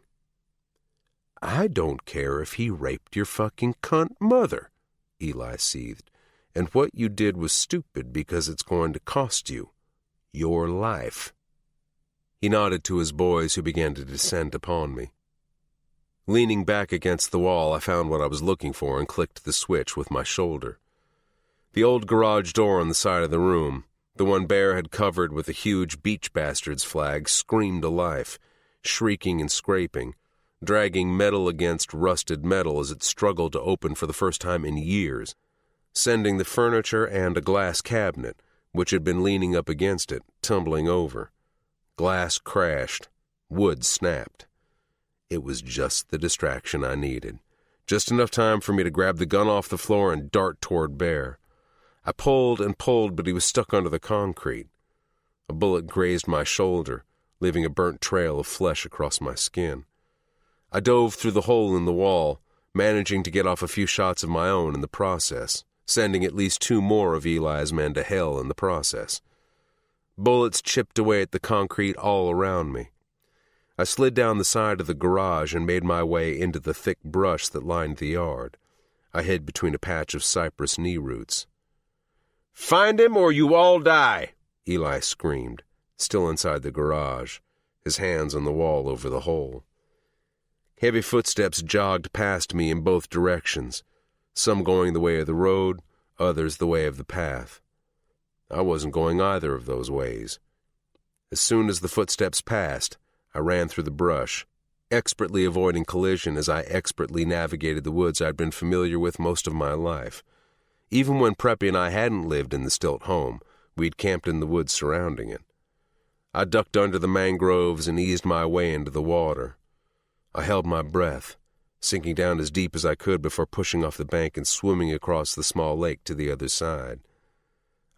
"I don't care if he raped your fucking cunt mother," Eli seethed, "and what you did was stupid because it's going to cost you your life." He nodded to his boys, who began to descend upon me. Leaning back against the wall, I found what I was looking for and clicked the switch with my shoulder. The old garage door on the side of the room, the one Bear had covered with a huge Beach Bastards flag, screamed to life, shrieking and scraping, dragging metal against rusted metal as it struggled to open for the first time in years, sending the furniture and a glass cabinet, which had been leaning up against it, tumbling over. Glass crashed. Wood snapped. It was just the distraction I needed. Just enough time for me to grab the gun off the floor and dart toward Bear. I pulled and pulled, but he was stuck under the concrete. A bullet grazed my shoulder, leaving a burnt trail of flesh across my skin. I dove through the hole in the wall, managing to get off a few shots of my own in the process, sending at least 2 more of Eli's men to hell in the process. Bullets chipped away at the concrete all around me. I slid down the side of the garage and made my way into the thick brush that lined the yard. I hid between a patch of cypress knee roots. "Find him or you all die," Eli screamed, still inside the garage, his hands on the wall over the hole. Heavy footsteps jogged past me in both directions, some going the way of the road, others the way of the path. I wasn't going either of those ways. As soon as the footsteps passed, I ran through the brush, expertly avoiding collision as I expertly navigated the woods I'd been familiar with most of my life. Even when Preppy and I hadn't lived in the stilt home, we'd camped in the woods surrounding it. I ducked under the mangroves and eased my way into the water. I held my breath, sinking down as deep as I could before pushing off the bank and swimming across the small lake to the other side.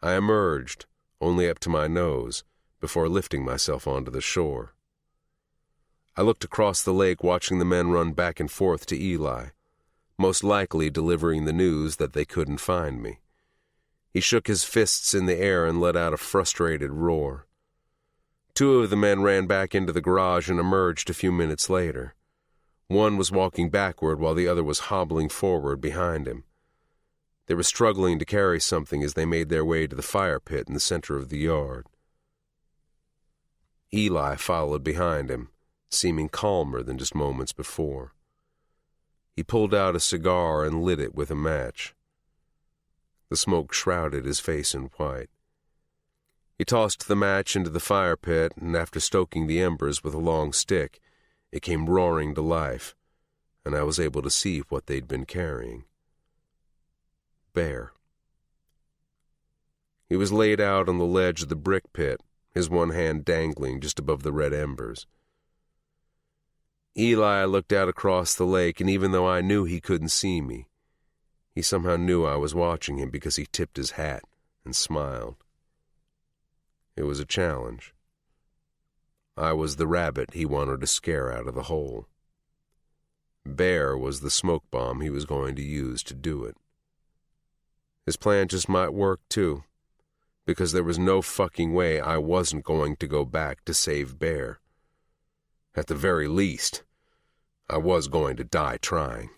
I emerged, only up to my nose, before lifting myself onto the shore. I looked across the lake, watching the men run back and forth to Eli, most likely delivering the news that they couldn't find me. He shook his fists in the air and let out a frustrated roar. 2 of the men ran back into the garage and emerged a few minutes later. One was walking backward while the other was hobbling forward behind him. They were struggling to carry something as they made their way to the fire pit in the center of the yard. Eli followed behind him, seeming calmer than just moments before. He pulled out a cigar and lit it with a match. The smoke shrouded his face in white. He tossed the match into the fire pit, and after stoking the embers with a long stick, it came roaring to life, and I was able to see what they'd been carrying. Bear. He was laid out on the ledge of the brick pit, his one hand dangling just above the red embers. Eli looked out across the lake, and even though I knew he couldn't see me, he somehow knew I was watching him because he tipped his hat and smiled. It was a challenge. I was the rabbit he wanted to scare out of the hole. Bear was the smoke bomb he was going to use to do it. His plan just might work, too, because there was no fucking way I wasn't going to go back to save Bear. At the very least, I was going to die trying.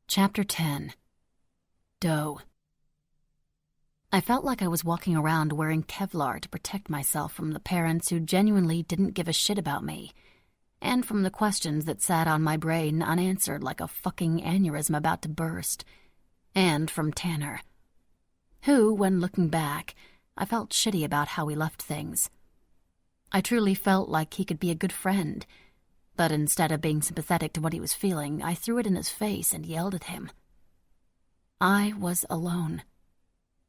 Chapter 10. Doe. I felt like I was walking around wearing Kevlar to protect myself from the parents who genuinely didn't give a shit about me, and from the questions that sat on my brain unanswered like a fucking aneurysm about to burst, and from Tanner, who, when looking back, I felt shitty about how he left things. I truly felt like he could be a good friend, but instead of being sympathetic to what he was feeling, I threw it in his face and yelled at him. I was alone.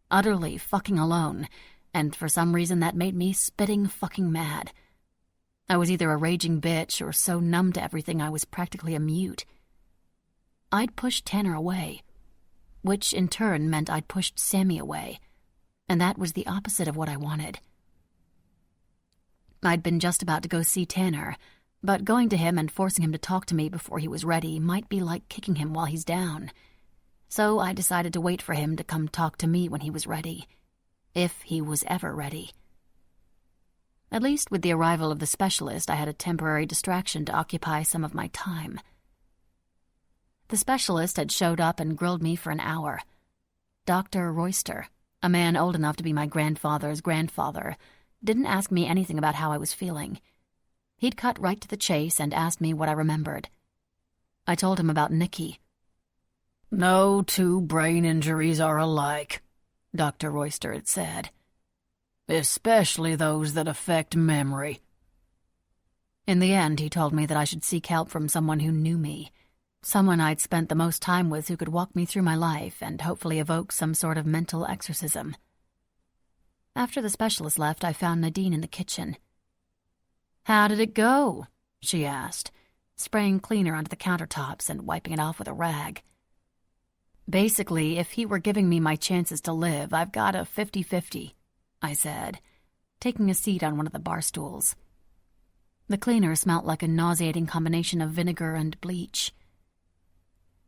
Utterly fucking alone, and for some reason that made me spitting fucking mad. I was either a raging bitch or so numb to everything I was practically a mute. I'd pushed Tanner away, which in turn meant I'd pushed Sammy away, and that was the opposite of what I wanted. I'd been just about to go see Tanner, but going to him and forcing him to talk to me before he was ready might be like kicking him while he's down. So I decided to wait for him to come talk to me when he was ready, if he was ever ready. At least with the arrival of the specialist, I had a temporary distraction to occupy some of my time. The specialist had showed up and grilled me for an hour. Dr. Royster, a man old enough to be my grandfather's grandfather, didn't ask me anything about how I was feeling. He'd cut right to the chase and asked me what I remembered. I told him about Nikki. "No two brain injuries are alike," Dr. Royster had said. "Especially those that affect memory." In the end, he told me that I should seek help from someone who knew me, someone I'd spent the most time with who could walk me through my life and hopefully evoke some sort of mental exorcism. After the specialist left, I found Nadine in the kitchen. "How did it go?" she asked, spraying cleaner onto the countertops and wiping it off with a rag. "Basically, if he were giving me my chances to live, I've got a 50-50, I said, taking a seat on one of the bar stools. The cleaner smelt like a nauseating combination of vinegar and bleach.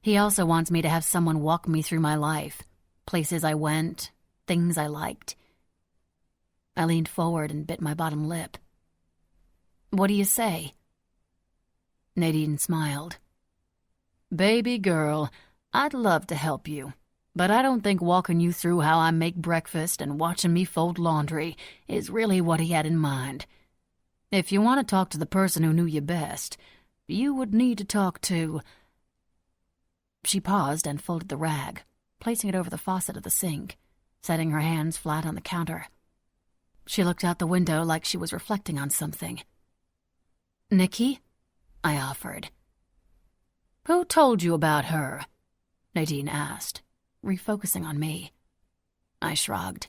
He also wants me to have someone walk me through my life, places I went, things I liked. I leaned forward and bit my bottom lip. "What do you say?" Nadine smiled. "Baby girl, I'd love to help you, but I don't think walking you through how I make breakfast and watching me fold laundry is really what he had in mind. If you want to talk to the person who knew you best, you would need to talk to—" She paused and folded the rag, placing it over the faucet of the sink, setting her hands flat on the counter. She looked out the window like she was reflecting on something. "Nikki?" I offered. "Who told you about her?" Nadine asked, refocusing on me. I shrugged.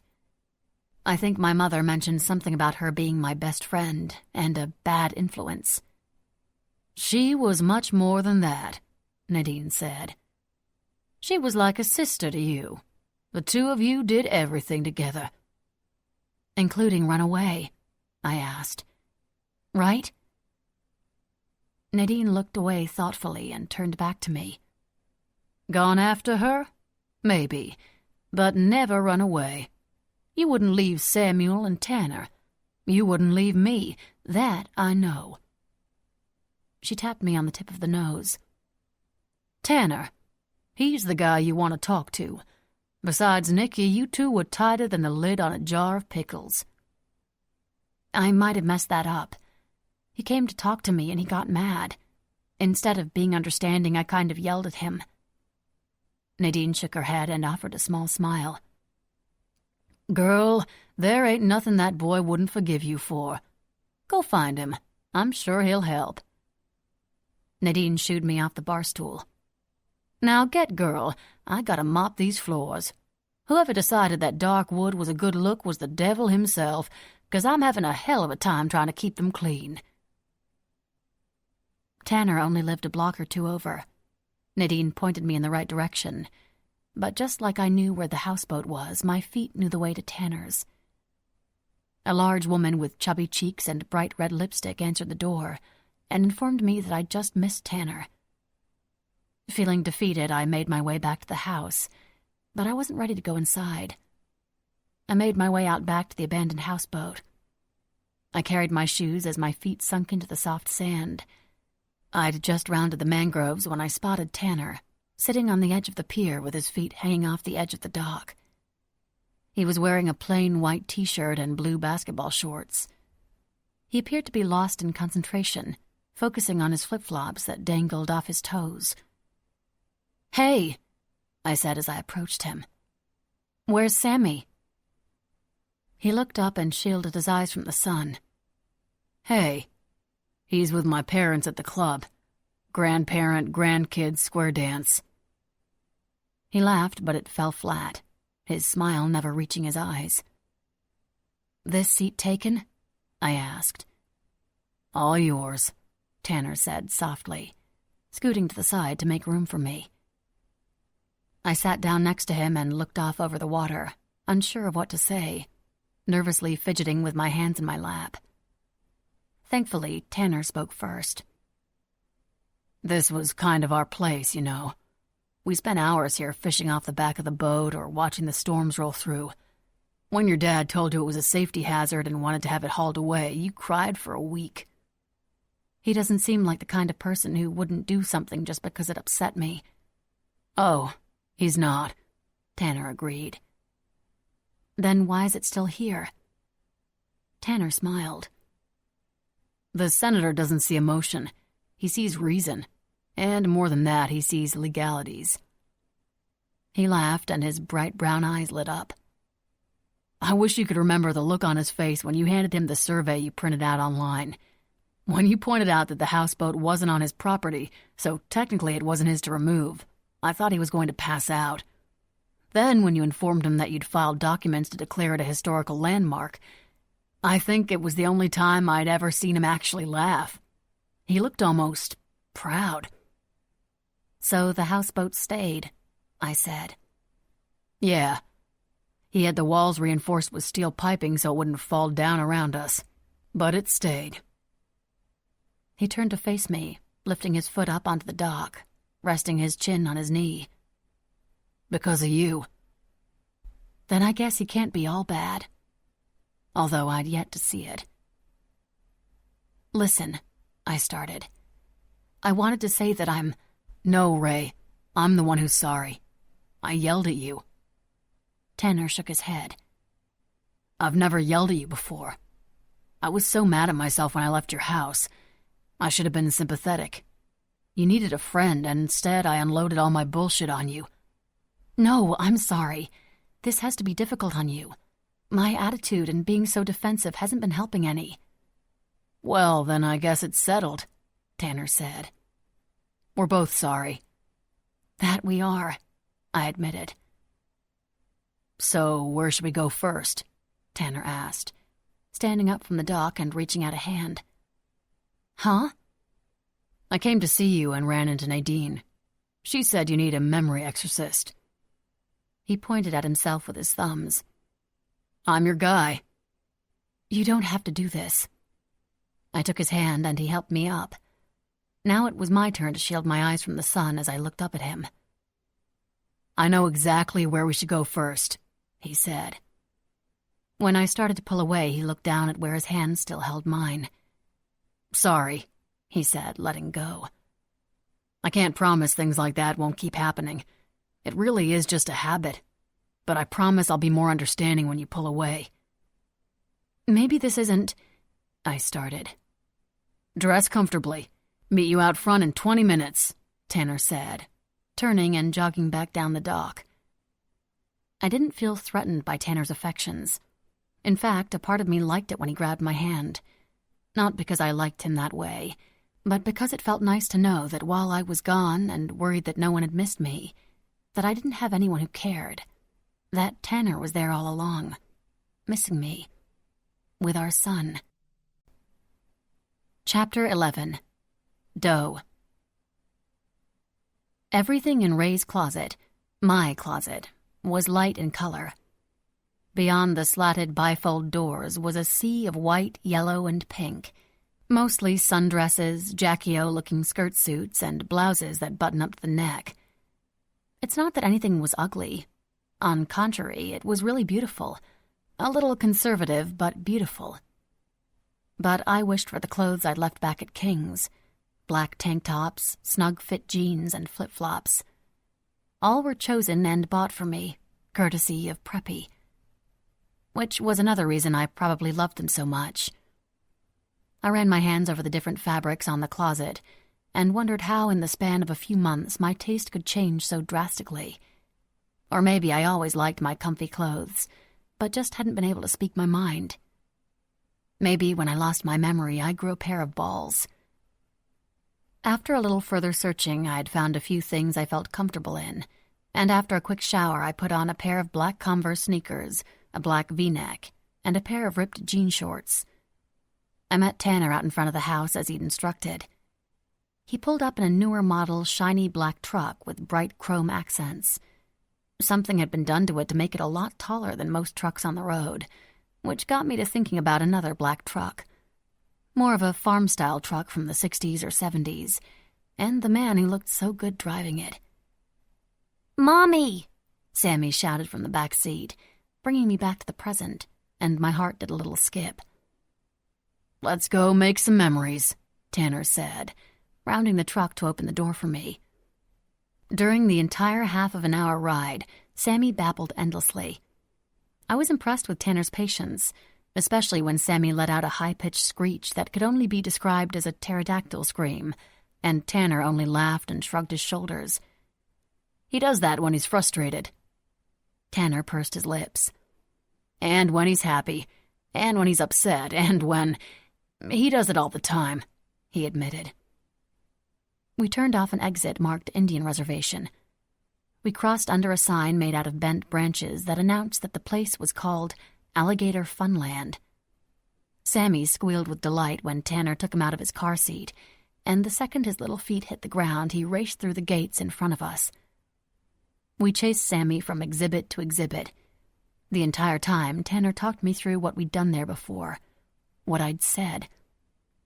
I think my mother mentioned something about her being my best friend and a bad influence. "She was much more than that," Nadine said. "She was like a sister to you. The two of you did everything together." "Including run away?" I asked. "Right?" Nadine looked away thoughtfully and turned back to me. "Gone after her? Maybe, but never run away. You wouldn't leave Samuel and Tanner. You wouldn't leave me. That I know." She tapped me on the tip of the nose. "Tanner, he's the guy you want to talk to. Besides Nikki, you two were tighter than the lid on a jar of pickles." I might have messed that up. He came to talk to me and he got mad. Instead of being understanding, I kind of yelled at him. Nadine shook her head and offered a small smile. Girl, there ain't nothing that boy wouldn't forgive you for. Go find him. I'm sure he'll help. Nadine shooed me off the bar stool. Now get, girl. I gotta mop these floors. Whoever decided that dark wood was a good look was the devil himself, 'cause I'm having a hell of a time trying to keep them clean. Tanner only lived a block or two over. Nadine pointed me in the right direction, but just like I knew where the houseboat was, my feet knew the way to Tanner's. A large woman with chubby cheeks and bright red lipstick answered the door and informed me that I'd just missed Tanner. Feeling defeated, I made my way back to the house, but I wasn't ready to go inside. I made my way out back to the abandoned houseboat. I carried my shoes as my feet sunk into the soft sand. I'd just rounded the mangroves when I spotted Tanner, sitting on the edge of the pier with his feet hanging off the edge of the dock. He was wearing a plain white t-shirt and blue basketball shorts. He appeared to be lost in concentration, focusing on his flip-flops that dangled off his toes. "Hey," I said as I approached him. "Where's Sammy?" He looked up and shielded his eyes from the sun. Hey, he's with my parents at the club. Grandparent, grandkids square dance. He laughed, but it fell flat, his smile never reaching his eyes. "This seat taken?" I asked. All yours, Tanner said softly, scooting to the side to make room for me. I sat down next to him and looked off over the water, unsure of what to say, nervously fidgeting with my hands in my lap. Thankfully, Tanner spoke first. This was kind of our place, you know. We spent hours here fishing off the back of the boat or watching the storms roll through. When your dad told you it was a safety hazard and wanted to have it hauled away, you cried for a week. He doesn't seem like the kind of person who wouldn't do something just because it upset me. Oh, he's not, Tanner agreed. Then why is it still here? Tanner smiled. The senator doesn't see emotion. He sees reason. And more than that, he sees legalities. He laughed and his bright brown eyes lit up. I wish you could remember the look on his face when you handed him the survey you printed out online. When you pointed out that the houseboat wasn't on his property, so technically it wasn't his to remove, I thought he was going to pass out. Then when you informed him that you'd filed documents to declare it a historical landmark, I think it was the only time I'd ever seen him actually laugh. He looked almost proud. So the houseboat stayed, I said. Yeah. He had the walls reinforced with steel piping so it wouldn't fall down around us. But it stayed. He turned to face me, lifting his foot up onto the dock, resting his chin on his knee. Because of you. Then I guess he can't be all bad. Although I'd yet to see it. Listen, I started. I wanted to say that I'm... No, Ray. I'm the one who's sorry. I yelled at you. Tanner shook his head. I've never yelled at you before. I was so mad at myself when I left your house. I should have been sympathetic. You needed a friend, and instead I unloaded all my bullshit on you. No, I'm sorry. This has to be difficult on you. My attitude and being so defensive hasn't been helping any. Well, then I guess it's settled, Tanner said. We're both sorry. That we are, I admitted. So where should we go first? Tanner asked, standing up from the dock and reaching out a hand. Huh? I came to see you and ran into Nadine. She said you need a memory exorcist. He pointed at himself with his thumbs. I'm your guy. You don't have to do this. I took his hand and he helped me up. Now it was my turn to shield my eyes from the sun as I looked up at him. I know exactly where we should go first, he said. When I started to pull away, he looked down at where his hand still held mine. Sorry, he said, letting go. I can't promise things like that won't keep happening. It really is just a habit. But I promise I'll be more understanding when you pull away. Maybe this isn't... I started. "Dress comfortably. Meet you out front in 20 minutes, Tanner said, turning and jogging back down the dock. I didn't feel threatened by Tanner's affections. In fact, a part of me liked it when he grabbed my hand. Not because I liked him that way, but because it felt nice to know that while I was gone and worried that no one had missed me, that I didn't have anyone who cared. That Tanner was there all along, missing me, with our son. Chapter 11. Doe. Everything in Ray's closet, my closet, was light in color. Beyond the slatted bifold doors was a sea of white, yellow, and pink, mostly sundresses, Jackie-O-looking skirt suits, and blouses that button up to the neck. It's not that anything was ugly. On contrary, it was really beautiful. A little conservative, but beautiful. But I wished for the clothes I'd left back at King's. Black tank tops, snug-fit jeans, and flip-flops. All were chosen and bought for me, courtesy of Preppy. Which was another reason I probably loved them so much. I ran my hands over the different fabrics on the closet and wondered how in the span of a few months my taste could change so drastically. Or maybe I always liked my comfy clothes, but just hadn't been able to speak my mind. Maybe when I lost my memory, I grew a pair of balls. After a little further searching, I had found a few things I felt comfortable in, and after a quick shower, I put on a pair of black Converse sneakers, a black V-neck, and a pair of ripped jean shorts. I met Tanner out in front of the house as he'd instructed. He pulled up in a newer model, shiny black truck with bright chrome accents. Something had been done to it to make it a lot taller than most trucks on the road, which got me to thinking about another black truck. More of a farm-style truck from the 60s or 70s, and the man who looked so good driving it. "Mommy!" Sammy shouted from the back seat, bringing me back to the present, and my heart did a little skip. "Let's go make some memories," Tanner said, rounding the truck to open the door for me. During the entire half-of-an-hour ride, Sammy babbled endlessly. I was impressed with Tanner's patience, especially when Sammy let out a high-pitched screech that could only be described as a pterodactyl scream, and Tanner only laughed and shrugged his shoulders. "He does that when he's frustrated." Tanner pursed his lips. "And when he's happy, and when he's upset, and when... He does it all the time," he admitted. We turned off an exit marked Indian Reservation. We crossed under a sign made out of bent branches that announced that the place was called Alligator Funland. Sammy squealed with delight when Tanner took him out of his car seat, and the second his little feet hit the ground, he raced through the gates in front of us. We chased Sammy from exhibit to exhibit. The entire time, Tanner talked me through what we'd done there before, what I'd said,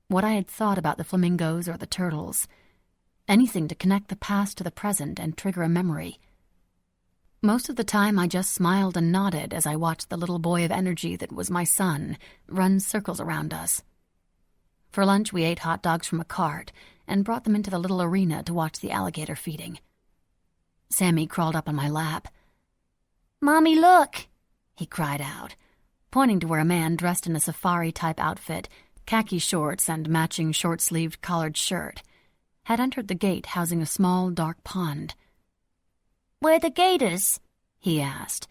what I had thought about the flamingos or the turtles, anything to connect the past to the present and trigger a memory. Most of the time, I just smiled and nodded as I watched the little boy of energy that was my son run circles around us. For lunch, we ate hot dogs from a cart and brought them into the little arena to watch the alligator feeding. Sammy crawled up on my lap. "Mommy, look!" he cried out, pointing to where a man dressed in a safari-type outfit, khaki shorts and matching short-sleeved collared shirt, had entered the gate housing a small, dark pond. "Where are the gators?" he asked,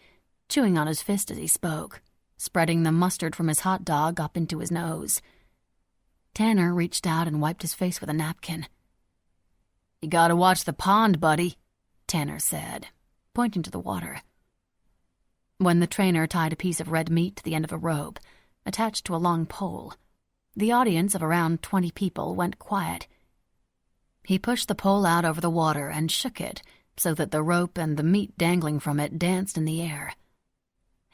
chewing on his fist as he spoke, spreading the mustard from his hot dog up into his nose. Tanner reached out and wiped his face with a napkin. "You gotta watch the pond, buddy," Tanner said, pointing to the water. When the trainer tied a piece of red meat to the end of a rope, attached to a long pole, the audience of around 20 people went quiet. He pushed the pole out over the water and shook it so that the rope and the meat dangling from it danced in the air.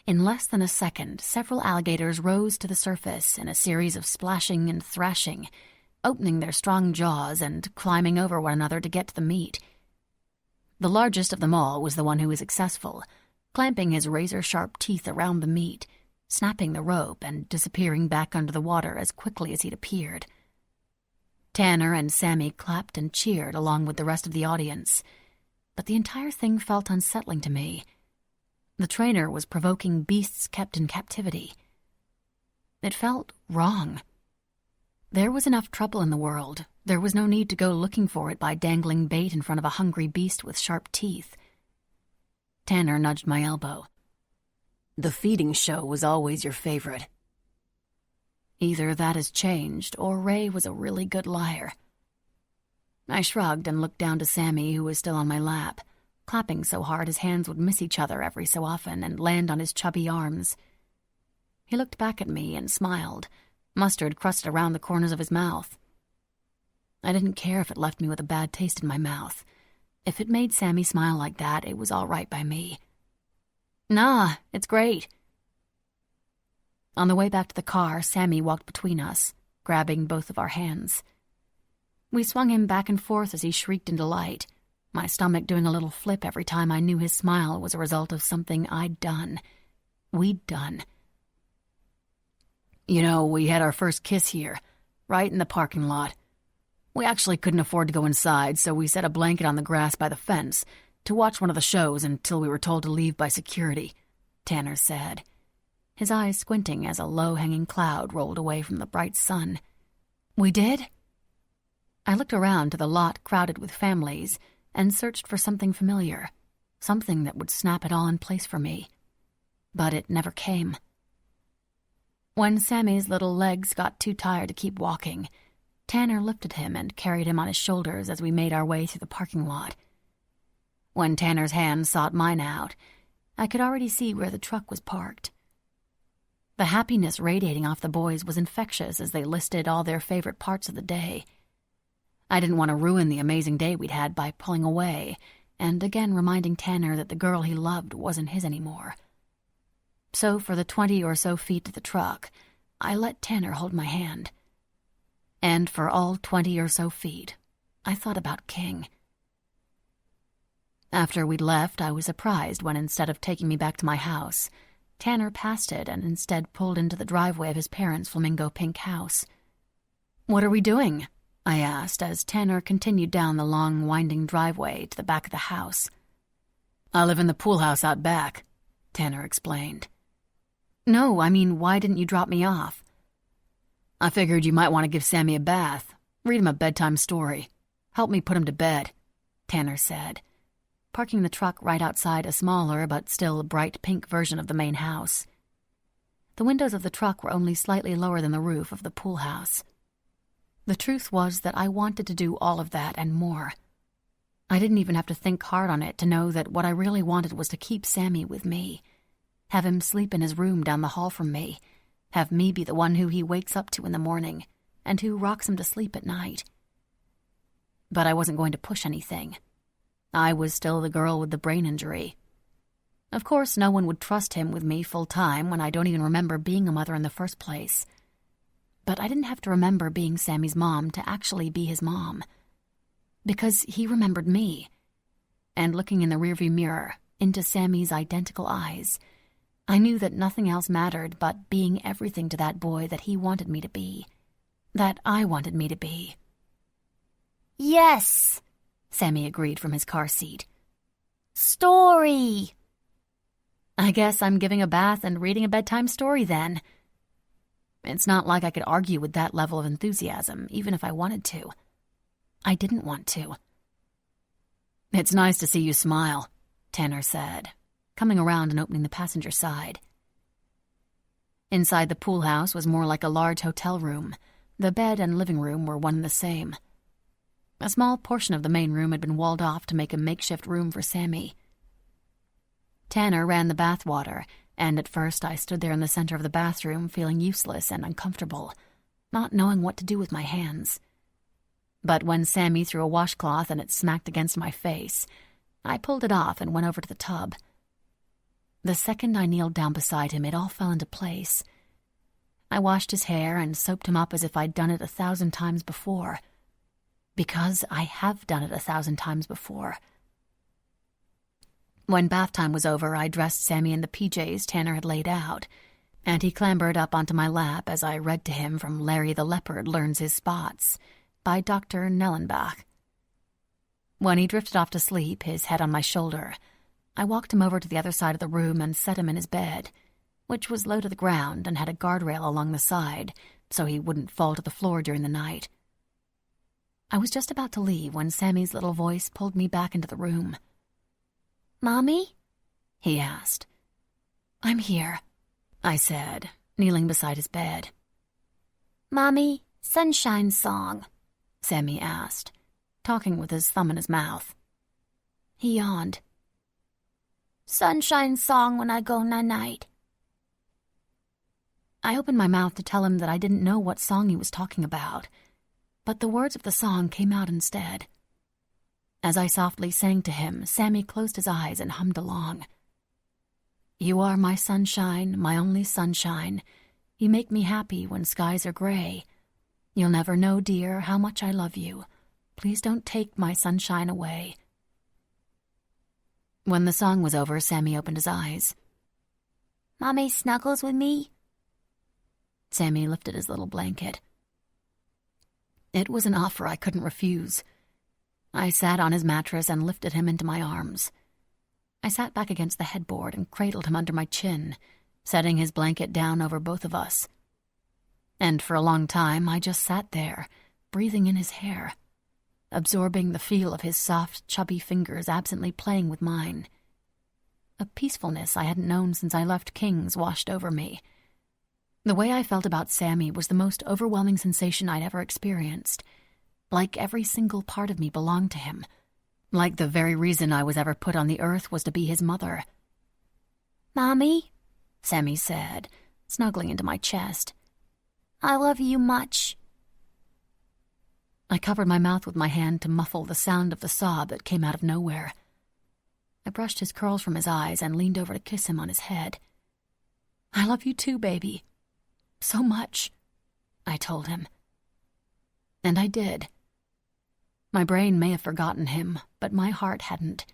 In less than a second, several alligators rose to the surface in a series of splashing and thrashing, opening their strong jaws and climbing over one another to get to the meat. The largest of them all was the one who was successful, clamping his razor-sharp teeth around the meat, snapping the rope and disappearing back under the water as quickly as he'd appeared. Tanner and Sammy clapped and cheered along with the rest of the audience, but the entire thing felt unsettling to me. The trainer was provoking beasts kept in captivity. It felt wrong. There was enough trouble in the world. There was no need to go looking for it by dangling bait in front of a hungry beast with sharp teeth. Tanner nudged my elbow. The feeding show was always your favorite. Either that has changed, or Ray was a really good liar. I shrugged and looked down to Sammy, who was still on my lap, clapping so hard his hands would miss each other every so often and land on his chubby arms. He looked back at me and smiled, mustard crusted around the corners of his mouth. I didn't care if it left me with a bad taste in my mouth. If it made Sammy smile like that, it was all right by me. Nah, it's great. On the way back to the car, Sammy walked between us, grabbing both of our hands. We swung him back and forth as he shrieked in delight, my stomach doing a little flip every time I knew his smile was a result of something I'd done. We'd done. You know, we had our first kiss here, right in the parking lot. We actually couldn't afford to go inside, so we set a blanket on the grass by the fence to watch one of the shows until we were told to leave by security, Tanner said, his eyes squinting as a low-hanging cloud rolled away from the bright sun. We did? I looked around to the lot crowded with families and searched for something familiar, something that would snap it all in place for me. But it never came. When Sammy's little legs got too tired to keep walking, Tanner lifted him and carried him on his shoulders as we made our way through the parking lot. When Tanner's hand sought mine out, I could already see where the truck was parked. The happiness radiating off the boys was infectious as they listed all their favorite parts of the day. I didn't want to ruin the amazing day we'd had by pulling away and again reminding Tanner that the girl he loved wasn't his anymore. So for the 20 or so feet to the truck, I let Tanner hold my hand. And for all 20 or so feet, I thought about King. After we'd left, I was surprised when instead of taking me back to my house, Tanner passed it and instead pulled into the driveway of his parents' flamingo pink house. "What are we doing?" I asked as Tanner continued down the long, winding driveway to the back of the house. "I live in the pool house out back," Tanner explained. "No, I mean, why didn't you drop me off?" "I figured you might want to give Sammy a bath, read him a bedtime story, help me put him to bed," Tanner said, parking the truck right outside a smaller but still bright pink version of the main house. The windows of the truck were only slightly lower than the roof of the pool house. The truth was that I wanted to do all of that and more. I didn't even have to think hard on it to know that what I really wanted was to keep Sammy with me, have him sleep in his room down the hall from me, have me be the one who he wakes up to in the morning and who rocks him to sleep at night. But I wasn't going to push anything. I was still the girl with the brain injury. Of course, no one would trust him with me full-time when I don't even remember being a mother in the first place. But I didn't have to remember being Sammy's mom to actually be his mom. Because he remembered me. And looking in the rearview mirror, into Sammy's identical eyes, I knew that nothing else mattered but being everything to that boy that he wanted me to be. That I wanted me to be. "Yes," Sammy agreed from his car seat. "Story." I guess I'm giving a bath and reading a bedtime story then. It's not like I could argue with that level of enthusiasm, even if I wanted to. I didn't want to. "It's nice to see you smile," Tanner said, coming around and opening the passenger side. Inside the pool house was more like a large hotel room. The bed and living room were one and the same. A small portion of the main room had been walled off to make a makeshift room for Sammy. Tanner ran the bath water, and at first I stood there in the center of the bathroom feeling useless and uncomfortable, not knowing what to do with my hands. But when Sammy threw a washcloth and it smacked against my face, I pulled it off and went over to the tub. The second I kneeled down beside him, it all fell into place. I washed his hair and soaped him up as if I'd done it 1,000 times before. Because I have done it 1,000 times before. When bath time was over, I dressed Sammy in the PJs Tanner had laid out, and he clambered up onto my lap as I read to him from Larry the Leopard Learns His Spots by Dr. Nellenbach. When he drifted off to sleep, his head on my shoulder, I walked him over to the other side of the room and set him in his bed, which was low to the ground and had a guardrail along the side so he wouldn't fall to the floor during the night. I was just about to leave when Sammy's little voice pulled me back into the room. "Mommy?" he asked. "I'm here," I said, kneeling beside his bed. "Mommy, sunshine song," Sammy asked, talking with his thumb in his mouth. He yawned. "Sunshine song when I go night-night." I opened my mouth to tell him that I didn't know what song he was talking about, but the words of the song came out instead. As I softly sang to him, Sammy closed his eyes and hummed along. "You are my sunshine, my only sunshine. You make me happy when skies are gray. You'll never know, dear, how much I love you. Please don't take my sunshine away." When the song was over, Sammy opened his eyes. "Mommy snuggles with me?" Sammy lifted his little blanket. It was an offer I couldn't refuse. I sat on his mattress and lifted him into my arms. I sat back against the headboard and cradled him under my chin, setting his blanket down over both of us. And for a long time, I just sat there, breathing in his hair, absorbing the feel of his soft, chubby fingers absently playing with mine. A peacefulness I hadn't known since I left King's washed over me. The way I felt about Sammy was the most overwhelming sensation I'd ever experienced, like every single part of me belonged to him, like the very reason I was ever put on the earth was to be his mother. "Mommy," Sammy said, snuggling into my chest, "I love you much." I covered my mouth with my hand to muffle the sound of the sob that came out of nowhere. I brushed his curls from his eyes and leaned over to kiss him on his head. "I love you too, baby. So much," I told him. And I did. My brain may have forgotten him, but my heart hadn't.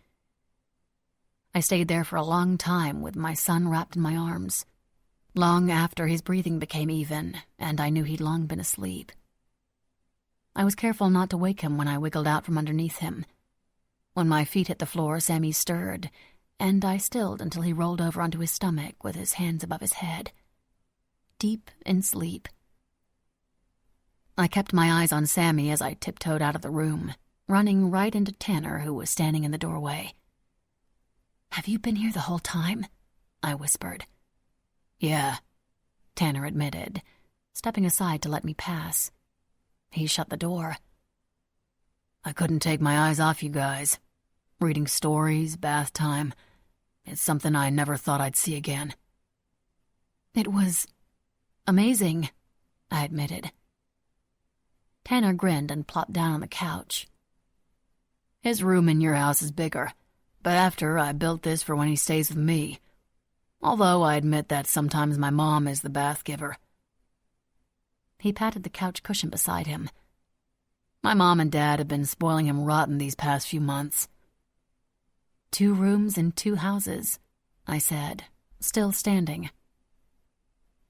I stayed there for a long time with my son wrapped in my arms, long after his breathing became even, and I knew he'd long been asleep. I was careful not to wake him when I wiggled out from underneath him. When my feet hit the floor, Sammy stirred, and I stilled until he rolled over onto his stomach with his hands above his head, deep in sleep. I kept my eyes on Sammy as I tiptoed out of the room, running right into Tanner, who was standing in the doorway. "Have you been here the whole time?" I whispered. "Yeah," Tanner admitted, stepping aside to let me pass. He shut the door. "I couldn't take my eyes off you guys. Reading stories, bath time. It's something I never thought I'd see again." "It was amazing," I admitted. Tanner grinned and plopped down on the couch. "His room in your house is bigger, but after I built this for when he stays with me. Although I admit that sometimes my mom is the bath giver." He patted the couch cushion beside him. "My mom and dad have been spoiling him rotten these past few months." 2 rooms in 2 houses, I said, still standing.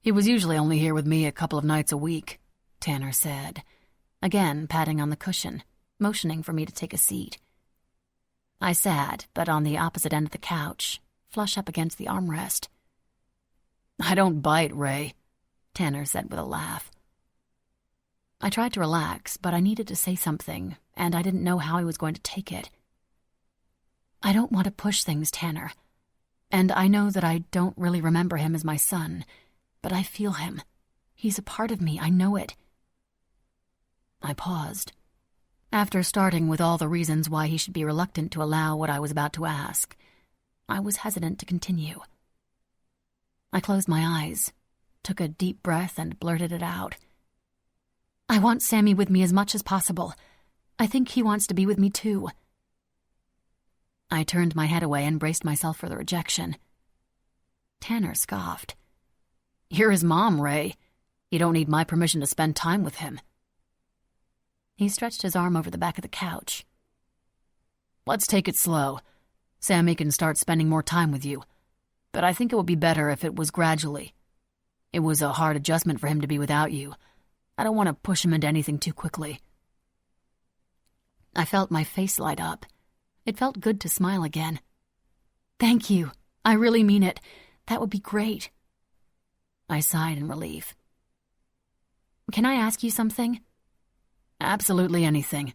"He was usually only here with me a couple of nights a week," Tanner said, again patting on the cushion, motioning for me to take a seat. I sat, but on the opposite end of the couch, flush up against the armrest. "I don't bite, Ray," Tanner said with a laugh. I tried to relax, but I needed to say something, and I didn't know how he was going to take it. "I don't want to push things, Tanner. And I know that I don't really remember him as my son, but I feel him. He's a part of me, I know it." I paused. After starting with all the reasons why he should be reluctant to allow what I was about to ask, I was hesitant to continue. I closed my eyes, took a deep breath, and blurted it out. "I want Sammy with me as much as possible. I think he wants to be with me too." I turned my head away and braced myself for the rejection. Tanner scoffed. "You're his mom, Ray. You don't need my permission to spend time with him." He stretched his arm over the back of the couch. "Let's take it slow. Sammy can start spending more time with you. But I think it would be better if it was gradually. It was a hard adjustment for him to be without you. I don't want to push him into anything too quickly." I felt my face light up. It felt good to smile again. "Thank you. I really mean it. That would be great." I sighed in relief. Can I ask you something? Absolutely anything,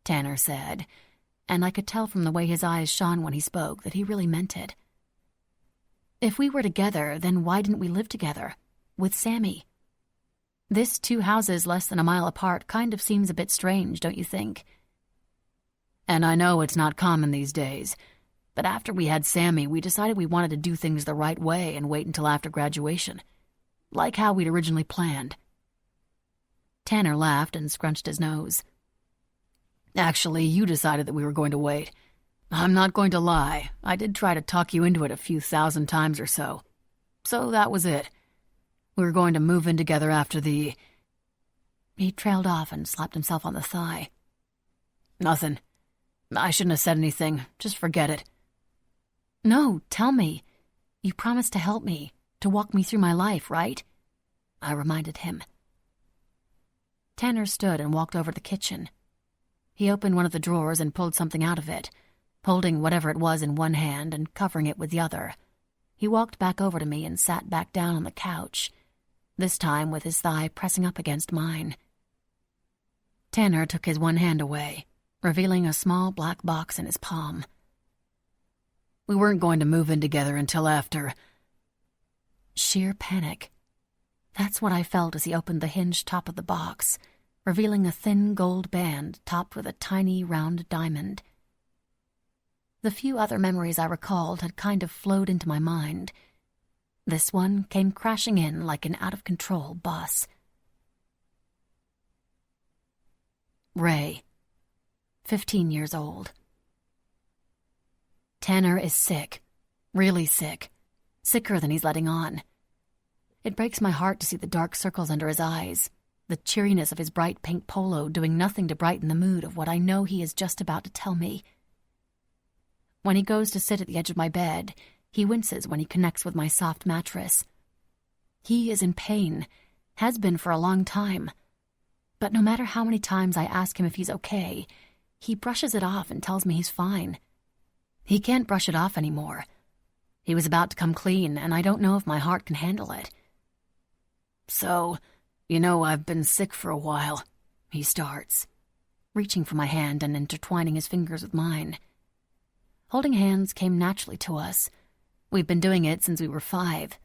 Tanner said, and I could tell from the way his eyes shone when he spoke that he really meant it. If we were together, then why didn't we live together? With Sammy? This 2 houses less than a mile apart kind of seems a bit strange, don't you think? And I know it's not common these days, but after we had Sammy, we decided we wanted to do things the right way and wait until after graduation, like how we'd originally planned. Tanner laughed and scrunched his nose. Actually, you decided that we were going to wait. I'm not going to lie, I did try to talk you into it a few thousand times or so. So that was it. We were going to move in together after the... He trailed off and slapped himself on the thigh. Nothing. I shouldn't have said anything. Just forget it. No, tell me. You promised to help me, to walk me through my life, right? I reminded him. Tanner stood and walked over to the kitchen. He opened one of the drawers and pulled something out of it, holding whatever it was in one hand and covering it with the other. He walked back over to me and sat back down on the couch, this time with his thigh pressing up against mine. Tanner took his one hand away, revealing a small black box in his palm. We weren't going to move in together until after... Sheer panic. That's what I felt as he opened the hinged top of the box, revealing a thin gold band topped with a tiny round diamond. The few other memories I recalled had kind of flowed into my mind. This one came crashing in like an out-of-control bus. Ray, 15 years old. Tanner is sick, really sick, sicker than he's letting on. It breaks my heart to see the dark circles under his eyes, the cheeriness of his bright pink polo doing nothing to brighten the mood of what I know he is just about to tell me. When he goes to sit at the edge of my bed, he winces when he connects with my soft mattress. He is in pain, has been for a long time. But no matter how many times I ask him if he's okay, he brushes it off and tells me he's fine. He can't brush it off anymore. He was about to come clean, and I don't know if my heart can handle it. So, you know, I've been sick for a while, he starts, reaching for my hand and intertwining his fingers with mine. Holding hands came naturally to us. We've been doing it since we were 5.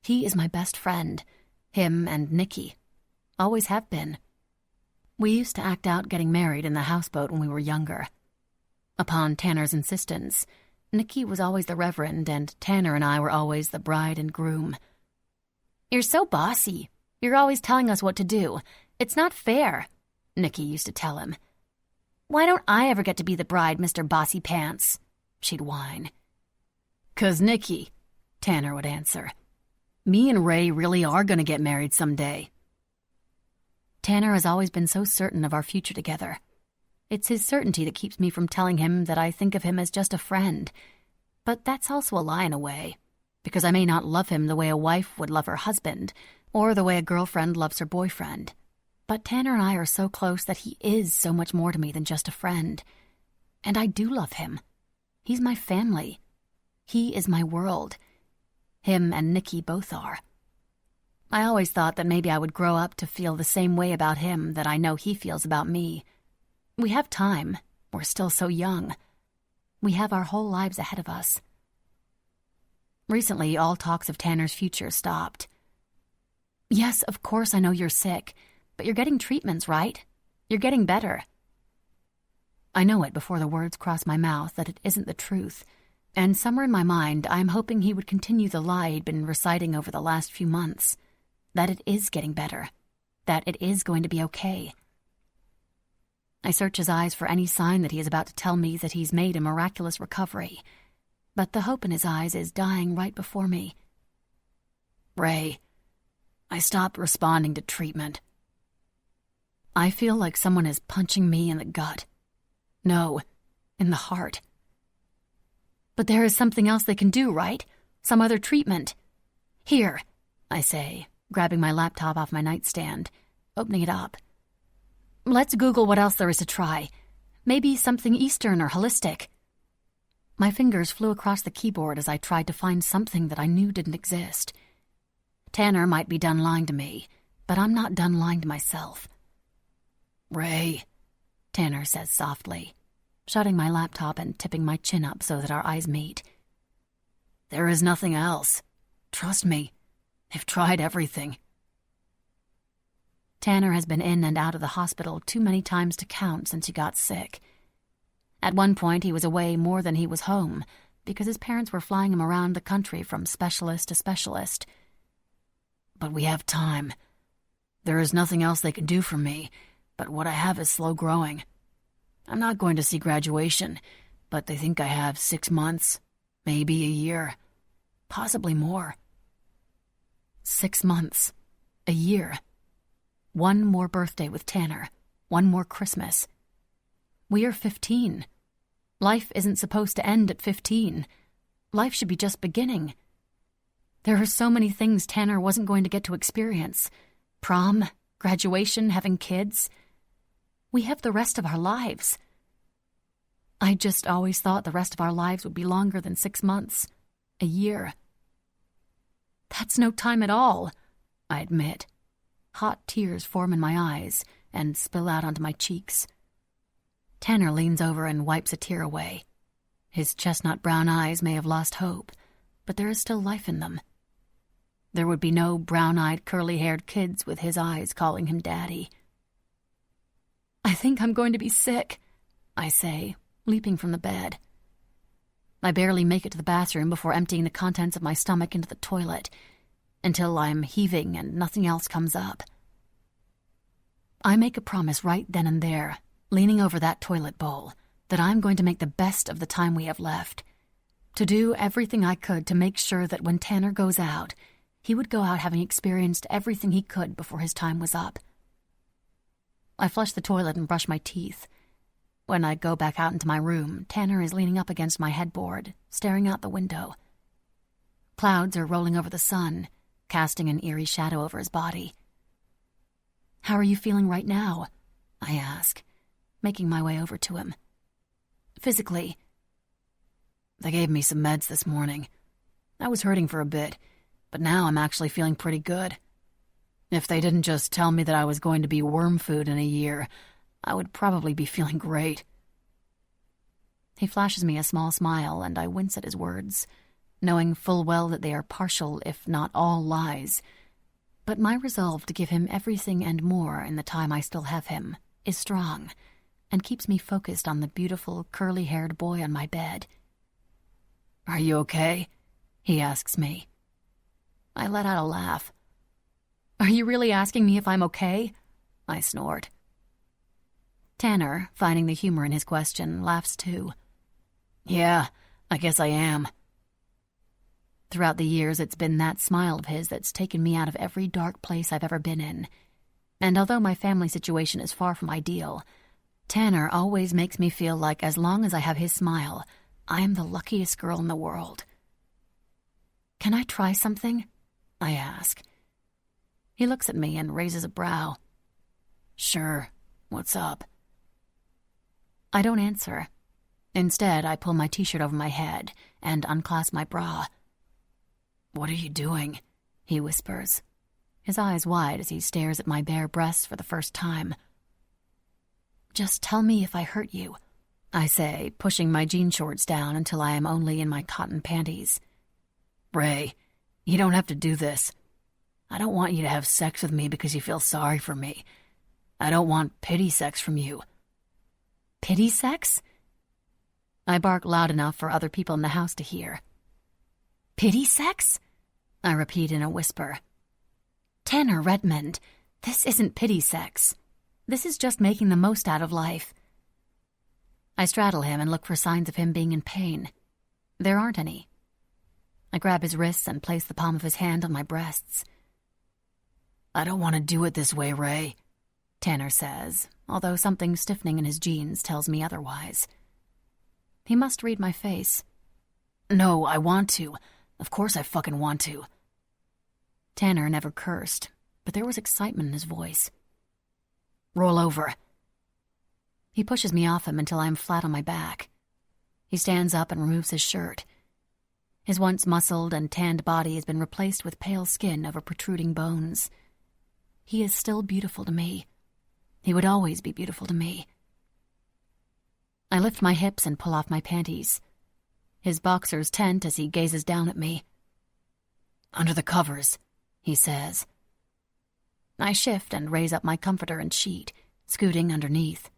He is my best friend, him and Nikki. Always have been. We used to act out getting married in the houseboat when we were younger. Upon Tanner's insistence, Nikki was always the reverend and Tanner and I were always the bride and groom. You're so bossy. You're always telling us what to do. It's not fair, Nikki used to tell him. Why don't I ever get to be the bride, Mr. Bossy Pants? She'd whine. 'Cause Nikki, Tanner would answer. Me and Ray really are going to get married someday. Tanner has always been so certain of our future together. It's his certainty that keeps me from telling him that I think of him as just a friend. But that's also a lie in a way, because I may not love him the way a wife would love her husband, or the way a girlfriend loves her boyfriend. But Tanner and I are so close that he is so much more to me than just a friend. And I do love him. He's my family. He is my world. Him and Nikki both are. I always thought that maybe I would grow up to feel the same way about him that I know he feels about me. We have time. We're still so young. We have our whole lives ahead of us. Recently, all talks of Tanner's future stopped. Yes, of course I know you're sick, but you're getting treatments, right? You're getting better. I know it before the words cross my mouth that it isn't the truth, and somewhere in my mind I'm hoping he would continue the lie he'd been reciting over the last few months, that it is getting better, that it is going to be okay. I search his eyes for any sign that he is about to tell me that he's made a miraculous recovery, but the hope in his eyes is dying right before me. Ray, I stopped responding to treatment. I feel like someone is punching me in the gut. No, in the heart. But there is something else they can do, right? Some other treatment. Here, I say, grabbing my laptop off my nightstand, opening it up. Let's Google what else there is to try. Maybe something Eastern or holistic. My fingers flew across the keyboard as I tried to find something that I knew didn't exist. Tanner might be done lying to me, but I'm not done lying to myself. "Ray," Tanner says softly, shutting my laptop and tipping my chin up so that our eyes meet. "there is nothing else. Trust me. They've tried everything." Tanner has been in and out of the hospital too many times to count since he got sick. At one point, he was away more than he was home because his parents were flying him around the country from specialist to specialist. "But we have time. There is nothing else they can do for me, but what I have is slow growing. I'm not going to see graduation, but they think I have 6 months, maybe a year, possibly more." 6 months. A year. One more birthday with Tanner. One more Christmas. We are 15. Life isn't supposed to end at 15. Life should be just beginning. There are so many things Tanner wasn't going to get to experience. Prom, graduation, having kids. We have the rest of our lives. I just always thought the rest of our lives would be longer than 6 months. A year. That's no time at all, I admit. Hot tears form in my eyes and spill out onto my cheeks. Tanner leans over and wipes a tear away. His chestnut brown eyes may have lost hope, but there is still life in them. There would be no brown-eyed, curly-haired kids with his eyes calling him Daddy. "I think I'm going to be sick," I say, leaping from the bed. I barely make it to the bathroom before emptying the contents of my stomach into the toilet, until I'm heaving and nothing else comes up. I make a promise right then and there, leaning over that toilet bowl, that I'm going to make the best of the time we have left, to do everything I could to make sure that when Tanner goes out, he would go out having experienced everything he could before his time was up. I flush the toilet and brush my teeth. When I go back out into my room, Tanner is leaning up against my headboard, staring out the window. Clouds are rolling over the sun, casting an eerie shadow over his body. "How are you feeling right now?" I ask, making my way over to him. "Physically." "They gave me some meds this morning. I was hurting for a bit, but now I'm actually feeling pretty good. If they didn't just tell me that I was going to be worm food in a year, I would probably be feeling great." He flashes me a small smile, and I wince at his words, knowing full well that they are partial, if not all, lies. But my resolve to give him everything and more in the time I still have him is strong, and keeps me focused on the beautiful, curly-haired boy on my bed. "Are you okay?" he asks me. I let out a laugh. "Are you really asking me if I'm okay?" I snort. Tanner, finding the humor in his question, laughs too. "Yeah, I guess I am." Throughout the years, it's been that smile of his that's taken me out of every dark place I've ever been in. And although my family situation is far from ideal, Tanner always makes me feel like as long as I have his smile, I am the luckiest girl in the world. "Can I try something?" I ask. He looks at me and raises a brow. "Sure, what's up?" I don't answer. Instead, I pull my t-shirt over my head and unclasp my bra. "What are you doing?" he whispers, his eyes wide as he stares at my bare breasts for the first time. "Just tell me if I hurt you," I say, pushing my jean shorts down until I am only in my cotton panties. "Ray, you don't have to do this. I don't want you to have sex with me because you feel sorry for me. I don't want pity sex from you." "Pity sex?" I bark loud enough for other people in the house to hear. "Pity sex?" I repeat in a whisper. "Tanner Redmond, this isn't pity sex. This is just making the most out of life." I straddle him and look for signs of him being in pain. There aren't any. I grab his wrists and place the palm of his hand on my breasts. "I don't want to do it this way, Ray," Tanner says, although something stiffening in his jeans tells me otherwise. He must read my face. "No, I want to. Of course I fucking want to." Tanner never cursed, but there was excitement in his voice. "Roll over." He pushes me off him until I am flat on my back. He stands up and removes his shirt. His once muscled and tanned body has been replaced with pale skin over protruding bones. he is still beautiful to me. He would always be beautiful to me. I lift my hips and pull off my panties. His boxers tent as he gazes down at me. "Under the covers," he says. I shift and raise up my comforter and sheet, scooting underneath.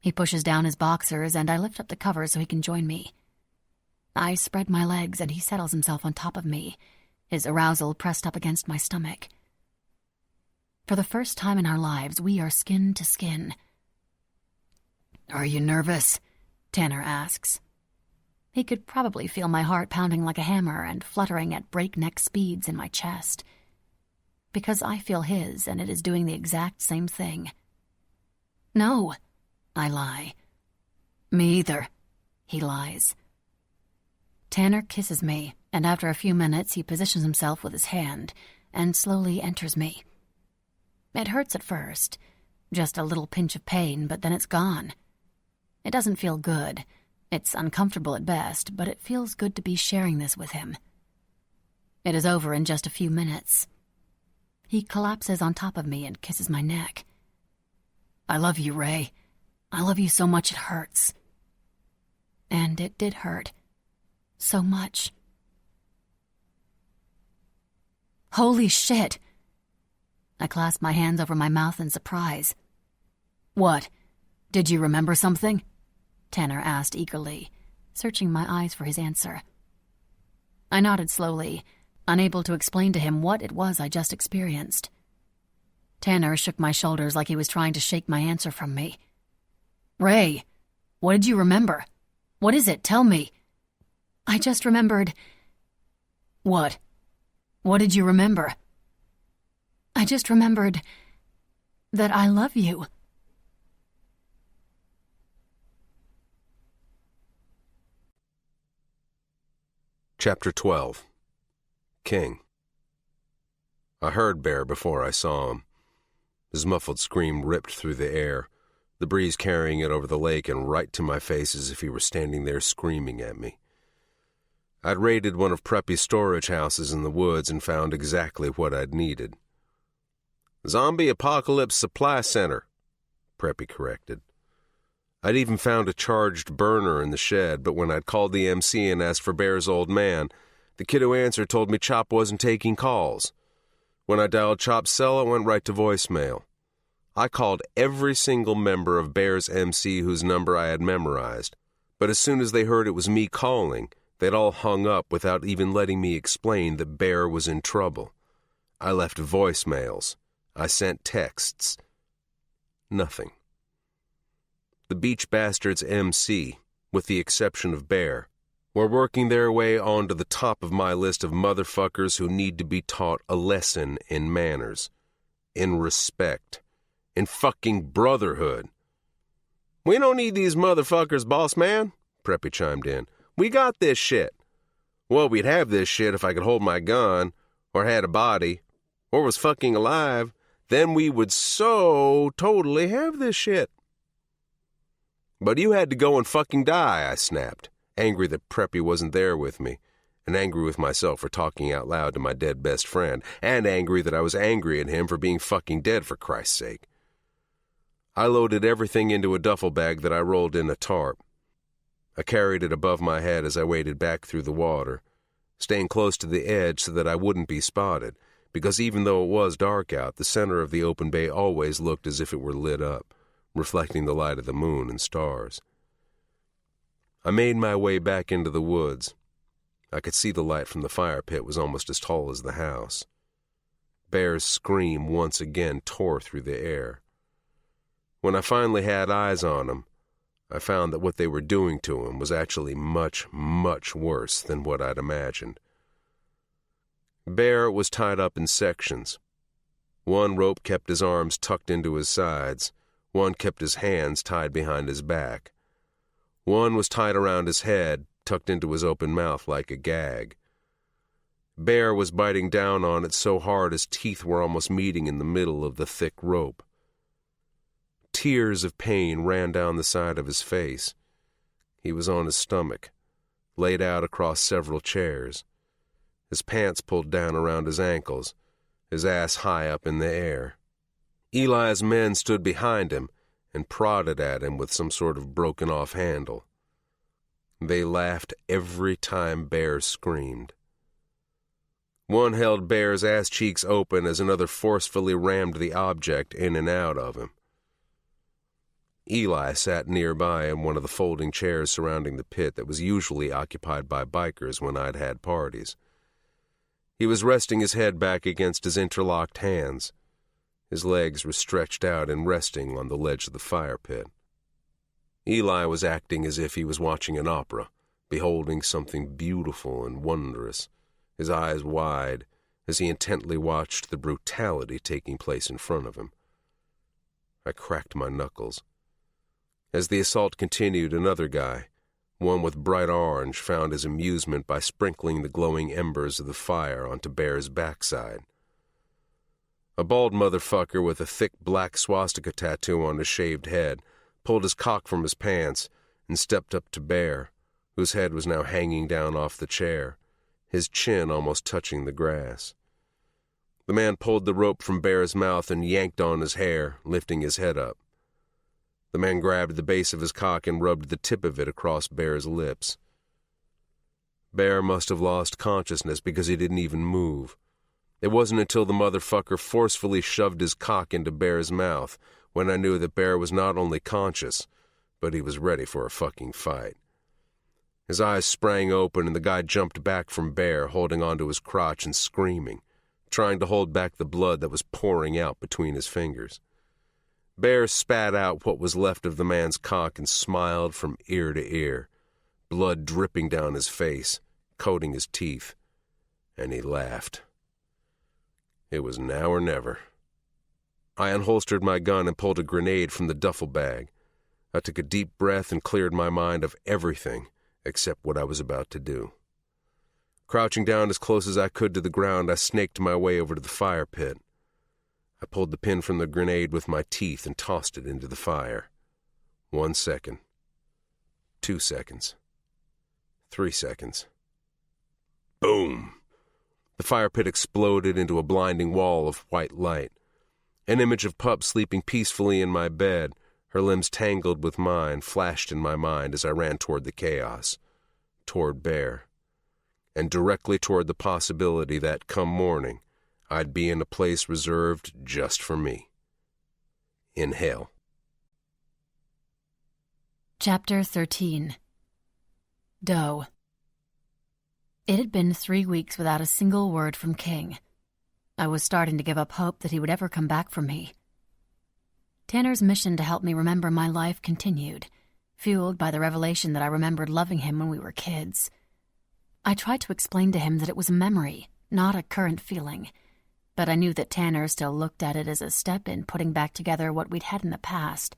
He pushes down his boxers, and I lift up the covers so he can join me. I spread my legs, and he settles himself on top of me, his arousal pressed up against my stomach. For the first time in our lives, we are skin to skin. "Are you nervous?" Tanner asks. He could probably feel my heart pounding like a hammer and fluttering at breakneck speeds in my chest. Because I feel his, and it is doing the exact same thing. "No," I lie. "Me either," he lies. Tanner kisses me, and after a few minutes he positions himself with his hand and slowly enters me. It hurts at first, just a little pinch of pain, but then it's gone. It doesn't feel good. It's uncomfortable at best, but it feels good to be sharing this with him. It is over in just a few minutes. He collapses on top of me and kisses my neck. "I love you, Ray. I love you so much it hurts." And it did hurt. So much. Holy shit! I clasp my hands over my mouth in surprise. "What? Did you remember something?" Tanner asked eagerly, searching my eyes for his answer. I nodded slowly, unable to explain to him what it was I just experienced. Tanner shook my shoulders like he was trying to shake my answer from me. "Ray, what did you remember? What is it? Tell me." "I just remembered—" "What? What did you remember?" "I just remembered that I love you." Chapter 12. King. I heard Bear before I saw him. His muffled scream ripped through the air, the breeze carrying it over the lake and right to my face as if he were standing there screaming at me. I'd raided one of Preppy's storage houses in the woods and found exactly what I'd needed. "Zombie Apocalypse Supply Center," Preppy corrected. I'd even found a charged burner in the shed, but when I'd called the MC and asked for Bear's old man, the kid who answered told me Chop wasn't taking calls. When I dialed Chop's cell, it went right to voicemail. I called every single member of Bear's MC whose number I had memorized, but as soon as they heard it was me calling, they'd all hung up without even letting me explain that Bear was in trouble. I left voicemails. I sent texts. Nothing. The Beach Bastards MC, with the exception of Bear, were working their way onto the top of my list of motherfuckers who need to be taught a lesson in manners, in respect, in fucking brotherhood. "We don't need these motherfuckers, boss man," Preppy chimed in. "We got this shit." "Well, we'd have this shit if I could hold my gun, or had a body, or was fucking alive. Then we would so totally have this shit." "But you had to go and fucking die," I snapped, angry that Preppy wasn't there with me, and angry with myself for talking out loud to my dead best friend, and angry that I was angry at him for being fucking dead for Christ's sake. I loaded everything into a duffel bag that I rolled in a tarp. I carried it above my head as I waded back through the water, staying close to the edge so that I wouldn't be spotted, because even though it was dark out, the center of the open bay always looked as if it were lit up, reflecting the light of the moon and stars. I made my way back into the woods. I could see the light from the fire pit was almost as tall as the house. Bear's scream once again tore through the air. When I finally had eyes on him, I found that what they were doing to him was actually much, much worse than what I'd imagined. Bear was tied up in sections. One rope kept his arms tucked into his sides. One kept his hands tied behind his back. One was tied around his head, tucked into his open mouth like a gag. Bear was biting down on it so hard his teeth were almost meeting in the middle of the thick rope. Tears of pain ran down the side of his face. He was on his stomach, laid out across several chairs, his pants pulled down around his ankles, his ass high up in the air. Eli's men stood behind him and prodded at him with some sort of broken-off handle. They laughed every time Bear screamed. One held Bear's ass cheeks open as another forcefully rammed the object in and out of him. Eli sat nearby in one of the folding chairs surrounding the pit that was usually occupied by bikers when I'd had parties. He was resting his head back against his interlocked hands. His legs were stretched out and resting on the ledge of the fire pit. Eli was acting as if he was watching an opera, beholding something beautiful and wondrous, his eyes wide as he intently watched the brutality taking place in front of him. I cracked my knuckles. As the assault continued, another guy, one with bright orange, found his amusement by sprinkling the glowing embers of the fire onto Bear's backside. A bald motherfucker with a thick black swastika tattoo on his shaved head pulled his cock from his pants and stepped up to Bear, whose head was now hanging down off the chair, his chin almost touching the grass. The man pulled the rope from Bear's mouth and yanked on his hair, lifting his head up. The man grabbed the base of his cock and rubbed the tip of it across Bear's lips. Bear must have lost consciousness because he didn't even move. It wasn't until the motherfucker forcefully shoved his cock into Bear's mouth when I knew that Bear was not only conscious, but he was ready for a fucking fight. His eyes sprang open and the guy jumped back from Bear, holding onto his crotch and screaming, trying to hold back the blood that was pouring out between his fingers. Bear spat out what was left of the man's cock and smiled from ear to ear, blood dripping down his face, coating his teeth, and he laughed. It was now or never. I unholstered my gun and pulled a grenade from the duffel bag. I took a deep breath and cleared my mind of everything except what I was about to do. Crouching down as close as I could to the ground, I snaked my way over to the fire pit. I pulled the pin from the grenade with my teeth and tossed it into the fire. 1 second. 2 seconds. 3 seconds. Boom! The fire pit exploded into a blinding wall of white light. An image of Pup sleeping peacefully in my bed, her limbs tangled with mine, flashed in my mind as I ran toward the chaos, toward Bear, and directly toward the possibility that, come morning, I'd be in a place reserved just for me. In hell. Chapter 13. Doe. It had been 3 weeks without a single word from King. I was starting to give up hope that he would ever come back for me. Tanner's mission to help me remember my life continued, fueled by the revelation that I remembered loving him when we were kids. I tried to explain to him that it was a memory, not a current feeling, but I knew that Tanner still looked at it as a step in putting back together what we'd had in the past.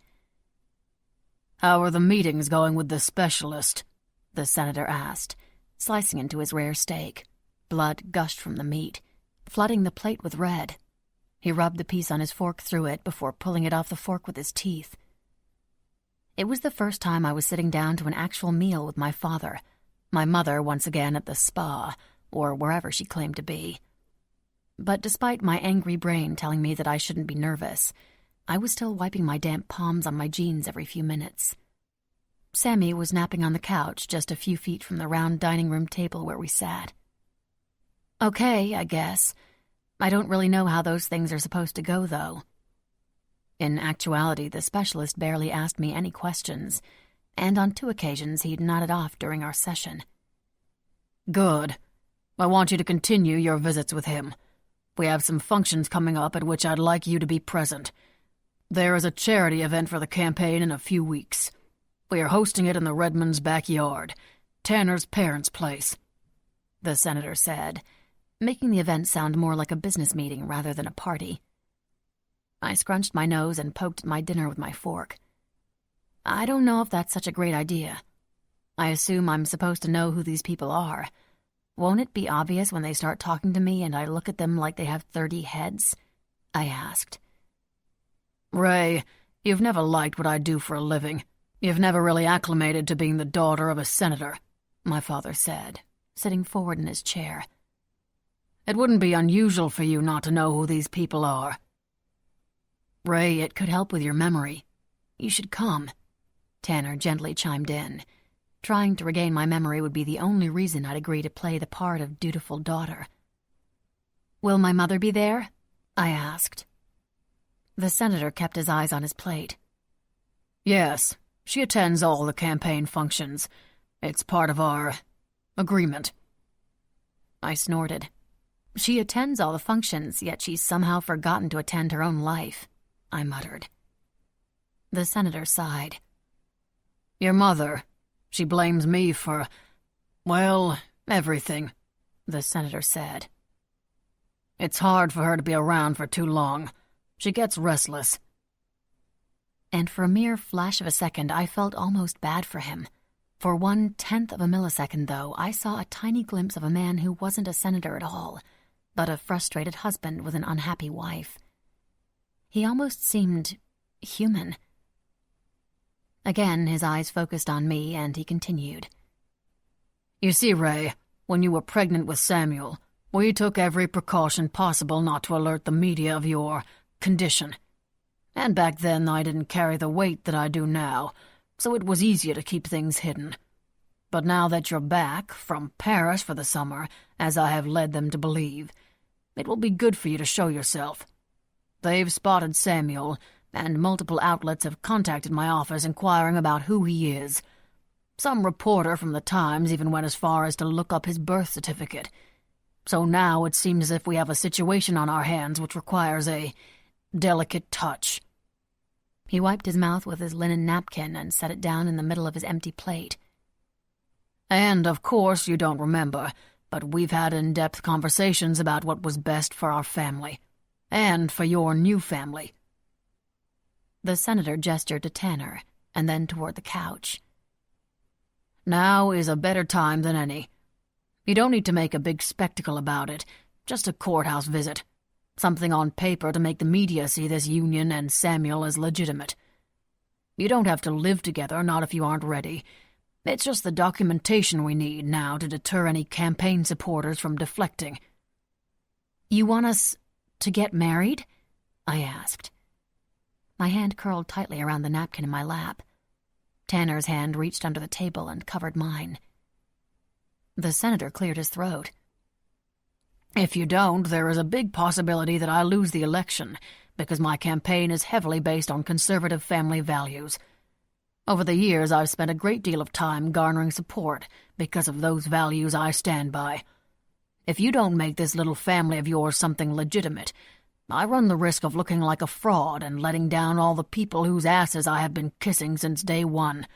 "How are the meetings going with the specialist?" the senator asked, slicing into his rare steak. Blood gushed from the meat, flooding the plate with red. He rubbed the piece on his fork through it before pulling it off the fork with his teeth. It was the first time I was sitting down to an actual meal with my father, my mother once again at the spa, or wherever she claimed to be. But despite my angry brain telling me that I shouldn't be nervous, I was still wiping my damp palms on my jeans every few minutes. Sammy was napping on the couch just a few feet from the round dining room table where we sat. Okay, I guess. I don't really know how those things are supposed to go, though. In actuality, the specialist barely asked me any questions, and on 2 occasions he'd nodded off during our session. "Good. I want you to continue your visits with him. We have some functions coming up at which I'd like you to be present. There is a charity event for the campaign in a few weeks. We are hosting it in the Redmonds' backyard, Tanner's parents' place," the senator said, making the event sound more like a business meeting rather than a party. I scrunched my nose and poked at my dinner with my fork. I don't know if that's such a great idea. I assume I'm supposed to know who these people are. Won't it be obvious when they start talking to me and I look at them like they have 30 heads? I asked. "Ray, you've never liked what I do for a living. You've never really acclimated to being the daughter of a senator," my father said, sitting forward in his chair. It wouldn't be unusual for you not to know who these people are. Ray, it could help with your memory. You should come. Tanner gently chimed in. Trying to regain my memory would be the only reason I'd agree to play the part of dutiful daughter. Will my mother be there? I asked. The senator kept his eyes on his plate. Yes, she attends all the campaign functions. It's part of our agreement. I snorted. She attends all the functions, yet she's somehow forgotten to attend her own life, I muttered. The senator sighed. Your mother, she blames me for, well, everything, the senator said. It's hard for her to be around for too long. She gets restless. And for a mere flash of a second, I felt almost bad for him. For 1/10 of a millisecond, though, I saw a tiny glimpse of a man who wasn't a senator at all, but a frustrated husband with an unhappy wife. He almost seemed human. Again, his eyes focused on me, and he continued. You see, Ray, when you were pregnant with Samuel, we took every precaution possible not to alert the media of your condition. And back then I didn't carry the weight that I do now, so it was easier to keep things hidden. But now that you're back, from Paris for the summer, as I have led them to believe, it will be good for you to show yourself. They've spotted Samuel, and multiple outlets have contacted my office inquiring about who he is. Some reporter from the Times even went as far as to look up his birth certificate. So now it seems as if we have a situation on our hands which requires a delicate touch. He wiped his mouth with his linen napkin and set it down in the middle of his empty plate. And, of course, you don't remember, but we've had in-depth conversations about what was best for our family, and for your new family. The senator gestured to Tanner, and then toward the couch. Now is a better time than any. You don't need to make a big spectacle about it, just a courthouse visit. Something on paper to make the media see this union and Samuel as legitimate. You don't have to live together, not if you aren't ready. It's just the documentation we need now to deter any campaign supporters from deflecting. You want us to get married? I asked. My hand curled tightly around the napkin in my lap. Tanner's hand reached under the table and covered mine. The senator cleared his throat. If you don't, there is a big possibility that I lose the election, because my campaign is heavily based on conservative family values. Over the years, I've spent a great deal of time garnering support because of those values I stand by. If you don't make this little family of yours something legitimate, I run the risk of looking like a fraud and letting down all the people whose asses I have been kissing since day one.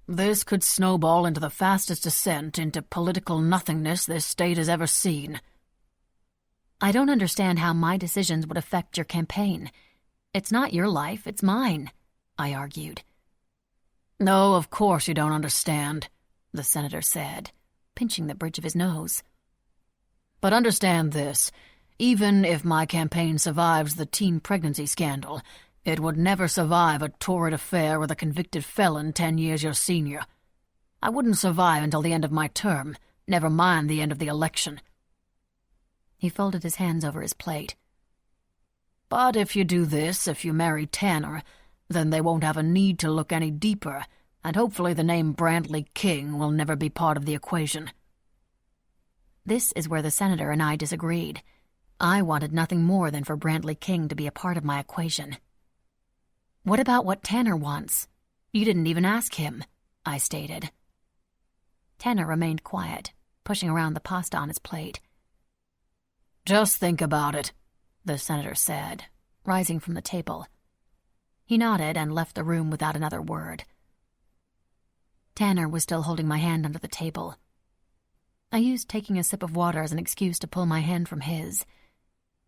This could snowball into the fastest descent into political nothingness this state has ever seen. I don't understand how my decisions would affect your campaign. It's not your life, it's mine, I argued. No, of course you don't understand, the senator said, pinching the bridge of his nose. But understand this. Even if my campaign survives the teen pregnancy scandal, it would never survive a torrid affair with a convicted felon 10 years your senior. I wouldn't survive until the end of my term, never mind the end of the election. He folded his hands over his plate. But if you do this, if you marry Tanner, then they won't have a need to look any deeper, and hopefully the name Brantley King will never be part of the equation. This is where the senator and I disagreed. I wanted nothing more than for Brantley King to be a part of my equation. What about what Tanner wants? You didn't even ask him, I stated. Tanner remained quiet, pushing around the pasta on his plate. Just think about it, the senator said, rising from the table. He nodded and left the room without another word. Tanner was still holding my hand under the table. I used taking a sip of water as an excuse to pull my hand from his.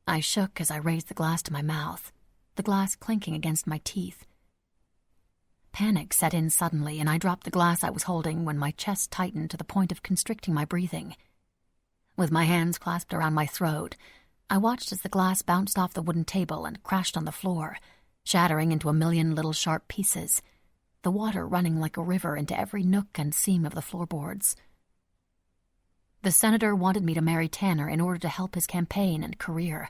I shook as I raised the glass to my mouth, the glass clinking against my teeth. Panic set in suddenly, and I dropped the glass I was holding when my chest tightened to the point of constricting my breathing. With my hands clasped around my throat, I watched as the glass bounced off the wooden table and crashed on the floor, shattering into a million little sharp pieces, the water running like a river into every nook and seam of the floorboards. The senator wanted me to marry Tanner in order to help his campaign and career.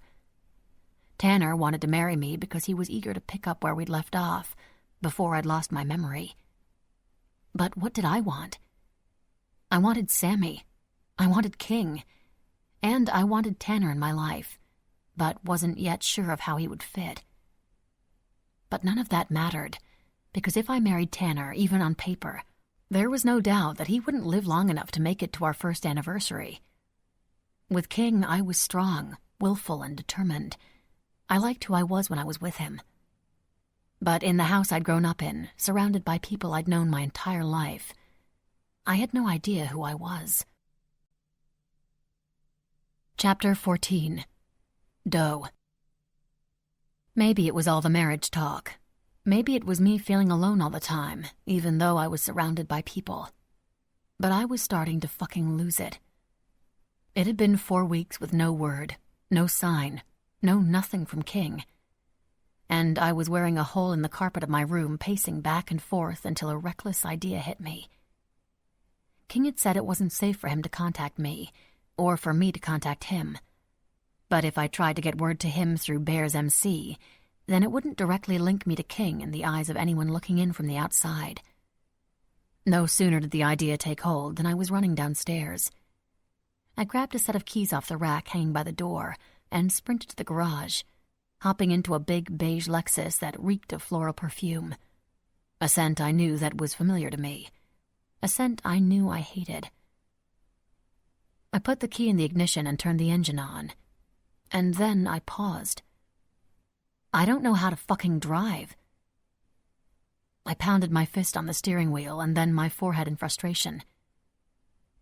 Tanner wanted to marry me because he was eager to pick up where we'd left off, before I'd lost my memory. But what did I want? I wanted Sammy. I wanted King. And I wanted Tanner in my life, but wasn't yet sure of how he would fit. But none of that mattered, because if I married Tanner, even on paper, there was no doubt that he wouldn't live long enough to make it to our first anniversary. With King, I was strong, willful, and determined. I liked who I was when I was with him. But in the house I'd grown up in, surrounded by people I'd known my entire life, I had no idea who I was. Chapter 14. Doe. Maybe it was all the marriage talk. Maybe it was me feeling alone all the time, even though I was surrounded by people. But I was starting to fucking lose it. It had been 4 weeks with no word, no sign, no nothing from King. And I was wearing a hole in the carpet of my room, pacing back and forth until a reckless idea hit me. King had said it wasn't safe for him to contact me, or for me to contact him. But if I tried to get word to him through Bear's MC, then it wouldn't directly link me to King in the eyes of anyone looking in from the outside. No sooner did the idea take hold than I was running downstairs. I grabbed a set of keys off the rack hanging by the door and sprinted to the garage, hopping into a big beige Lexus that reeked of floral perfume. A scent I knew that was familiar to me. A scent I knew I hated. I put the key in the ignition and turned the engine on. And then I paused. I don't know how to fucking drive. I pounded my fist on the steering wheel and then my forehead in frustration.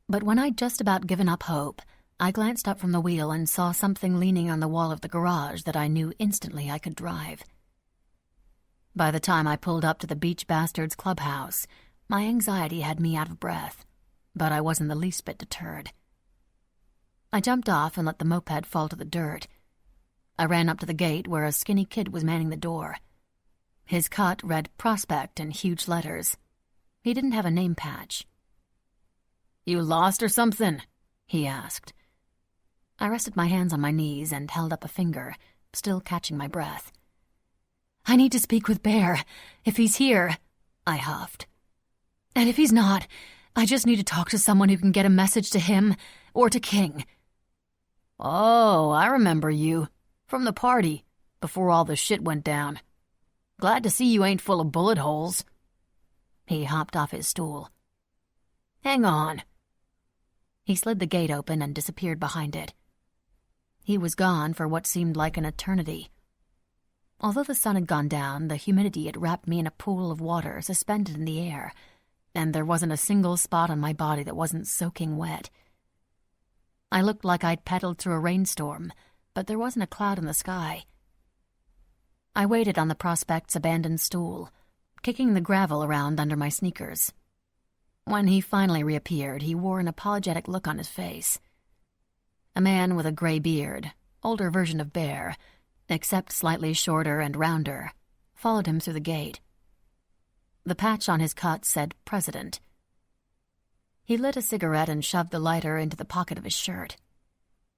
But when I'd just about given up hope, I glanced up from the wheel and saw something leaning on the wall of the garage that I knew instantly I could drive. By the time I pulled up to the Beach Bastards clubhouse, my anxiety had me out of breath, but I wasn't the least bit deterred. I jumped off and let the moped fall to the dirt. I ran up to the gate where a skinny kid was manning the door. His cut read Prospect in huge letters. He didn't have a name patch. "You lost or something?" he asked. I rested my hands on my knees and held up a finger, still catching my breath. "I need to speak with Bear. If he's here," I huffed. "And if he's not, I just need to talk to someone who can get a message to him or to King." "Oh, I remember you. From the party, before all the shit went down. Glad to see you ain't full of bullet holes." He hopped off his stool. "Hang on." He slid the gate open and disappeared behind it. He was gone for what seemed like an eternity. Although the sun had gone down, the humidity had wrapped me in a pool of water suspended in the air, and there wasn't a single spot on my body that wasn't soaking wet. I looked like I'd pedaled through a rainstorm, but there wasn't a cloud in the sky. I waited on the Prospect's abandoned stool, kicking the gravel around under my sneakers. When he finally reappeared, he wore an apologetic look on his face. A man with a gray beard, older version of Bear, except slightly shorter and rounder, followed him through the gate. The patch on his cut said President. He lit a cigarette and shoved the lighter into the pocket of his shirt.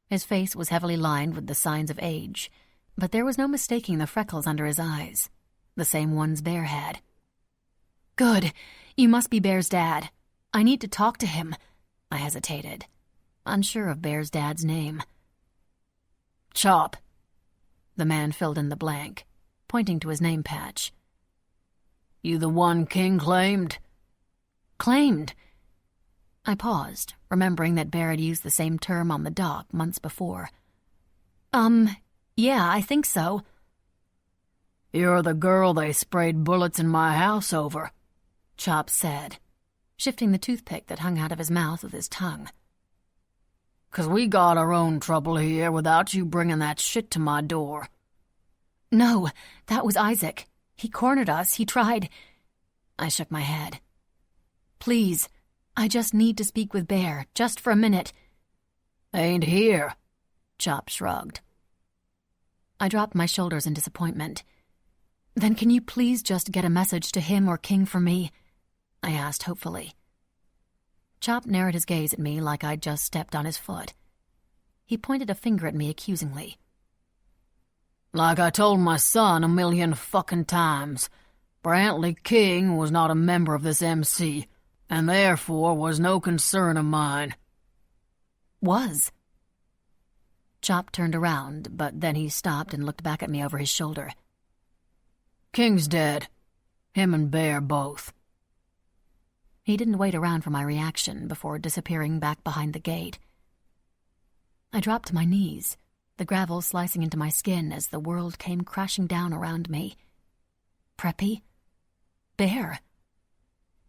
His face was heavily lined with the signs of age, but there was no mistaking the freckles under his eyes, the same ones Bear had. "Good. You must be Bear's dad. I need to talk to him." I hesitated, unsure of Bear's dad's name. "Chop." The man filled in the blank, pointing to his name patch. "You the one King claimed?" "Claimed?" I paused, remembering that Bear had used the same term on the dock months before. Yeah, I think so." "You're the girl they sprayed bullets in my house over," Chop said, shifting the toothpick that hung out of his mouth with his tongue. "'Cause we got our own trouble here without you bringing that shit to my door." "No, that was Isaac. He cornered us. He tried—" I shook my head. "Please, I just need to speak with Bear, just for a minute." "Ain't here," Chop shrugged. I dropped my shoulders in disappointment. "Then can you please just get a message to him or King for me?" I asked hopefully. Chop narrowed his gaze at me like I'd just stepped on his foot. He pointed a finger at me accusingly. Like I told my son 1,000,000 fucking times, Brantley King was not a member of this MC, and therefore was no concern of mine. Was. Chop turned around, but then he stopped and looked back at me over his shoulder. King's dead. Him and Bear both. He didn't wait around for my reaction before disappearing back behind the gate. I dropped to my knees, the gravel slicing into my skin as the world came crashing down around me. Preppy? Bear?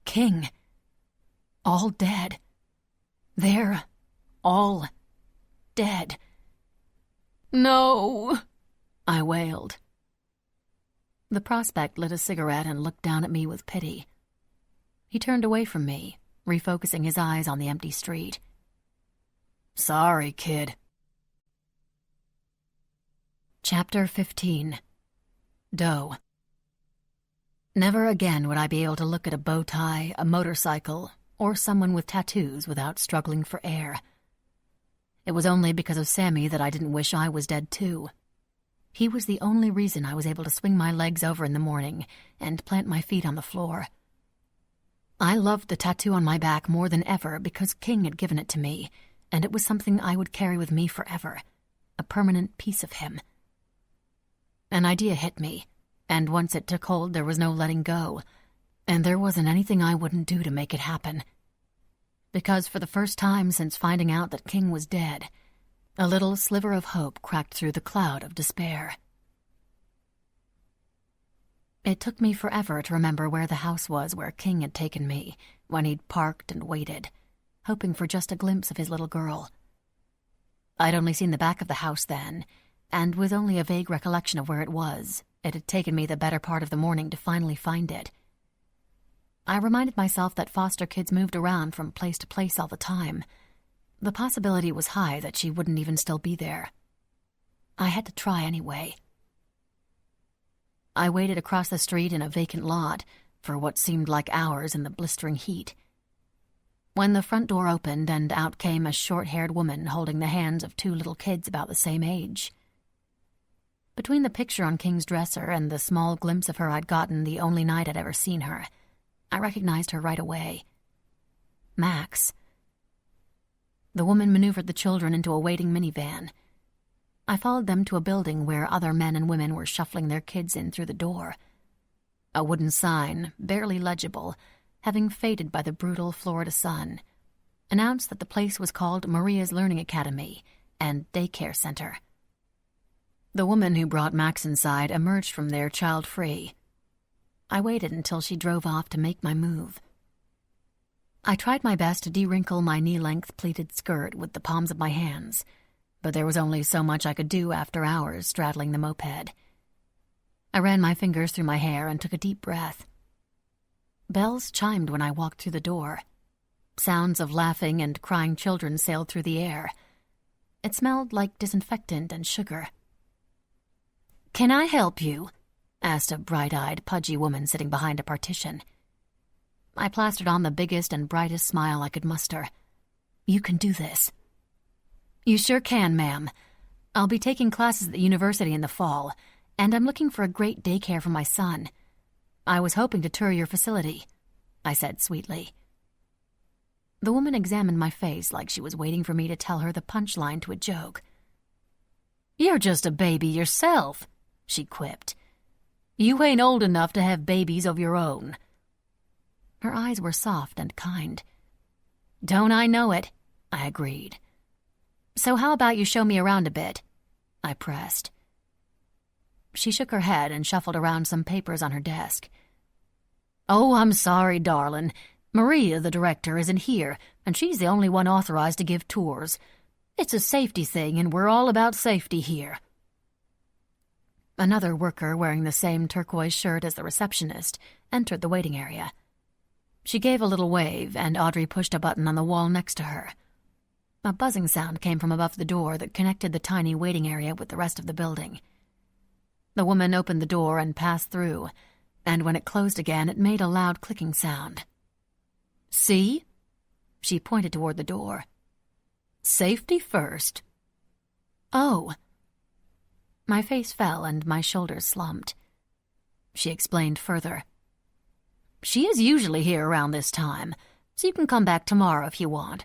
King? All dead. They're all dead. No, I wailed. The prospect lit a cigarette and looked down at me with pity. He turned away from me, refocusing his eyes on the empty street. Sorry, kid. Chapter 15. Doe. Never again would I be able to look at a bow tie, a motorcycle, or someone with tattoos without struggling for air. It was only because of Sammy that I didn't wish I was dead too. He was the only reason I was able to swing my legs over in the morning and plant my feet on the floor. I loved the tattoo on my back more than ever because King had given it to me, and it was something I would carry with me forever, a permanent piece of him. An idea hit me, and once it took hold there was no letting go, and there wasn't anything I wouldn't do to make it happen. Because for the first time since finding out that King was dead, a little sliver of hope cracked through the cloud of despair. It took me forever to remember where the house was where King had taken me, when he'd parked and waited, hoping for just a glimpse of his little girl. I'd only seen the back of the house then, and with only a vague recollection of where it was, it had taken me the better part of the morning to finally find it. I reminded myself that foster kids moved around from place to place all the time. The possibility was high that she wouldn't even still be there. I had to try anyway. I waited across the street in a vacant lot for what seemed like hours in the blistering heat. When the front door opened and out came a short-haired woman holding the hands of 2 little kids about the same age. Between the picture on King's dresser and the small glimpse of her I'd gotten the only night I'd ever seen her, I recognized her right away. Max. The woman maneuvered the children into a waiting minivan. I followed them to a building where other men and women were shuffling their kids in through the door. A wooden sign, barely legible, having faded by the brutal Florida sun, announced that the place was called Maria's Learning Academy and Daycare Center. The woman who brought Max inside emerged from there child-free. I waited until she drove off to make my move. I tried my best to de-wrinkle my knee-length pleated skirt with the palms of my hands, but there was only so much I could do after hours straddling the moped. I ran my fingers through my hair and took a deep breath. Bells chimed when I walked through the door. Sounds of laughing and crying children sailed through the air. It smelled like disinfectant and sugar. "Can I help you?" asked a bright-eyed, pudgy woman sitting behind a partition. I plastered on the biggest and brightest smile I could muster. "You can do this." "You sure can, ma'am. I'll be taking classes at the university in the fall, and I'm looking for a great daycare for my son. I was hoping to tour your facility," I said sweetly. The woman examined my face like she was waiting for me to tell her the punchline to a joke. "You're just a baby yourself," she quipped. "You ain't old enough to have babies of your own." Her eyes were soft and kind. "Don't I know it?" I agreed. "So how about you show me around a bit?" I pressed. She shook her head and shuffled around some papers on her desk. "Oh, I'm sorry, darling. Maria, the director, isn't here, and she's the only one authorized to give tours. It's a safety thing, and we're all about safety here." Another worker wearing the same turquoise shirt as the receptionist entered the waiting area. She gave a little wave, and Audrey pushed a button on the wall next to her. A buzzing sound came from above the door that connected the tiny waiting area with the rest of the building. The woman opened the door and passed through, and when it closed again, it made a loud clicking sound. "See?" She pointed toward the door. "Safety first." "Oh." My face fell and my shoulders slumped. She explained further. "She is usually here around this time, so you can come back tomorrow if you want.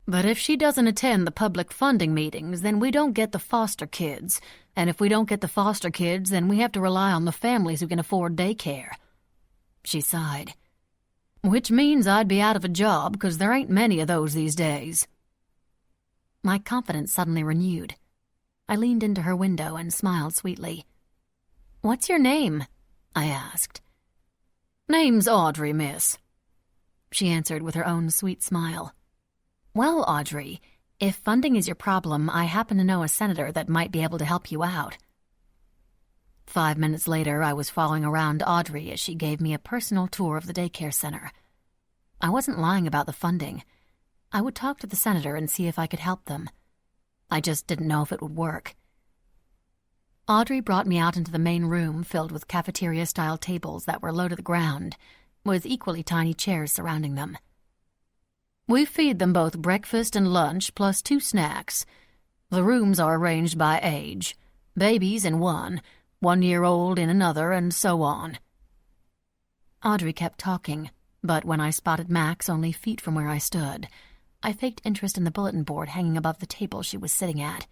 But if she doesn't attend the public funding meetings, then we don't get the foster kids. And if we don't get the foster kids, then we have to rely on the families who can afford daycare." She sighed. "Which means I'd be out of a job, because there ain't many of those these days." My confidence suddenly renewed. I leaned into her window and smiled sweetly. "What's your name?" I asked. "Name's Audrey, miss," she answered with her own sweet smile. "Well, Audrey, if funding is your problem, I happen to know a senator that might be able to help you out." 5 minutes later, I was following around Audrey as she gave me a personal tour of the daycare center. I wasn't lying about the funding. I would talk to the senator and see if I could help them. I just didn't know if it would work. Audrey brought me out into the main room filled with cafeteria-style tables that were low to the ground, with equally tiny chairs surrounding them. "We feed them both breakfast and lunch plus 2 snacks. The rooms are arranged by age. Babies in one, 1-year-old in another, and so on." Audrey kept talking, but when I spotted Max only feet from where I stood, I faked interest in the bulletin board hanging above the table she was sitting at.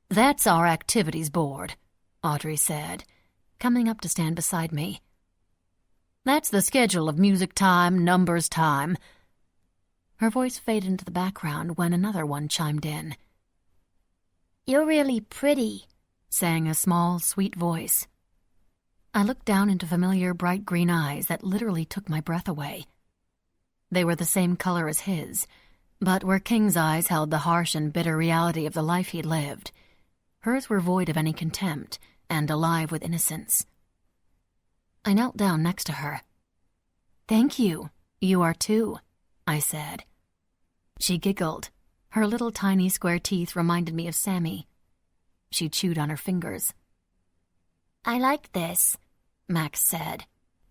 "That's our activities board," Audrey said, coming up to stand beside me. "That's the schedule of music time, numbers time." Her voice faded into the background when another one chimed in. "You're really pretty," sang a small, sweet voice. I looked down into familiar bright green eyes that literally took my breath away. They were the same color as his, but where King's eyes held the harsh and bitter reality of the life he'd lived, hers were void of any contempt and alive with innocence. I knelt down next to her. "Thank you. You are too," I said. She giggled. Her little tiny square teeth reminded me of Sammy. She chewed on her fingers. "I like this," Max said,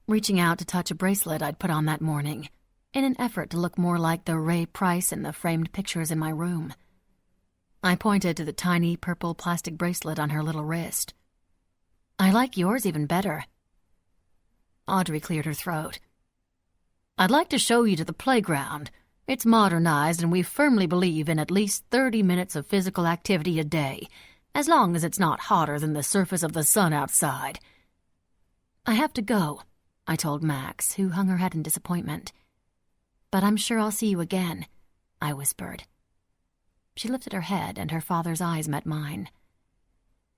reaching out to touch a bracelet I'd put on that morning, in an effort to look more like the Ray Price in the framed pictures in my room. I pointed to the tiny purple plastic bracelet on her little wrist. "I like yours even better." Audrey cleared her throat. "I'd like to show you to the playground. It's modernized, and we firmly believe in at least 30 minutes of physical activity a day, as long as it's not hotter than the surface of the sun outside." "I have to go," I told Max, who hung her head in disappointment. "But I'm sure I'll see you again," I whispered. She lifted her head, and her father's eyes met mine.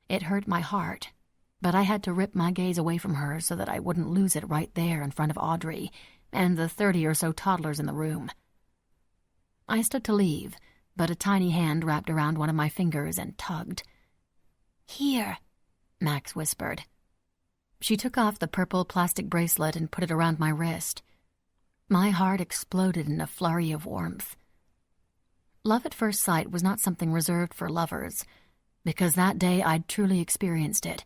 It hurt my heart, but I had to rip my gaze away from her so that I wouldn't lose it right there in front of Audrey and the 30 or so toddlers in the room. I stood to leave, but a tiny hand wrapped around one of my fingers and tugged. "Here," Max whispered. She took off the purple plastic bracelet and put it around my wrist. My heart exploded in a flurry of warmth. Love at first sight was not something reserved for lovers, because that day I'd truly experienced it.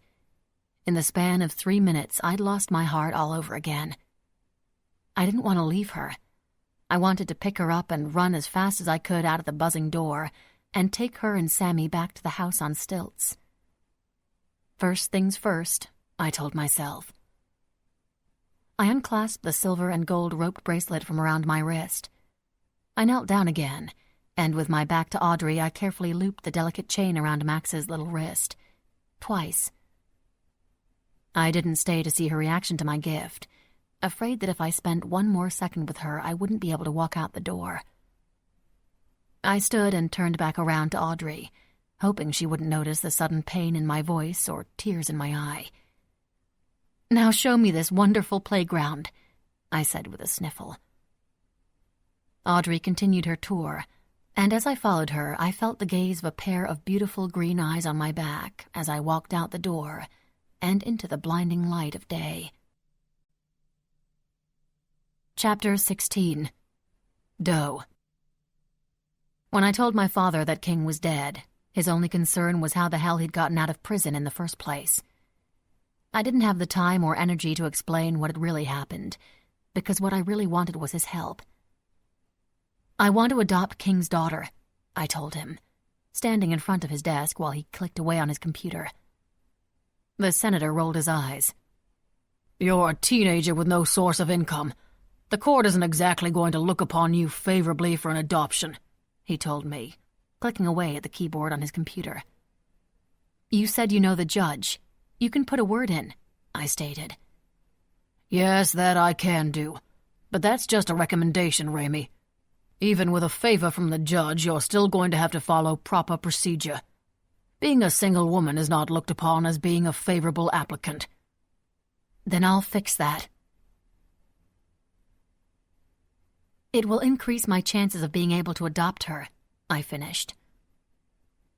In the span of 3 minutes, I'd lost my heart all over again. I didn't want to leave her. I wanted to pick her up and run as fast as I could out of the buzzing door and take her and Sammy back to the house on stilts. First things first, I told myself. I unclasped the silver and gold roped bracelet from around my wrist. I knelt down again, and with my back to Audrey, I carefully looped the delicate chain around Max's little wrist. Twice. I didn't stay to see her reaction to my gift, afraid that if I spent one more second with her, I wouldn't be able to walk out the door. I stood and turned back around to Audrey, hoping she wouldn't notice the sudden pain in my voice or tears in my eye. "Now show me this wonderful playground," I said with a sniffle. Audrey continued her tour, and as I followed her, I felt the gaze of a pair of beautiful green eyes on my back as I walked out the door and into the blinding light of day. Chapter 16. Doe. When I told my father that King was dead, his only concern was how the hell he'd gotten out of prison in the first place. I didn't have the time or energy to explain what had really happened, because what I really wanted was his help. I want to adopt King's daughter, I told him, standing in front of his desk while he clicked away on his computer. The senator rolled his eyes. You're a teenager with no source of income. The court isn't exactly going to look upon you favorably for an adoption, he told me, clicking away at the keyboard on his computer. You said you know the judge. You can put a word in, I stated. Yes, that I can do. But that's just a recommendation, Raimi. Even with a favor from the judge, you're still going to have to follow proper procedure. Being a single woman is not looked upon as being a favorable applicant. Then I'll fix that. It will increase my chances of being able to adopt her, I finished.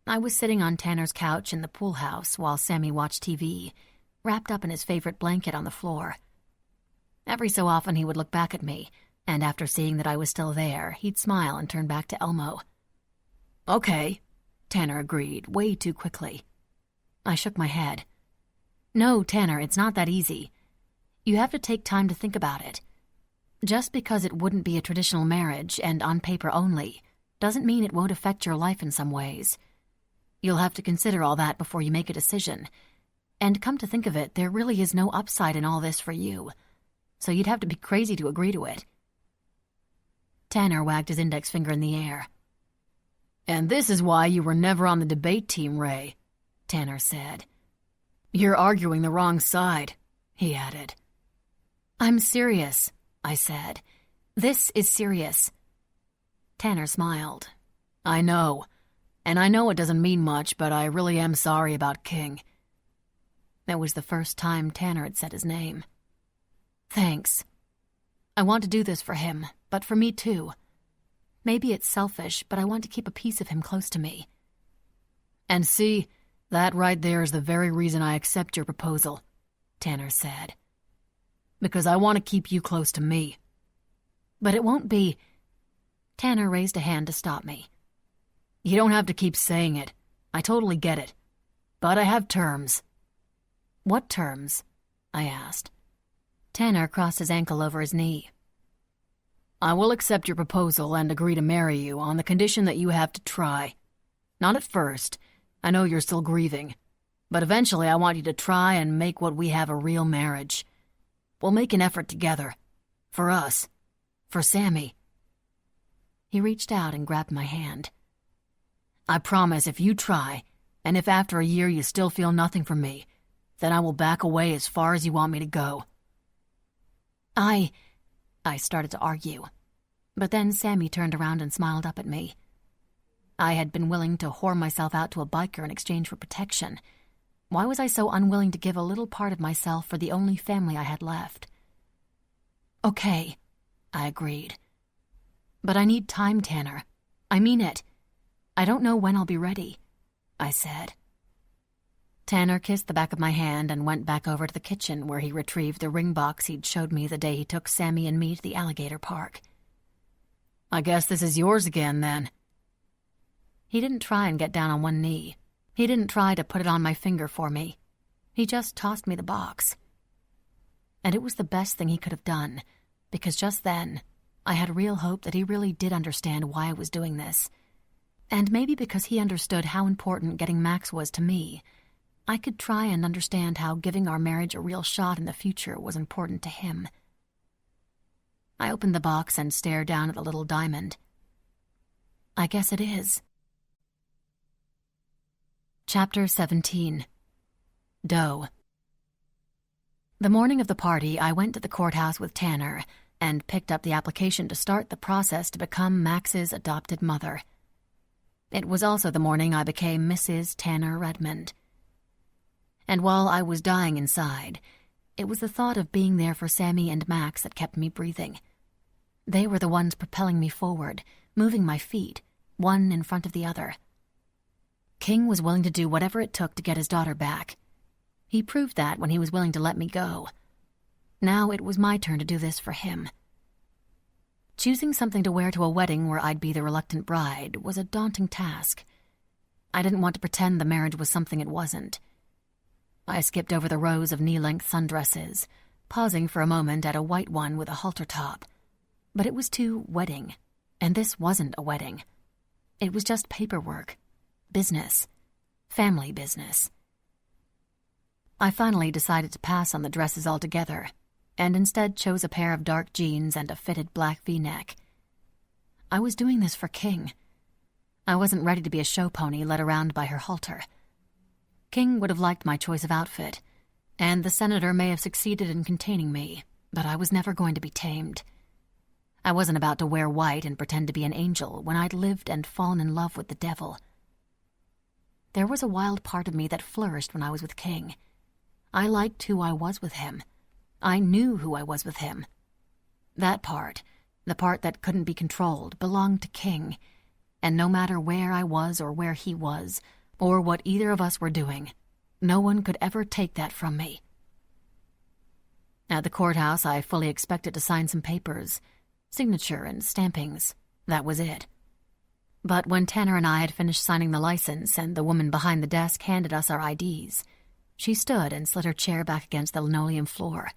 I was sitting on Tanner's couch in the pool house while Sammy watched TV, wrapped up in his favorite blanket on the floor. Every so often he would look back at me, and after seeing that I was still there, he'd smile and turn back to Elmo. Okay, Tanner agreed, way too quickly. I shook my head. No, Tanner, it's not that easy. You have to take time to think about it. Just because it wouldn't be a traditional marriage and on paper only, doesn't mean it won't affect your life in some ways. You'll have to consider all that before you make a decision. And come to think of it, there really is no upside in all this for you. So you'd have to be crazy to agree to it. Tanner wagged his index finger in the air. And this is why you were never on the debate team, Ray, Tanner said. You're arguing the wrong side, he added. I'm serious, I said. This is serious. Tanner smiled. I know. And I know it doesn't mean much, but I really am sorry about King. That was the first time Tanner had said his name. Thanks. I want to do this for him, but for me too. Maybe it's selfish, but I want to keep a piece of him close to me. And see, that right there is the very reason I accept your proposal, Tanner said. Because I want to keep you close to me. But it won't be... Tanner raised a hand to stop me. You don't have to keep saying it. I totally get it. But I have terms. What terms? I asked. Tanner crossed his ankle over his knee. I will accept your proposal and agree to marry you on the condition that you have to try. Not at first. I know you're still grieving. But eventually I want you to try and make what we have a real marriage. We'll make an effort together. For us. For Sammy. He reached out and grabbed my hand. I promise if you try, and if after a year you still feel nothing from me, then I will back away as far as you want me to go. I started to argue. But then Sammy turned around and smiled up at me. I had been willing to whore myself out to a biker in exchange for protection. Why was I so unwilling to give a little part of myself for the only family I had left? Okay, I agreed. But I need time, Tanner. I mean it. I don't know when I'll be ready, I said. Tanner kissed the back of my hand and went back over to the kitchen where he retrieved the ring box he'd showed me the day he took Sammy and me to the alligator park. I guess this is yours again, then. He didn't try and get down on one knee. He didn't try to put it on my finger for me. He just tossed me the box. And it was the best thing he could have done, because just then, I had real hope that he really did understand why I was doing this. And maybe because he understood how important getting Max was to me, I could try and understand how giving our marriage a real shot in the future was important to him. I opened the box and stared down at the little diamond. I guess it is. Chapter 17. Doe. The morning of the party, I went to the courthouse with Tanner and picked up the application to start the process to become Max's adopted mother. It was also the morning I became Mrs. Tanner Redmond. And while I was dying inside, it was the thought of being there for Sammy and Max that kept me breathing. They were the ones propelling me forward, moving my feet, one in front of the other. King was willing to do whatever it took to get his daughter back. He proved that when he was willing to let me go. Now it was my turn to do this for him. Choosing something to wear to a wedding where I'd be the reluctant bride was a daunting task. I didn't want to pretend the marriage was something it wasn't. I skipped over the rows of knee-length sundresses, pausing for a moment at a white one with a halter top. But it was too wedding. And this wasn't a wedding. It was just paperwork, business, family business. I finally decided to pass on the dresses altogether, and instead chose a pair of dark jeans and a fitted black V-neck. I was doing this for King. I wasn't ready to be a show pony led around by her halter. King would have liked my choice of outfit, and the senator may have succeeded in containing me, but I was never going to be tamed. I wasn't about to wear white and pretend to be an angel when I'd lived and fallen in love with the devil. There was a wild part of me that flourished when I was with King. I liked who I was with him. I knew who I was with him. That part, the part that couldn't be controlled, belonged to King, and no matter where I was or where he was, or what either of us were doing, no one could ever take that from me. At the courthouse, I fully expected to sign some papers, signature and stampings. That was it. But when Tanner and I had finished signing the license and the woman behind the desk handed us our IDs, she stood and slid her chair back against the linoleum floor.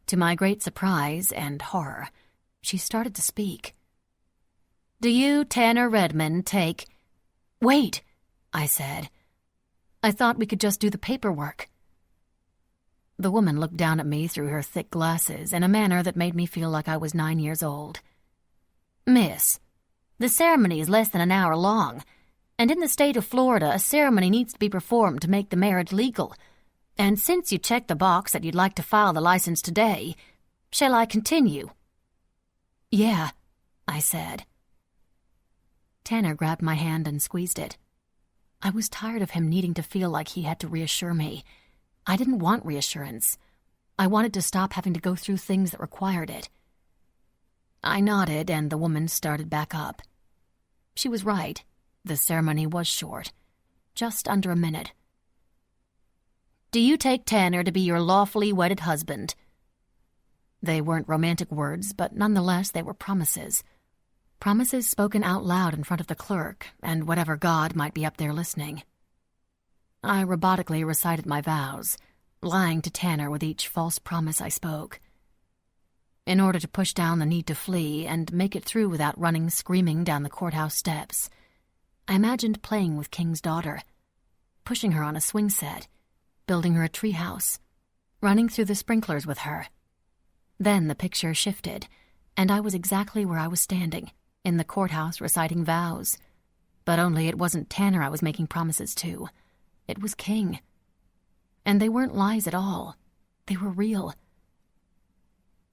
To my great surprise and horror, she started to speak. "Do you, Tanner Redmond, take—" "Wait," I said. "I thought we could just do the paperwork." The woman looked down at me through her thick glasses in a manner that made me feel like I was 9 years old. "Miss, the ceremony is less than an hour long, and in the state of Florida, a ceremony needs to be performed to make the marriage legal. And since you checked the box that you'd like to file the license today, shall I continue?" "Yeah," I said. Tanner grabbed my hand and squeezed it. I was tired of him needing to feel like he had to reassure me. I didn't want reassurance. I wanted to stop having to go through things that required it. I nodded, and the woman started back up. She was right. The ceremony was short. Just under a minute. "Do you take Tanner to be your lawfully wedded husband?" They weren't romantic words, but nonetheless they were promises. Promises spoken out loud in front of the clerk and whatever god might be up there listening. I robotically recited my vows, lying to Tanner with each false promise I spoke. In order to push down the need to flee and make it through without running screaming down the courthouse steps, I imagined playing with King's daughter, pushing her on a swing set, building her a treehouse, running through the sprinklers with her. Then the picture shifted, and I was exactly where I was standing, in the courthouse reciting vows. But only it wasn't Tanner I was making promises to. It was King. And they weren't lies at all. They were real.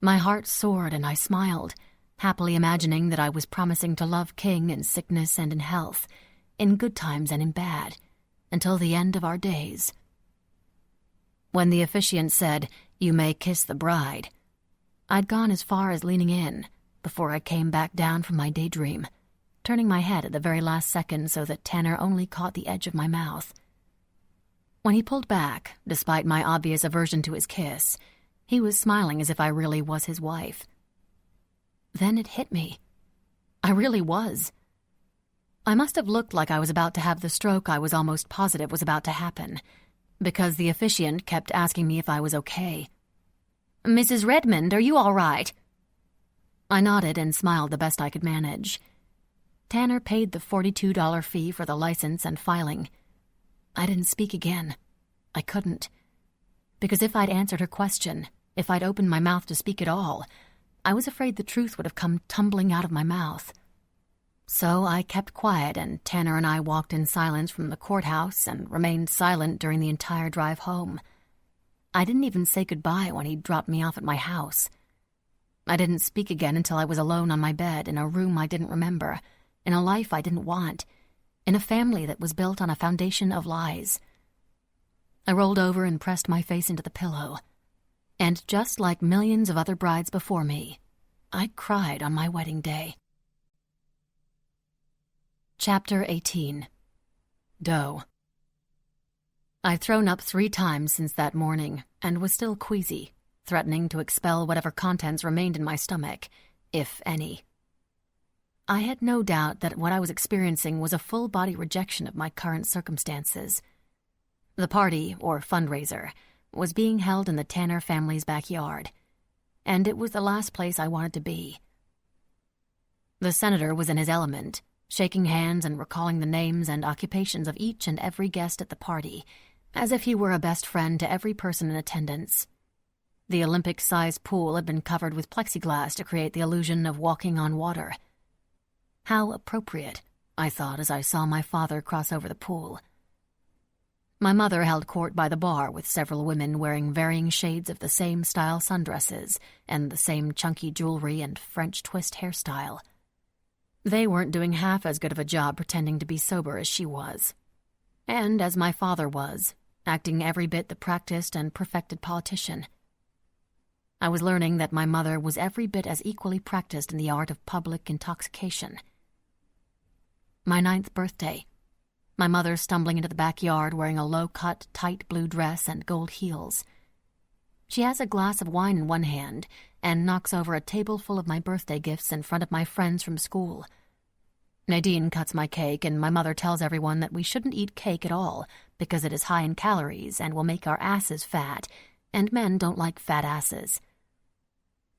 My heart soared and I smiled, happily imagining that I was promising to love King in sickness and in health, in good times and in bad, until the end of our days. When the officiant said, "You may kiss the bride," I'd gone as far as leaning in before I came back down from my daydream, turning my head at the very last second so that Tanner only caught the edge of my mouth. When he pulled back, despite my obvious aversion to his kiss, he was smiling as if I really was his wife. Then it hit me. I really was. I must have looked like I was about to have the stroke I was almost positive was about to happen, because the officiant kept asking me if I was okay. "Mrs. Redmond, are you all right?" I nodded and smiled the best I could manage. Tanner paid the $42 fee for the license and filing. I didn't speak again. I couldn't. Because if I'd answered her question, if I'd opened my mouth to speak at all, I was afraid the truth would have come tumbling out of my mouth. So I kept quiet, and Tanner and I walked in silence from the courthouse and remained silent during the entire drive home. I didn't even say goodbye when he dropped me off at my house. I didn't speak again until I was alone on my bed in a room I didn't remember, in a life I didn't want, in a family that was built on a foundation of lies. I rolled over and pressed my face into the pillow. And just like millions of other brides before me, I cried on my wedding day. Chapter 18. Doe. I'd thrown up 3 times since that morning and was still queasy, threatening to expel whatever contents remained in my stomach, if any. I had no doubt that what I was experiencing was a full-body rejection of my current circumstances. The party, or fundraiser, was being held in the Tanner family's backyard, and it was the last place I wanted to be. The senator was in his element, shaking hands and recalling the names and occupations of each and every guest at the party, as if he were a best friend to every person in attendance. The Olympic-sized pool had been covered with plexiglass to create the illusion of walking on water. How appropriate, I thought as I saw my father cross over the pool. My mother held court by the bar with several women wearing varying shades of the same style sundresses and the same chunky jewelry and French twist hairstyle. They weren't doing half as good of a job pretending to be sober as she was. And as my father was, acting every bit the practiced and perfected politician. I was learning that my mother was every bit as equally practiced in the art of public intoxication. My 9th birthday. My mother stumbling into the backyard wearing a low-cut, tight blue dress and gold heels. She has a glass of wine in one hand and knocks over a table full of my birthday gifts in front of my friends from school. Nadine cuts my cake, and my mother tells everyone that we shouldn't eat cake at all because it is high in calories and will make our asses fat, and men don't like fat asses.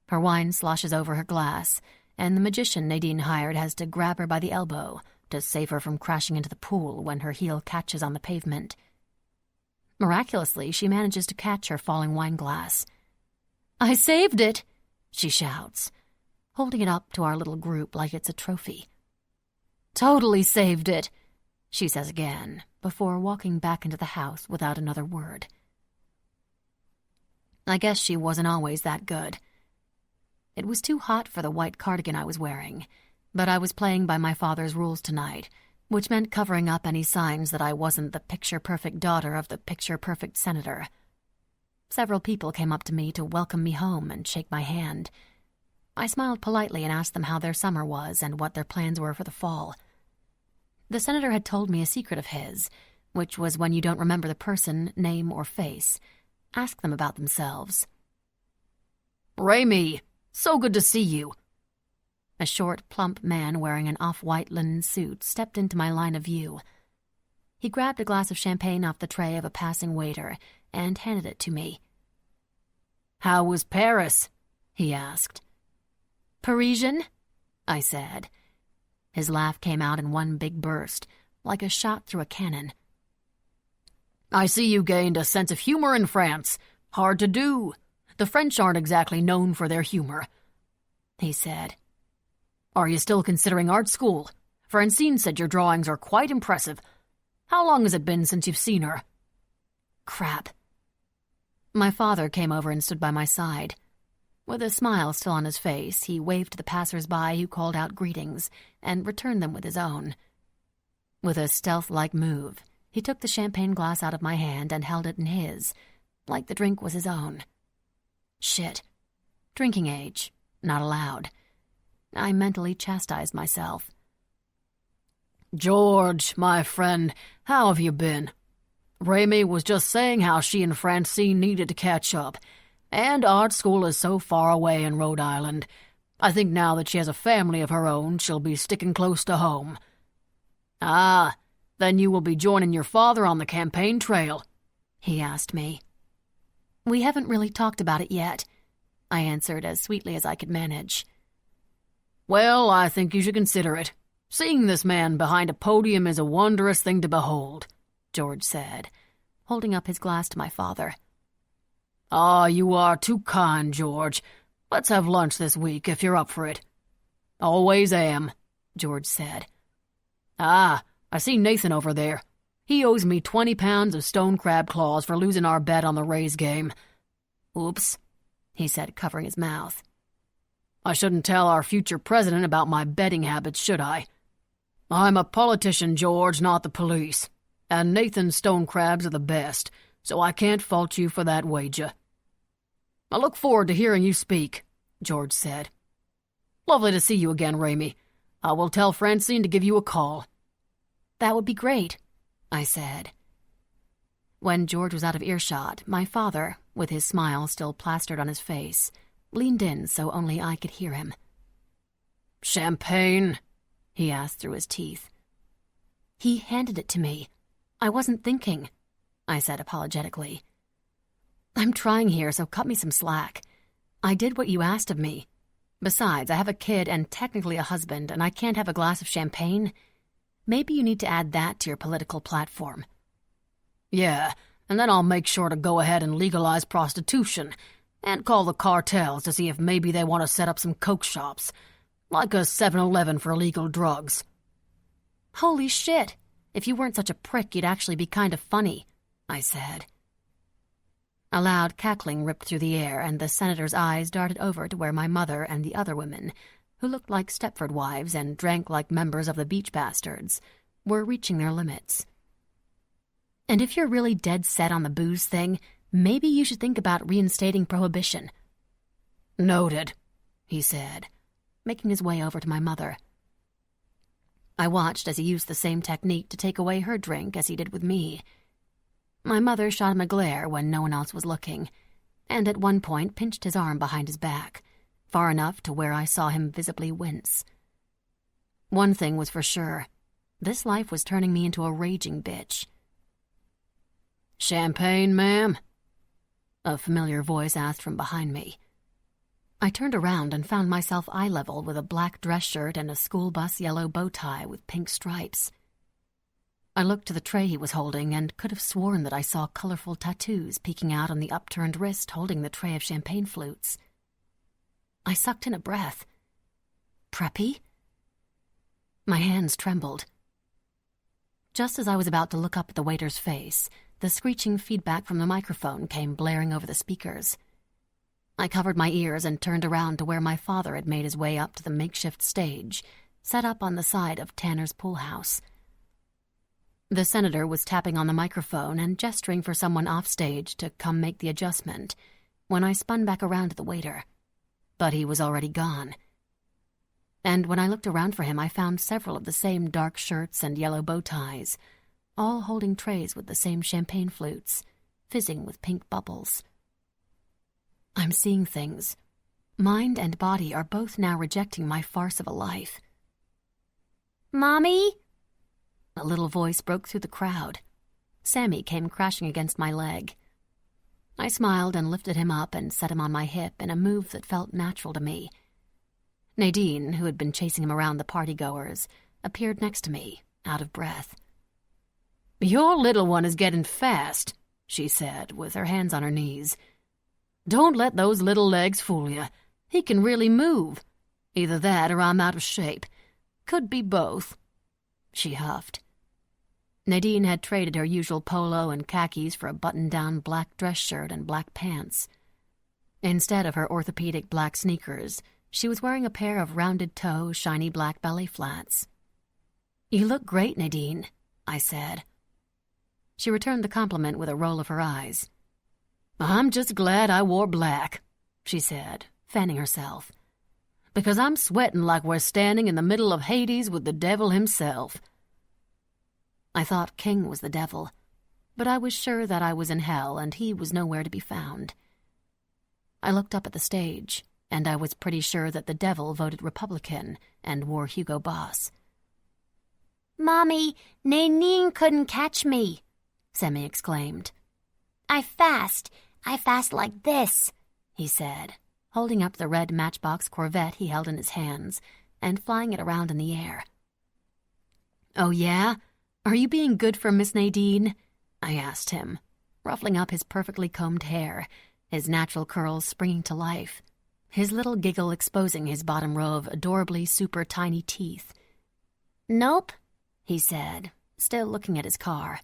Her wine sloshes over her glass, and the magician Nadine hired has to grab her by the elbow to save her from crashing into the pool when her heel catches on the pavement. Miraculously, she manages to catch her falling wine glass. "I saved it!" she shouts, holding it up to our little group like it's a trophy. "Totally saved it," she says again, before walking back into the house without another word. I guess she wasn't always that good. It was too hot for the white cardigan I was wearing, but I was playing by my father's rules tonight, which meant covering up any signs that I wasn't the picture-perfect daughter of the picture-perfect senator. Several people came up to me to welcome me home and shake my hand. I smiled politely and asked them how their summer was and what their plans were for the fall. The senator had told me a secret of his, which was when you don't remember the person, name, or face, ask them about themselves. "Raimi, so good to see you." A short, plump man wearing an off-white linen suit stepped into my line of view. He grabbed a glass of champagne off the tray of a passing waiter and handed it to me. "How was Paris?" he asked. "Parisian?" I said. His laugh came out in one big burst, like a shot through a cannon. "I see you gained a sense of humor in France. Hard to do. The French aren't exactly known for their humor," he said. "Are you still considering art school? Francine said your drawings are quite impressive. How long has it been since you've seen her?" Crap. My father came over and stood by my side. With a smile still on his face, he waved to the passers-by who called out greetings and returned them with his own. With a stealth-like move, he took the champagne glass out of my hand and held it in his, like the drink was his own. Shit. Drinking age. Not allowed. I mentally chastised myself. "George, my friend, how have you been? Raimi was just saying how she and Francine needed to catch up, and art school is so far away in Rhode Island. I think now that she has a family of her own, she'll be sticking close to home." "Ah, then you will be joining your father on the campaign trail?" he asked me. "We haven't really talked about it yet," I answered as sweetly as I could manage. "Well, I think you should consider it. Seeing this man behind a podium is a wondrous thing to behold," George said, holding up his glass to my father. "Ah, you are too kind, George. Let's have lunch this week if you're up for it." "Always am," George said. "Ah, I see Nathan over there. He owes me 20 pounds of stone crab claws for losing our bet on the Rays game." "Oops," he said, covering his mouth. "I shouldn't tell our future president about my betting habits, should I? I'm a politician, George, not the police. And Nathan's stone crabs are the best, so I can't fault you for that wager." "I look forward to hearing you speak," George said. "Lovely to see you again, Raimi. I will tell Francine to give you a call." "That would be great," I said. When George was out of earshot, my father, with his smile still plastered on his face, leaned in so only I could hear him. "Champagne?" he asked through his teeth. "He handed it to me. I wasn't thinking," I said apologetically. "I'm trying here, so cut me some slack. I did what you asked of me. Besides, I have a kid and technically a husband, and I can't have a glass of champagne. Maybe you need to add that to your political platform. Yeah, and then I'll make sure to go ahead and legalize prostitution and call the cartels to see if maybe they want to set up some coke shops, like a 7-Eleven for illegal drugs. Holy shit! If you weren't such a prick, you'd actually be kind of funny, I said. A loud cackling ripped through the air, and the senator's eyes darted over to where my mother and the other women, who looked like Stepford wives and drank like members of the Beach Bastards, were reaching their limits. And if you're really dead set on the booze thing, maybe you should think about reinstating prohibition. Noted, he said, making his way over to my mother. I watched as he used the same technique to take away her drink as he did with me. My mother shot him a glare when no one else was looking, and at one point pinched his arm behind his back, far enough to where I saw him visibly wince. One thing was for sure. This life was turning me into a raging bitch. "Champagne, ma'am?" A familiar voice asked from behind me. I turned around and found myself eye level with a black dress shirt and a school bus yellow bow tie with pink stripes. I looked to the tray he was holding and could have sworn that I saw colorful tattoos peeking out on the upturned wrist holding the tray of champagne flutes. I sucked in a breath. Preppy? My hands trembled. Just as I was about to look up at the waiter's face, the screeching feedback from the microphone came blaring over the speakers. I covered my ears and turned around to where my father had made his way up to the makeshift stage, set up on the side of Tanner's pool house. The senator was tapping on the microphone and gesturing for someone off stage to come make the adjustment when I spun back around to the waiter. But he was already gone. And when I looked around for him, I found several of the same dark shirts and yellow bow ties, all holding trays with the same champagne flutes, fizzing with pink bubbles. I'm seeing things. Mind and body are both now rejecting my farce of a life. "Mommy?" A little voice broke through the crowd. Sammy came crashing against my leg. I smiled and lifted him up and set him on my hip in a move that felt natural to me. Nadine, who had been chasing him around the partygoers, appeared next to me, out of breath. "Your little one is getting fast," she said, with her hands on her knees. "Don't let those little legs fool you. He can really move. Either that or I'm out of shape. Could be both." She huffed. Nadine had traded her usual polo and khakis for a button-down black dress shirt and black pants. Instead of her orthopedic black sneakers, she was wearing a pair of rounded-toe, shiny black ballet flats. "You look great, Nadine," I said. She returned the compliment with a roll of her eyes. "I'm just glad I wore black," she said, fanning herself, "because I'm sweating like we're standing in the middle of Hades with the devil himself." I thought King was the devil, but I was sure that I was in hell and he was nowhere to be found. I looked up at the stage, and I was pretty sure that the devil voted Republican and wore Hugo Boss. "Mommy, Nadine couldn't catch me," Sammy exclaimed. I fast like this," he said, holding up the red Matchbox Corvette he held in his hands and flying it around in the air. "Oh, yeah? Are you being good for Miss Nadine?" I asked him, ruffling up his perfectly combed hair, his natural curls springing to life, his little giggle exposing his bottom row of adorably super tiny teeth. "Nope," he said, still looking at his car.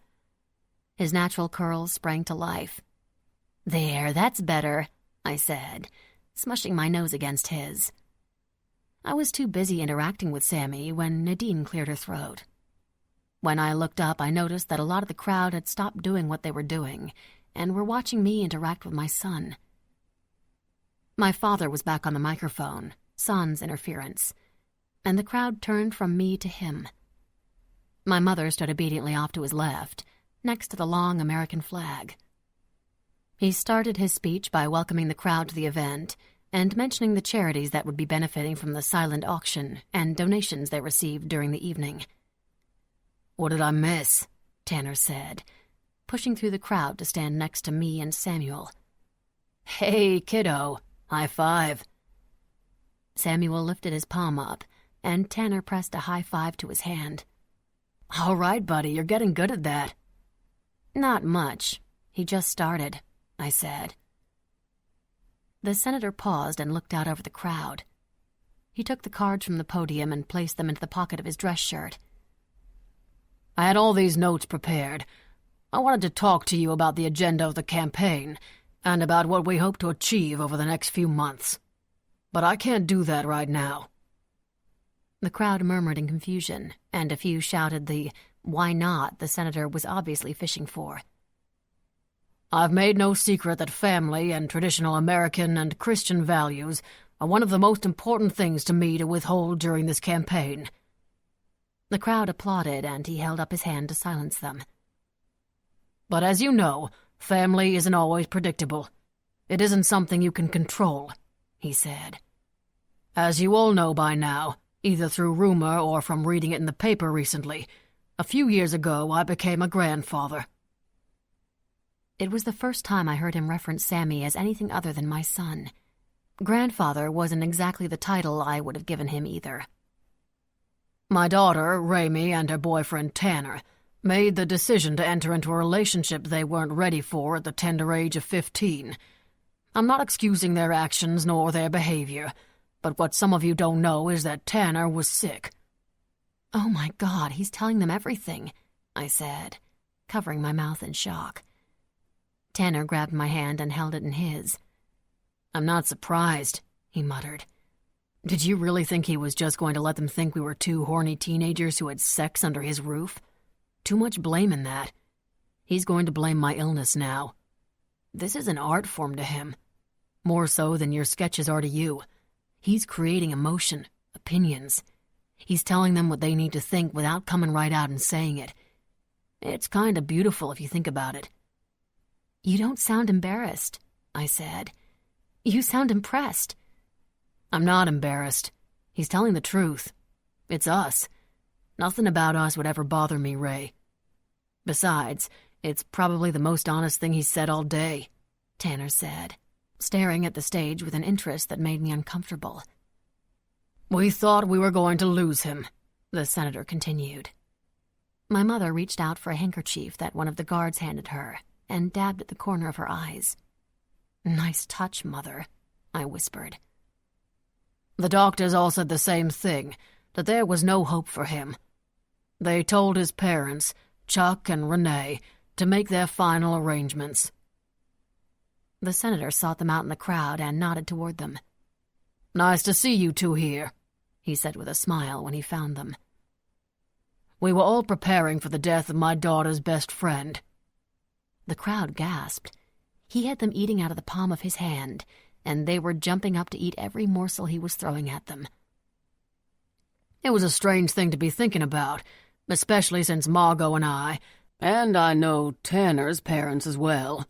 His natural curls sprang to life. "There, that's better," I said, smushing my nose against his. I was too busy interacting with Sammy when Nadine cleared her throat. When I looked up, I noticed that a lot of the crowd had stopped doing what they were doing and were watching me interact with my son. My father was back on the microphone, sans interference, and the crowd turned from me to him. My mother stood obediently off to his left, next to the long American flag. He started his speech by welcoming the crowd to the event and mentioning the charities that would be benefiting from the silent auction and donations they received during the evening. "What did I miss?" Tanner said, pushing through the crowd to stand next to me and Samuel. "Hey, kiddo, high five." Samuel lifted his palm up, and Tanner pressed a high five to his hand. All right, buddy, you're getting good at that. Not much. He just started, I said. The senator paused and looked out over the crowd. He took the cards from the podium and placed them into the pocket of his dress shirt. I had all these notes prepared. I wanted to talk to you about the agenda of the campaign and about what we hope to achieve over the next few months. But I can't do that right now. The crowd murmured in confusion, and a few shouted the "why not" the senator was obviously fishing for. I've made no secret that family and traditional American and Christian values are one of the most important things to me to withhold during this campaign. The crowd applauded, and he held up his hand to silence them. But as you know, family isn't always predictable. It isn't something you can control, he said. As you all know by now, either through rumor or from reading it in the paper recently, a few years ago I became a grandfather. It was the first time I heard him reference Sammy as anything other than my son. Grandfather wasn't exactly the title I would have given him either. My daughter, Rami, and her boyfriend, Tanner, made the decision to enter into a relationship they weren't ready for at the tender age of 15. I'm not excusing their actions nor their behavior, but what some of you don't know is that Tanner was sick. Oh my God, he's telling them everything, I said, covering my mouth in shock. Tanner grabbed my hand and held it in his. I'm not surprised, he muttered. Did you really think he was just going to let them think we were two horny teenagers who had sex under his roof? Too much blame in that. He's going to blame my illness now. This is an art form to him. More so than your sketches are to you. He's creating emotion, opinions. He's telling them what they need to think without coming right out and saying it. It's kind of beautiful if you think about it. You don't sound embarrassed, I said. You sound impressed. I'm not embarrassed. He's telling the truth. It's us. Nothing about us would ever bother me, Ray. Besides, it's probably the most honest thing he's said all day, Tanner said, staring at the stage with an interest that made me uncomfortable. We thought we were going to lose him, the senator continued. My mother reached out for a handkerchief that one of the guards handed her and dabbed at the corner of her eyes. Nice touch, Mother, I whispered. The doctors all said the same thing, that there was no hope for him. They told his parents, Chuck and Renee, to make their final arrangements. The senator sought them out in the crowd and nodded toward them. Nice to see you two here, he said with a smile when he found them. We were all preparing for the death of my daughter's best friend. The crowd gasped. He had them eating out of the palm of his hand, and they were jumping up to eat every morsel he was throwing at them. It was a strange thing to be thinking about, especially since Margot and I know Tanner's parents as well,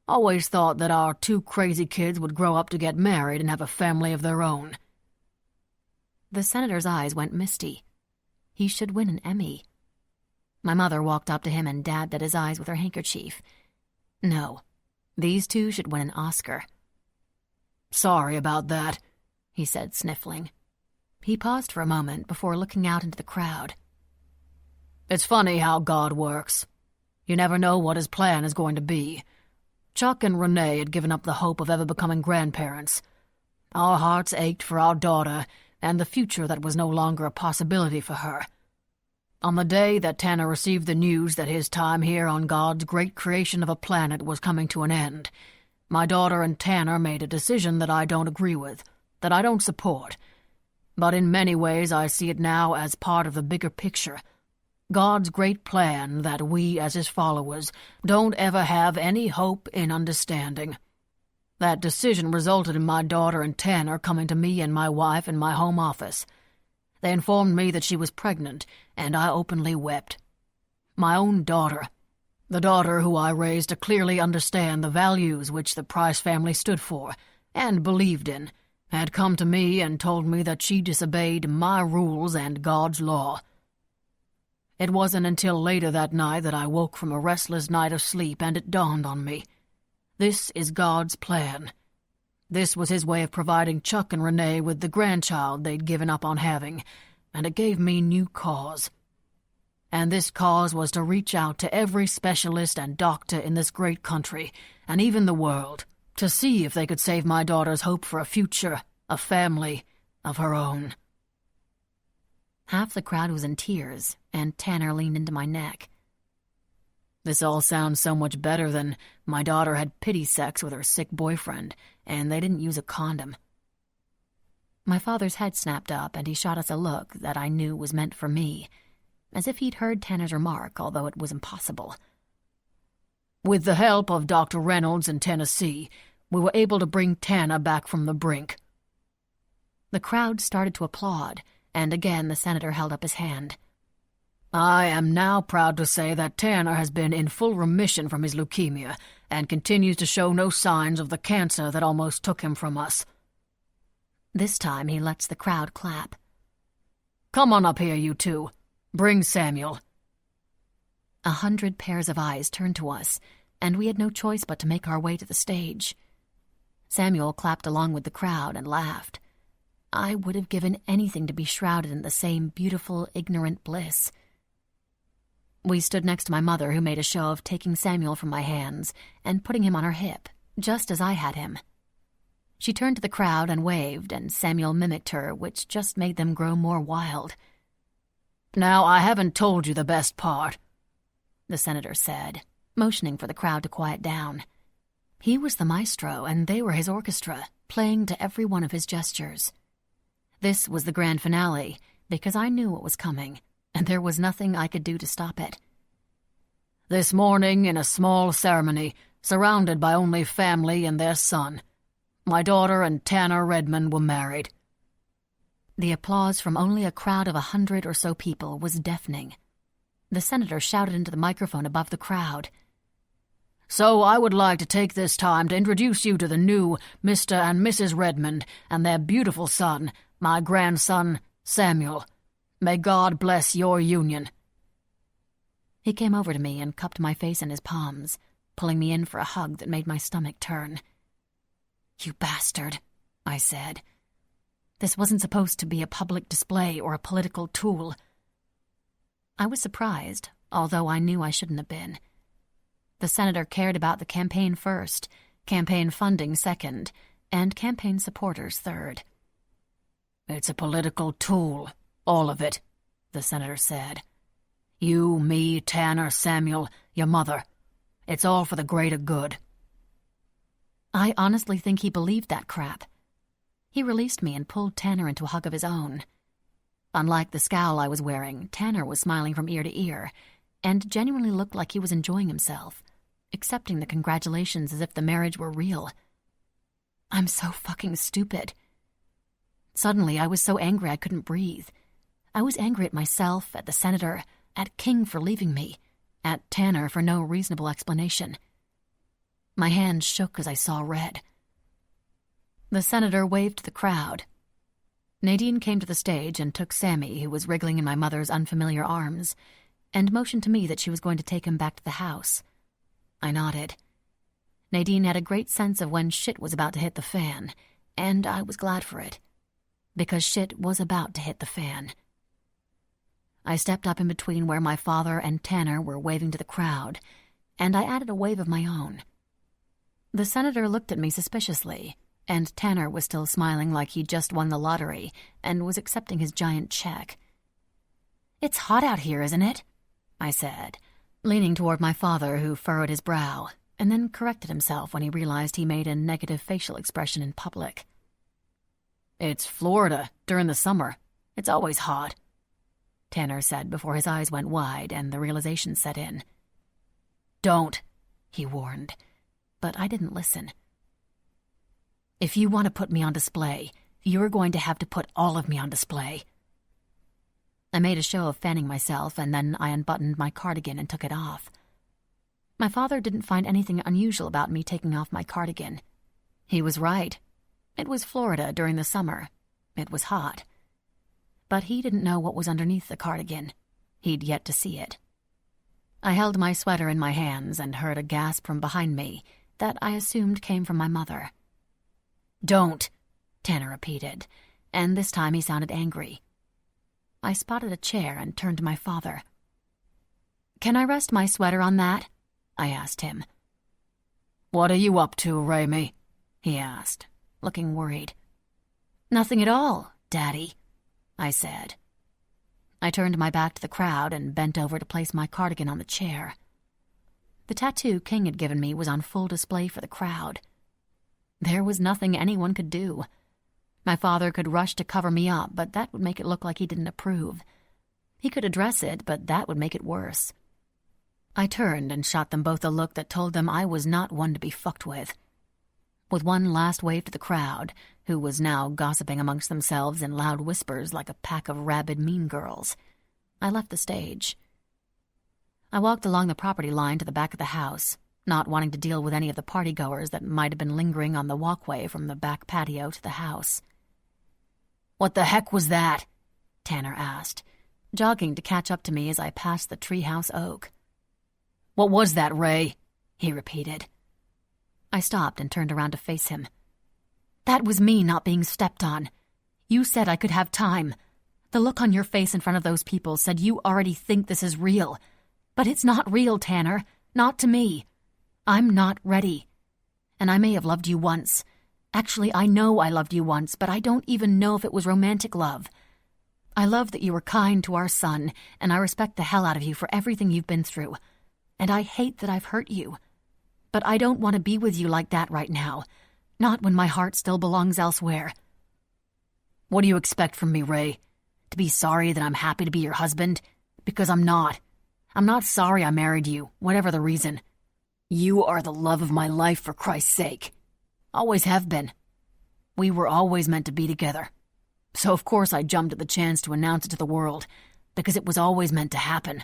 always thought that our two crazy kids would grow up to get married and have a family of their own. The senator's eyes went misty. He should win an Emmy. My mother walked up to him and dabbed at his eyes with her handkerchief. No, these two should win an Oscar. Sorry about that, he said, sniffling. He paused for a moment before looking out into the crowd. It's funny how God works. You never know what his plan is going to be. Chuck and Renee had given up the hope of ever becoming grandparents. Our hearts ached for our daughter and the future that was no longer a possibility for her. On the day that Tanner received the news that his time here on God's great creation of a planet was coming to an end, my daughter and Tanner made a decision that I don't agree with, that I don't support. But in many ways I see it now as part of the bigger picture. God's great plan that we, as his followers, don't ever have any hope in understanding. That decision resulted in my daughter and Tanner coming to me and my wife in my home office. They informed me that she was pregnant, and I openly wept. My own daughter, the daughter who I raised to clearly understand the values which the Price family stood for and believed in, had come to me and told me that she disobeyed my rules and God's law. It wasn't until later that night that I woke from a restless night of sleep and it dawned on me. This is God's plan. This was his way of providing Chuck and Renee with the grandchild they'd given up on having, and it gave me new cause. And this cause was to reach out to every specialist and doctor in this great country, and even the world, to see if they could save my daughter's hope for a future, a family of her own. Half the crowd was in tears, and Tanner leaned into my neck. This all sounds so much better than my daughter had pity sex with her sick boyfriend, and they didn't use a condom. My father's head snapped up, and he shot us a look that I knew was meant for me, as if he'd heard Tanner's remark, although it was impossible. With the help of Dr. Reynolds in Tennessee, we were able to bring Tanner back from the brink. The crowd started to applaud, and again the senator held up his hand. I am now proud to say that Tanner has been in full remission from his leukemia and continues to show no signs of the cancer that almost took him from us. This time he lets the crowd clap. Come on up here, you two. Bring Samuel. 100 pairs of eyes turned to us, and we had no choice but to make our way to the stage. Samuel clapped along with the crowd and laughed. I would have given anything to be shrouded in the same beautiful, ignorant bliss. We stood next to my mother, who made a show of taking Samuel from my hands and putting him on her hip, just as I had him. She turned to the crowd and waved, and Samuel mimicked her, which just made them grow more wild. Now, I haven't told you the best part, the senator said, motioning for the crowd to quiet down. He was the maestro, and they were his orchestra, playing to every one of his gestures. This was the grand finale, because I knew what was coming, and there was nothing I could do to stop it. This morning, in a small ceremony, surrounded by only family and their son, my daughter and Tanner Redmond were married. The applause from only a crowd of 100 or so people was deafening. The senator shouted into the microphone above the crowd. So I would like to take this time to introduce you to the new Mr. and Mrs. Redmond and their beautiful son, my grandson, Samuel. May God bless your union. He came over to me and cupped my face in his palms, pulling me in for a hug that made my stomach turn. You bastard, I said. This wasn't supposed to be a public display or a political tool. I was surprised, although I knew I shouldn't have been. The senator cared about the campaign first, campaign funding second, and campaign supporters third. It's a political tool, all of it, the senator said. You, me, Tanner, Samuel, your mother. It's all for the greater good. I honestly think he believed that crap. He released me and pulled Tanner into a hug of his own. Unlike the scowl I was wearing, Tanner was smiling from ear to ear, and genuinely looked like he was enjoying himself, accepting the congratulations as if the marriage were real. I'm so fucking stupid. Suddenly, I was so angry I couldn't breathe. I was angry at myself, at the senator, at King for leaving me, at Tanner for no reasonable explanation. My hands shook as I saw red. The senator waved to the crowd. Nadine came to the stage and took Sammy, who was wriggling in my mother's unfamiliar arms, and motioned to me that she was going to take him back to the house. I nodded. Nadine had a great sense of when shit was about to hit the fan, and I was glad for it, because shit was about to hit the fan. I stepped up in between where my father and Tanner were waving to the crowd, and I added a wave of my own. The senator looked at me suspiciously, and Tanner was still smiling like he'd just won the lottery and was accepting his giant check. It's hot out here, isn't it? I said, leaning toward my father, who furrowed his brow, and then corrected himself when he realized he made a negative facial expression in public. It's Florida during the summer. It's always hot, Tanner said before his eyes went wide and the realization set in. Don't, he warned, but I didn't listen. If you want to put me on display, you're going to have to put all of me on display. I made a show of fanning myself, and then I unbuttoned my cardigan and took it off. My father didn't find anything unusual about me taking off my cardigan. He was right. It was Florida during the summer. It was hot. But he didn't know what was underneath the cardigan. He'd yet to see it. I held my sweater in my hands and heard a gasp from behind me that I assumed came from my mother. "Don't," Tanner repeated, and this time he sounded angry. I spotted a chair and turned to my father. "Can I rest my sweater on that?" I asked him. "What are you up to, Raimi?" he asked, looking worried. "Nothing at all, Daddy," I said. I turned my back to the crowd and bent over to place my cardigan on the chair. The tattoo King had given me was on full display for the crowd. There was nothing anyone could do. My father could rush to cover me up, but that would make it look like he didn't approve. He could address it, but that would make it worse. I turned and shot them both a look that told them I was not one to be fucked with. With one last wave to the crowd, who was now gossiping amongst themselves in loud whispers like a pack of rabid mean girls, I left the stage. I walked along the property line to the back of the house, not wanting to deal with any of the partygoers that might have been lingering on the walkway from the back patio to the house. "What the heck was that?" Tanner asked, jogging to catch up to me as I passed the treehouse oak. "What was that, Ray?" he repeated. I stopped and turned around to face him. "That was me not being stepped on. You said I could have time. The look on your face in front of those people said you already think this is real. But it's not real, Tanner. Not to me. I'm not ready. And I may have loved you once. Actually, I know I loved you once, but I don't even know if it was romantic love. I love that you were kind to our son, and I respect the hell out of you for everything you've been through. And I hate that I've hurt you. But I don't want to be with you like that right now. Not when my heart still belongs elsewhere." "What do you expect from me, Ray? To be sorry that I'm happy to be your husband? Because I'm not. I'm not sorry I married you, whatever the reason. You are the love of my life, for Christ's sake. Always have been. We were always meant to be together. So of course I jumped at the chance to announce it to the world, because it was always meant to happen."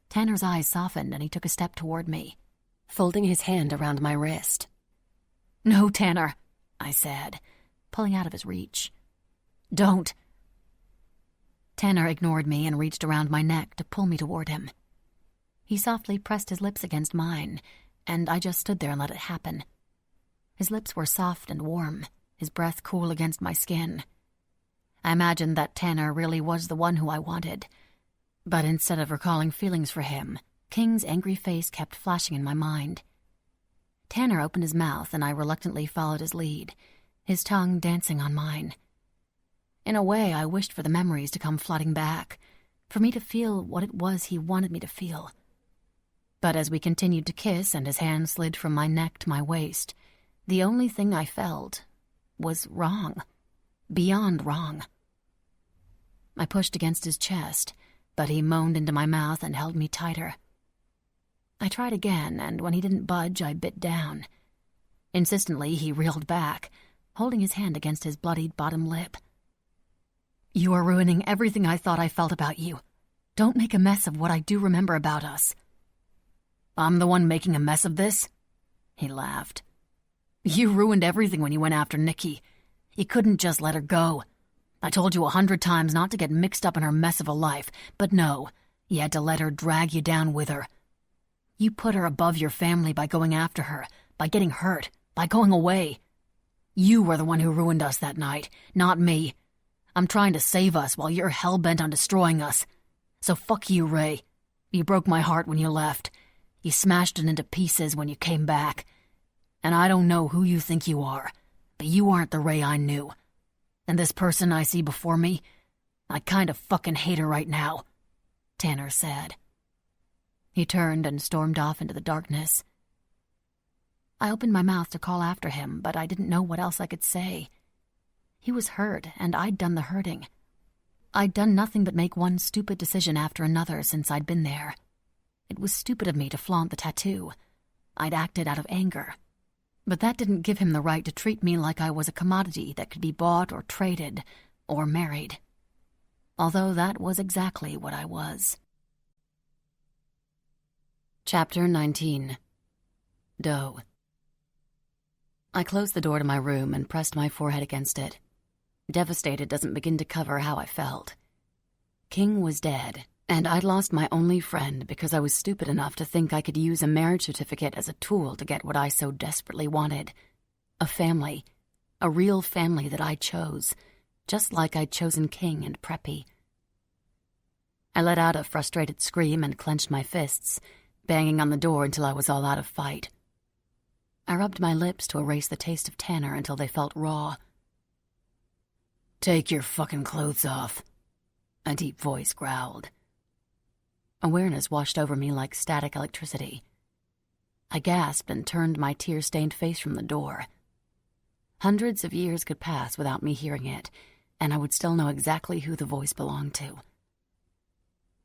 Tanner's eyes softened and he took a step toward me, folding his hand around my wrist. "No, Tanner," I said, pulling out of his reach. "Don't." Tanner ignored me and reached around my neck to pull me toward him. He softly pressed his lips against mine, and I just stood there and let it happen. His lips were soft and warm, his breath cool against my skin. I imagined that Tanner really was the one who I wanted, but instead of recalling feelings for him, King's angry face kept flashing in my mind. Tanner opened his mouth, and I reluctantly followed his lead, his tongue dancing on mine. In a way, I wished for the memories to come flooding back, for me to feel what it was he wanted me to feel. But as we continued to kiss and his hand slid from my neck to my waist, the only thing I felt was wrong. Beyond wrong. I pushed against his chest, but he moaned into my mouth and held me tighter. I tried again, and when he didn't budge, I bit down. Insistently, he reeled back, holding his hand against his bloodied bottom lip. "You are ruining everything I thought I felt about you. Don't make a mess of what I do remember about us." "I'm the one making a mess of this?" He laughed. "You ruined everything when you went after Nikki. You couldn't just let her go. I told you 100 times not to get mixed up in her mess of a life, but no, you had to let her drag you down with her. You put her above your family by going after her, by getting hurt, by going away. You were the one who ruined us that night, not me. I'm trying to save us while you're hell-bent on destroying us. So fuck you, Ray. You broke my heart when you left. You smashed it into pieces when you came back. And I don't know who you think you are, but you aren't the Ray I knew. And this person I see before me, I kind of fucking hate her right now," Tanner said. He turned and stormed off into the darkness. I opened my mouth to call after him, but I didn't know what else I could say. He was hurt, and I'd done the hurting. I'd done nothing but make one stupid decision after another since I'd been there. It was stupid of me to flaunt the tattoo. I'd acted out of anger. But that didn't give him the right to treat me like I was a commodity that could be bought or traded or married. Although that was exactly what I was. Chapter 19. Doe. I closed the door to my room and pressed my forehead against it. Devastated doesn't begin to cover how I felt. King was dead, and I'd lost my only friend because I was stupid enough to think I could use a marriage certificate as a tool to get what I so desperately wanted. A family. A real family that I chose, just like I'd chosen King and Preppy. I let out a frustrated scream and clenched my fists, banging on the door until I was all out of fight. I rubbed my lips to erase the taste of Tanner until they felt raw. "Take your fucking clothes off," a deep voice growled. Awareness washed over me like static electricity. I gasped and turned my tear-stained face from the door. Hundreds of years could pass without me hearing it, and I would still know exactly who the voice belonged to.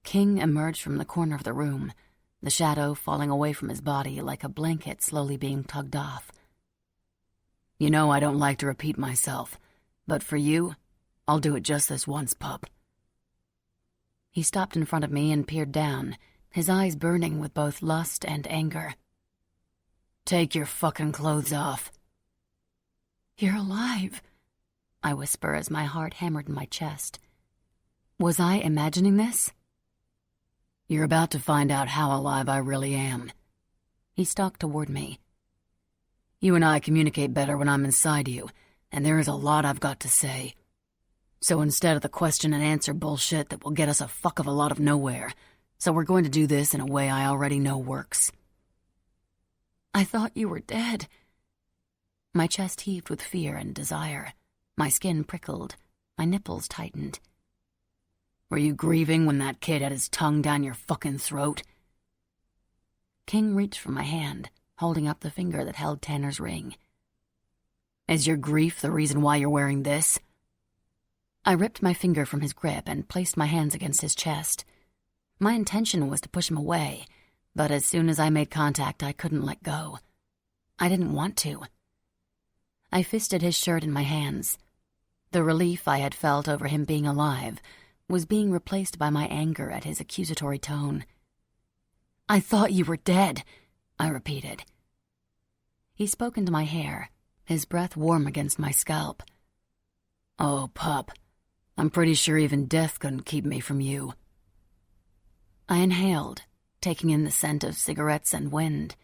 King emerged from the corner of the room, the shadow falling away from his body like a blanket slowly being tugged off. "You know I don't like to repeat myself, but for you, I'll do it just this once, pup." He stopped in front of me and peered down, his eyes burning with both lust and anger. "Take your fucking clothes off." "You're alive," I whisper as my heart hammered in my chest. Was I imagining this? "You're about to find out how alive I really am." He stalked toward me. "You and I communicate better when I'm inside you, and there is a lot I've got to say. So instead of the question and answer bullshit that will get us a fuck of a lot of nowhere, so we're going to do this in a way I already know works." "I thought you were dead." My chest heaved with fear and desire. My skin prickled. My nipples tightened. "Were you grieving when that kid had his tongue down your fucking throat?" King reached for my hand, holding up the finger that held Tanner's ring. "Is your grief the reason why you're wearing this?" I ripped my finger from his grip and placed my hands against his chest. My intention was to push him away, but as soon as I made contact, I couldn't let go. I didn't want to. I fisted his shirt in my hands. The relief I had felt over him being alive was being replaced by my anger at his accusatory tone. "I thought you were dead," I repeated. He spoke into my hair, his breath warm against my scalp. "Oh, pup, I'm pretty sure even death couldn't keep me from you." I inhaled, taking in the scent of cigarettes and wind.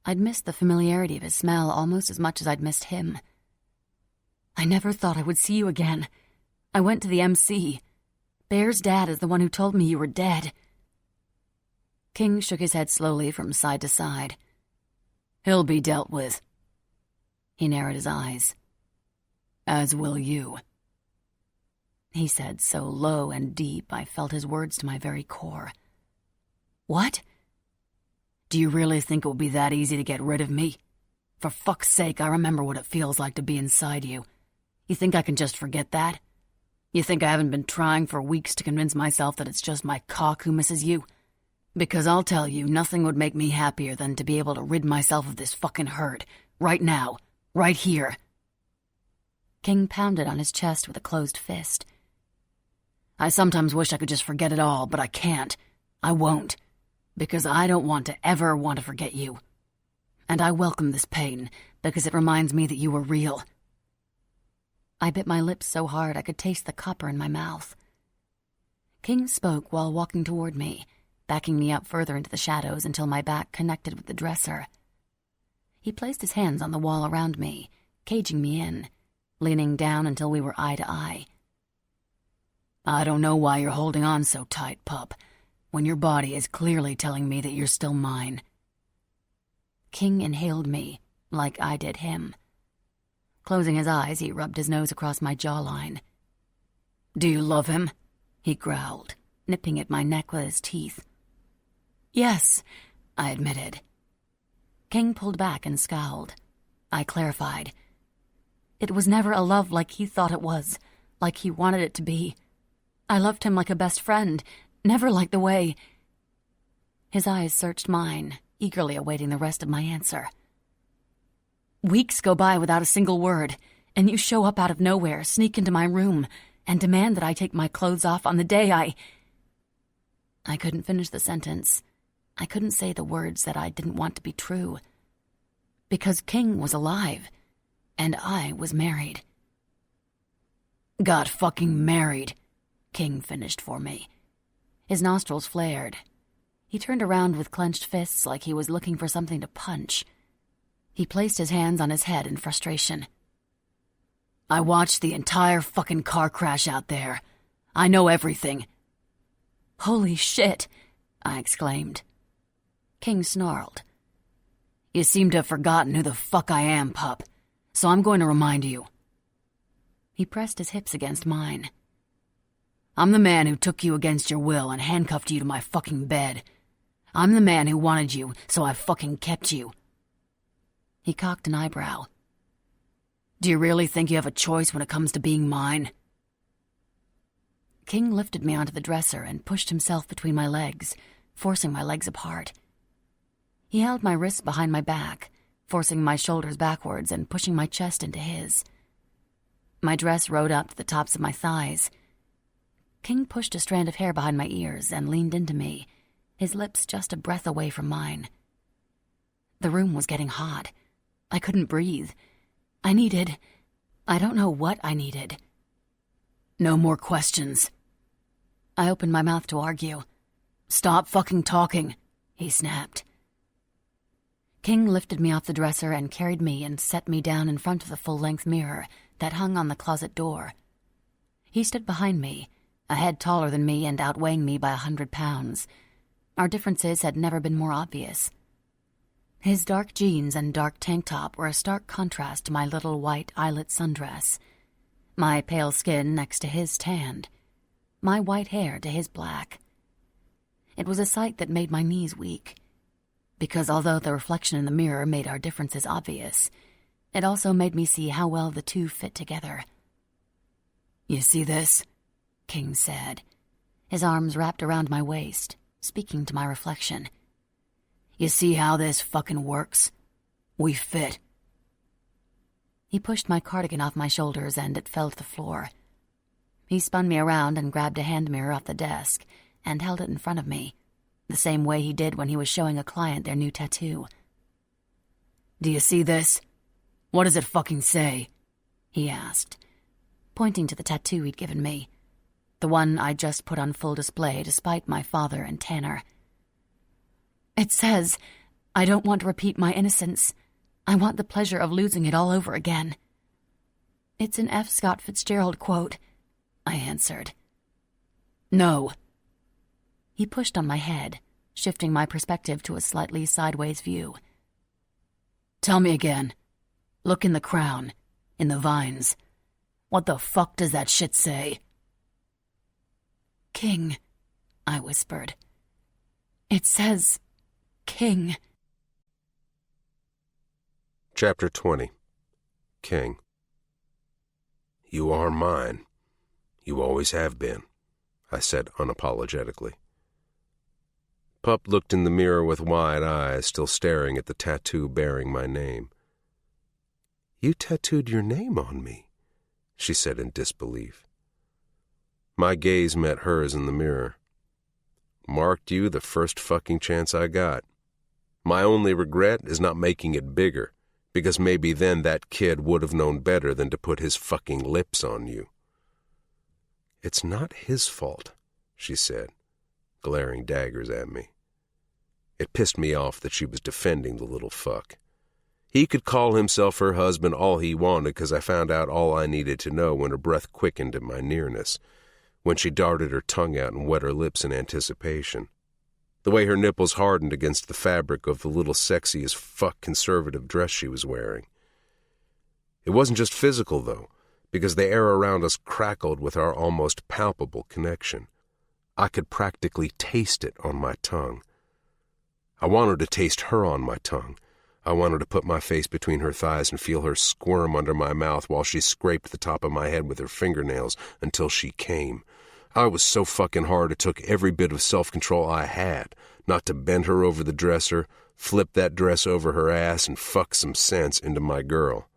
I'd missed the familiarity of his smell almost as much as I'd missed him. "I never thought I would see you again. I went to the MC. Bear's dad is the one who told me you were dead." King shook his head slowly from side to side. "He'll be dealt with." He narrowed his eyes. "As will you," he said so low and deep I felt his words to my very core. "What?" "Do you really think it would be that easy to get rid of me? For fuck's sake, I remember what it feels like to be inside you. You think I can just forget that? You think I haven't been trying for weeks to convince myself that it's just my cock who misses you? Because I'll tell you, nothing would make me happier than to be able to rid myself of this fucking hurt. Right now. Right here." King pounded on his chest with a closed fist. "I sometimes wish I could just forget it all, but I can't. I won't. Because I don't want to ever want to forget you. And I welcome this pain, because it reminds me that you were real." I bit my lips so hard I could taste the copper in my mouth. King spoke while walking toward me, backing me up further into the shadows until my back connected with the dresser. He placed his hands on the wall around me, caging me in, leaning down until we were eye to eye. "I don't know why you're holding on so tight, pup, when your body is clearly telling me that you're still mine." King inhaled me, like I did him. Closing his eyes, he rubbed his nose across my jawline. "Do you love him?" he growled, nipping at my neck with his teeth. "Yes," I admitted. King pulled back and scowled. I clarified. "It was never a love like he thought it was, like he wanted it to be. I loved him like a best friend, never like the way—" His eyes searched mine, eagerly awaiting the rest of my answer. "Weeks go by without a single word, and you show up out of nowhere, sneak into my room, and demand that I take my clothes off on the day I couldn't finish the sentence. I couldn't say the words that I didn't want to be true. Because King was alive, and I was married. "Got fucking married," King finished for me. His nostrils flared. He turned around with clenched fists like he was looking for something to punch. He placed his hands on his head in frustration. "I watched the entire fucking car crash out there. I know everything." "Holy shit," I exclaimed. King snarled. "You seem to have forgotten who the fuck I am, pup, so I'm going to remind you." He pressed his hips against mine. "I'm the man who took you against your will and handcuffed you to my fucking bed. I'm the man who wanted you, so I fucking kept you." He cocked an eyebrow. "Do you really think you have a choice when it comes to being mine?" King lifted me onto the dresser and pushed himself between my legs, forcing my legs apart. He held my wrists behind my back, forcing my shoulders backwards and pushing my chest into his. My dress rode up to the tops of my thighs. King pushed a strand of hair behind my ears and leaned into me, his lips just a breath away from mine. The room was getting hot. I couldn't breathe. I don't know what I needed. "No more questions." I opened my mouth to argue. "Stop fucking talking," he snapped. King lifted me off the dresser and carried me and set me down in front of the full-length mirror that hung on the closet door. He stood behind me, a head taller than me and outweighing me by 100 pounds. Our differences had never been more obvious. His dark jeans and dark tank top were a stark contrast to my little white eyelet sundress, my pale skin next to his tanned, my white hair to his black. It was a sight that made my knees weak, because although the reflection in the mirror made our differences obvious, it also made me see how well the two fit together. "You see this?" King said, his arms wrapped around my waist, speaking to my reflection. "You see how this fucking works? We fit." He pushed my cardigan off my shoulders and it fell to the floor. He spun me around and grabbed a hand mirror off the desk and held it in front of me, the same way he did when he was showing a client their new tattoo. "Do you see this? What does it fucking say?" he asked, pointing to the tattoo he'd given me, the one I'd just put on full display despite my father and Tanner. "It says, I don't want to repeat my innocence. I want the pleasure of losing it all over again." "It's an F. Scott Fitzgerald quote," I answered. "No." He pushed on my head, shifting my perspective to a slightly sideways view. "Tell me again. Look in the crown, in the vines. What the fuck does that shit say?" "King," I whispered. "It says, King." Chapter 20. King. "You are mine. You always have been," I said unapologetically. Pup looked in the mirror with wide eyes, still staring at the tattoo bearing my name. "You tattooed your name on me," she said in disbelief. My gaze met hers in the mirror. "Marked you the first fucking chance I got. My only regret is not making it bigger, because maybe then that kid would have known better than to put his fucking lips on you." "It's not his fault," she said, glaring daggers at me. It pissed me off that she was defending the little fuck. He could call himself her husband all he wanted, because I found out all I needed to know when her breath quickened at my nearness, when she darted her tongue out and wet her lips in anticipation. The way her nipples hardened against the fabric of the little sexy as fuck conservative dress she was wearing. It wasn't just physical, though, because the air around us crackled with our almost palpable connection. I could practically taste it on my tongue. I wanted to taste her on my tongue. I wanted to put my face between her thighs and feel her squirm under my mouth while she scraped the top of my head with her fingernails until she came. I was so fucking hard it took every bit of self-control I had not to bend her over the dresser, flip that dress over her ass, and fuck some sense into my girl.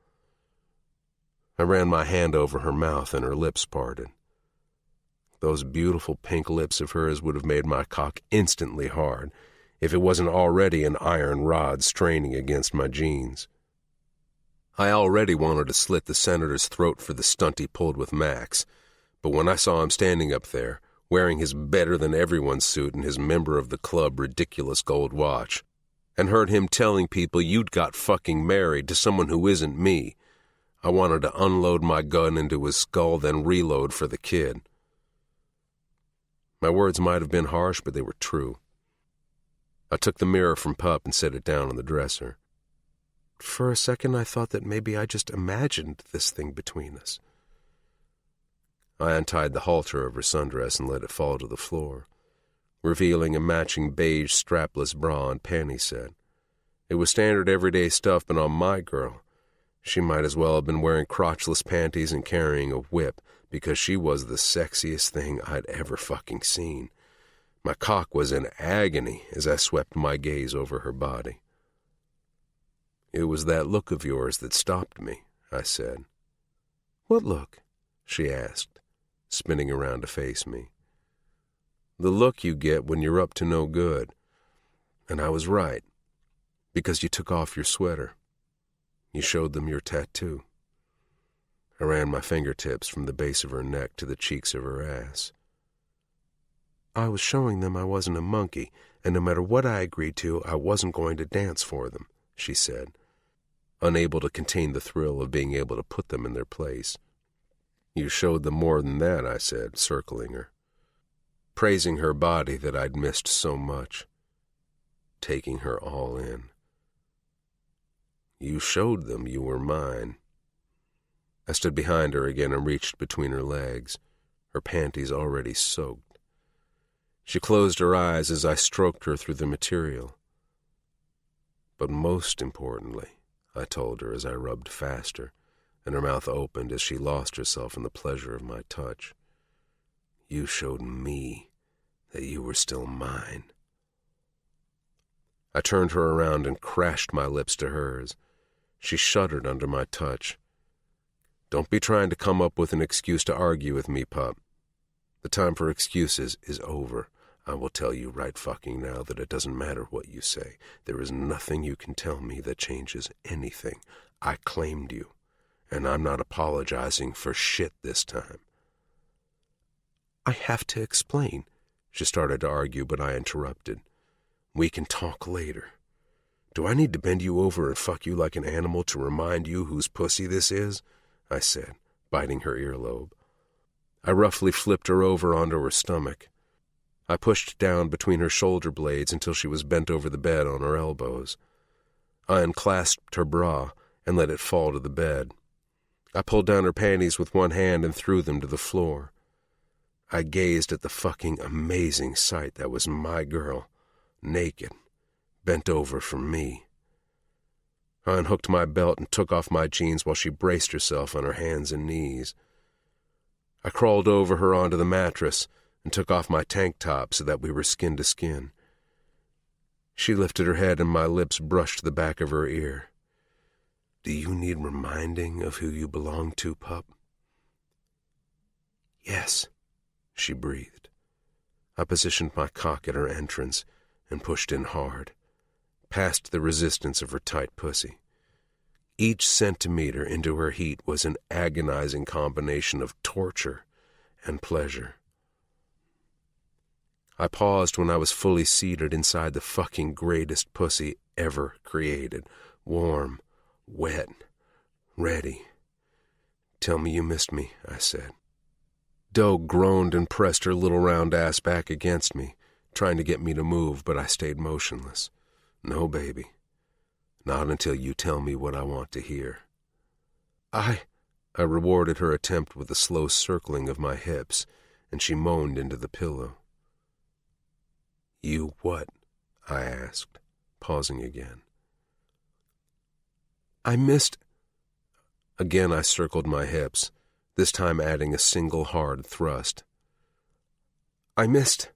I ran my hand over her mouth and her lips parted. Those beautiful pink lips of hers would have made my cock instantly hard if it wasn't already an iron rod straining against my jeans. I already wanted to slit the senator's throat for the stunt he pulled with Max, but when I saw him standing up there, wearing his better-than-everyone suit and his member of the club ridiculous gold watch, and heard him telling people you'd got fucking married to someone who isn't me. I wanted to unload my gun into his skull, then reload for the kid. My words might have been harsh, but they were true. I took the mirror from Pup and set it down on the dresser. For a second, I thought that maybe I just imagined this thing between us. I untied the halter of her sundress and let it fall to the floor, revealing a matching beige strapless bra and panty set. It was standard everyday stuff, but on my girl, she might as well have been wearing crotchless panties and carrying a whip, because she was the sexiest thing I'd ever fucking seen. My cock was in agony as I swept my gaze over her body. It was that look of yours that stopped me, I said. What look? She asked, spinning around to face me. The look you get when you're up to no good. And I was right, because you took off your sweater. You showed them your tattoo. I ran my fingertips from the base of her neck to the cheeks of her ass. I was showing them I wasn't a monkey, and no matter what I agreed to, I wasn't going to dance for them, she said, unable to contain the thrill of being able to put them in their place. You showed them more than that, I said, circling her, praising her body that I'd missed so much, taking her all in. You showed them you were mine. I stood behind her again and reached between her legs, her panties already soaked. She closed her eyes as I stroked her through the material. But most importantly, I told her as I rubbed faster, and her mouth opened as she lost herself in the pleasure of my touch, you showed me that you were still mine. I turned her around and crashed my lips to hers. She shuddered under my touch. Don't be trying to come up with an excuse to argue with me, Pup. The time for excuses is over. I will tell you right fucking now that it doesn't matter what you say. There is nothing you can tell me that changes anything. I claimed you, and I'm not apologizing for shit this time. I have to explain. She started to argue, but I interrupted. We can talk later. Do I need to bend you over and fuck you like an animal to remind you whose pussy this is? I said, biting her earlobe. I roughly flipped her over onto her stomach. I pushed down between her shoulder blades until she was bent over the bed on her elbows. I unclasped her bra and let it fall to the bed. I pulled down her panties with one hand and threw them to the floor. I gazed at the fucking amazing sight that was my girl, naked, bent over for me. I unhooked my belt and took off my jeans while she braced herself on her hands and knees. I crawled over her onto the mattress and took off my tank top so that we were skin to skin. She lifted her head and my lips brushed the back of her ear. Do you need reminding of who you belong to, Pup? Yes, she breathed. I positioned my cock at her entrance and pushed in hard, past the resistance of her tight pussy. Each centimeter into her heat was an agonizing combination of torture and pleasure. I paused when I was fully seated inside the fucking greatest pussy ever created. Warm, wet, ready. Tell me you missed me, I said. Doe groaned and pressed her little round ass back against me, trying to get me to move, but I stayed motionless. No, baby. Not until you tell me what I want to hear. I rewarded her attempt with a slow circling of my hips, and she moaned into the pillow. You what? I asked, pausing again. I missed... Again I circled my hips, this time adding a single hard thrust. I missed...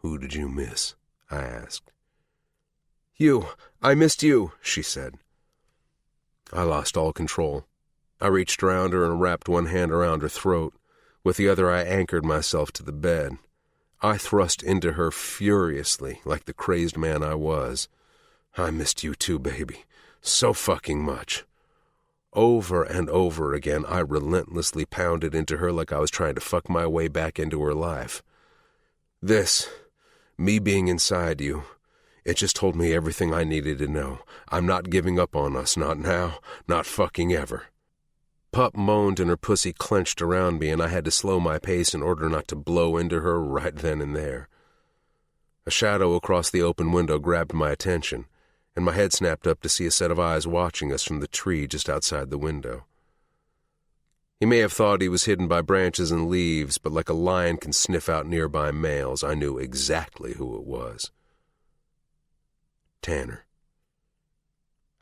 Who did you miss? I asked. You. I missed you, she said. I lost all control. I reached around her and wrapped one hand around her throat. With the other I anchored myself to the bed. I thrust into her furiously, like the crazed man I was. I missed you too, baby. So fucking much. Over and over again, I relentlessly pounded into her like I was trying to fuck my way back into her life. This, me being inside you, It just told me everything I needed to know. I'm not giving up on us, not now, not fucking ever. Pup moaned and her pussy clenched around me, and I had to slow my pace in order not to blow into her right then and there. A shadow across the open window grabbed my attention, and my head snapped up to see a set of eyes watching us from the tree just outside the window. He may have thought he was hidden by branches and leaves, but like a lion can sniff out nearby males, I knew exactly who it was. Tanner.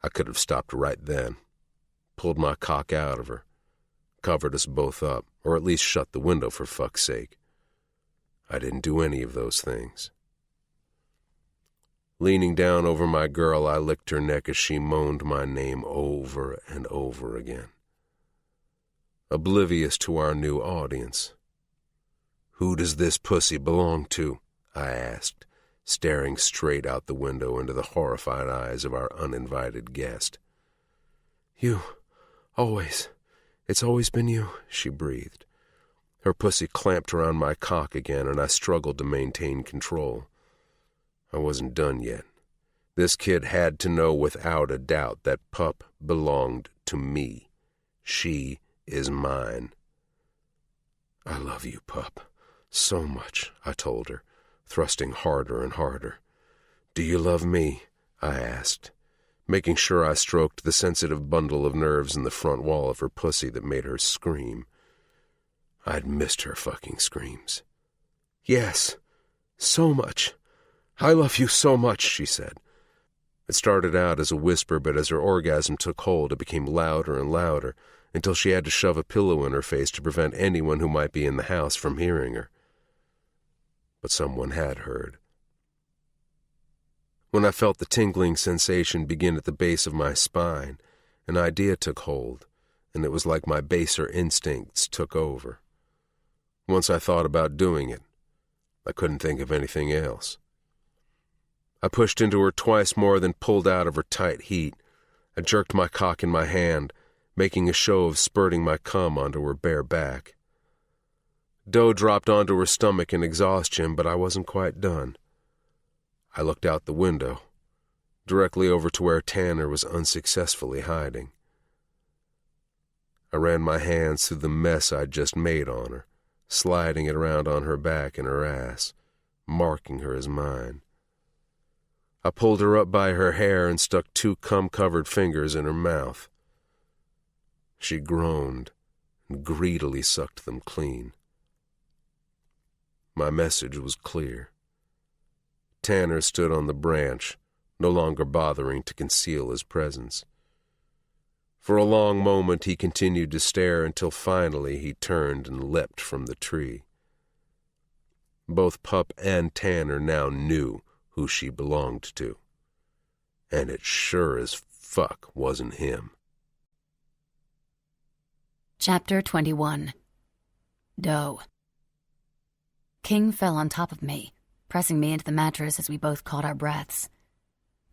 I could have stopped right then, pulled my cock out of her, covered us both up, or at least shut the window for fuck's sake. I didn't do any of those things. Leaning down over my girl, I licked her neck as she moaned my name over and over again. Oblivious to our new audience. "Who does this pussy belong to?" I asked, staring straight out the window into the horrified eyes of our uninvited guest. "You, always. It's always been you," she breathed. Her pussy clamped around my cock again, and I struggled to maintain control. I wasn't done yet. This kid had to know without a doubt that Pup belonged to me. She is mine. "I love you, Pup, so much," I told her, thrusting harder and harder. "Do you love me?" I asked, making sure I stroked the sensitive bundle of nerves in the front wall of her pussy that made her scream. I'd missed her fucking screams. "Yes, so much. I love you so much," she said. It started out as a whisper, but as her orgasm took hold, it became louder and louder, until she had to shove a pillow in her face to prevent anyone who might be in the house from hearing her. But someone had heard. When I felt the tingling sensation begin at the base of my spine, an idea took hold, and it was like my baser instincts took over. Once I thought about doing it, I couldn't think of anything else. I pushed into her twice more than pulled out of her tight heat. I jerked my cock in my hand, making a show of spurting my cum onto her bare back. Doe dropped onto her stomach in exhaustion, but I wasn't quite done. I looked out the window, directly over to where Tanner was unsuccessfully hiding. I ran my hands through the mess I'd just made on her, sliding it around on her back and her ass, marking her as mine. I pulled her up by her hair and stuck 2 cum-covered fingers in her mouth. She groaned and greedily sucked them clean. My message was clear. Tanner stood on the branch, no longer bothering to conceal his presence. For a long moment he continued to stare until finally he turned and leapt from the tree. Both Pup and Tanner now knew who she belonged to. And it sure as fuck wasn't him. Chapter 21. Doe. King fell on top of me, pressing me into the mattress as we both caught our breaths.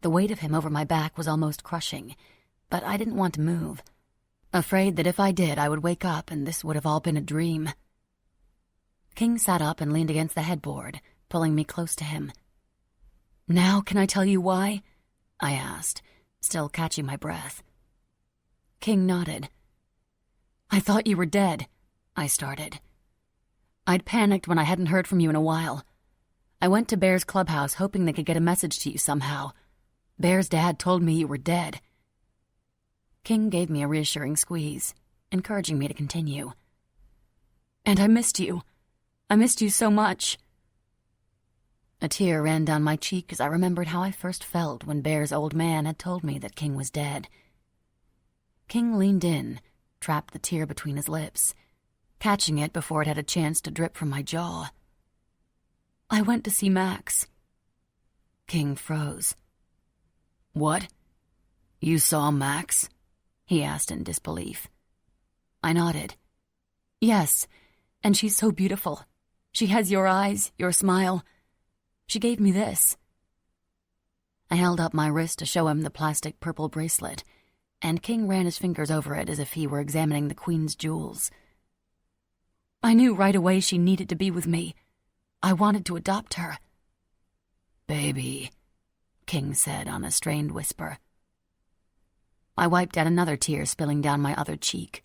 The weight of him over my back was almost crushing, but I didn't want to move, afraid that if I did, I would wake up and this would have all been a dream. King sat up and leaned against the headboard, pulling me close to him. "Now can I tell you why?" I asked, still catching my breath. King nodded. "I thought you were dead," I started. "I'd panicked when I hadn't heard from you in a while. I went to Bear's clubhouse hoping they could get a message to you somehow. Bear's dad told me you were dead." King gave me a reassuring squeeze, encouraging me to continue. "And I missed you. I missed you so much." A tear ran down my cheek as I remembered how I first felt when Bear's old man had told me that King was dead. King leaned in, trapped the tear between his lips, catching it before it had a chance to drip from my jaw. "I went to see Max." King froze. "What? You saw Max?" he asked in disbelief. I nodded. "Yes, and she's so beautiful. She has your eyes, your smile. She gave me this." I held up my wrist to show him the plastic purple bracelet, and King ran his fingers over it as if he were examining the Queen's jewels. "I knew right away she needed to be with me. I wanted to adopt her." "Baby," King said on a strained whisper. I wiped at another tear spilling down my other cheek.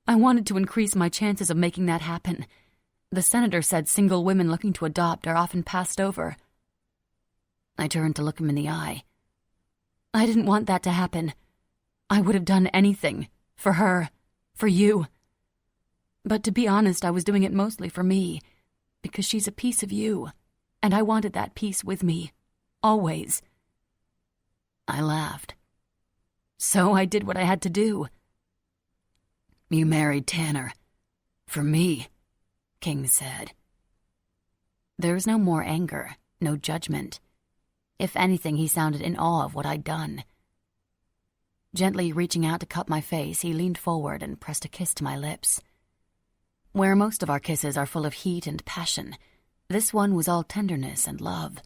I wanted to increase my chances of making that happen. The senator said single women looking to adopt are often passed over. I turned to look him in the eye. I didn't want that to happen. I would have done anything. For her. For you. But to be honest, I was doing it mostly for me. Because she's a piece of you. And I wanted that piece with me. Always. I laughed. So I did what I had to do. You married Tanner. For me, King said. There was no more anger, no judgment. If anything, he sounded in awe of what I'd done. Gently reaching out to cup my face, he leaned forward and pressed a kiss to my lips. Where most of our kisses are full of heat and passion, this one was all tenderness and love.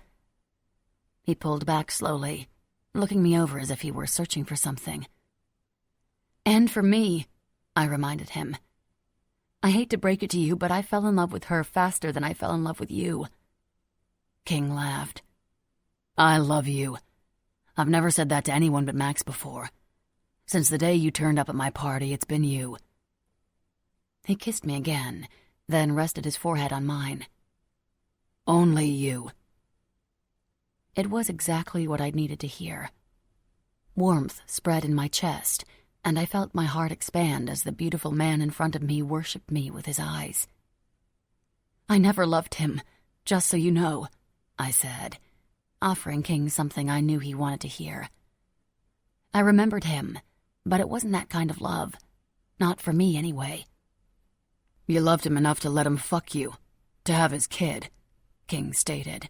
He pulled back slowly, looking me over as if he were searching for something. And for me, I reminded him. I hate to break it to you, but I fell in love with her faster than I fell in love with you. King laughed. I love you. I've never said that to anyone but Max before. Since the day you turned up at my party, it's been you. He kissed me again, then rested his forehead on mine. Only you. It was exactly what I'd needed to hear. Warmth spread in my chest, and I felt my heart expand as the beautiful man in front of me worshipped me with his eyes. I never loved him, just so you know, I said, offering King something I knew he wanted to hear. I remembered him, but it wasn't that kind of love. Not for me, anyway. You loved him enough to let him fuck you, to have his kid, King stated.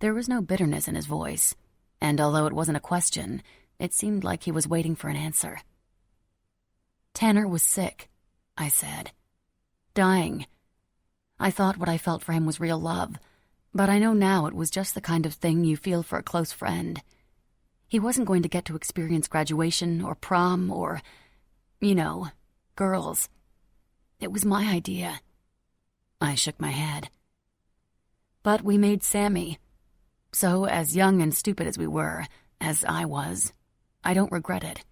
There was no bitterness in his voice, and although it wasn't a question, it seemed like he was waiting for an answer. Tanner was sick, I said. Dying. I thought what I felt for him was real love, but I know now it was just the kind of thing you feel for a close friend. He wasn't going to get to experience graduation or prom or, girls. It was my idea. I shook my head. But we made Sammy. So, as young and stupid as we were, as I was, I don't regret it.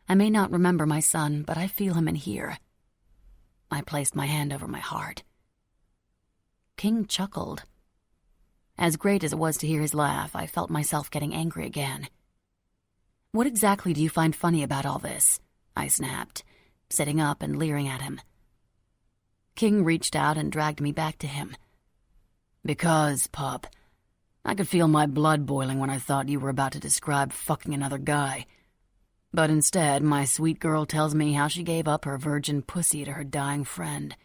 I may not remember my son, but I feel him in here. I placed my hand over my heart. King chuckled. As great as it was to hear his laugh, I felt myself getting angry again. What exactly do you find funny about all this? I snapped, sitting up and leering at him. King reached out and dragged me back to him. Because, pup, I could feel my blood boiling when I thought you were about to describe fucking another guy. But instead, my sweet girl tells me how she gave up her virgin pussy to her dying friend.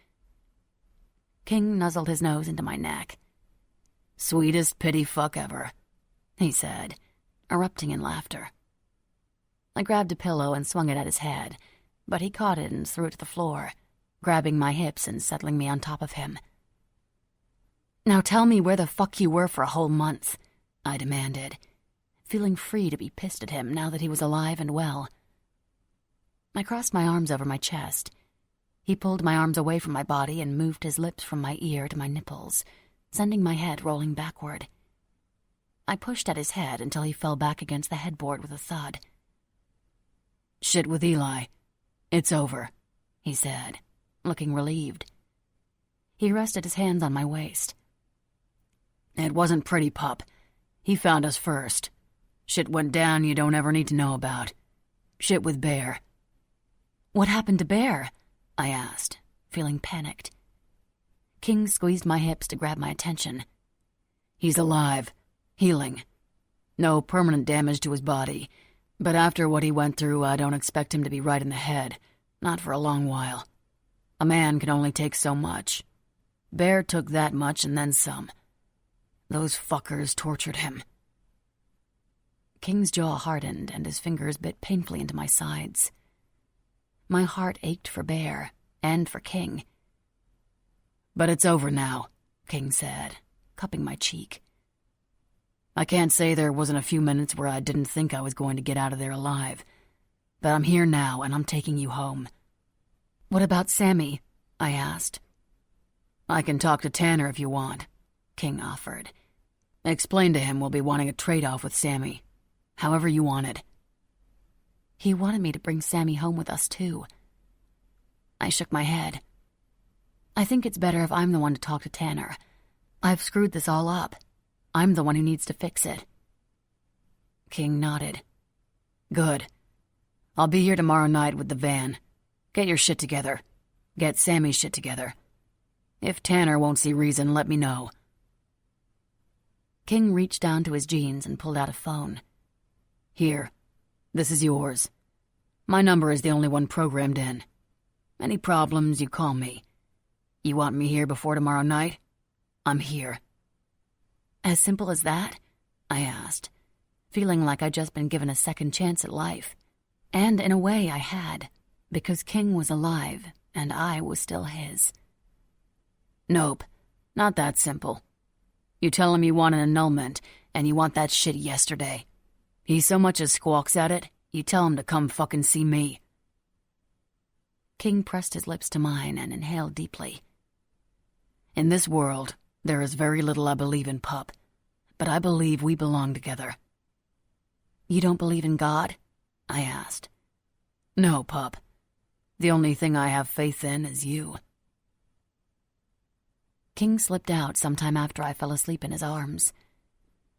King nuzzled his nose into my neck. Sweetest pity fuck ever, he said, erupting in laughter. I grabbed a pillow and swung it at his head, but he caught it and threw it to the floor, grabbing my hips and settling me on top of him. Now tell me where the fuck you were for a whole month, I demanded, feeling free to be pissed at him now that he was alive and well. I crossed my arms over my chest. He pulled my arms away from my body and moved his lips from my ear to my nipples, sending my head rolling backward. I pushed at his head until he fell back against the headboard with a thud. Shit with Eli. It's over, he said, looking relieved. He rested his hands on my waist. It wasn't pretty, pup. He found us first. Shit went down you don't ever need to know about. Shit with Bear. What happened to Bear? I asked, feeling panicked. King squeezed my hips to grab my attention. He's alive, healing. No permanent damage to his body, but after what he went through, I don't expect him to be right in the head, not for a long while. A man can only take so much. Bear took that much and then some. Those fuckers tortured him. King's jaw hardened and his fingers bit painfully into my sides. My heart ached for Bear and for King. But it's over now, King said, cupping my cheek. I can't say there wasn't a few minutes where I didn't think I was going to get out of there alive, but I'm here now and I'm taking you home. What about Sammy? I asked. I can talk to Tanner if you want, King offered. Explain to him we'll be wanting a trade-off with Sammy. However you want it. He wanted me to bring Sammy home with us, too. I shook my head. I think it's better if I'm the one to talk to Tanner. I've screwed this all up. I'm the one who needs to fix it. King nodded. Good. I'll be here tomorrow night with the van. Get your shit together. Get Sammy's shit together. If Tanner won't see reason, let me know. King reached down to his jeans and pulled out a phone. Here. This is yours. My number is the only one programmed in. Any problems, you call me. You want me here before tomorrow night? I'm here. As simple as that? I asked, feeling like I'd just been given a second chance at life. And in a way I had, because King was alive and I was still his. Nope, not that simple. You tell him you want an annulment, and you want that shit yesterday. He so much as squawks at it, you tell him to come fucking see me. King pressed his lips to mine and inhaled deeply. In this world, there is very little I believe in, pup, but I believe we belong together. You don't believe in God? I asked. No, pup. The only thing I have faith in is you. King slipped out sometime after I fell asleep in his arms.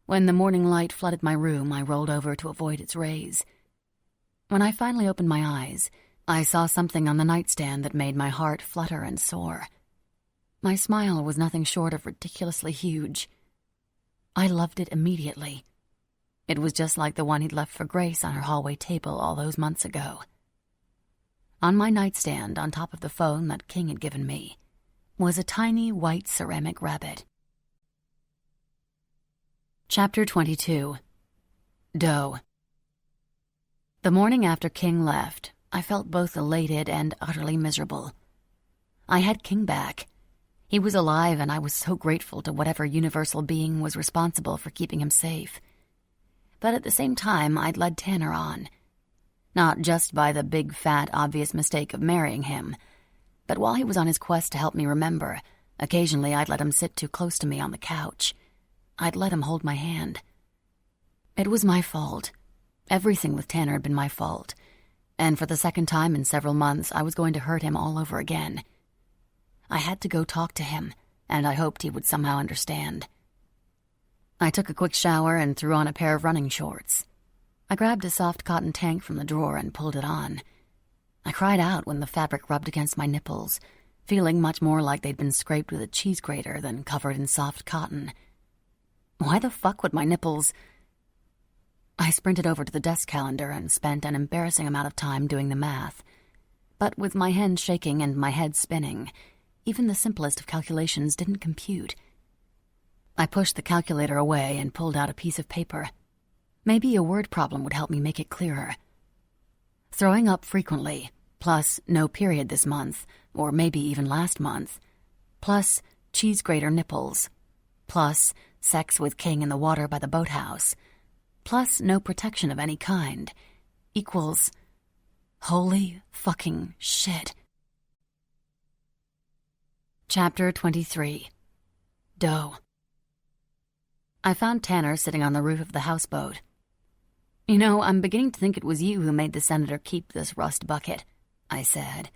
When the morning light flooded my room, I rolled over to avoid its rays. When I finally opened my eyes, I saw something on the nightstand that made my heart flutter and soar. My smile was nothing short of ridiculously huge. I loved it immediately. It was just like the one he'd left for Grace on her hallway table all those months ago. On my nightstand, on top of the phone that King had given me, was a tiny white ceramic rabbit. Chapter 22. Doe. The morning after King left, I felt both elated and utterly miserable. I had King back. He was alive, and I was so grateful to whatever universal being was responsible for keeping him safe. But at the same time, I'd led Tanner on. Not just by the big, fat, obvious mistake of marrying him, but while he was on his quest to help me remember, occasionally I'd let him sit too close to me on the couch. I'd let him hold my hand. It was my fault. Everything with Tanner had been my fault. And for the second time in several months, I was going to hurt him all over again. I had to go talk to him, and I hoped he would somehow understand. I took a quick shower and threw on a pair of running shorts. I grabbed a soft cotton tank from the drawer and pulled it on. I cried out when the fabric rubbed against my nipples, feeling much more like they'd been scraped with a cheese grater than covered in soft cotton. Why the fuck would my nipples... I sprinted over to the desk calendar and spent an embarrassing amount of time doing the math. But with my hands shaking and my head spinning, even the simplest of calculations didn't compute. I pushed the calculator away and pulled out a piece of paper. Maybe a word problem would help me make it clearer. Throwing up frequently, plus no period this month, or maybe even last month, plus cheese grater nipples, plus sex with King in the water by the boathouse, plus no protection of any kind, equals... holy fucking shit. Chapter 23. Doe. I found Tanner sitting on the roof of the houseboat. You know, I'm beginning to think it was you who made the senator keep this rust bucket, I said.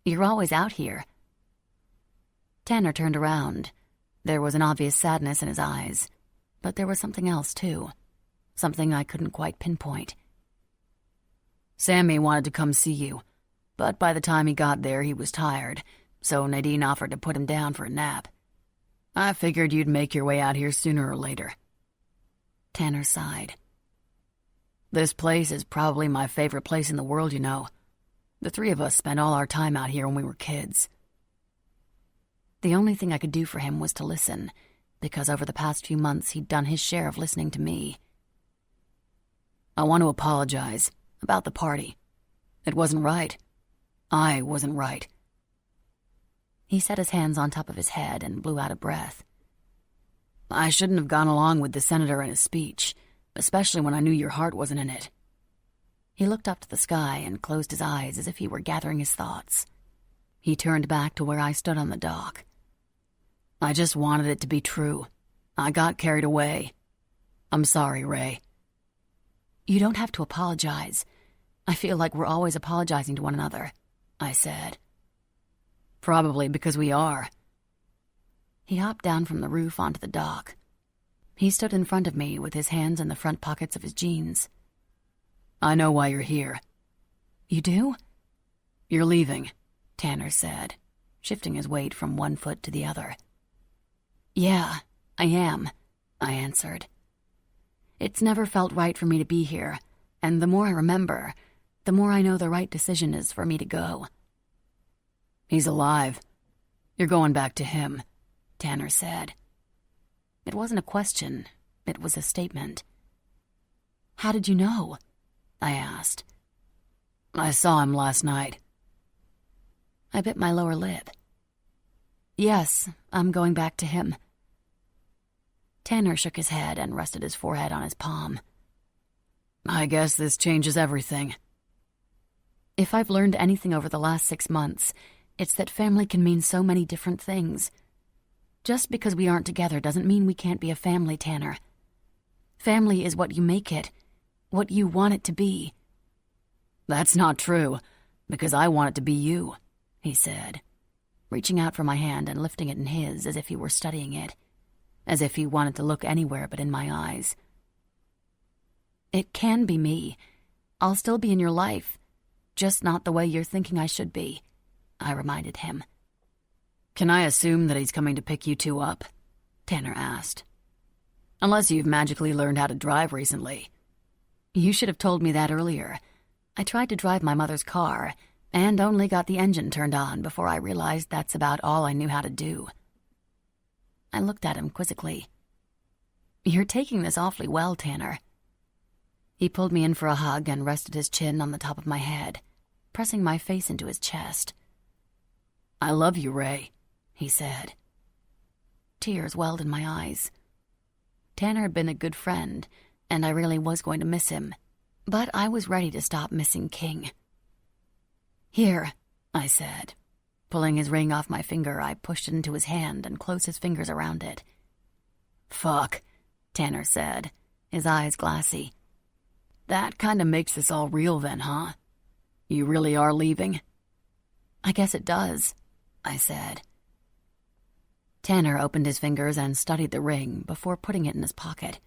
You're always out here. Tanner turned around. There was an obvious sadness in his eyes, but there was something else, too. Something I couldn't quite pinpoint. Sammy wanted to come see you, but by the time he got there, he was tired, so Nadine offered to put him down for a nap. I figured you'd make your way out here sooner or later. Tanner sighed. This place is probably my favorite place in the world, you know. The three of us spent all our time out here when we were kids. The only thing I could do for him was to listen, because over the past few months he'd done his share of listening to me. I want to apologize about the party. It wasn't right. I wasn't right. He set his hands on top of his head and blew out a breath. I shouldn't have gone along with the senator and his speech, especially when I knew your heart wasn't in it. He looked up to the sky and closed his eyes as if he were gathering his thoughts. He turned back to where I stood on the dock. I just wanted it to be true. I got carried away. I'm sorry, Ray. You don't have to apologize. I feel like we're always apologizing to one another, I said. Probably because we are. He hopped down from the roof onto the dock. He stood in front of me with his hands in the front pockets of his jeans. I know why you're here. You do? You're leaving, Tanner said, shifting his weight from one foot to the other. Yeah, I am, I answered. It's never felt right for me to be here, and the more I remember, the more I know the right decision is for me to go. He's alive. You're going back to him, Tanner said. It wasn't a question, it was a statement. How did you know? I asked. I saw him last night. I bit my lower lip. Yes, I'm going back to him. Tanner shook his head and rested his forehead on his palm. I guess this changes everything. If I've learned anything over the last 6 months, it's that family can mean so many different things. Just because we aren't together doesn't mean we can't be a family, Tanner. Family is what you make it, what you want it to be. That's not true, because I want it to be you, he said, reaching out for my hand and lifting it in his as if he were studying it, as if he wanted to look anywhere but in my eyes. It can be me. I'll still be in your life, just not the way you're thinking I should be, I reminded him. Can I assume that he's coming to pick you two up? Tanner asked. Unless you've magically learned how to drive recently. You should have told me that earlier. I tried to drive my mother's car, and only got the engine turned on before I realized that's about all I knew how to do. I looked at him quizzically. You're taking this awfully well, Tanner. He pulled me in for a hug and rested his chin on the top of my head, pressing my face into his chest. I love you, Ray, he said. Tears welled in my eyes. Tanner had been a good friend, and I really was going to miss him, but I was ready to stop missing King. Here, I said. Pulling his ring off my finger, I pushed it into his hand and closed his fingers around it. Fuck, Tanner said, his eyes glassy. That kinda makes this all real then, huh? You really are leaving? I guess it does, I said. Tanner opened his fingers and studied the ring before putting it in his pocket.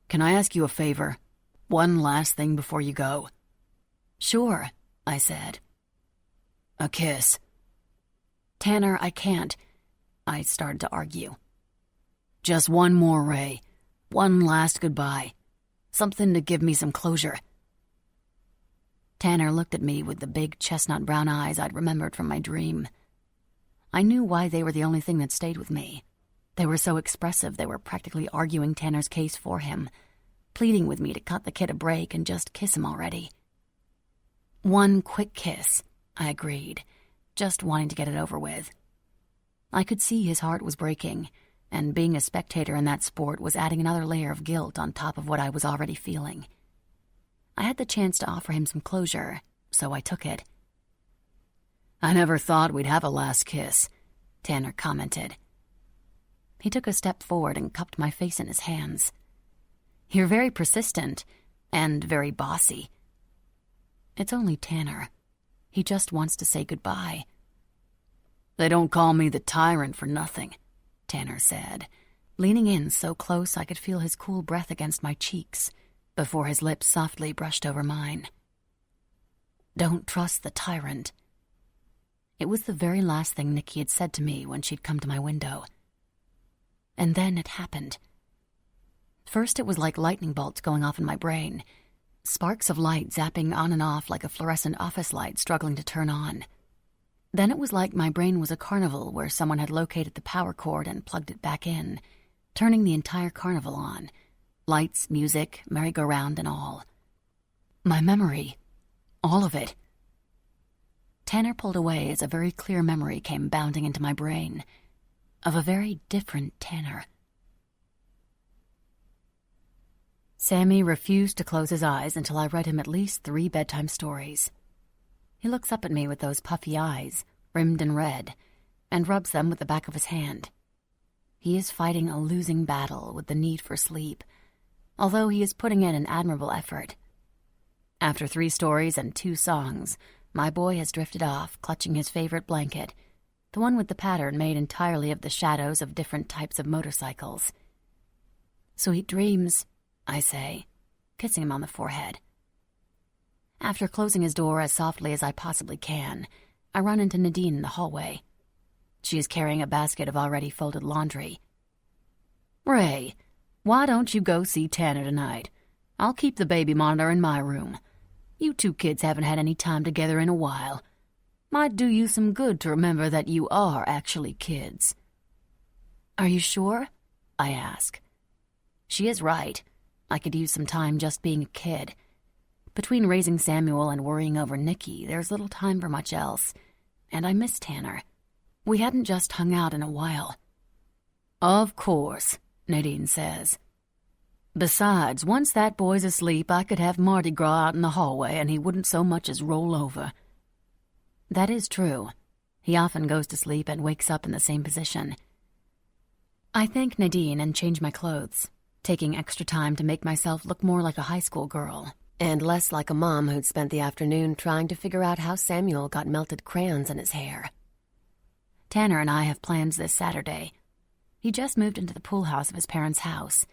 Can I ask you a favor? One last thing before you go. Sure, I said. A kiss. Tanner, I can't. I started to argue. Just one more, Ray. One last goodbye. Something to give me some closure. Tanner looked at me with the big chestnut brown eyes I'd remembered from my dream. I knew why they were the only thing that stayed with me. They were so expressive they were practically arguing Tanner's case for him, pleading with me to cut the kid a break and just kiss him already. One quick kiss, I agreed, just wanting to get it over with. I could see his heart was breaking, and being a spectator in that sport was adding another layer of guilt on top of what I was already feeling. I had the chance to offer him some closure, so I took it. I never thought we'd have a last kiss, Tanner commented. He took a step forward and cupped my face in his hands. You're very persistent, and very bossy. It's only Tanner. He just wants to say goodbye. They don't call me the Tyrant for nothing, Tanner said, leaning in so close I could feel his cool breath against my cheeks before his lips softly brushed over mine. Don't trust the Tyrant. It was the very last thing Nikki had said to me when she'd come to my window. And then it happened. First, it was like lightning bolts going off in my brain, sparks of light zapping on and off like a fluorescent office light struggling to turn on. Then it was like my brain was a carnival where someone had located the power cord and plugged it back in, turning the entire carnival on. Lights, music, merry-go-round, and all. My memory. All of it. Tanner pulled away as a very clear memory came bounding into my brain. Of a very different Tanner. Sammy refused to close his eyes until I read him at least 3 bedtime stories. He looks up at me with those puffy eyes, rimmed in red, and rubs them with the back of his hand. He is fighting a losing battle with the need for sleep, although he is putting in an admirable effort. After 3 stories and 2 songs, my boy has drifted off, clutching his favorite blanket, the one with the pattern made entirely of the shadows of different types of motorcycles. "Sweet dreams," I say, kissing him on the forehead. After closing his door as softly as I possibly can, I run into Nadine in the hallway. She is carrying a basket of already folded laundry. "Ray, why don't you go see Tanner tonight? I'll keep the baby monitor in my room. You 2 kids haven't had any time together in a while. Might do you some good to remember that you are actually kids." "Are you sure?" I ask. She is right. I could use some time just being a kid. Between raising Samuel and worrying over Nikki, there's little time for much else, and I miss Tanner. We hadn't just hung out in a while. "Of course," Nadine says. "Besides, once that boy's asleep, I could have Mardi Gras out in the hallway and he wouldn't so much as roll over." That is true. He often goes to sleep and wakes up in the same position. I thank Nadine and change my clothes, taking extra time to make myself look more like a high school girl, and less like a mom who'd spent the afternoon trying to figure out how Samuel got melted crayons in his hair. Tanner and I have plans this Saturday. He just moved into the pool house of his parents' house.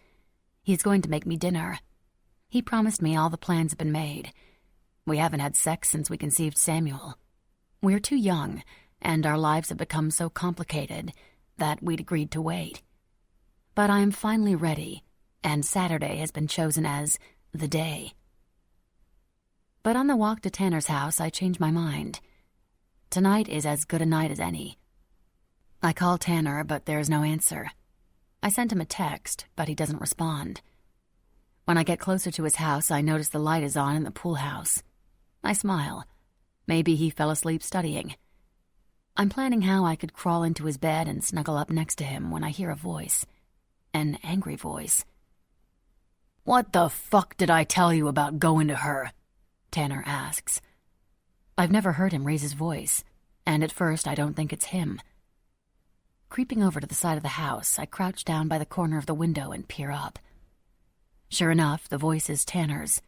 He's going to make me dinner. He promised me all the plans have been made. We haven't had sex since we conceived Samuel. We're too young, and our lives have become so complicated that we'd agreed to wait. But I'm finally ready, and Saturday has been chosen as the day. But on the walk to Tanner's house, I change my mind. Tonight is as good a night as any. I call Tanner, but there's no answer. I sent him a text, but he doesn't respond. When I get closer to his house, I notice the light is on in the pool house. I smile. Maybe he fell asleep studying. I'm planning how I could crawl into his bed and snuggle up next to him when I hear a voice. An angry voice. "What the fuck did I tell you about going to her?" Tanner asks. I've never heard him raise his voice, and at first I don't think it's him. Creeping over to the side of the house, I crouch down by the corner of the window and peer up. Sure enough, the voice is Tanner's.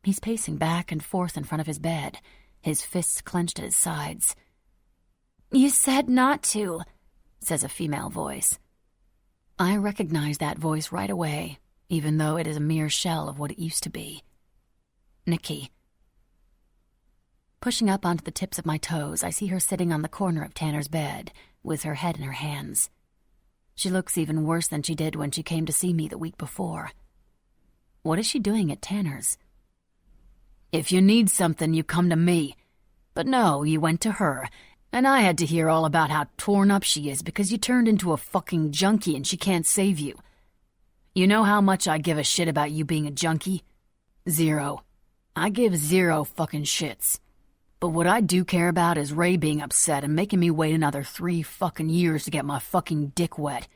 He's pacing back and forth in front of his bed, his fists clenched at his sides. "You said not to," says a female voice. I recognize that voice right away, even though it is a mere shell of what it used to be. Nikki. Pushing up onto the tips of my toes, I see her sitting on the corner of Tanner's bed, with her head in her hands. She looks even worse than she did when she came to see me the week before. What is she doing at Tanner's? "If you need something, you come to me. But no, you went to her, and I had to hear all about how torn up she is because you turned into a fucking junkie and she can't save you. You know how much I give a shit about you being a junkie? 0. I give 0 fucking shits. But what I do care about is Ray being upset and making me wait another 3 fucking years to get my fucking dick wet."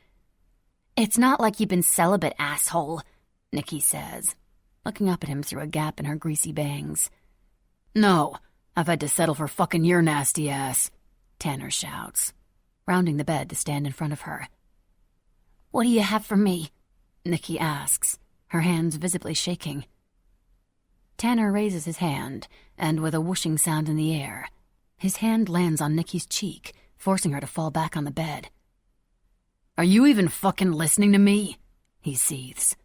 "It's not like you've been celibate, asshole," Nikki says, looking up at him through a gap in her greasy bangs. "No, I've had to settle for fucking your nasty ass," Tanner shouts, rounding the bed to stand in front of her. "What do you have for me?" Nikki asks, her hands visibly shaking. Tanner raises his hand, and with a whooshing sound in the air, his hand lands on Nikki's cheek, forcing her to fall back on the bed. "Are you even fucking listening to me?" he seethes.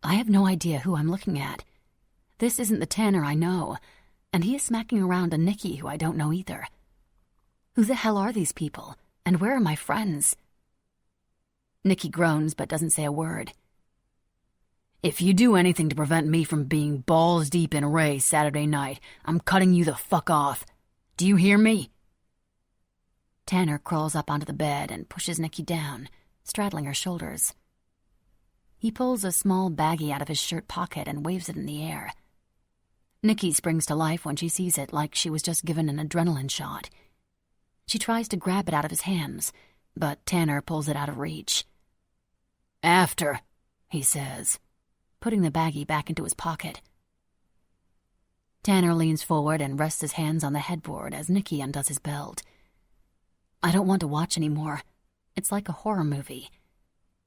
I have no idea who I'm looking at. This isn't the Tanner I know, and he is smacking around a Nikki who I don't know either. Who the hell are these people, and where are my friends? Nikki groans but doesn't say a word. "If you do anything to prevent me from being balls deep in Ray Saturday night, I'm cutting you the fuck off. Do you hear me?" Tanner crawls up onto the bed and pushes Nikki down, straddling her shoulders. He pulls a small baggie out of his shirt pocket and waves it in the air. Nikki springs to life when she sees it like she was just given an adrenaline shot. She tries to grab it out of his hands, but Tanner pulls it out of reach. "After," he says, putting the baggie back into his pocket. Tanner leans forward and rests his hands on the headboard as Nikki undoes his belt. I don't want to watch anymore. It's like a horror movie,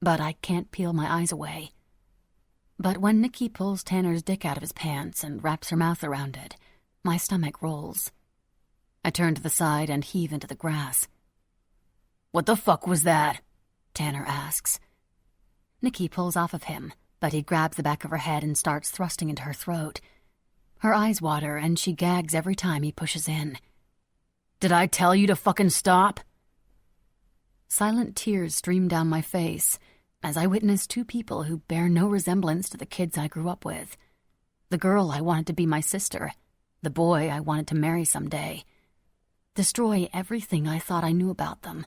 but I can't peel my eyes away. But when Nikki pulls Tanner's dick out of his pants and wraps her mouth around it, my stomach rolls. I turn to the side and heave into the grass. "What the fuck was that?" Tanner asks. Nikki pulls off of him, but he grabs the back of her head and starts thrusting into her throat. Her eyes water and she gags every time he pushes in. "Did I tell you to fucking stop?" Silent tears stream down my face as I witness two people who bear no resemblance to the kids I grew up with. The girl I wanted to be my sister, the boy I wanted to marry someday. Destroy everything I thought I knew about them,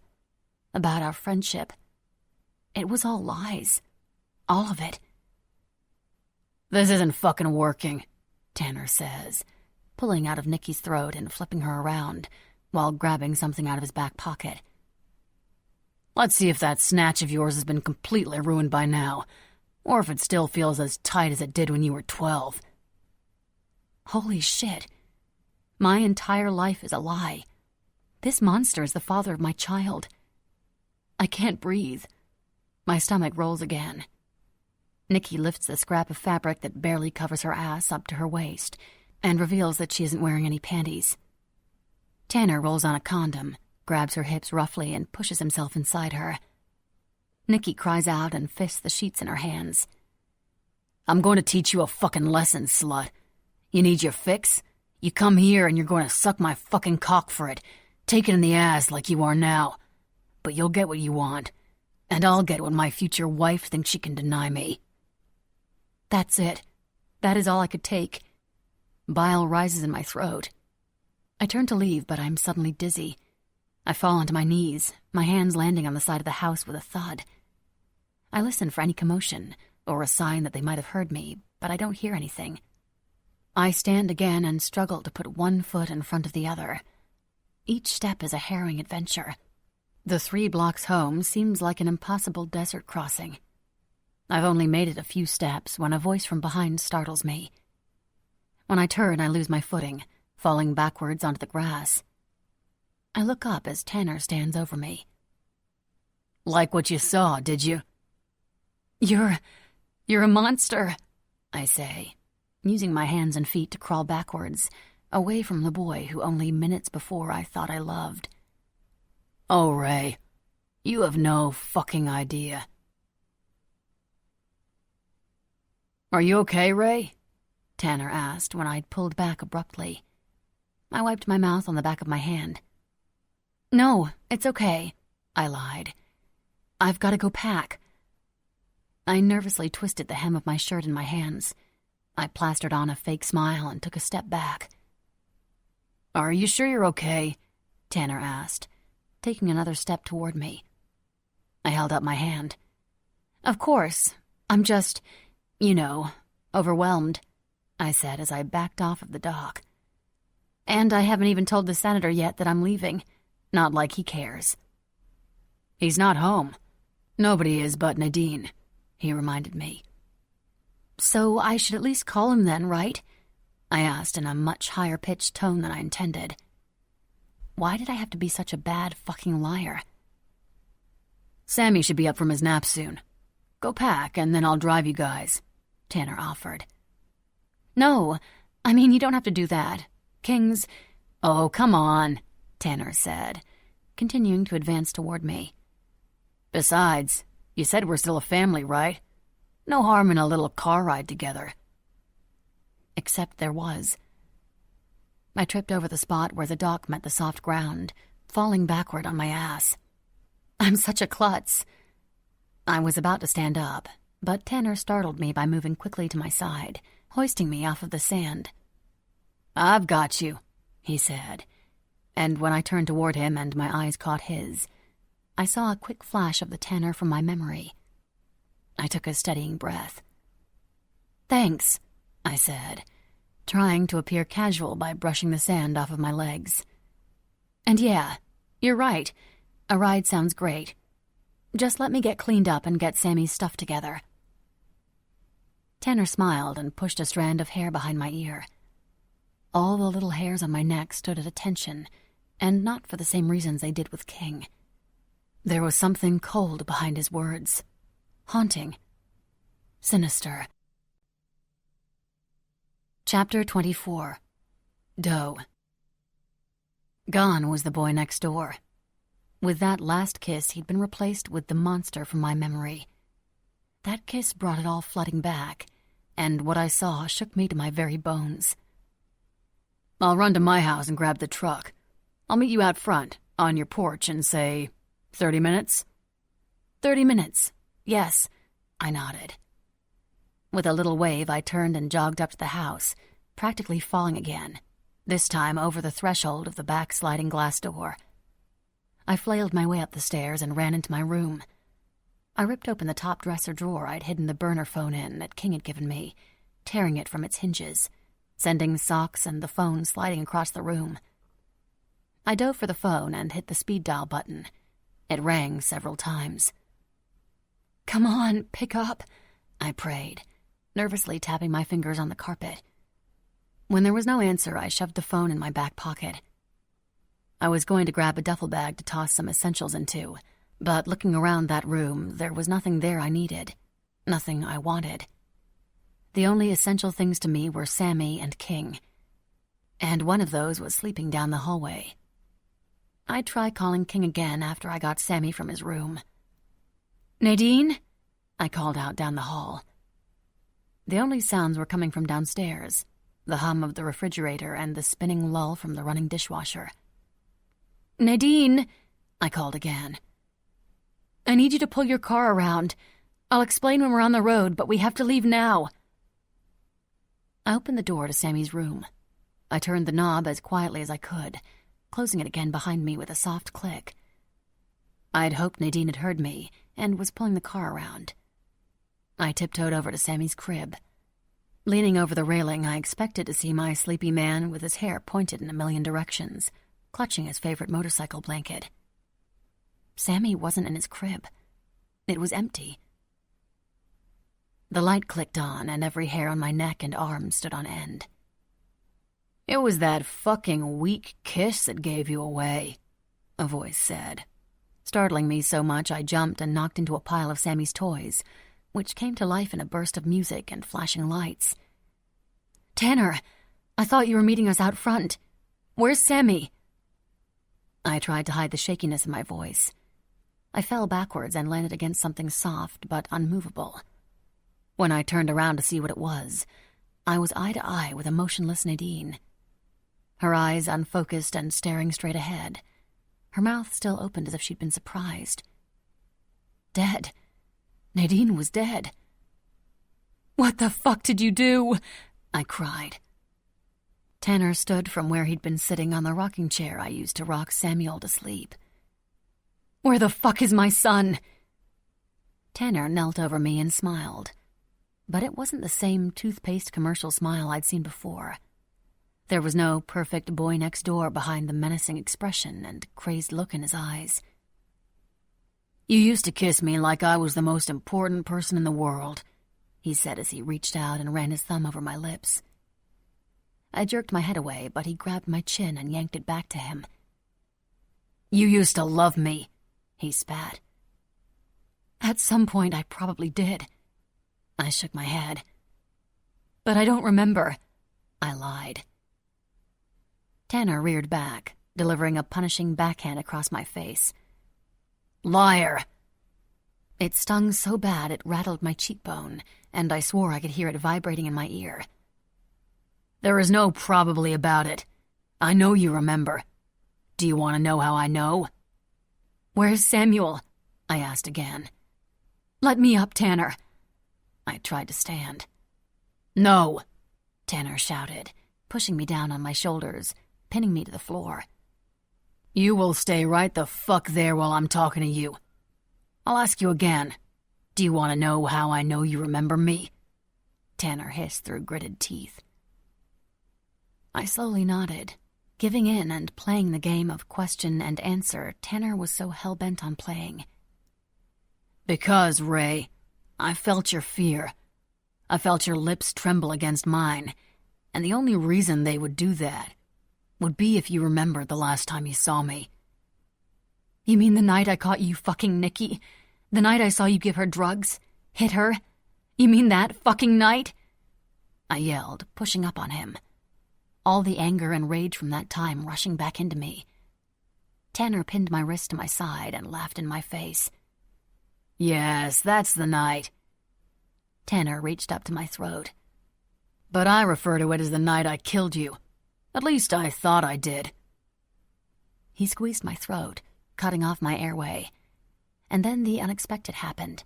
about our friendship. It was all lies. All of it. "This isn't fucking working," Tanner says, pulling out of Nikki's throat and flipping her around while grabbing something out of his back pocket. "Let's see if that snatch of yours has been completely ruined by now, or if it still feels as tight as it did when you were 12. Holy shit. My entire life is a lie. This monster is the father of my child. I can't breathe. My stomach rolls again. Nikki lifts the scrap of fabric that barely covers her ass up to her waist and reveals that she isn't wearing any panties. Tanner rolls on a condom, grabs her hips roughly, and pushes himself inside her. Nikki cries out and fists the sheets in her hands. "I'm going to teach you a fucking lesson, slut. You need your fix? You come here and you're going to suck my fucking cock for it, take it in the ass like you are now. But you'll get what you want, and I'll get what my future wife thinks she can deny me." That's it. That is all I could take. Bile rises in my throat. I turn to leave, but I'm suddenly dizzy. I fall onto my knees, my hands landing on the side of the house with a thud. I listen for any commotion, or a sign that they might have heard me, but I don't hear anything. I stand again and struggle to put one foot in front of the other. Each step is a harrowing adventure. The 3 blocks home seems like an impossible desert crossing. I've only made it a few steps when a voice from behind startles me. When I turn, I lose my footing, falling backwards onto the grass. I look up as Tanner stands over me. "Like what you saw, did you?" You're a monster," I say, using my hands and feet to crawl backwards, away from the boy who only minutes before I thought I loved. "Oh, Ray, you have no fucking idea." "Are you okay, Ray?" Tanner asked when I'd pulled back abruptly. I wiped my mouth on the back of my hand. "No, it's okay," I lied. "I've got to go pack." I nervously twisted the hem of my shirt in my hands. I plastered on a fake smile and took a step back. "Are you sure you're okay?" Tanner asked, taking another step toward me. I held up my hand. "Of course. I'm just, overwhelmed," I said as I backed off of the dock. "And I haven't even told the senator yet that I'm leaving. Not like he cares." "He's not home. Nobody is but Nadine," he reminded me. "So I should at least call him then, right?" I asked in a much higher-pitched tone than I intended. Why did I have to be such a bad fucking liar? "Sammy should be up from his nap soon. Go pack, and then I'll drive you guys," Tanner offered. "No, you don't have to do that. King's—" "Oh, come on," Tanner said, continuing to advance toward me. "Besides, you said we're still a family, right? No harm in a little car ride together." Except there was. I tripped over the spot where the dock met the soft ground, falling backward on my ass. I'm such a klutz. I was about to stand up, but Tanner startled me by moving quickly to my side, hoisting me off of the sand. "I've got you," he said, and when I turned toward him and my eyes caught his, I saw a quick flash of the Tanner from my memory. I took a steadying breath. "Thanks," I said, trying to appear casual by brushing the sand off of my legs. "And yeah, you're right. A ride sounds great. Just let me get cleaned up and get Sammy's stuff together." Tanner smiled and pushed a strand of hair behind my ear. All the little hairs on my neck stood at attention, and not for the same reasons they did with King. There was something cold behind his words. Haunting. Sinister. Chapter 24. Doe. Gone was the boy next door. With that last kiss, he'd been replaced with the monster from my memory. That kiss brought it all flooding back, and what I saw shook me to my very bones. "I'll run to my house and grab the truck. I'll meet you out front, on your porch, in, say, 30 minutes? 30 minutes. Yes," I nodded. With a little wave, I turned and jogged up to the house, practically falling again, this time over the threshold of the back sliding glass door. I flailed my way up the stairs and ran into my room. I ripped open the top dresser drawer I'd hidden the burner phone in that King had given me, tearing it from its hinges, sending socks and the phone sliding across the room. I dove for the phone and hit the speed dial button. It rang several times. "Come on, pick up," I prayed, nervously tapping my fingers on the carpet. When there was no answer, I shoved the phone in my back pocket. I was going to grab a duffel bag to toss some essentials into, but looking around that room, there was nothing there I needed, nothing I wanted. The only essential things to me were Sammy and King, and one of those was sleeping down the hallway. I'd try calling King again after I got Sammy from his room. "Nadine?" I called out down the hall. The only sounds were coming from downstairs, the hum of the refrigerator and the spinning lull from the running dishwasher. "Nadine," I called again. "I need you to pull your car around. I'll explain when we're on the road, but we have to leave now." I opened the door to Sammy's room. I turned the knob as quietly as I could, closing it again behind me with a soft click. I'd hoped Nadine had heard me and was pulling the car around. I tiptoed over to Sammy's crib. Leaning over the railing, I expected to see my sleepy man with his hair pointed in a million directions, clutching his favorite motorcycle blanket. Sammy wasn't in his crib. It was empty. The light clicked on, and every hair on my neck and arms stood on end. "It was that fucking weak kiss that gave you away," a voice said, startling me so much I jumped and knocked into a pile of Sammy's toys, which came to life in a burst of music and flashing lights. "Tanner, I thought you were meeting us out front. Where's Sammy?" I tried to hide the shakiness in my voice. I fell backwards and landed against something soft but unmovable. When I turned around to see what it was, I was eye to eye with a motionless Nadine. Her eyes unfocused and staring straight ahead, her mouth still opened as if she'd been surprised. Dead. Nadine was dead. "What the fuck did you do?" I cried. Tanner stood from where he'd been sitting on the rocking chair I used to rock Samuel to sleep. "Where the fuck is my son?" Tanner knelt over me and smiled, but it wasn't the same toothpaste commercial smile I'd seen before. There was no perfect boy next door behind the menacing expression and crazed look in his eyes. "You used to kiss me like I was the most important person in the world," he said as he reached out and ran his thumb over my lips. I jerked my head away, but he grabbed my chin and yanked it back to him. "You used to love me," he spat. "At some point I probably did." I shook my head. "But I don't remember," I lied. Tanner reared back, delivering a punishing backhand across my face. "Liar!" It stung so bad it rattled my cheekbone, and I swore I could hear it vibrating in my ear. "There is no probably about it. I know you remember. Do you want to know how I know?" "Where's Samuel?" I asked again. "Let me up, Tanner." I tried to stand. "No," Tanner shouted, pushing me down on my shoulders, pinning me to the floor. "You will stay right the fuck there while I'm talking to you. I'll ask you again. Do you want to know how I know you remember me?" Tanner hissed through gritted teeth. I slowly nodded, giving in and playing the game of question and answer Tanner was so hell-bent on playing. "Because, Ray, I felt your fear. I felt your lips tremble against mine, and the only reason they would do that would be if you remembered the last time you saw me. You mean the night I caught you fucking Nikki? The night I saw you give her drugs? Hit her? You mean that fucking night?" I yelled, pushing up on him. All the anger and rage from that time rushing back into me. Tanner pinned my wrist to my side and laughed in my face. "Yes, that's the night." Tanner reached up to my throat. "But I refer to it as the night I killed you. At least I thought I did." He squeezed my throat, cutting off my airway. And then the unexpected happened.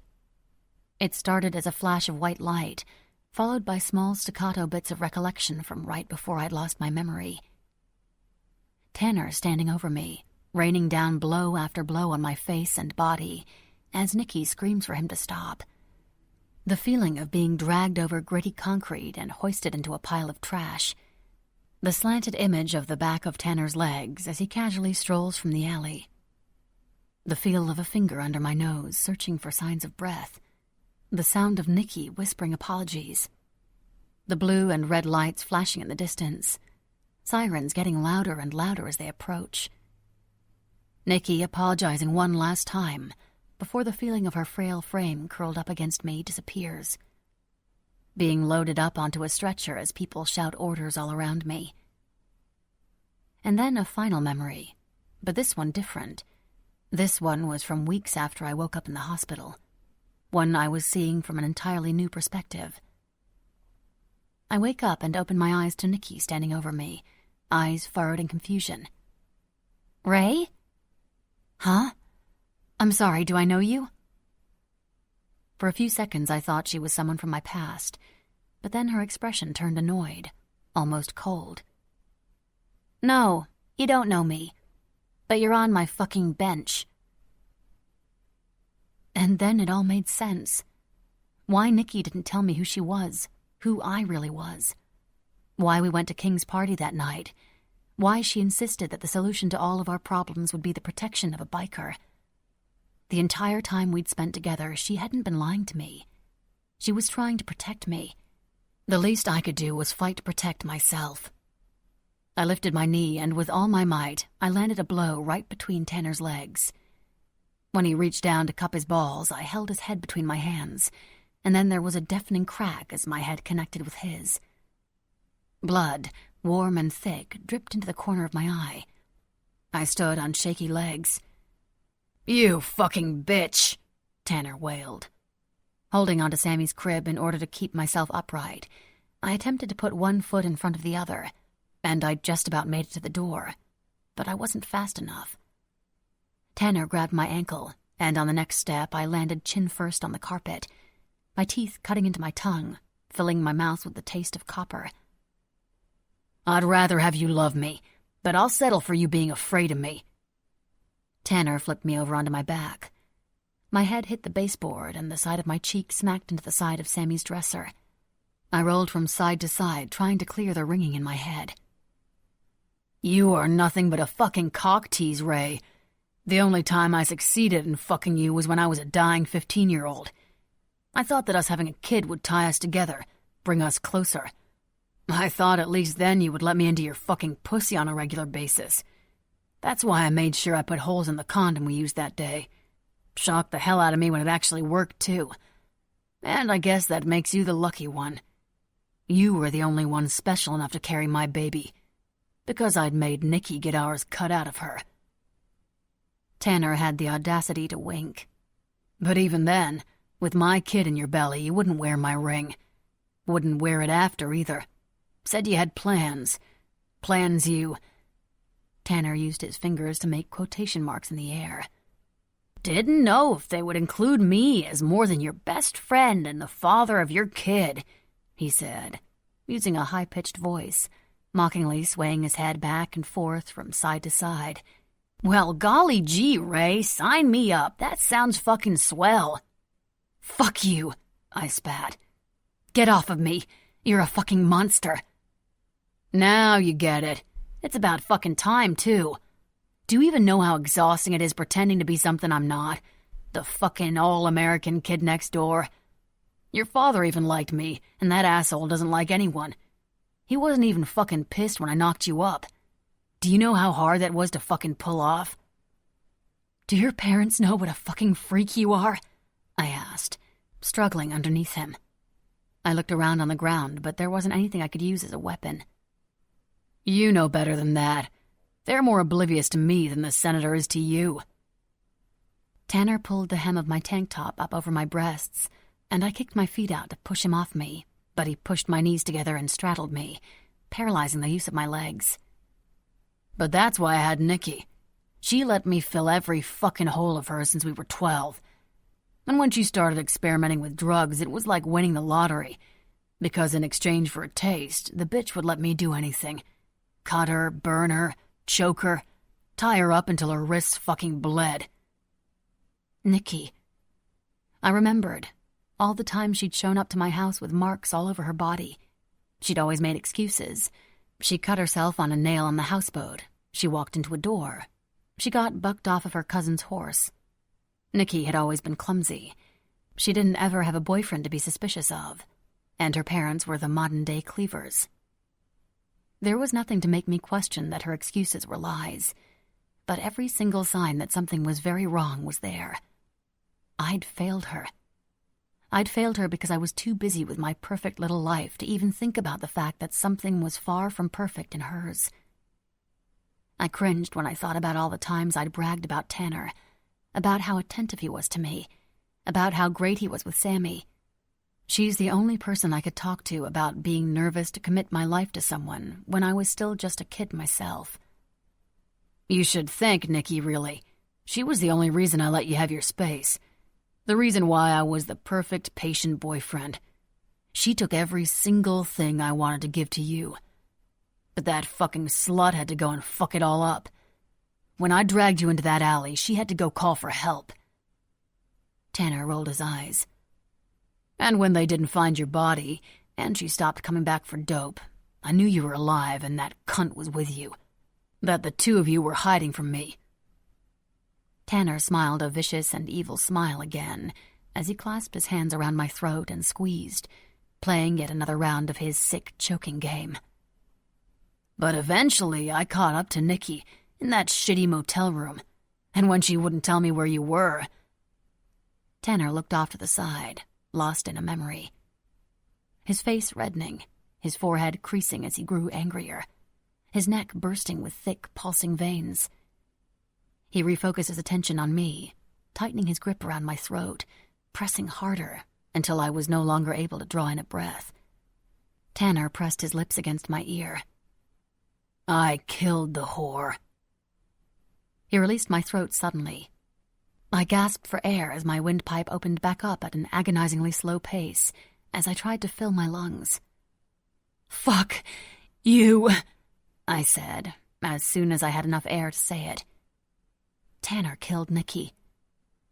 It started as a flash of white light, followed by small staccato bits of recollection from right before I'd lost my memory. Tanner standing over me, raining down blow after blow on my face and body, as Nikki screams for him to stop. The feeling of being dragged over gritty concrete and hoisted into a pile of trash. The slanted image of the back of Tanner's legs as he casually strolls from the alley. The feel of a finger under my nose, searching for signs of breath. The sound of Nikki whispering apologies. The blue and red lights flashing in the distance. Sirens getting louder and louder as they approach. Nikki apologizing one last time before the feeling of her frail frame curled up against me disappears. Being loaded up onto a stretcher as people shout orders all around me. And then a final memory, but this one different. This one was from weeks after I woke up in the hospital. One I was seeing from an entirely new perspective. I wake up and open my eyes to Nikki standing over me, eyes furrowed in confusion. "Ray?" "Huh? I'm sorry, do I know you?" For a few seconds I thought she was someone from my past, but then her expression turned annoyed, almost cold. "No, you don't know me, but you're on my fucking bench." And then it all made sense. Why Nikki didn't tell me who she was, who I really was. Why we went to King's party that night. Why she insisted that the solution to all of our problems would be the protection of a biker. The entire time we'd spent together, she hadn't been lying to me. She was trying to protect me. The least I could do was fight to protect myself. I lifted my knee, and with all my might, I landed a blow right between Tanner's legs. When he reached down to cup his balls, I held his head between my hands, and then there was a deafening crack as my head connected with his. Blood, warm and thick, dripped into the corner of my eye. I stood on shaky legs. "You fucking bitch," Tanner wailed. Holding onto Sammy's crib in order to keep myself upright, I attempted to put one foot in front of the other, and I just about made it to the door, but I wasn't fast enough. Tanner grabbed my ankle, and on the next step I landed chin first on the carpet, my teeth cutting into my tongue, filling my mouth with the taste of copper. "I'd rather have you love me, but I'll settle for you being afraid of me." Tanner flipped me over onto my back. My head hit the baseboard, and the side of my cheek smacked into the side of Sammy's dresser. I rolled from side to side, trying to clear the ringing in my head. "You are nothing but a fucking cock tease, Ray. The only time I succeeded in fucking you was when I was a dying 15-year-old. I thought that us having a kid would tie us together, bring us closer. I thought at least then you would let me into your fucking pussy on a regular basis. That's why I made sure I put holes in the condom we used that day. Shocked the hell out of me when it actually worked, too. And I guess that makes you the lucky one. You were the only one special enough to carry my baby, because I'd made Nikki get ours cut out of her." Tanner had the audacity to wink. "But even then, with my kid in your belly, you wouldn't wear my ring. Wouldn't wear it after, either. Said you had plans. Plans you..." Tanner used his fingers to make quotation marks in the air. "Didn't know if they would include me as more than your best friend and the father of your kid," he said, using a high-pitched voice, mockingly swaying his head back and forth from side to side. "Well, golly gee, Ray, sign me up. That sounds fucking swell." "Fuck you," I spat. "Get off of me. You're a fucking monster." "Now you get it. It's about fucking time, too. Do you even know how exhausting it is pretending to be something I'm not? The fucking all-American kid next door. Your father even liked me, and that asshole doesn't like anyone. He wasn't even fucking pissed when I knocked you up. Do you know how hard that was to fucking pull off?" Do your parents know what a fucking freak you are? I asked, struggling underneath him. I looked around on the ground, but there wasn't anything I could use as a weapon. You know better than that. They're more oblivious to me than the senator is to you. Tanner pulled the hem of my tank top up over my breasts, and I kicked my feet out to push him off me, but he pushed my knees together and straddled me, paralyzing the use of my legs. But that's why I had Nikki. She let me fill every fucking hole of her since we were 12. And when she started experimenting with drugs, it was like winning the lottery. Because in exchange for a taste, the bitch would let me do anything. Cut her, burn her, choke her, tie her up until her wrists fucking bled. Nikki. I remembered. All the time she'd shown up to my house with marks all over her body. She'd always made excuses. She cut herself on a nail on the houseboat. She walked into a door. She got bucked off of her cousin's horse. Nikki had always been clumsy. She didn't ever have a boyfriend to be suspicious of, and her parents were the modern-day Cleavers. There was nothing to make me question that her excuses were lies, but every single sign that something was very wrong was there. I'd failed her. I'd failed her because I was too busy with my perfect little life to even think about the fact that something was far from perfect in hers. I cringed when I thought about all the times I'd bragged about Tanner, about how attentive he was to me, about how great he was with Sammy. She's the only person I could talk to about being nervous to commit my life to someone when I was still just a kid myself. You should thank Nikki, really. She was the only reason I let you have your space. The reason why I was the perfect patient boyfriend. She took every single thing I wanted to give to you. But that fucking slut had to go and fuck it all up. When I dragged you into that alley, she had to go call for help. Tanner rolled his eyes. And when they didn't find your body, and she stopped coming back for dope, I knew you were alive and that cunt was with you. That the two of you were hiding from me. Tanner smiled a vicious and evil smile again as he clasped his hands around my throat and squeezed, playing yet another round of his sick, choking game. But eventually I caught up to Nikki in that shitty motel room, and when she wouldn't tell me where you were... Tanner looked off to the side, lost in a memory. His face reddening, his forehead creasing as he grew angrier, his neck bursting with thick, pulsing veins. He refocused his attention on me, tightening his grip around my throat, pressing harder until I was no longer able to draw in a breath. Tanner pressed his lips against my ear. I killed the whore. He released my throat suddenly. I gasped for air as my windpipe opened back up at an agonizingly slow pace as I tried to fill my lungs. Fuck you, I said, as soon as I had enough air to say it. Tanner killed Nikki.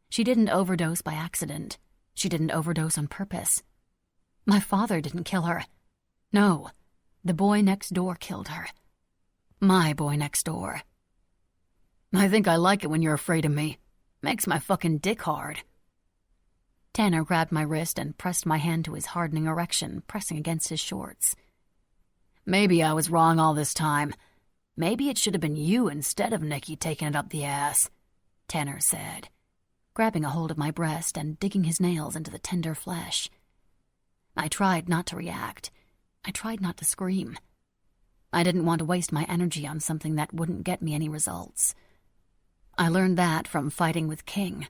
She didn't overdose by accident. She didn't overdose on purpose. My father didn't kill her. No, the boy next door killed her. My boy next door. I think I like it when you're afraid of me. Makes my fucking dick hard. Tanner grabbed my wrist and pressed my hand to his hardening erection, pressing against his shorts. Maybe I was wrong all this time. Maybe it should have been you instead of Nikki taking it up the ass, Tanner said, grabbing a hold of my breast and digging his nails into the tender flesh. I tried not to react. I tried not to scream. I didn't want to waste my energy on something that wouldn't get me any results. I learned that from fighting with King.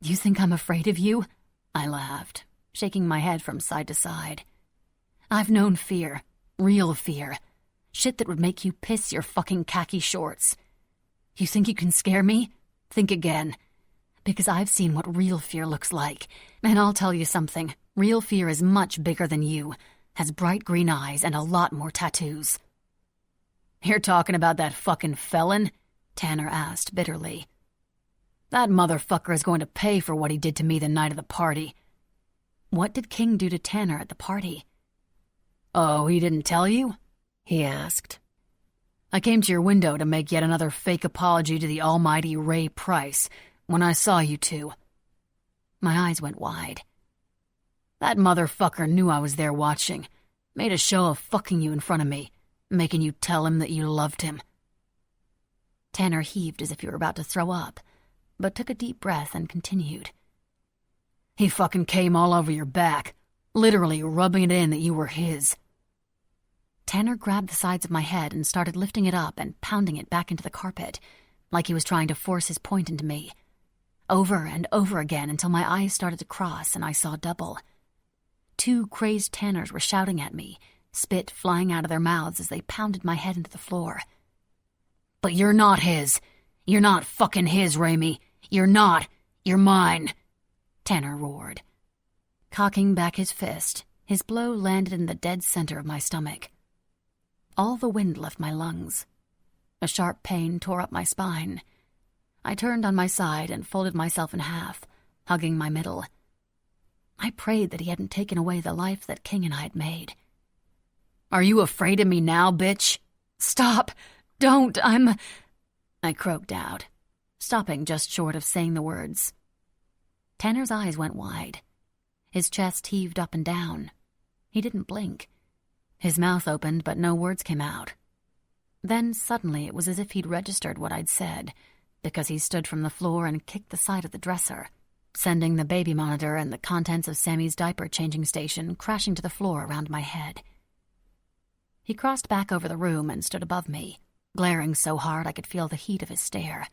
You think I'm afraid of you? I laughed, shaking my head from side to side. I've known fear, real fear, shit that would make you piss your fucking khaki shorts. You think you can scare me? Think again. Because I've seen what real fear looks like, and I'll tell you something. Real fear is much bigger than you, has bright green eyes and a lot more tattoos. You're talking about that fucking felon? Tanner asked bitterly. That motherfucker is going to pay for what he did to me the night of the party. What did King do to Tanner at the party? Oh, he didn't tell you? He asked. I came to your window to make yet another fake apology to the almighty Ray Price when I saw you two. My eyes went wide. That motherfucker knew I was there watching, made a show of fucking you in front of me, making you tell him that you loved him. Tanner heaved as if he were about to throw up, but took a deep breath and continued. He fucking came all over your back, literally rubbing it in that you were his. Tanner grabbed the sides of my head and started lifting it up and pounding it back into the carpet, like he was trying to force his point into me, over and over again until my eyes started to cross and I saw double. 2 crazed Tanners were shouting at me, spit flying out of their mouths as they pounded my head into the floor. But you're not his. You're not fucking his, Ramey. You're not. You're mine, Tanner roared. Cocking back his fist, his blow landed in the dead center of my stomach. All the wind left my lungs. A sharp pain tore up my spine. I turned on my side and folded myself in half, hugging my middle. I prayed that he hadn't taken away the life that King and I had made. Are you afraid of me now, bitch? Stop! Don't! I croaked out, stopping just short of saying the words. Tanner's eyes went wide. His chest heaved up and down. He didn't blink. His mouth opened, but no words came out. Then suddenly it was as if he'd registered what I'd said, because he stood from the floor and kicked the side of the dresser, sending the baby monitor and the contents of Sammy's diaper-changing station crashing to the floor around my head. He crossed back over the room and stood above me, glaring so hard I could feel the heat of his stare.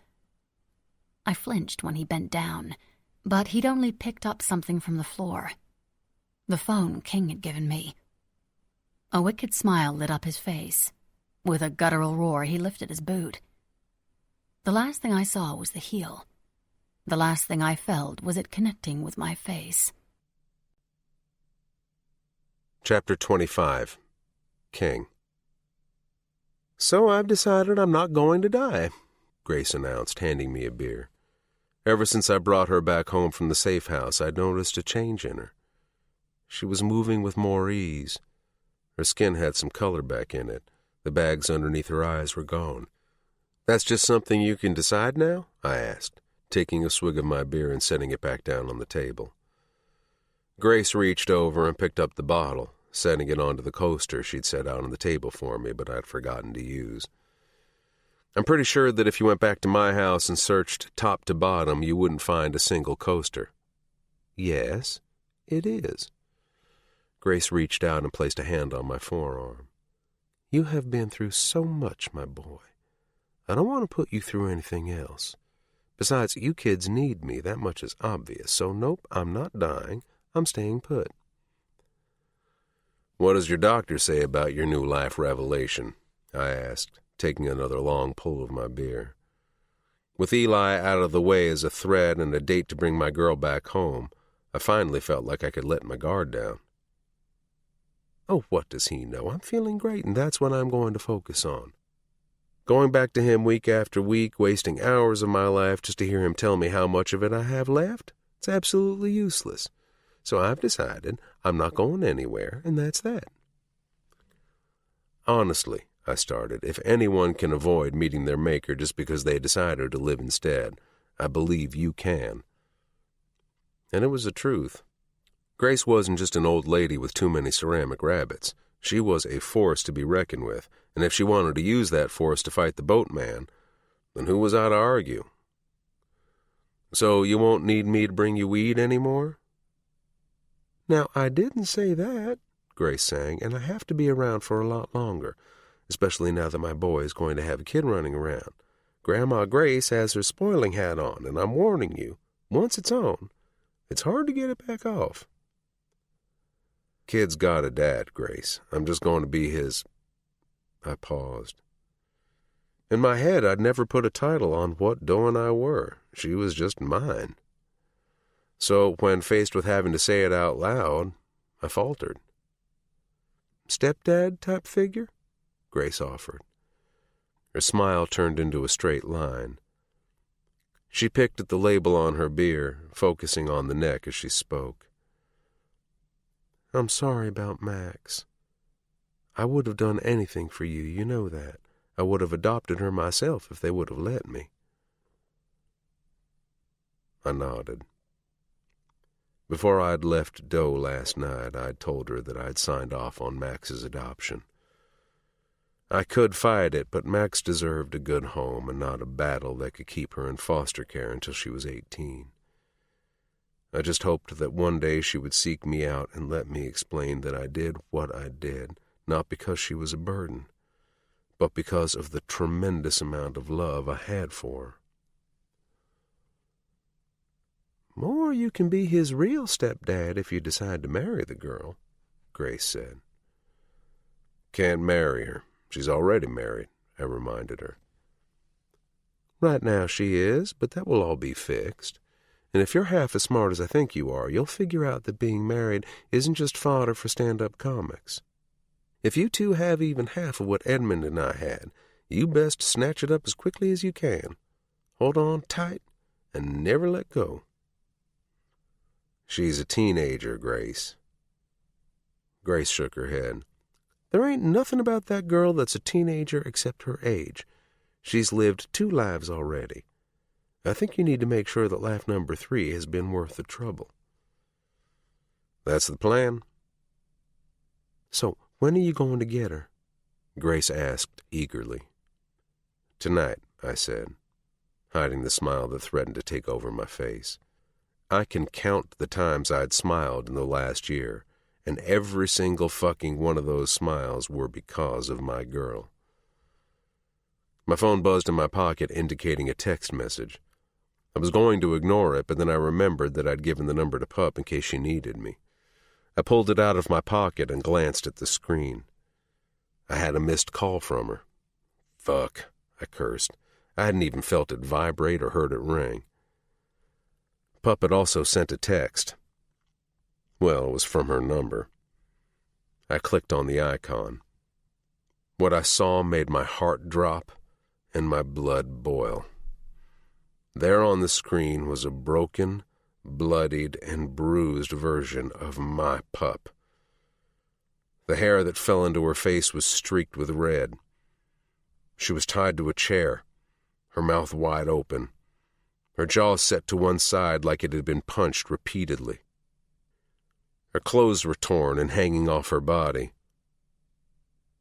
I flinched when he bent down, but he'd only picked up something from the floor. The phone King had given me. A wicked smile lit up his face. With a guttural roar, he lifted his boot. The last thing I saw was the heel. The last thing I felt was it connecting with my face. Chapter 25. King. So I've decided I'm not going to die, Grace announced, handing me a beer. Ever since I brought her back home from the safe house, I'd noticed a change in her. She was moving with more ease. Her skin had some color back in it. The bags underneath her eyes were gone. That's just something you can decide now? I asked, taking a swig of my beer and setting it back down on the table. Grace reached over and picked up the bottle, setting it onto the coaster she'd set out on the table for me, but I'd forgotten to use. I'm pretty sure that if you went back to my house and searched top to bottom, you wouldn't find a single coaster. Yes, it is. Grace reached out and placed a hand on my forearm. You have been through so much, my boy. I don't want to put you through anything else. Besides, you kids need me, that much is obvious, so nope, I'm not dying, I'm staying put. What does your doctor say about your new life revelation? I asked, taking another long pull of my beer. With Eli out of the way as a threat and a date to bring my girl back home, I finally felt like I could let my guard down. Oh, what does he know? I'm feeling great, and that's what I'm going to focus on. Going back to him week after week, wasting hours of my life just to hear him tell me how much of it I have left, it's absolutely useless. So I've decided I'm not going anywhere, and that's that. Honestly, I started, if anyone can avoid meeting their maker just because they decided to live instead, I believe you can. And it was the truth. Grace wasn't just an old lady with too many ceramic rabbits. She was a force to be reckoned with, and if she wanted to use that force to fight the boatman, then who was I to argue? So you won't need me to bring you weed anymore? Now, I didn't say that, Grace sang, and I have to be around for a lot longer, especially now that my boy is going to have a kid running around. Grandma Grace has her spoiling hat on, and I'm warning you, once it's on, it's hard to get it back off. Kid's got a dad, Grace. I'm just going to be his... I paused. In my head, I'd never put a title on what Doe and I were. She was just mine. So when faced with having to say it out loud, I faltered. Stepdad type figure? Grace offered. Her smile turned into a straight line. She picked at the label on her beer, focusing on the neck as she spoke. I'm sorry about Max. I would have done anything for you, you know that. I would have adopted her myself if they would have let me. I nodded. Before I'd left Doe last night, I'd told her that I'd signed off on Max's adoption. I could fight it, but Max deserved a good home and not a battle that could keep her in foster care until she was 18. I just hoped that one day she would seek me out and let me explain that I did what I did, not because she was a burden, but because of the tremendous amount of love I had for her. "Or you can be his real stepdad if you decide to marry the girl," Grace said. "Can't marry her. She's already married," I reminded her. "Right now she is, but that will all be fixed. And if you're half as smart as I think you are, you'll figure out that being married isn't just fodder for stand-up comics. If you two have even half of what Edmund and I had, you best snatch it up as quickly as you can. Hold on tight and never let go." "She's a teenager, Grace." Grace shook her head. "There ain't nothing about that girl that's a teenager except her age. She's lived 2 lives already. I think you need to make sure that life number 3 has been worth the trouble." "That's the plan." "So, when are you going to get her?" Grace asked eagerly. "Tonight," I said, hiding the smile that threatened to take over my face. I can count the times I'd smiled in the last year, and every single fucking one of those smiles were because of my girl. My phone buzzed in my pocket, indicating a text message. I was going to ignore it, but then I remembered that I'd given the number to Pup in case she needed me. I pulled it out of my pocket and glanced at the screen. I had a missed call from her. Fuck, I cursed. I hadn't even felt it vibrate or heard it ring. Pup had also sent a text. Well, it was from her number. I clicked on the icon. What I saw made my heart drop and my blood boil. There on the screen was a broken, bloodied, and bruised version of my Pup. The hair that fell into her face was streaked with red. She was tied to a chair, her mouth wide open, her jaw set to one side like it had been punched repeatedly. Her clothes were torn and hanging off her body.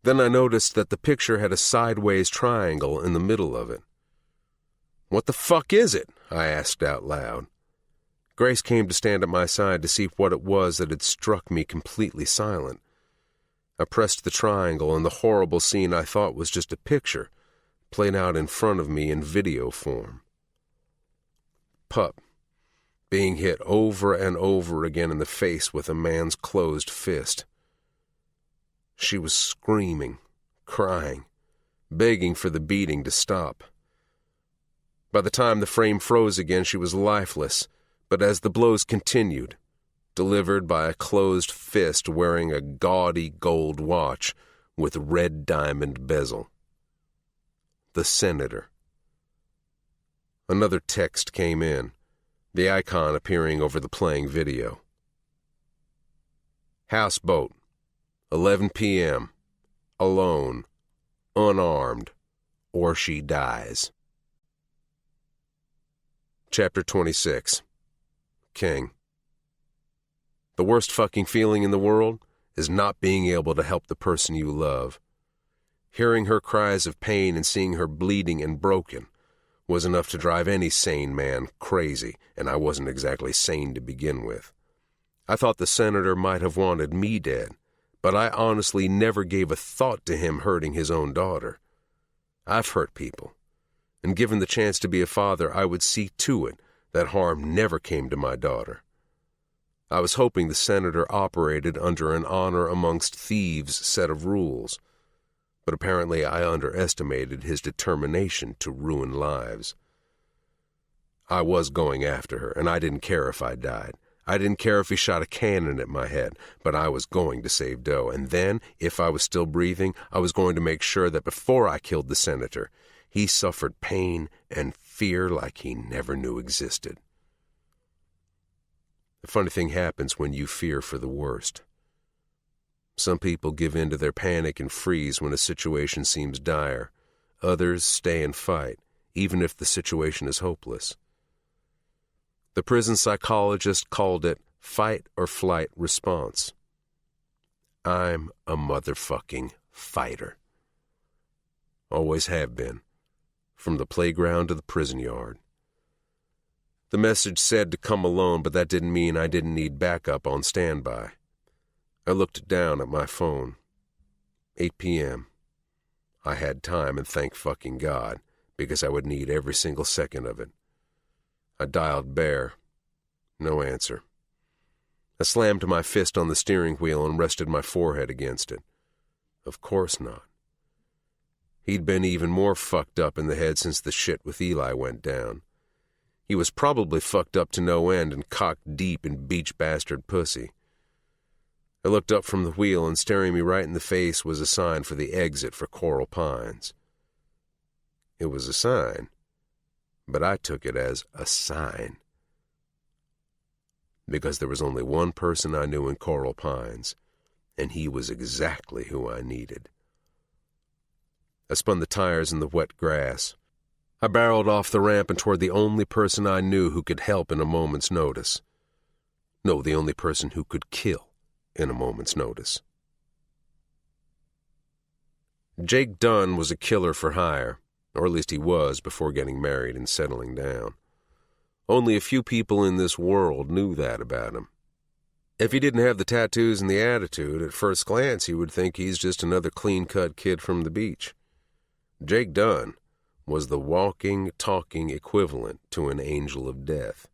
Then I noticed that the picture had a sideways triangle in the middle of it. "What the fuck is it?" I asked out loud. Grace came to stand at my side to see what it was that had struck me completely silent. I pressed the triangle, and the horrible scene I thought was just a picture played out in front of me in video form. Pup, being hit over and over again in the face with a man's closed fist. She was screaming, crying, begging for the beating to stop. By the time the frame froze again, she was lifeless, but as the blows continued, delivered by a closed fist wearing a gaudy gold watch with red diamond bezel. The Senator. Another text came in, the icon appearing over the playing video. "Houseboat, 11 p.m., alone, unarmed, or she dies." Chapter 26. King. The worst fucking feeling in the world is not being able to help the person you love. Hearing her cries of pain and seeing her bleeding and broken was enough to drive any sane man crazy, and I wasn't exactly sane to begin with. I thought the Senator might have wanted me dead, but I honestly never gave a thought to him hurting his own daughter. I've hurt people, and given the chance to be a father, I would see to it that harm never came to my daughter. I was hoping the Senator operated under an honor amongst thieves set of rules, but apparently I underestimated his determination to ruin lives. I was going after her, and I didn't care if I died. I didn't care if he shot a cannon at my head, but I was going to save Doe, and then, if I was still breathing, I was going to make sure that before I killed the Senator, he suffered pain and fear like he never knew existed. The funny thing happens when you fear for the worst. Some people give in to their panic and freeze when a situation seems dire. Others stay and fight, even if the situation is hopeless. The prison psychologist called it fight or flight response. I'm a motherfucking fighter. Always have been. From the playground to the prison yard. The message said to come alone, but that didn't mean I didn't need backup on standby. I looked down at my phone. 8 p.m. I had time, and thank fucking God, because I would need every single second of it. I dialed Bear. No answer. I slammed my fist on the steering wheel and rested my forehead against it. Of course not. He'd been even more fucked up in the head since the shit with Eli went down. He was probably fucked up to no end and cocked deep in beach bastard pussy. I looked up from the wheel, and staring me right in the face was a sign for the exit for Coral Pines. It was a sign, but I took it as a sign. Because there was only one person I knew in Coral Pines, and he was exactly who I needed. I spun the tires in the wet grass. I barreled off the ramp and toward the only person I knew who could help in a moment's notice. No, the only person who could kill in a moment's notice. Jake Dunn was a killer for hire, or at least he was before getting married and settling down. Only a few people in this world knew that about him. If he didn't have the tattoos and the attitude, at first glance you would think he's just another clean-cut kid from the beach. Jake Dunn was the walking, talking equivalent to an angel of death.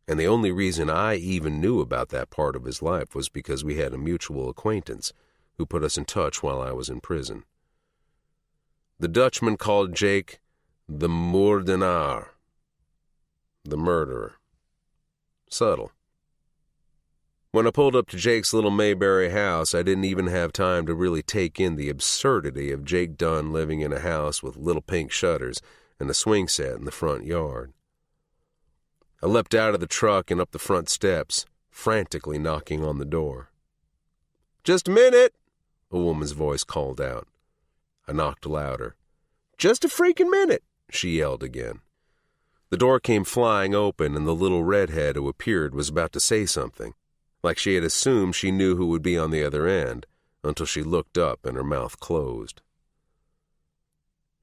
And the only reason I even knew about that part of his life was because we had a mutual acquaintance who put us in touch while I was in prison. The Dutchman called Jake the moordenaar, the murderer. Subtle. When I pulled up to Jake's little Mayberry house, I didn't even have time to really take in the absurdity of Jake Dunn living in a house with little pink shutters and a swing set in the front yard. I leapt out of the truck and up the front steps, frantically knocking on the door. "Just a minute," a woman's voice called out. I knocked louder. "Just a freaking minute," she yelled again. The door came flying open, and the little redhead who appeared was about to say something, like she had assumed she knew who would be on the other end, until she looked up and her mouth closed.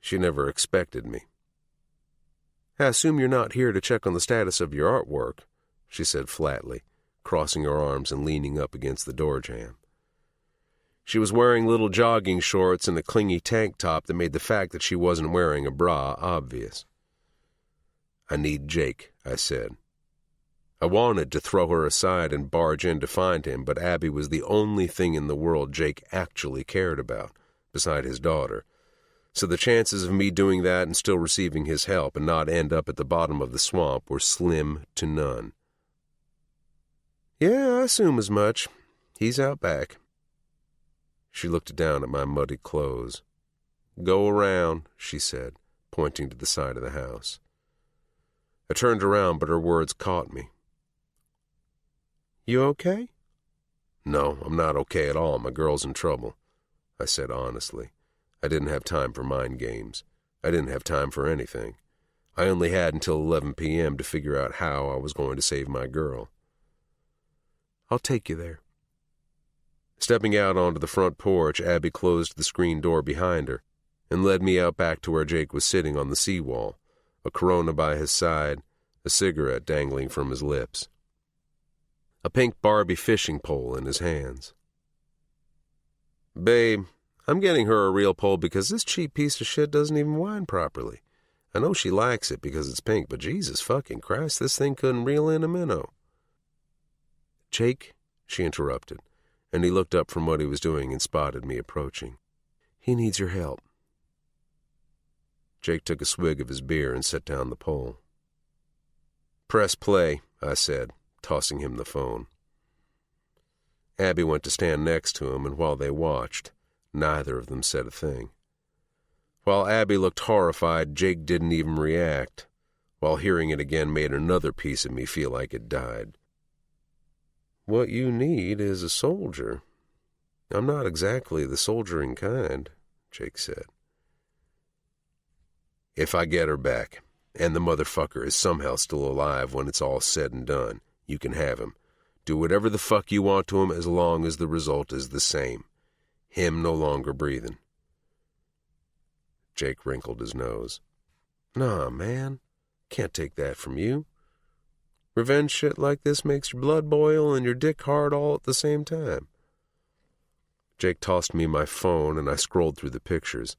She never expected me. "I assume you're not here to check on the status of your artwork," she said flatly, crossing her arms and leaning up against the door jamb. She was wearing little jogging shorts and a clingy tank top that made the fact that she wasn't wearing a bra obvious. "I need Jake," I said. I wanted to throw her aside and barge in to find him, but Abby was the only thing in the world Jake actually cared about, beside his daughter. So the chances of me doing that and still receiving his help and not end up at the bottom of the swamp were slim to none. "Yeah, I assume as much. He's out back." She looked down at my muddy clothes. "Go around," she said, pointing to the side of the house. I turned around, but her words caught me. "You okay?" "No, I'm not okay at all. My girl's in trouble," I said honestly. I didn't have time for mind games. I didn't have time for anything. I only had until 11 p.m. to figure out how I was going to save my girl. "I'll take you there." Stepping out onto the front porch, Abby closed the screen door behind her and led me out back to where Jake was sitting on the seawall, a Corona by his side, a cigarette dangling from his lips, a pink Barbie fishing pole in his hands. "Babe, I'm getting her a real pole because this cheap piece of shit doesn't even wind properly. I know she likes it because it's pink, but Jesus fucking Christ, this thing couldn't reel in a minnow." "Jake," she interrupted, and he looked up from what he was doing and spotted me approaching. "He needs your help." Jake took a swig of his beer and set down the pole. "Press play," I said, tossing him the phone. Abby went to stand next to him, and while they watched, neither of them said a thing. While Abby looked horrified, Jake didn't even react, while hearing it again made another piece of me feel like it died. "What you need is a soldier. I'm not exactly the soldiering kind," Jake said. "If I get her back, and the motherfucker is somehow still alive when it's all said and done, you can have him. Do whatever the fuck you want to him as long as the result is the same. Him no longer breathing." Jake wrinkled his nose. Nah, man. Can't take that from you. Revenge shit like this makes your blood boil and your dick hard all at the same time. Jake tossed me my phone and I scrolled through the pictures,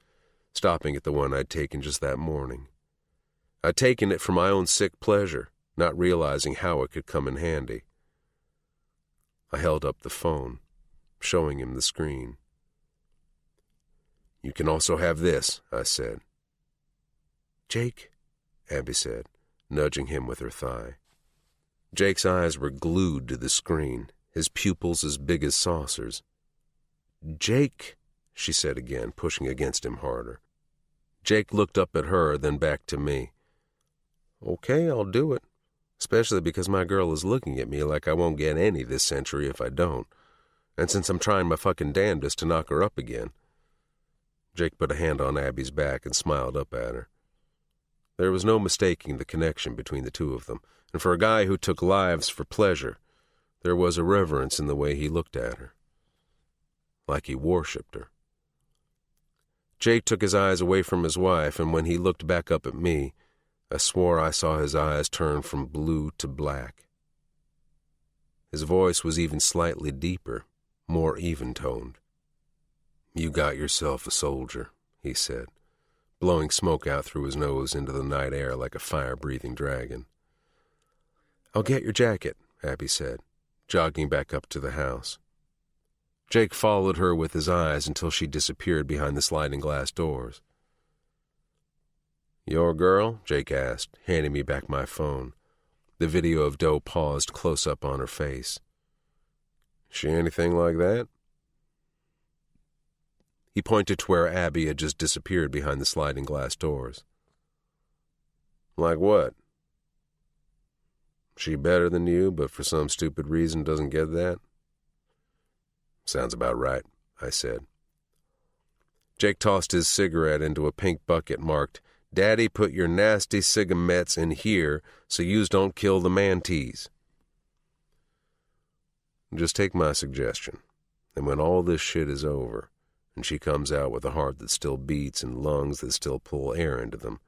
stopping at the one I'd taken just that morning. I'd taken it for my own sick pleasure, not realizing how it could come in handy. I held up the phone, showing him the screen. You can also have this, I said. Jake, Abby said, nudging him with her thigh. Jake's eyes were glued to the screen, his pupils as big as saucers. Jake, she said again, pushing against him harder. Jake looked up at her, then back to me. Okay, I'll do it, especially because my girl is looking at me like I won't get any this century if I don't, and since I'm trying my fucking damnedest to knock her up again. Jake put a hand on Abby's back and smiled up at her. There was no mistaking the connection between the two of them, and for a guy who took lives for pleasure, there was a reverence in the way he looked at her. Like he worshipped her. Jake took his eyes away from his wife, and when he looked back up at me, I swore I saw his eyes turn from blue to black. His voice was even slightly deeper, more even-toned. You got yourself a soldier, he said, blowing smoke out through his nose into the night air like a fire-breathing dragon. I'll get your jacket, Abby said, jogging back up to the house. Jake followed her with his eyes until she disappeared behind the sliding glass doors. Your girl? Jake asked, handing me back my phone. The video of Doe paused close up on her face. She anything like that? He pointed to where Abby had just disappeared behind the sliding glass doors. Like what? She better than you, but for some stupid reason doesn't get that? Sounds about right, I said. Jake tossed his cigarette into a pink bucket marked, Daddy, put your nasty cigarettes in here so yous don't kill the mantees. Just take my suggestion, and when all this shit is over, and she comes out with a heart that still beats and lungs that still pull air into them,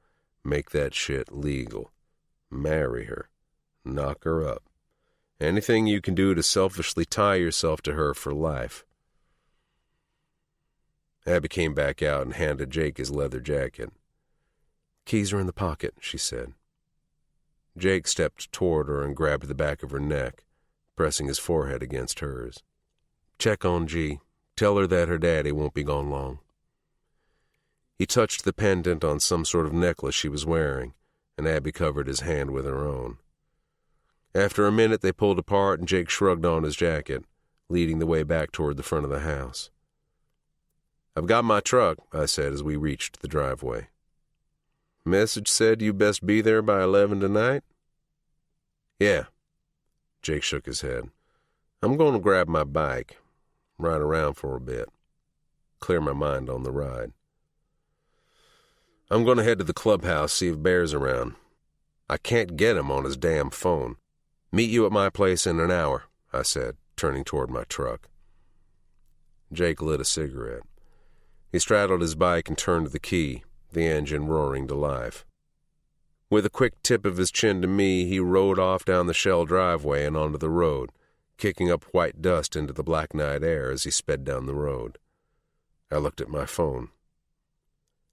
make that shit legal. Marry her. Knock her up. Anything you can do to selfishly tie yourself to her for life. Abby came back out and handed Jake his leather jacket. Keys are in the pocket, she said. Jake stepped toward her and grabbed the back of her neck, pressing his forehead against hers. Check on G. Tell her that her daddy won't be gone long. He touched the pendant on some sort of necklace she was wearing, and Abby covered his hand with her own. After a minute, they pulled apart, and Jake shrugged on his jacket, leading the way back toward the front of the house. I've got my truck, I said as we reached the driveway. Message said you best be there by 11 tonight? Yeah. Jake shook his head. I'm going to grab my bike, ride around for a bit, clear my mind on the ride. I'm going to head to the clubhouse, see if Bear's around. I can't get him on his damn phone. Meet you at my place in an hour, I said, turning toward my truck. Jake lit a cigarette. He straddled his bike and turned the key, the engine roaring to life. With a quick tip of his chin to me, he rode off down the shell driveway and onto the road, kicking up white dust into the black night air as he sped down the road. I looked at my phone.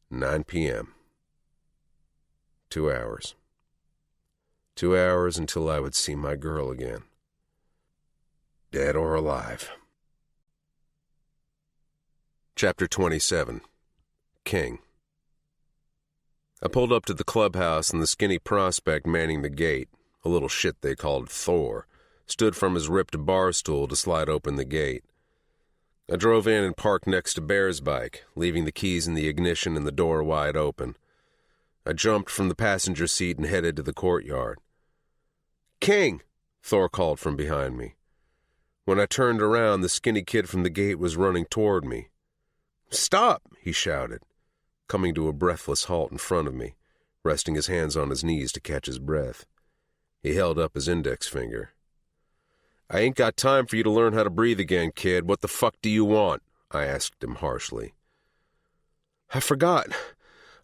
9 p.m. 2 hours. 2 hours until I would see my girl again. Dead or alive. Chapter 27. King. I pulled up to the clubhouse, and the skinny prospect manning the gate, a little shit they called Thor, stood from his ripped bar stool to slide open the gate. I drove in and parked next to Bear's bike, leaving the keys in the ignition and the door wide open. I jumped from the passenger seat and headed to the courtyard. King! Thor called from behind me. When I turned around, the skinny kid from the gate was running toward me. Stop! He shouted, coming to a breathless halt in front of me, resting his hands on his knees to catch his breath. He held up his index finger. I ain't got time for you to learn how to breathe again, kid. What the fuck do you want? I asked him harshly. I forgot.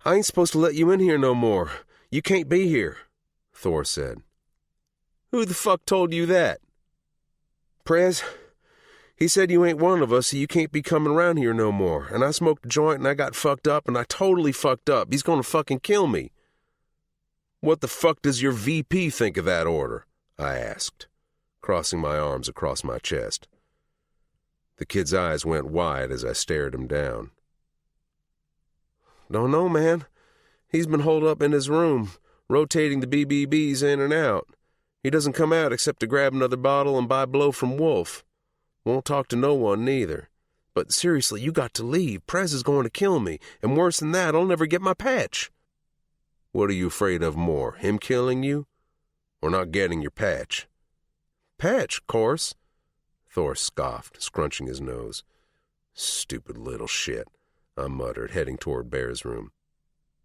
I ain't supposed to let you in here no more. You can't be here, Thor said. Who the fuck told you that? Prez, he said you ain't one of us, so you can't be coming around here no more. And I smoked a joint and I got fucked up, and I totally fucked up. He's gonna fucking kill me. What the fuck does your VP think of that order? I asked, crossing my arms across my chest. The kid's eyes went wide as I stared him down. Don't know, man. He's been holed up in his room, rotating the BBBs in and out. He doesn't come out except to grab another bottle and buy blow from Wolf. Won't talk to no one, neither. But seriously, you got to leave. Prez is going to kill me, and worse than that, I'll never get my patch. What are you afraid of more, him killing you, or not getting your patch? Patch, of course, Thor scoffed, scrunching his nose. Stupid little shit, I muttered, heading toward Bear's room.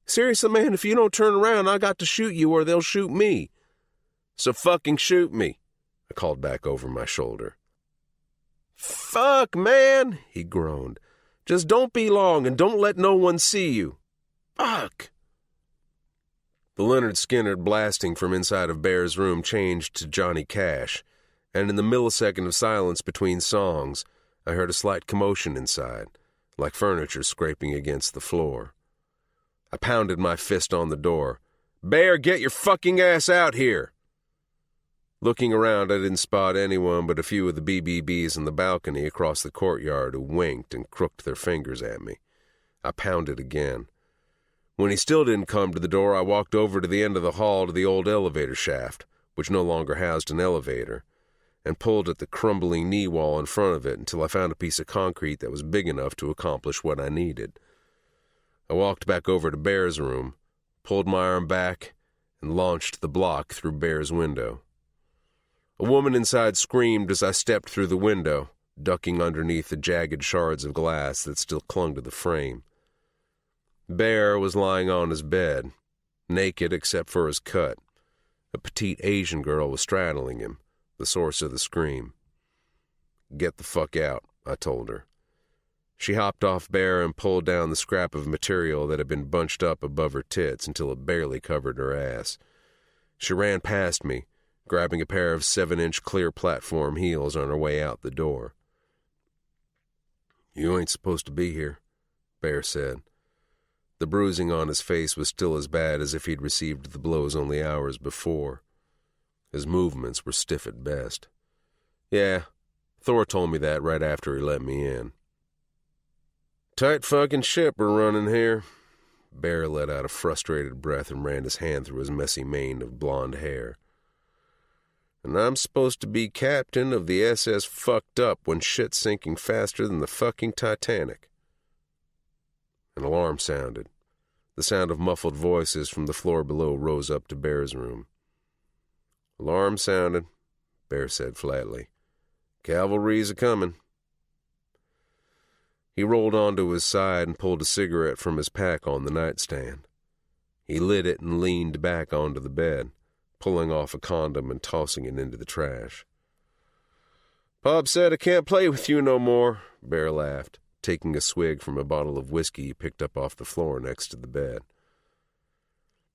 Seriously, man, if you don't turn around, I got to shoot you or they'll shoot me. So fucking shoot me, I called back over my shoulder. Fuck, man, he groaned. Just don't be long and don't let no one see you. Fuck. The Leonard Skinner blasting from inside of Bear's room changed to Johnny Cash, and in the millisecond of silence between songs, I heard a slight commotion inside, like furniture scraping against the floor. I pounded my fist on the door. Bear, get your fucking ass out here! Looking around, I didn't spot anyone but a few of the BBBs in the balcony across the courtyard who winked and crooked their fingers at me. I pounded again. When he still didn't come to the door, I walked over to the end of the hall to the old elevator shaft, which no longer housed an elevator, and pulled at the crumbling knee wall in front of it until I found a piece of concrete that was big enough to accomplish what I needed. I walked back over to Bear's room, pulled my arm back, and launched the block through Bear's window. A woman inside screamed as I stepped through the window, ducking underneath the jagged shards of glass that still clung to the frame. Bear was lying on his bed, naked except for his cut. A petite Asian girl was straddling him, the source of the scream. Get the fuck out, I told her. She hopped off Bear and pulled down the scrap of material that had been bunched up above her tits until it barely covered her ass. She ran past me, grabbing a pair of 7-inch clear platform heels on her way out the door. You ain't supposed to be here, Bear said. The bruising on his face was still as bad as if he'd received the blows only hours before. His movements were stiff at best. Yeah, Thor told me that right after he let me in. Tight fucking ship we're running here. Bear let out a frustrated breath and ran his hand through his messy mane of blonde hair. And I'm supposed to be captain of the SS Fucked Up when shit's sinking faster than the fucking Titanic. An alarm sounded. The sound of muffled voices from the floor below rose up to Bear's room. Alarm sounded, Bear said flatly. Cavalry's a-comin'. He rolled onto his side and pulled a cigarette from his pack on the nightstand. He lit it and leaned back onto the bed, pulling off a condom and tossing it into the trash. Pop said I can't play with you no more, Bear laughed, taking a swig from a bottle of whiskey he picked up off the floor next to the bed.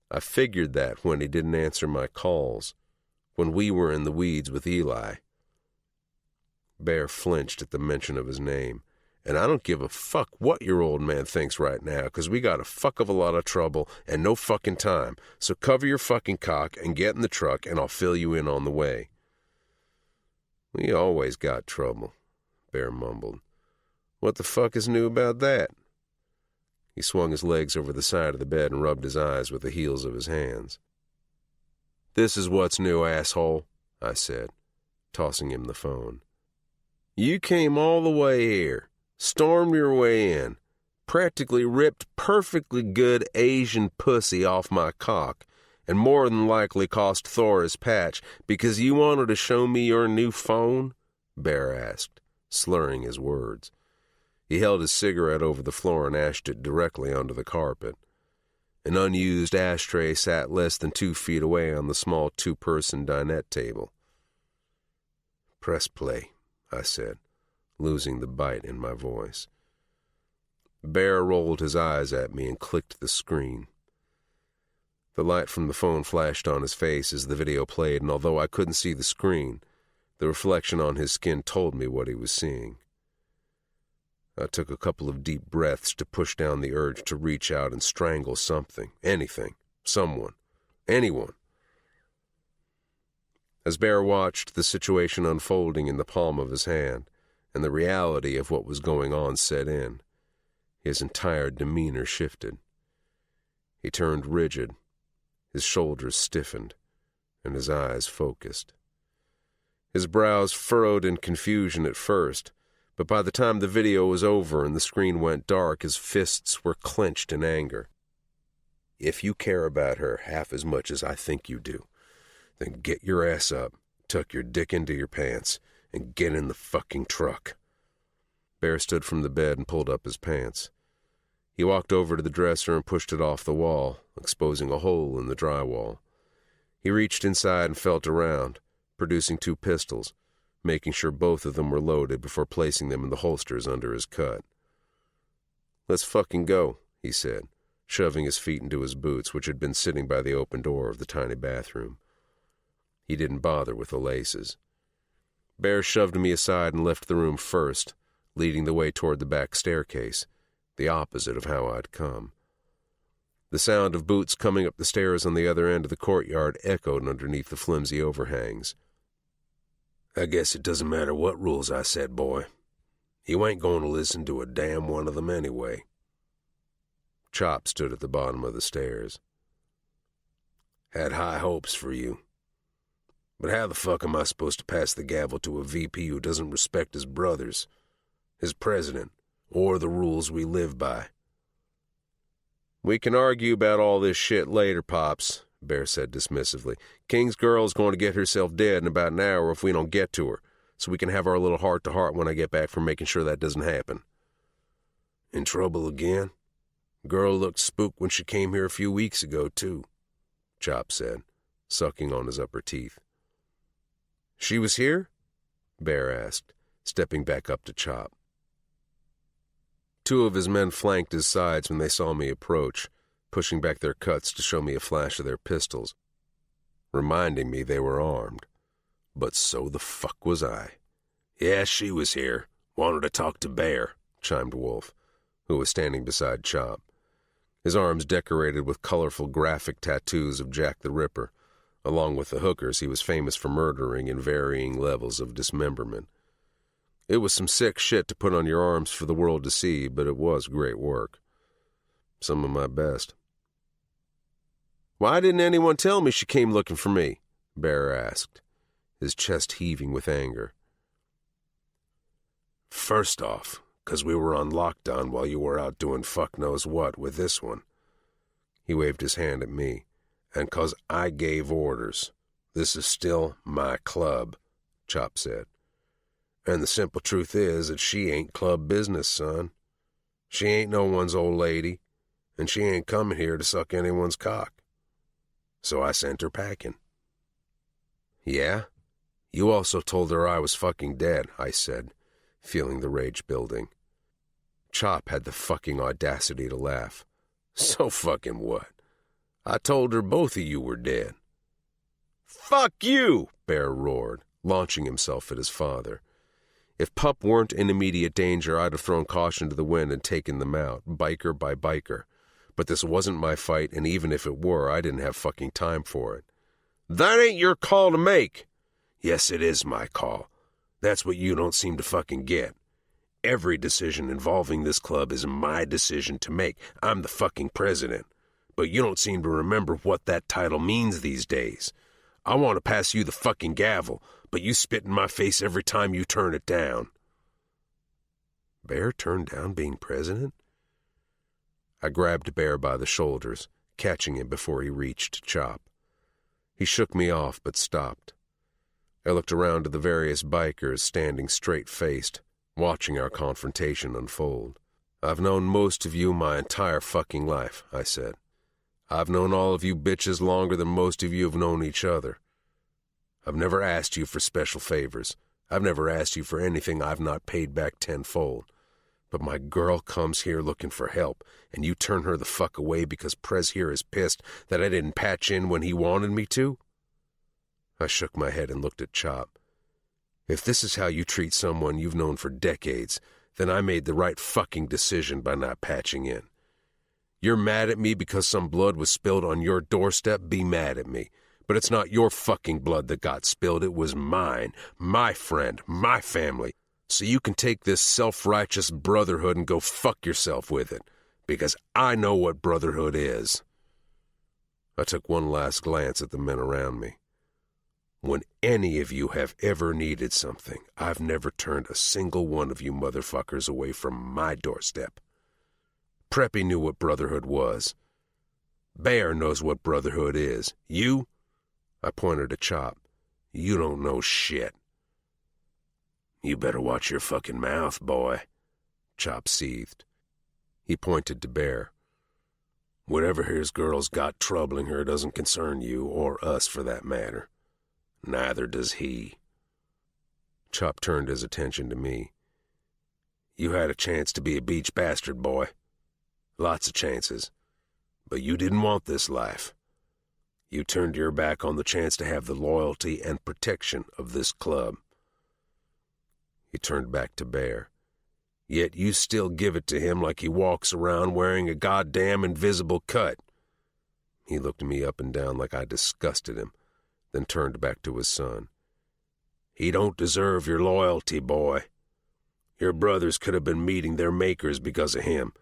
I figured that when he didn't answer my calls, when we were in the weeds with Eli. Bear flinched at the mention of his name. And I don't give a fuck what your old man thinks right now, because we got a fuck of a lot of trouble and no fucking time. So cover your fucking cock and get in the truck, and I'll fill you in on the way. We always got trouble, Bear mumbled. What the fuck is new about that? He swung his legs over the side of the bed and rubbed his eyes with the heels of his hands. This is what's new, asshole, I said, tossing him the phone. You came all the way here. Stormed your way in, practically ripped perfectly good Asian pussy off my cock, and more than likely cost Thor his patch because you wanted to show me your new phone? Bear asked, slurring his words. He held his cigarette over the floor and ashed it directly onto the carpet. An unused ashtray sat less than 2 feet away on the small 2-person dinette table. Press play, I said, losing the bite in my voice. Bear rolled his eyes at me and clicked the screen. The light from the phone flashed on his face as the video played, and although I couldn't see the screen, the reflection on his skin told me what he was seeing. I took a couple of deep breaths to push down the urge to reach out and strangle something, anything, someone, anyone. As Bear watched the situation unfolding in the palm of his hand, and the reality of what was going on set in, his entire demeanor shifted. He turned rigid, his shoulders stiffened, and his eyes focused. His brows furrowed in confusion at first, but by the time the video was over and the screen went dark, his fists were clenched in anger. "If you care about her half as much as I think you do, then get your ass up, tuck your dick into your pants, and get in the fucking truck." Bear stood from the bed and pulled up his pants. He walked over to the dresser and pushed it off the wall, exposing a hole in the drywall. He reached inside and felt around, producing 2 pistols, making sure both of them were loaded before placing them in the holsters under his cut. "Let's fucking go," he said, shoving his feet into his boots, which had been sitting by the open door of the tiny bathroom. He didn't bother with the laces. Bear shoved me aside and left the room first, leading the way toward the back staircase, the opposite of how I'd come. The sound of boots coming up the stairs on the other end of the courtyard echoed underneath the flimsy overhangs. "I guess it doesn't matter what rules I set, boy. You ain't going to listen to a damn one of them anyway." Chop stood at the bottom of the stairs. "Had high hopes for you. But how the fuck am I supposed to pass the gavel to a VP who doesn't respect his brothers, his president, or the rules we live by?" "We can argue about all this shit later, Pops," Bear said dismissively. "King's girl's going to get herself dead in about an hour if we don't get to her, so we can have our little heart-to-heart when I get back from making sure that doesn't happen." "In trouble again? Girl looked spooked when she came here a few weeks ago, too," Chop said, sucking on his upper teeth. "She was here?" Bear asked, stepping back up to Chop. 2 of his men flanked his sides when they saw me approach, pushing back their cuts to show me a flash of their pistols, reminding me they were armed. But so the fuck was I. "Yeah, she was here. Wanted to talk to Bear," chimed Wolf, who was standing beside Chop, his arms decorated with colorful graphic tattoos of Jack the Ripper, along with the hookers he was famous for murdering in varying levels of dismemberment. It was some sick shit to put on your arms for the world to see, but it was great work. Some of my best. "Why didn't anyone tell me she came looking for me?" Bear asked, his chest heaving with anger. "First off, 'cause we were on lockdown while you were out doing fuck knows what with this one." He waved his hand at me. "And 'cause I gave orders. This is still my club," Chop said. "And the simple truth is that she ain't club business, son. She ain't no one's old lady, and she ain't coming here to suck anyone's cock. So I sent her packing." "Yeah? You also told her I was fucking dead," I said, feeling the rage building. Chop had the fucking audacity to laugh. "So fucking what? I told her both of you were dead." "Fuck you!" Bear roared, launching himself at his father. If Pup weren't in immediate danger, I'd have thrown caution to the wind and taken them out, biker by biker. But this wasn't my fight, and even if it were, I didn't have fucking time for it. "That ain't your call to make." "Yes, it is my call. That's what you don't seem to fucking get. Every decision involving this club is my decision to make. I'm the fucking president. But you don't seem to remember what that title means these days. I want to pass you the fucking gavel, but you spit in my face every time you turn it down." Bear turned down being president? I grabbed Bear by the shoulders, catching him before he reached Chop. He shook me off, but stopped. I looked around to the various bikers standing straight-faced, watching our confrontation unfold. "I've known most of you my entire fucking life," I said. "I've known all of you bitches longer than most of you have known each other. I've never asked you for special favors. I've never asked you for anything I've not paid back tenfold. But my girl comes here looking for help, and you turn her the fuck away because Prez here is pissed that I didn't patch in when he wanted me to? I shook my head and looked at Chop. If this is how you treat someone you've known for decades, then I made the right fucking decision by not patching in. You're mad at me because some blood was spilled on your doorstep? Be mad at me. But it's not your fucking blood that got spilled. It was mine, my friend, my family. So you can take this self-righteous brotherhood and go fuck yourself with it, because I know what brotherhood is. I took one last glance at the men around me. When any of you have ever needed something, I've never turned a single one of you motherfuckers away from my doorstep. Preppy knew what brotherhood was. Bear knows what brotherhood is. You? I pointed to Chop. You don't know shit. You better watch your fucking mouth, boy, Chop seethed. He pointed to Bear. Whatever his girl's got troubling her doesn't concern you, or us for that matter. Neither does he. Chop turned his attention to me. You had a chance to be a beach bastard, boy. Lots of chances. But you didn't want this life. You turned your back on the chance to have the loyalty and protection of this club. He turned back to Bear. Yet you still give it to him like he walks around wearing a goddamn invisible cut. He looked me up and down like I disgusted him, then turned back to his son. He don't deserve your loyalty, boy. Your brothers could have been meeting their makers because of him.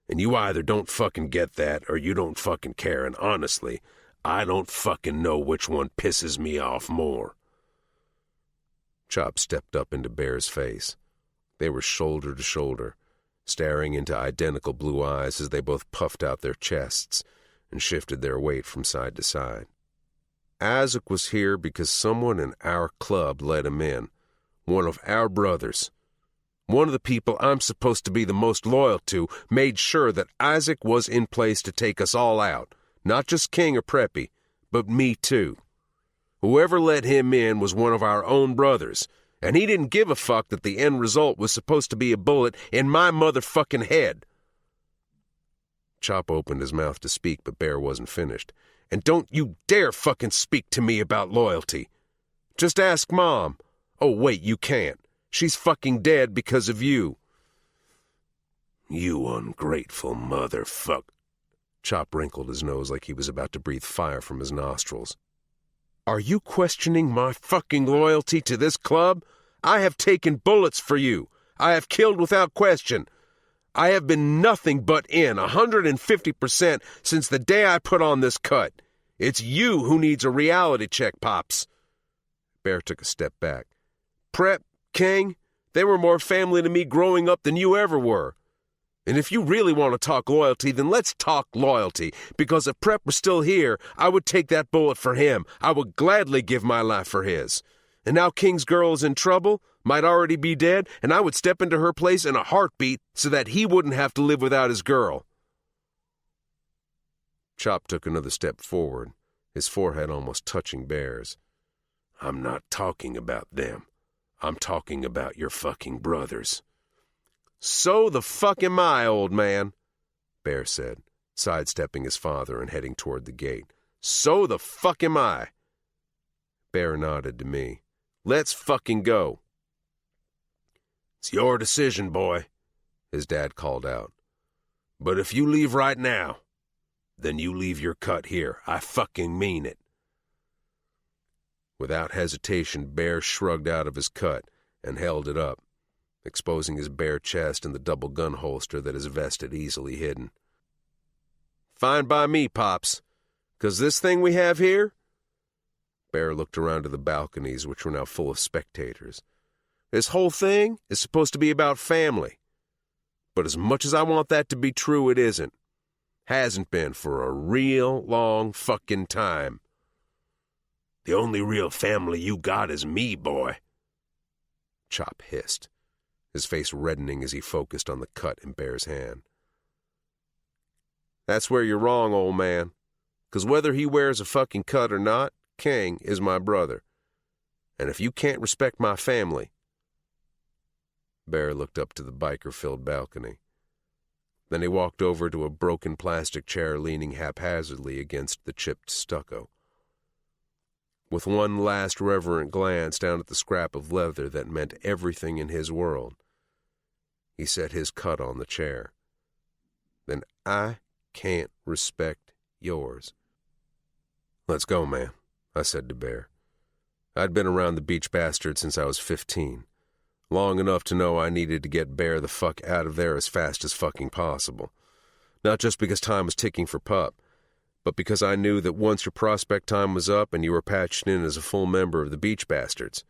And you either don't fucking get that or you don't fucking care, and honestly, I don't fucking know which one pisses me off more. Chop stepped up into Bear's face. They were shoulder to shoulder, staring into identical blue eyes as they both puffed out their chests and shifted their weight from side to side. Isaac was here because someone in our club let him in, one of our brothers. One of the people I'm supposed to be the most loyal to made sure that Isaac was in place to take us all out, not just King or Preppy, but me too. Whoever let him in was one of our own brothers, and he didn't give a fuck that the end result was supposed to be a bullet in my motherfucking head. Chop opened his mouth to speak, but Bear wasn't finished. And don't you dare fucking speak to me about loyalty. Just ask Mom. Oh, wait, you can't. She's fucking dead because of you. You ungrateful motherfuck. Chop wrinkled his nose like he was about to breathe fire from his nostrils. Are you questioning my fucking loyalty to this club? I have taken bullets for you. I have killed without question. I have been nothing but in 150% since the day I put on this cut. It's you who needs a reality check, Pops. Bear took a step back. Prep, King, they were more family to me growing up than you ever were. And if you really want to talk loyalty, then let's talk loyalty, because if Prep was still here, I would take that bullet for him. I would gladly give my life for his. And now King's girl is in trouble, might already be dead, and I would step into her place in a heartbeat so that he wouldn't have to live without his girl. Chop took another step forward, his forehead almost touching Bear's. I'm not talking about them. I'm talking about your fucking brothers. So the fuck am I, old man, Bear said, sidestepping his father and heading toward the gate. So the fuck am I. Bear nodded to me. Let's fucking go. It's your decision, boy, his dad called out. But if you leave right now, then you leave your cut here. I fucking mean it. Without hesitation, Bear shrugged out of his cut and held it up, exposing his bare chest and the double gun holster that his vest had easily hidden. Fine by me, Pops, 'cause this thing we have here? Bear looked around to the balconies, which were now full of spectators. This whole thing is supposed to be about family. But as much as I want that to be true, it isn't. Hasn't been for a real long fucking time. The only real family you got is me, boy, Chop hissed, his face reddening as he focused on the cut in Bear's hand. That's where you're wrong, old man, 'cause whether he wears a fucking cut or not, King is my brother. And if you can't respect my family... Bear looked up to the biker-filled balcony. Then he walked over to a broken plastic chair leaning haphazardly against the chipped stucco. With one last reverent glance down at the scrap of leather that meant everything in his world, he set his cut on the chair. Then I can't respect yours. Let's go, man, I said to Bear. I'd been around the beach bastard since I was 15. Long enough to know I needed to get Bear the fuck out of there as fast as fucking possible. Not just because time was ticking for Pup, but because I knew that once your prospect time was up and you were patched in as a full member of the Beach Bastards,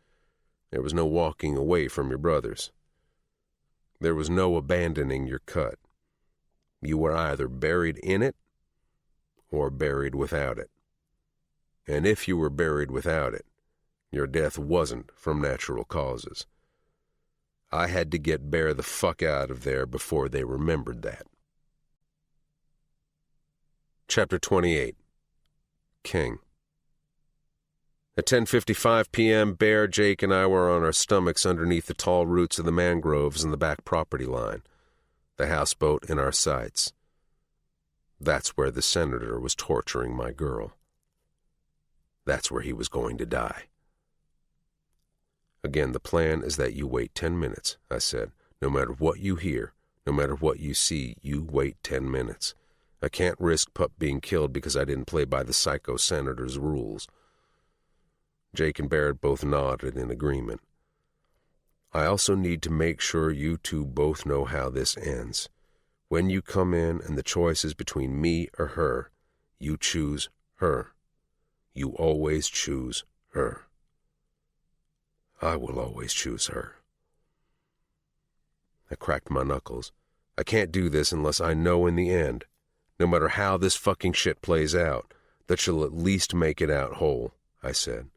there was no walking away from your brothers. There was no abandoning your cut. You were either buried in it or buried without it. And if you were buried without it, your death wasn't from natural causes. I had to get Bear the fuck out of there before they remembered that. Chapter 28. King. At 10:55 p.m., Bear, Jake, and I were on our stomachs underneath the tall roots of the mangroves in the back property line, the houseboat in our sights. That's where the senator was torturing my girl. That's where he was going to die. Again, the plan is that you wait 10 minutes, I said. No matter what you hear, no matter what you see, you wait 10 minutes. I can't risk Pup being killed because I didn't play by the psycho senator's rules. Jake and Barrett both nodded in agreement. I also need to make sure you two both know how this ends. When you come in and the choice is between me or her, you choose her. You always choose her. I will always choose her. I cracked my knuckles. I can't do this unless I know in the end, no matter how this fucking shit plays out, that she'll at least make it out whole, I said.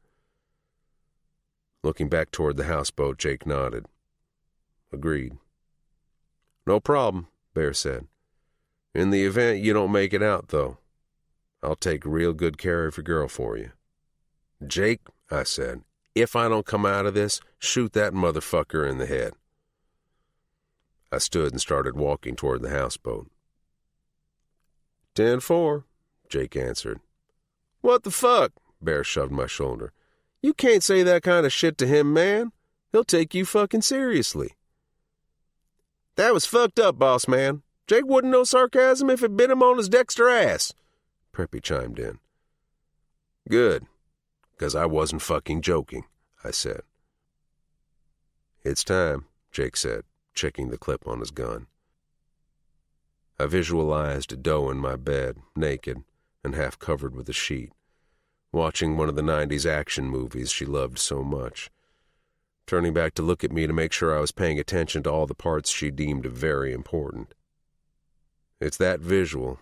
Looking back toward the houseboat, Jake nodded. Agreed. No problem, Bear said. In the event you don't make it out, though, I'll take real good care of your girl for you. Jake, I said, if I don't come out of this, shoot that motherfucker in the head. I stood and started walking toward the houseboat. 10-4, Jake answered. What the fuck? Bear shoved my shoulder. You can't say that kind of shit to him, man. He'll take you fucking seriously. That was fucked up, boss man. Jake wouldn't know sarcasm if it bit him on his dexter ass, Preppy chimed in. Good. Because I wasn't fucking joking, I said. It's time, Jake said, checking the clip on his gun. I visualized Doe in my bed, naked and half covered with a sheet, watching one of the 90s action movies she loved so much, turning back to look at me to make sure I was paying attention to all the parts she deemed very important. It's that visual,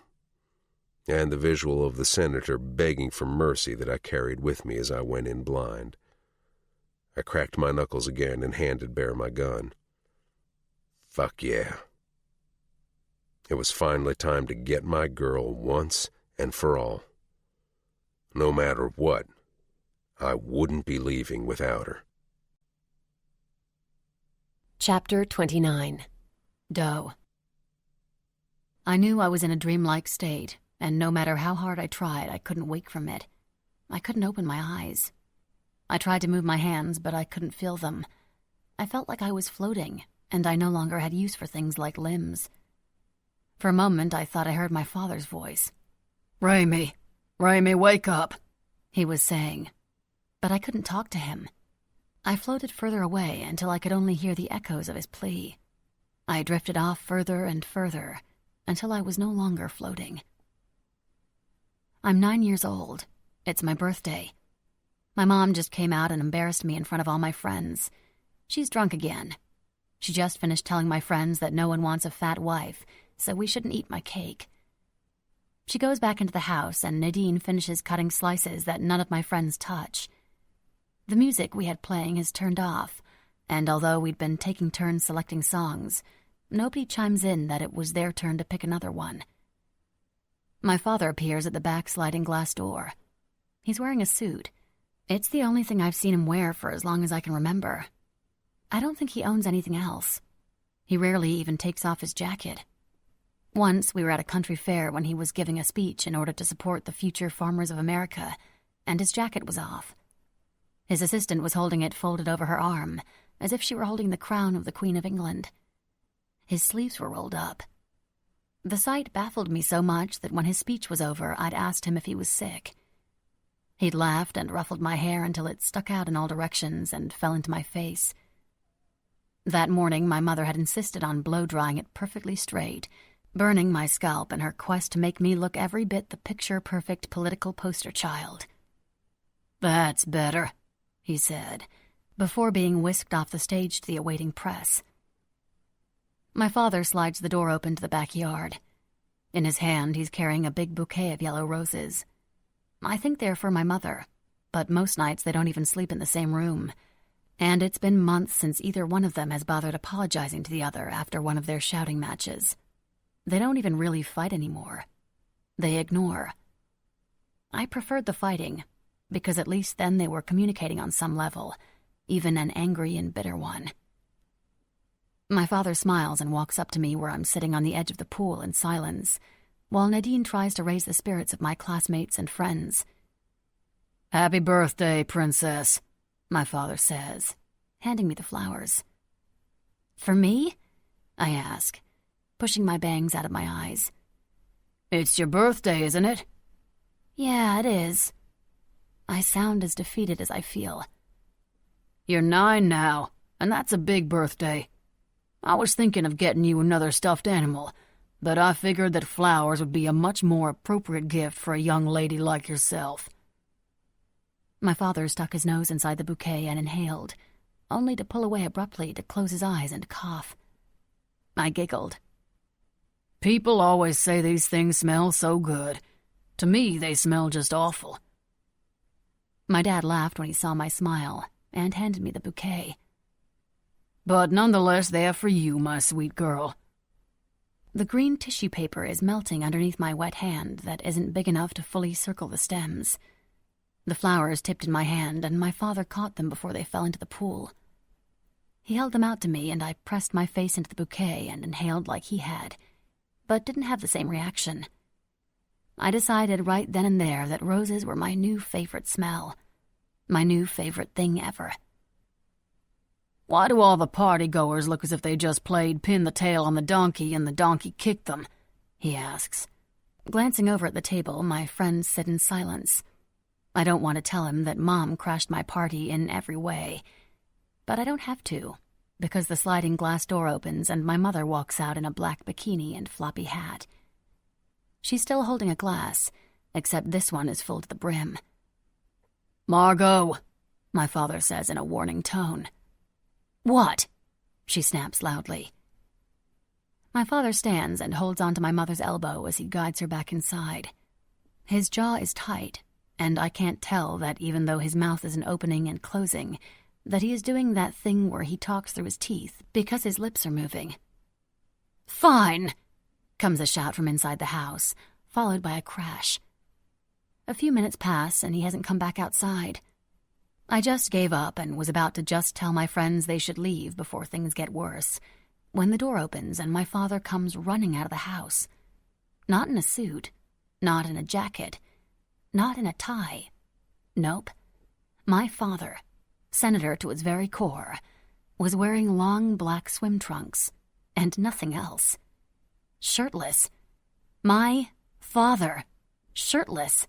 and the visual of the senator begging for mercy that I carried with me as I went in blind. I cracked my knuckles again and handed Bear my gun. Fuck yeah. It was finally time to get my girl once and for all. No matter what, I wouldn't be leaving without her. Chapter 29. Doe. I knew I was in a dreamlike state, and no matter how hard I tried, I couldn't wake from it. I couldn't open my eyes. I tried to move my hands, but I couldn't feel them. I felt like I was floating, and I no longer had use for things like limbs. For a moment, I thought I heard my father's voice. Raimi, wake up, he was saying. But I couldn't talk to him. I floated further away until I could only hear the echoes of his plea. I drifted off further and further until I was no longer floating. I'm 9 years old. It's my birthday. My mom just came out and embarrassed me in front of all my friends. She's drunk again. She just finished telling my friends that no one wants a fat wife, so we shouldn't eat my cake. She goes back into the house, and Nadine finishes cutting slices that none of my friends touch. The music we had playing is turned off, and although we'd been taking turns selecting songs, nobody chimes in that it was their turn to pick another one. My father appears at the back sliding glass door. He's wearing a suit. It's the only thing I've seen him wear for as long as I can remember. I don't think he owns anything else, He rarely even takes off his jacket. Once we were at a country fair when he was giving a speech in order to support the future farmers of America, and his jacket was off. His assistant was holding it folded over her arm, as if she were holding the crown of the Queen of England. His sleeves were rolled up. The sight baffled me so much that when his speech was over, I'd asked him if he was sick. He'd laughed and ruffled my hair until it stuck out in all directions and fell into my face. That morning, my mother had insisted on blow-drying it perfectly straight, burning my scalp in her quest to make me look every bit the picture-perfect political poster child. "That's better," he said, before being whisked off the stage to the awaiting press. My father slides the door open to the backyard. In his hand, he's carrying a big bouquet of yellow roses. I think they're for my mother, but most nights they don't even sleep in the same room, and it's been months since either one of them has bothered apologizing to the other after one of their shouting matches. They don't even really fight anymore. They ignore. I preferred the fighting, because at least then they were communicating on some level, even an angry and bitter one. My father smiles and walks up to me where I'm sitting on the edge of the pool in silence, while Nadine tries to raise the spirits of my classmates and friends. "Happy birthday, Princess," my father says, handing me the flowers. "For me?" I ask, pushing my bangs out of my eyes. "It's your birthday, isn't it?" "Yeah, it is." I sound as defeated as I feel. "You're 9 now, and that's a big birthday. I was thinking of getting you another stuffed animal, but I figured that flowers would be a much more appropriate gift for a young lady like yourself." My father stuck his nose inside the bouquet and inhaled, only to pull away abruptly to close his eyes and cough. I giggled. "People always say these things smell so good. To me, they smell just awful." My dad laughed when he saw my smile and handed me the bouquet. "But nonetheless, they're for you, my sweet girl." The green tissue paper is melting underneath my wet hand that isn't big enough to fully circle the stems. The flowers tipped in my hand, and my father caught them before they fell into the pool. He held them out to me, and I pressed my face into the bouquet and inhaled like he had, but didn't have the same reaction. I decided right then and there that roses were my new favorite smell, my new favorite thing ever. "Why do all the party-goers look as if they just played pin the tail on the donkey and the donkey kicked them?" he asks. Glancing over at the table, my friends sit in silence. I don't want to tell him that Mom crashed my party in every way, but I don't have to, because the sliding glass door opens and my mother walks out in a black bikini and floppy hat. She's still holding a glass, except this one is full to the brim. "Margot," my father says in a warning tone. "What?" she snaps loudly. My father stands and holds onto my mother's elbow as he guides her back inside. His jaw is tight, and I can't tell that even though his mouth isn't opening and closing, that he is doing that thing where he talks through his teeth because his lips are moving. "Fine!" comes a shout from inside the house, followed by a crash. A few minutes pass and he hasn't come back outside. I just gave up and was about to just tell my friends they should leave before things get worse, when the door opens and my father comes running out of the house. Not in a suit, not in a jacket, not in a tie. Nope. My father, senator to his very core, was wearing long black swim trunks and nothing else. Shirtless. My father, shirtless.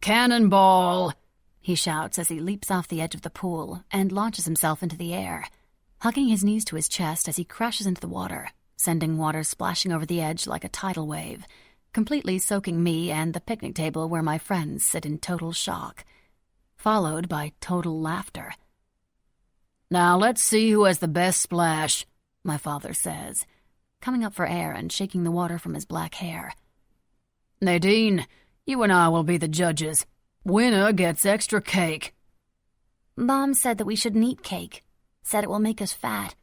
"Cannonball!" he shouts as he leaps off the edge of the pool and launches himself into the air, hugging his knees to his chest as he crashes into the water, sending water splashing over the edge like a tidal wave, completely soaking me and the picnic table where my friends sit in total shock, followed by total laughter. "Now let's see who has the best splash," my father says, coming up for air and shaking the water from his black hair. "Nadine, you and I will be the judges. Winner gets extra cake." Mom said that we shouldn't eat cake. Said it will make us fat.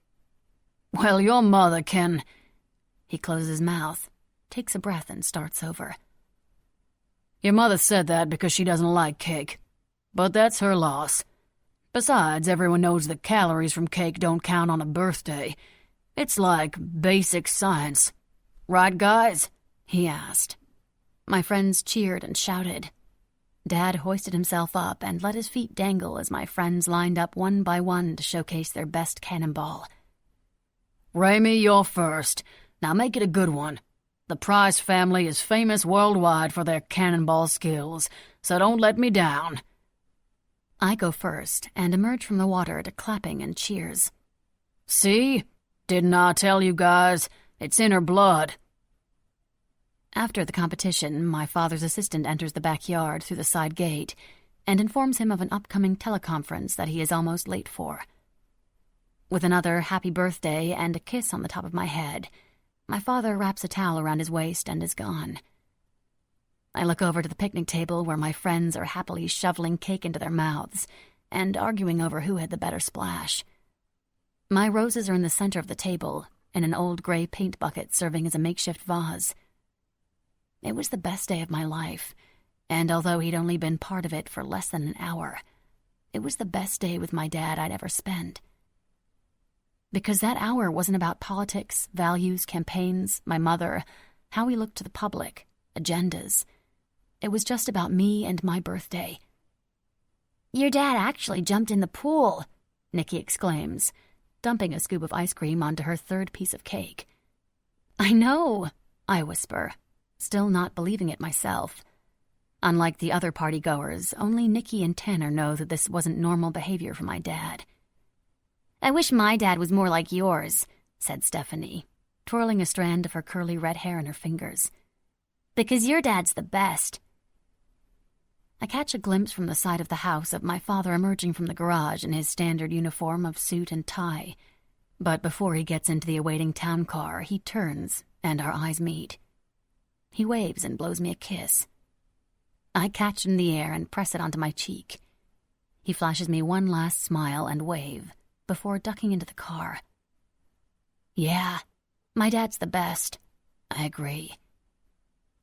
"Well, your mother can—" He closes his mouth, takes a breath, and starts over. "Your mother said that because she doesn't like cake. But that's her loss. Besides, everyone knows that calories from cake don't count on a birthday. It's like basic science. Right, guys? He asked. My friends cheered and shouted. Dad hoisted himself up and let his feet dangle as my friends lined up one by one to showcase their best cannonball. Raimi, you're first. Now make it a good one. The Price family is famous worldwide for their cannonball skills, so don't let me down. I go first and emerge from the water to clapping and cheers. See? Didn't I tell you guys? It's in her blood. After the competition, my father's assistant enters the backyard through the side gate and informs him of an upcoming teleconference that he is almost late for. With another happy birthday and a kiss on the top of my head, my father wraps a towel around his waist and is gone. I look over to the picnic table where my friends are happily shoveling cake into their mouths and arguing over who had the better splash. My roses are in the center of the table, in an old gray paint bucket serving as a makeshift vase. It was the best day of my life, and although he'd only been part of it for less than an hour, it was the best day with my dad I'd ever spent. Because that hour wasn't about politics, values, campaigns, my mother, how we looked to the public, agendas. It was just about me and my birthday. "Your dad actually jumped in the pool," Nikki exclaims, dumping a scoop of ice cream onto her third piece of cake. "I know," I whisper, still not believing it myself. Unlike the other party-goers, only Nikki and Tanner know that this wasn't normal behavior for my dad. "I wish my dad was more like yours," said Stephanie, twirling a strand of her curly red hair in her fingers. "Because your dad's the best." I catch a glimpse from the side of the house of my father emerging from the garage in his standard uniform of suit and tie. But before he gets into the awaiting town car, he turns, and our eyes meet. He waves and blows me a kiss. I catch it in the air and press it onto my cheek. He flashes me one last smile and wave before ducking into the car. Yeah, my dad's the best. I agree.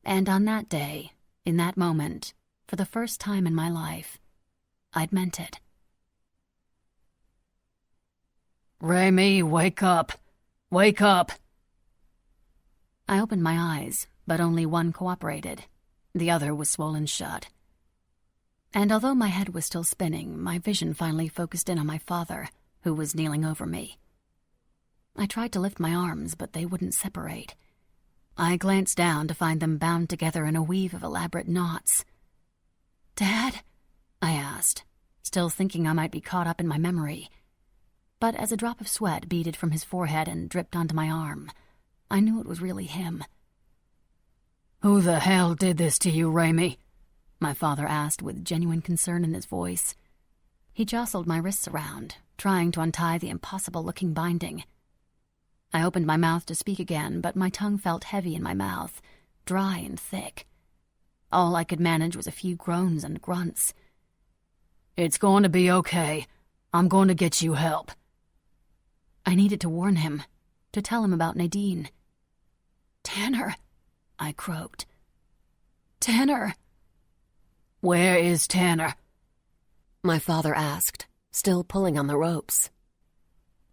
And on that day, in that moment, for the first time in my life, I'd meant it. Raimi, wake up! Wake up! I opened my eyes, but only one cooperated. The other was swollen shut. And although my head was still spinning, my vision finally focused in on my father, who was kneeling over me. I tried to lift my arms, but they wouldn't separate. I glanced down to find them bound together in a weave of elaborate knots. "Dad?" I asked, still thinking I might be caught up in my memory. But as a drop of sweat beaded from his forehead and dripped onto my arm, I knew it was really him. "Who the hell did this to you, Raimi?" my father asked with genuine concern in his voice. He jostled my wrists around, trying to untie the impossible-looking binding. I opened my mouth to speak again, but my tongue felt heavy in my mouth, dry and thick. All I could manage was a few groans and grunts. "It's going to be okay. I'm going to get you help." I needed to warn him, to tell him about Nadine. "Tanner," I croaked. "Tanner." "Where is Tanner?" my father asked, still pulling on the ropes.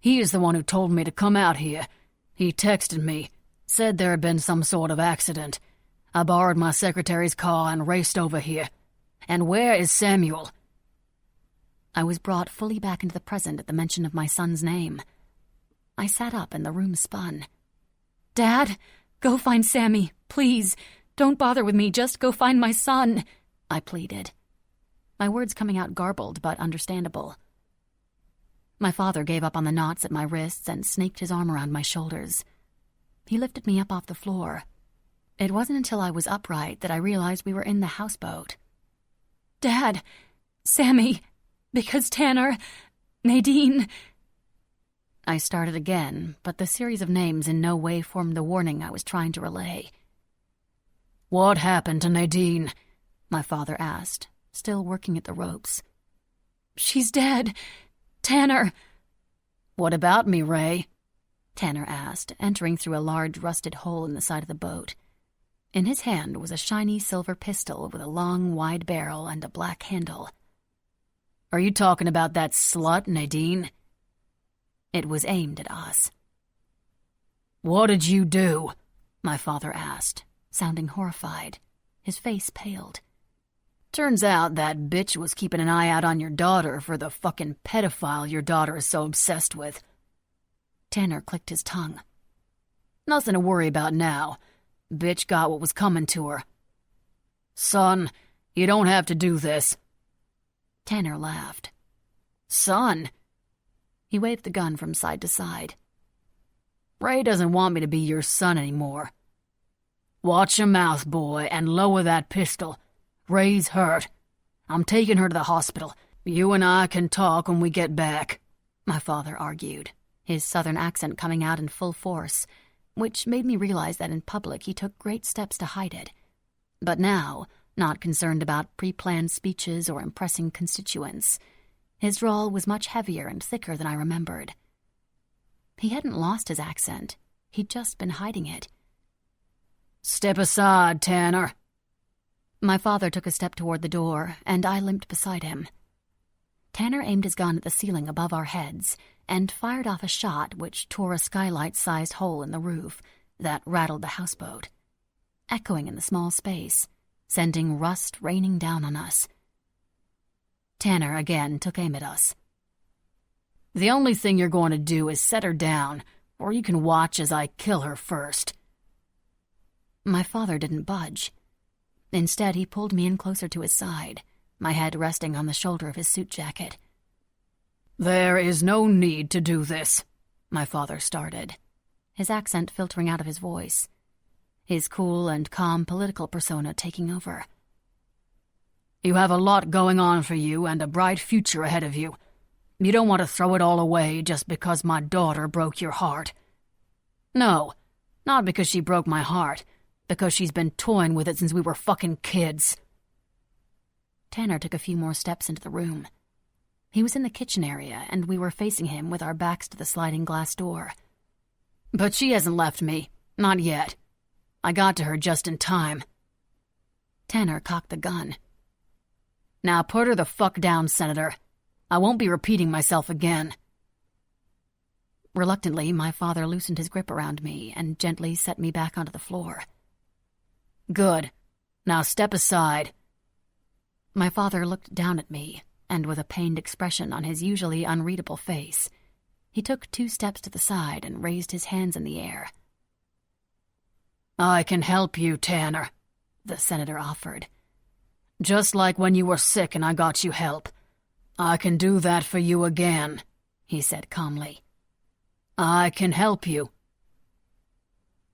"He is the one who told me to come out here. He texted me, said there had been some sort of accident. I borrowed my secretary's car and raced over here. And where is Samuel?" I was brought fully back into the present at the mention of my son's name. I sat up and the room spun. "Dad, go find Sammy, please. Don't bother with me, just go find my son," I pleaded. My words coming out garbled but understandable. My father gave up on the knots at my wrists and snaked his arm around my shoulders. He lifted me up off the floor. It wasn't until I was upright that I realized we were in the houseboat. "Dad, Sammy, because Tanner, Nadine..." I started again, but the series of names in no way formed the warning I was trying to relay. "What happened to Nadine?" my father asked, still working at the ropes. "She's dead. Tanner..." "What about me, Ray?" Tanner asked, entering through a large rusted hole in the side of the boat. In his hand was a shiny silver pistol with a long, wide barrel and a black handle. "Are you talking about that slut, Nadine?" It was aimed at us. "What did you do?" my father asked, sounding horrified. His face paled. "Turns out that bitch was keeping an eye out on your daughter for the fucking pedophile your daughter is so obsessed with." Tanner clicked his tongue. "Nothing to worry about now. Bitch got what was coming to her." "Son, you don't have to do this." Tanner laughed. "Son?" He waved the gun from side to side. "Ray doesn't want me to be your son anymore. Watch your mouth, boy, and lower that pistol. Ray's hurt. I'm taking her to the hospital. You and I can talk when we get back," my father argued, his southern accent coming out in full force, which made me realize that in public he took great steps to hide it. But now, not concerned about pre-planned speeches or impressing constituents, his drawl was much heavier and thicker than I remembered. He hadn't lost his accent. He'd just been hiding it. "Step aside, Tanner." My father took a step toward the door, and I limped beside him. Tanner aimed his gun at the ceiling above our heads and fired off a shot which tore a skylight-sized hole in the roof that rattled the houseboat, echoing in the small space, sending rust raining down on us. Tanner again took aim at us. "The only thing you're going to do is set her down, or you can watch as I kill her first." My father didn't budge. Instead, he pulled me in closer to his side, my head resting on the shoulder of his suit jacket. "There is no need to do this," my father started, his accent filtering out of his voice, his cool and calm political persona taking over. "You have a lot going on for you and a bright future ahead of you. You don't want to throw it all away just because my daughter broke your heart. No, not because she broke my heart, because she's been toying with it since we were fucking kids." Tanner took a few more steps into the room. He was in the kitchen area, and we were facing him with our backs to the sliding glass door. "But she hasn't left me. Not yet. I got to her just in time." Tanner cocked the gun. "Now put her the fuck down, Senator. I won't be repeating myself again." Reluctantly, my father loosened his grip around me and gently set me back onto the floor. "Good. Now step aside." My father looked down at me, and with a pained expression on his usually unreadable face, he took 2 steps to the side and raised his hands in the air. "I can help you, Tanner," the senator offered. "Just like when you were sick and I got you help. I can do that for you again," he said calmly. "I can help you."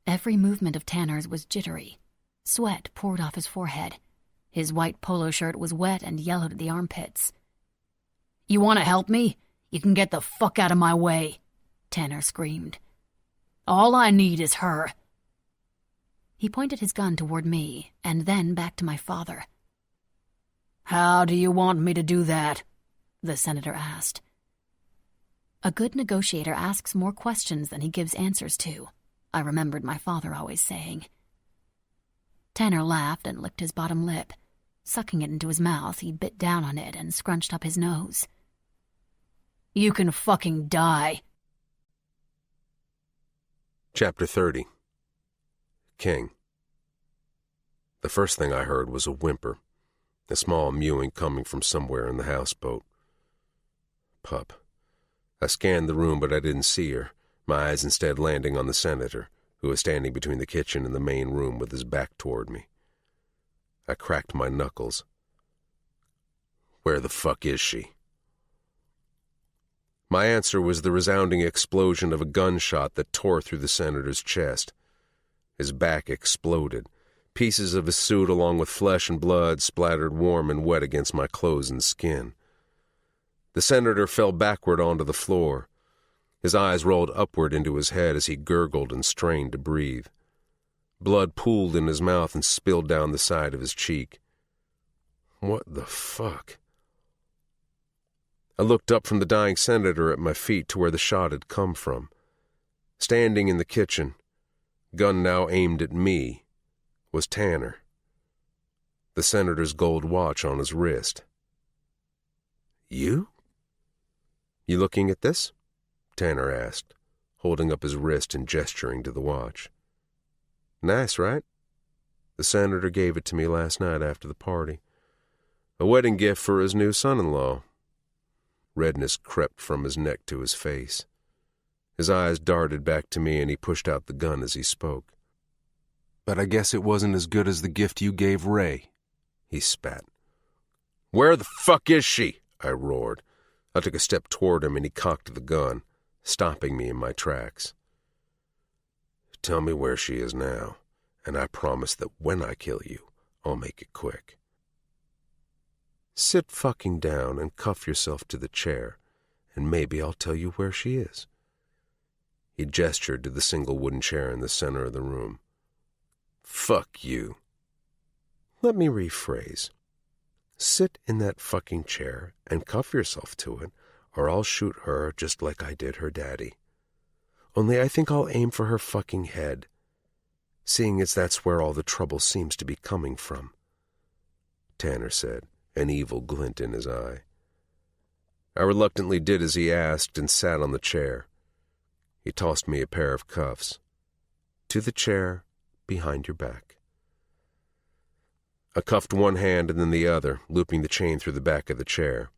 Every movement of Tanner's was jittery. Sweat poured off his forehead. His white polo shirt was wet and yellowed at the armpits. "You want to help me? You can get the fuck out of my way," Tanner screamed. "All I need is her." He pointed his gun toward me, and then back to my father. "How do you want me to do that?" the senator asked. A good negotiator asks more questions than he gives answers to, I remembered my father always saying. Tanner laughed and licked his bottom lip. Sucking it into his mouth, he bit down on it and scrunched up his nose. "You can fucking die." Chapter 30. King. The first thing I heard was a whimper, a small mewing coming from somewhere in the houseboat. Pup. I scanned the room, but I didn't see her, my eyes instead landing on the senator, who was standing between the kitchen and the main room with his back toward me. I cracked my knuckles. Where the fuck is she? My answer was the resounding explosion of a gunshot that tore through the senator's chest. His back exploded. Pieces of his suit along with flesh and blood splattered warm and wet against my clothes and skin. The senator fell backward onto the floor. His eyes rolled upward into his head as he gurgled and strained to breathe. Blood pooled in his mouth and spilled down the side of his cheek. What the fuck? I looked up from the dying senator at my feet to where the shot had come from. Standing in the kitchen, gun now aimed at me, was Tanner. The senator's gold watch on his wrist. "You? You looking at this?" Tanner asked, holding up his wrist and gesturing to the watch. Nice, right? The senator gave it to me last night after the party. A wedding gift for his new son-in-law. Redness crept from his neck to his face. His eyes darted back to me and he pushed out the gun as he spoke. But I guess it wasn't as good as the gift you gave Ray, he spat. Where the fuck is she? I roared. I took a step toward him and he cocked the gun, stopping me in my tracks. Tell me where she is now, and I promise that when I kill you, I'll make it quick. Sit fucking down and cuff yourself to the chair, and maybe I'll tell you where she is. He gestured to the single wooden chair in the center of the room. Fuck you. Let me rephrase. Sit in that fucking chair and cuff yourself to it, or I'll shoot her just like I did her daddy. Only I think I'll aim for her fucking head, seeing as that's where all the trouble seems to be coming from, Tanner said, an evil glint in his eye. I reluctantly did as he asked and sat on the chair. He tossed me a pair of cuffs. To the chair, behind your back. I cuffed one hand and then the other, looping the chain through the back of the chair.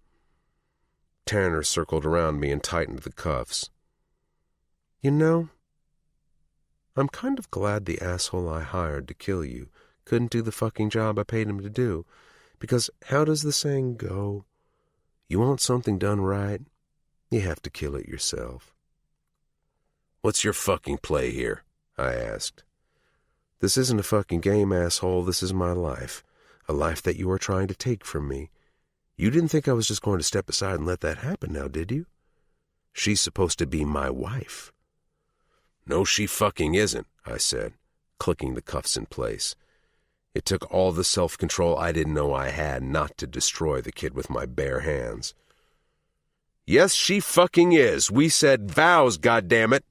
Tanner circled around me and tightened the cuffs. You know, I'm kind of glad the asshole I hired to kill you couldn't do the fucking job I paid him to do, because how does the saying go? You want something done right, you have to kill it yourself. What's your fucking play here? I asked. This isn't a fucking game, asshole. This is my life. A life that you are trying to take from me. You didn't think I was just going to step aside and let that happen now, did you? She's supposed to be my wife. No, she fucking isn't, I said, clicking the cuffs in place. It took all the self-control I didn't know I had not to destroy the kid with my bare hands. Yes, she fucking is. We said vows, goddammit.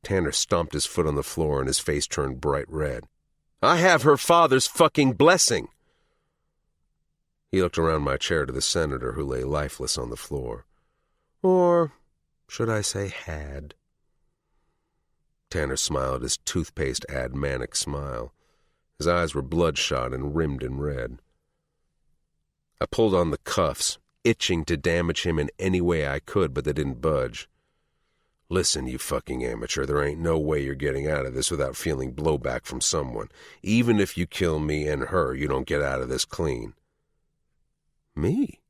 Tanner stomped his foot on the floor and his face turned bright red. I have her father's fucking blessing. He looked around my chair to the senator who lay lifeless on the floor. Or should I say had? Tanner smiled his toothpaste-ad manic smile. His eyes were bloodshot and rimmed in red. I pulled on the cuffs, itching to damage him in any way I could, but they didn't budge. Listen, you fucking amateur, there ain't no way you're getting out of this without feeling blowback from someone. Even if you kill me and her, you don't get out of this clean. Me?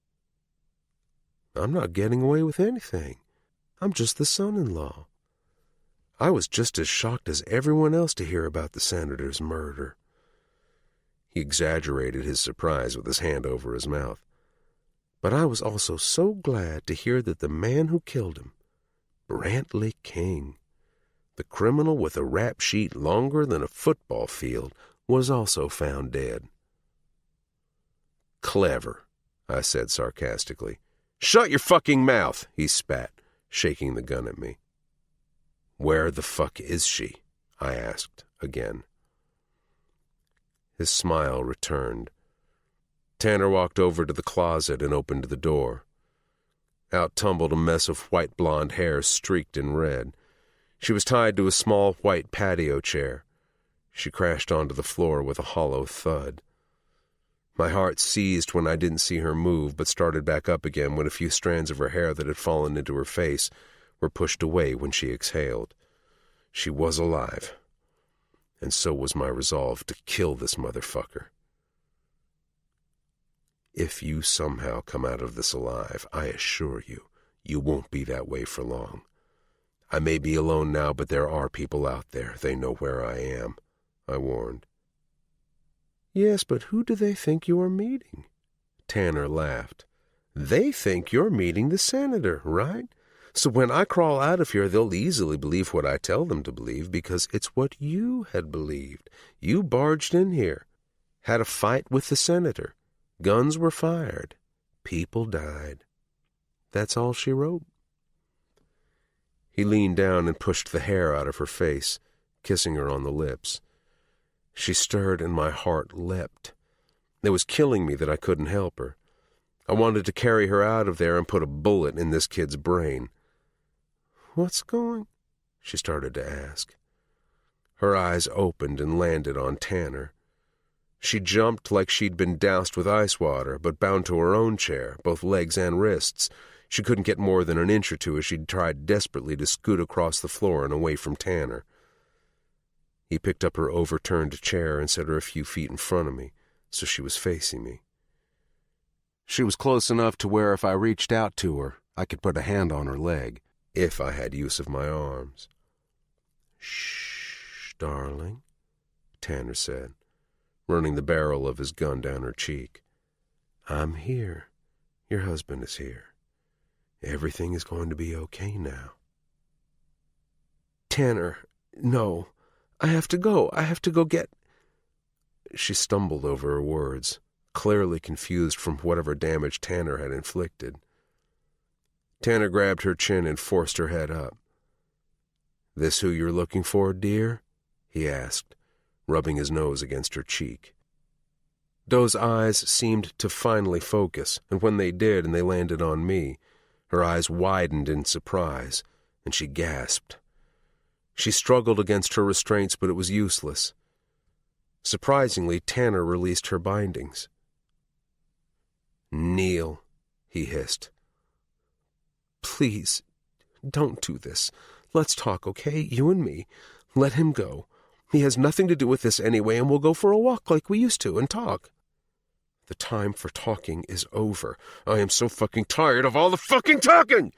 I'm not getting away with anything. I'm just the son-in-law. I was just as shocked as everyone else to hear about the senator's murder. He exaggerated his surprise with his hand over his mouth. But I was also so glad to hear that the man who killed him, Brantley King, the criminal with a rap sheet longer than a football field, was also found dead. Clever, I said sarcastically. Shut your fucking mouth, he spat, shaking the gun at me. Where the fuck is she? I asked again. His smile returned. Tanner walked over to the closet and opened the door. Out tumbled a mess of white blonde hair streaked in red. She was tied to a small white patio chair. She crashed onto the floor with a hollow thud. My heart seized when I didn't see her move, but started back up again when a few strands of her hair that had fallen into her face were pushed away when she exhaled. She was alive, and so was my resolve to kill this motherfucker. If you somehow come out of this alive, I assure you, you won't be that way for long. I may be alone now, but there are people out there. They know where I am, I warned. Yes, but who do they think you are meeting? Tanner laughed. They think you're meeting the senator, right? So when I crawl out of here, they'll easily believe what I tell them to believe because it's what you had believed. You barged in here, had a fight with the senator. Guns were fired. People died. That's all she wrote. He leaned down and pushed the hair out of her face, kissing her on the lips. She stirred and my heart leapt. It was killing me that I couldn't help her. I wanted to carry her out of there and put a bullet in this kid's brain. What's going? she started to ask. Her eyes opened and landed on Tanner. She jumped like she'd been doused with ice water, but bound to her own chair, both legs and wrists. She couldn't get more than an inch or two as she'd tried desperately to scoot across the floor and away from Tanner. He picked up her overturned chair and set her a few feet in front of me, so she was facing me. She was close enough to where if I reached out to her, I could put a hand on her leg, if I had use of my arms. "Shh, darling," Tanner said, running the barrel of his gun down her cheek. "I'm here. Your husband is here. Everything is going to be okay now." "Tanner, no. I have to go. I have to go get—" She stumbled over her words, clearly confused from whatever damage Tanner had inflicted. Tanner grabbed her chin and forced her head up. "This who you're looking for, dear?" he asked, rubbing his nose against her cheek. Doe's eyes seemed to finally focus, and when they did and they landed on me, her eyes widened in surprise, and she gasped. She struggled against her restraints, but it was useless. Surprisingly, Tanner released her bindings. "Kneel," he hissed. "Please, don't do this. Let's talk, okay? You and me. Let him go. He has nothing to do with this anyway, and we'll go for a walk like we used to and talk." "The time for talking is over. I am so fucking tired of all the fucking talking!"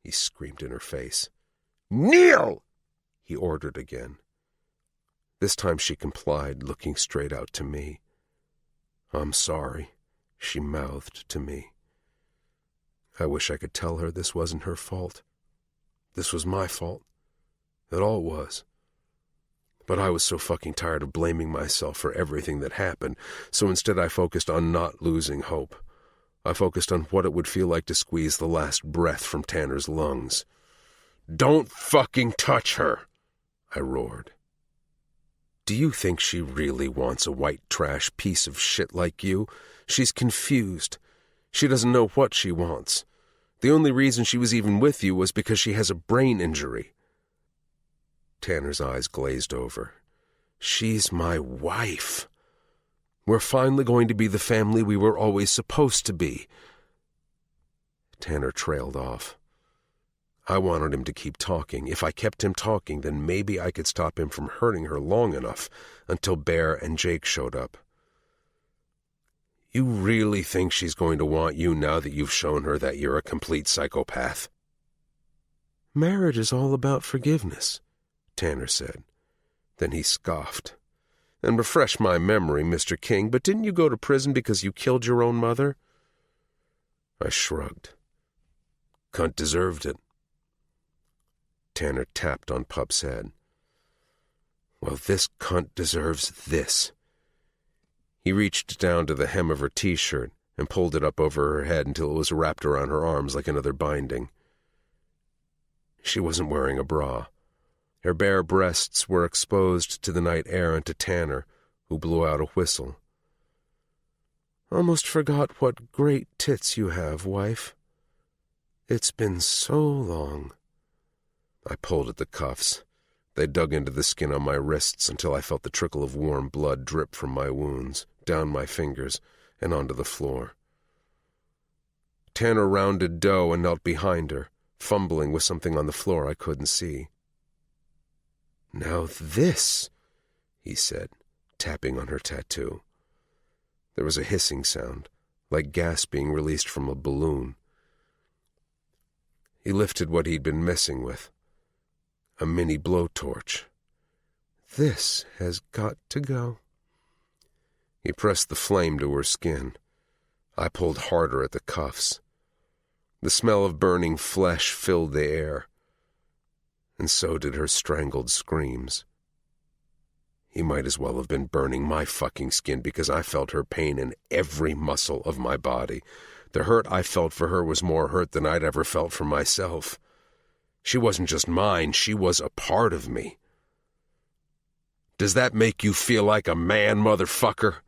he screamed in her face. "Kneel!" he ordered again. This time she complied, looking straight out to me. "I'm sorry," she mouthed to me. I wish I could tell her this wasn't her fault. This was my fault. It all was. But I was so fucking tired of blaming myself for everything that happened, so instead I focused on not losing hope. I focused on what it would feel like to squeeze the last breath from Tanner's lungs. "Don't fucking touch her!" I roared. "Do you think she really wants a white trash piece of shit like you? She's confused. She doesn't know what she wants. The only reason she was even with you was because she has a brain injury." Tanner's eyes glazed over. "She's my wife. We're finally going to be the family we were always supposed to be." Tanner trailed off. I wanted him to keep talking. If I kept him talking, then maybe I could stop him from hurting her long enough until Bear and Jake showed up. "You really think she's going to want you now that you've shown her that you're a complete psychopath?" "Marriage is all about forgiveness," Tanner said. Then he scoffed. "And refresh my memory, Mr. King, but didn't you go to prison because you killed your own mother?" I shrugged. "Cunt deserved it." Tanner tapped on Pup's head. "Well, this cunt deserves this." He reached down to the hem of her t-shirt and pulled it up over her head until it was wrapped around her arms like another binding. She wasn't wearing a bra. Her bare breasts were exposed to the night air and to Tanner, who blew out a whistle. "Almost forgot what great tits you have, wife. It's been so long." I pulled at the cuffs. They dug into the skin on my wrists until I felt the trickle of warm blood drip from my wounds, down my fingers, and onto the floor. Tanner rounded Doe and knelt behind her, fumbling with something on the floor I couldn't see. "Now this," he said, tapping on her tattoo. There was a hissing sound, like gas being released from a balloon. He lifted what he'd been messing with. A mini blowtorch. "This has got to go." He pressed the flame to her skin. I pulled harder at the cuffs. The smell of burning flesh filled the air, and so did her strangled screams. He might as well have been burning my fucking skin because I felt her pain in every muscle of my body. The hurt I felt for her was more hurt than I'd ever felt for myself. She wasn't just mine, she was a part of me. "Does that make you feel like a man, motherfucker?"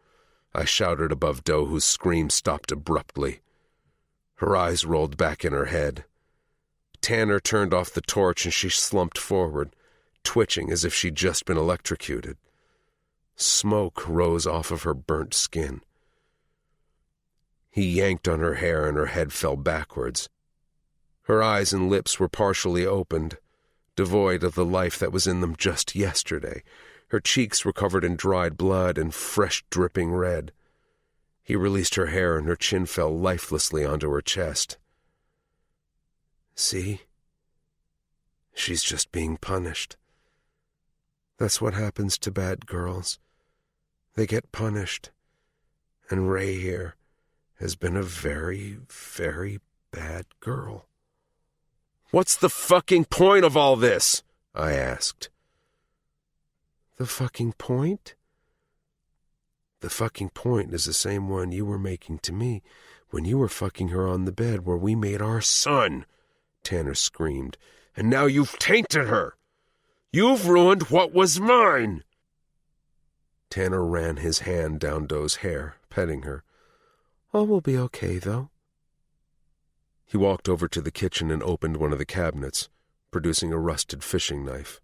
I shouted above Doe, whose scream stopped abruptly. Her eyes rolled back in her head. Tanner turned off the torch and she slumped forward, twitching as if she'd just been electrocuted. Smoke rose off of her burnt skin. He yanked on her hair and her head fell backwards. Her eyes and lips were partially opened, devoid of the life that was in them just yesterday. Her cheeks were covered in dried blood and fresh dripping red. He released her hair and her chin fell lifelessly onto her chest. See? She's just being punished. That's what happens to bad girls. They get punished. And Ray here has been a very, very bad girl. "What's the fucking point of all this?" I asked. The fucking point? The fucking point is the same one you were making to me when you were fucking her on the bed where we made our son, Tanner screamed. And now you've tainted her. You've ruined what was mine. Tanner ran his hand down Doe's hair, petting her. All will be okay, though. He walked over to the kitchen and opened one of the cabinets, producing a rusted fishing knife.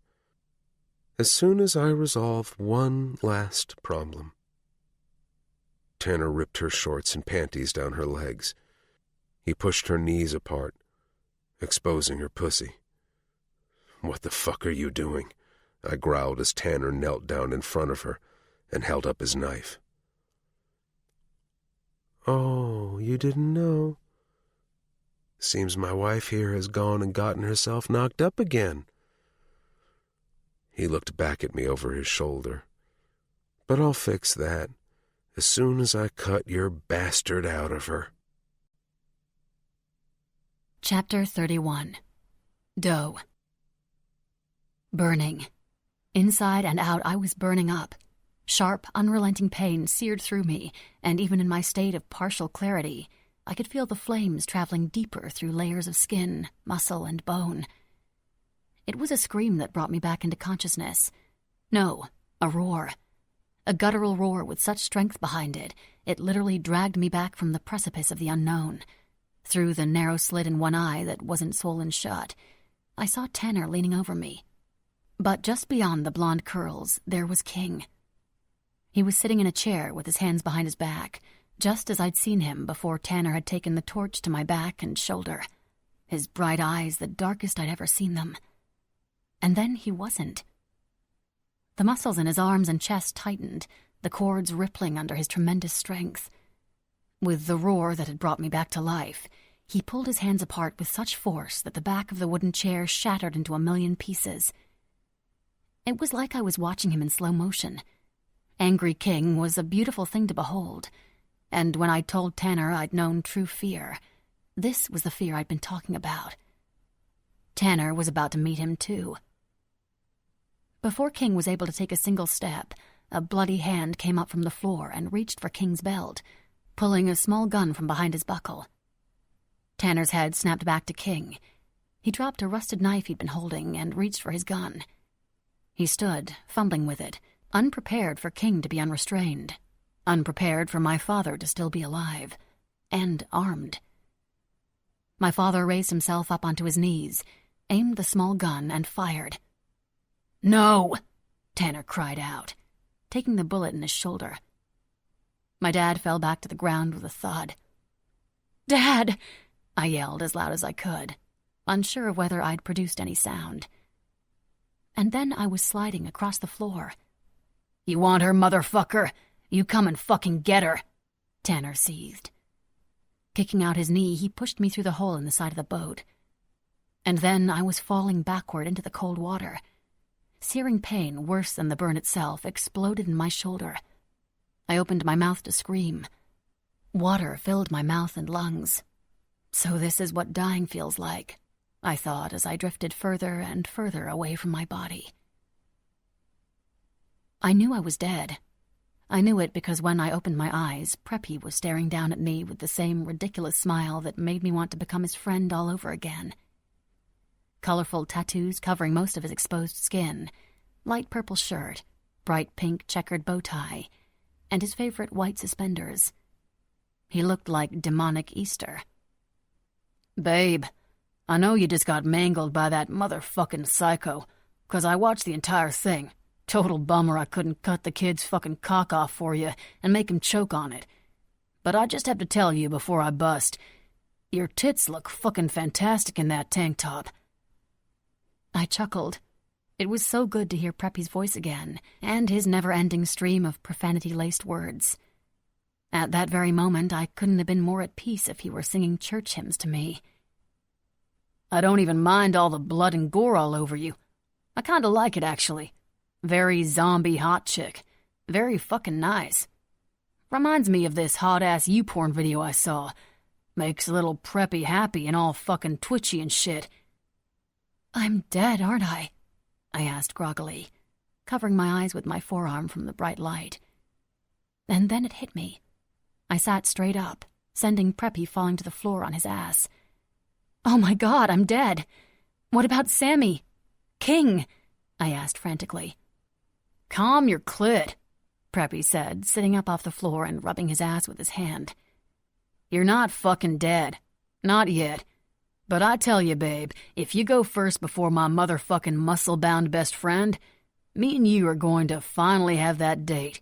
As soon as I resolve one last problem. Tanner ripped her shorts and panties down her legs. He pushed her knees apart, exposing her pussy. What the fuck are you doing? I growled as Tanner knelt down in front of her and held up his knife. Oh, you didn't know? Seems my wife here has gone and gotten herself knocked up again. He looked back at me over his shoulder. But I'll fix that as soon as I cut your bastard out of her. Chapter 31. Doe. Burning. Inside and out, I was burning up. Sharp, unrelenting pain seared through me, and even in my state of partial clarity, I could feel the flames traveling deeper through layers of skin, muscle, and bone. It was a scream that brought me back into consciousness. No, a roar. A guttural roar with such strength behind it, it literally dragged me back from the precipice of the unknown. Through the narrow slit in one eye that wasn't swollen shut, I saw Tanner leaning over me. But just beyond the blonde curls, there was King. He was sitting in a chair with his hands behind his back, just as I'd seen him before Tanner had taken the torch to my back and shoulder. His bright eyes the darkest I'd ever seen them. And then he wasn't. The muscles in his arms and chest tightened, the cords rippling under his tremendous strength. With the roar that had brought me back to life, he pulled his hands apart with such force that the back of the wooden chair shattered into a million pieces. It was like I was watching him in slow motion. Angry King was a beautiful thing to behold, and when I told Tanner I'd known true fear, this was the fear I'd been talking about. Tanner was about to meet him too. Before King was able to take a single step, a bloody hand came up from the floor and reached for King's belt, pulling a small gun from behind his buckle. Tanner's head snapped back to King. He dropped a rusted knife he'd been holding and reached for his gun. He stood, fumbling with it, unprepared for King to be unrestrained, unprepared for my father to still be alive, and armed. My father raised himself up onto his knees, aimed the small gun, and fired. "No!" Tanner cried out, taking the bullet in his shoulder. My dad fell back to the ground with a thud. "Dad!" I yelled as loud as I could, unsure of whether I'd produced any sound. And then I was sliding across the floor. "You want her, motherfucker? You come and fucking get her!" Tanner seethed. Kicking out his knee, he pushed me through the hole in the side of the boat. And then I was falling backward into the cold water. Searing pain, worse than the burn itself, exploded in my shoulder. I opened my mouth to scream. Water filled my mouth and lungs. So this is what dying feels like, I thought as I drifted further and further away from my body. I knew I was dead. I knew it because when I opened my eyes, Preppy was staring down at me with the same ridiculous smile that made me want to become his friend all over again. Colorful tattoos covering most of his exposed skin, light purple shirt, bright pink checkered bow tie, and his favorite white suspenders. He looked like demonic Easter. "Babe," I know you just got mangled by that motherfucking psycho, 'cause I watched the entire thing. Total bummer I couldn't cut the kid's fucking cock off for you and make him choke on it. But I just have to tell you before I bust, your tits look fucking fantastic in that tank top." I chuckled. It was so good to hear Preppy's voice again, and his never-ending stream of profanity-laced words. At that very moment, I couldn't have been more at peace if he were singing church hymns to me. "I don't even mind all the blood and gore all over you. I kinda like it, actually. Very zombie hot chick. Very fucking nice. Reminds me of this hot-ass YouPorn video I saw. Makes a little Preppy happy and all fucking twitchy and shit." "I'm dead, aren't I?" I asked groggily, covering my eyes with my forearm from the bright light. And then it hit me. I sat straight up, sending Preppy falling to the floor on his ass. "Oh my God, I'm dead! What about Sammy? King?" I asked frantically. "Calm your clit," Preppy said, sitting up off the floor and rubbing his ass with his hand. "You're not fucking dead. Not yet. But I tell you, babe, if you go first before my motherfucking muscle-bound best friend, me and you are going to finally have that date."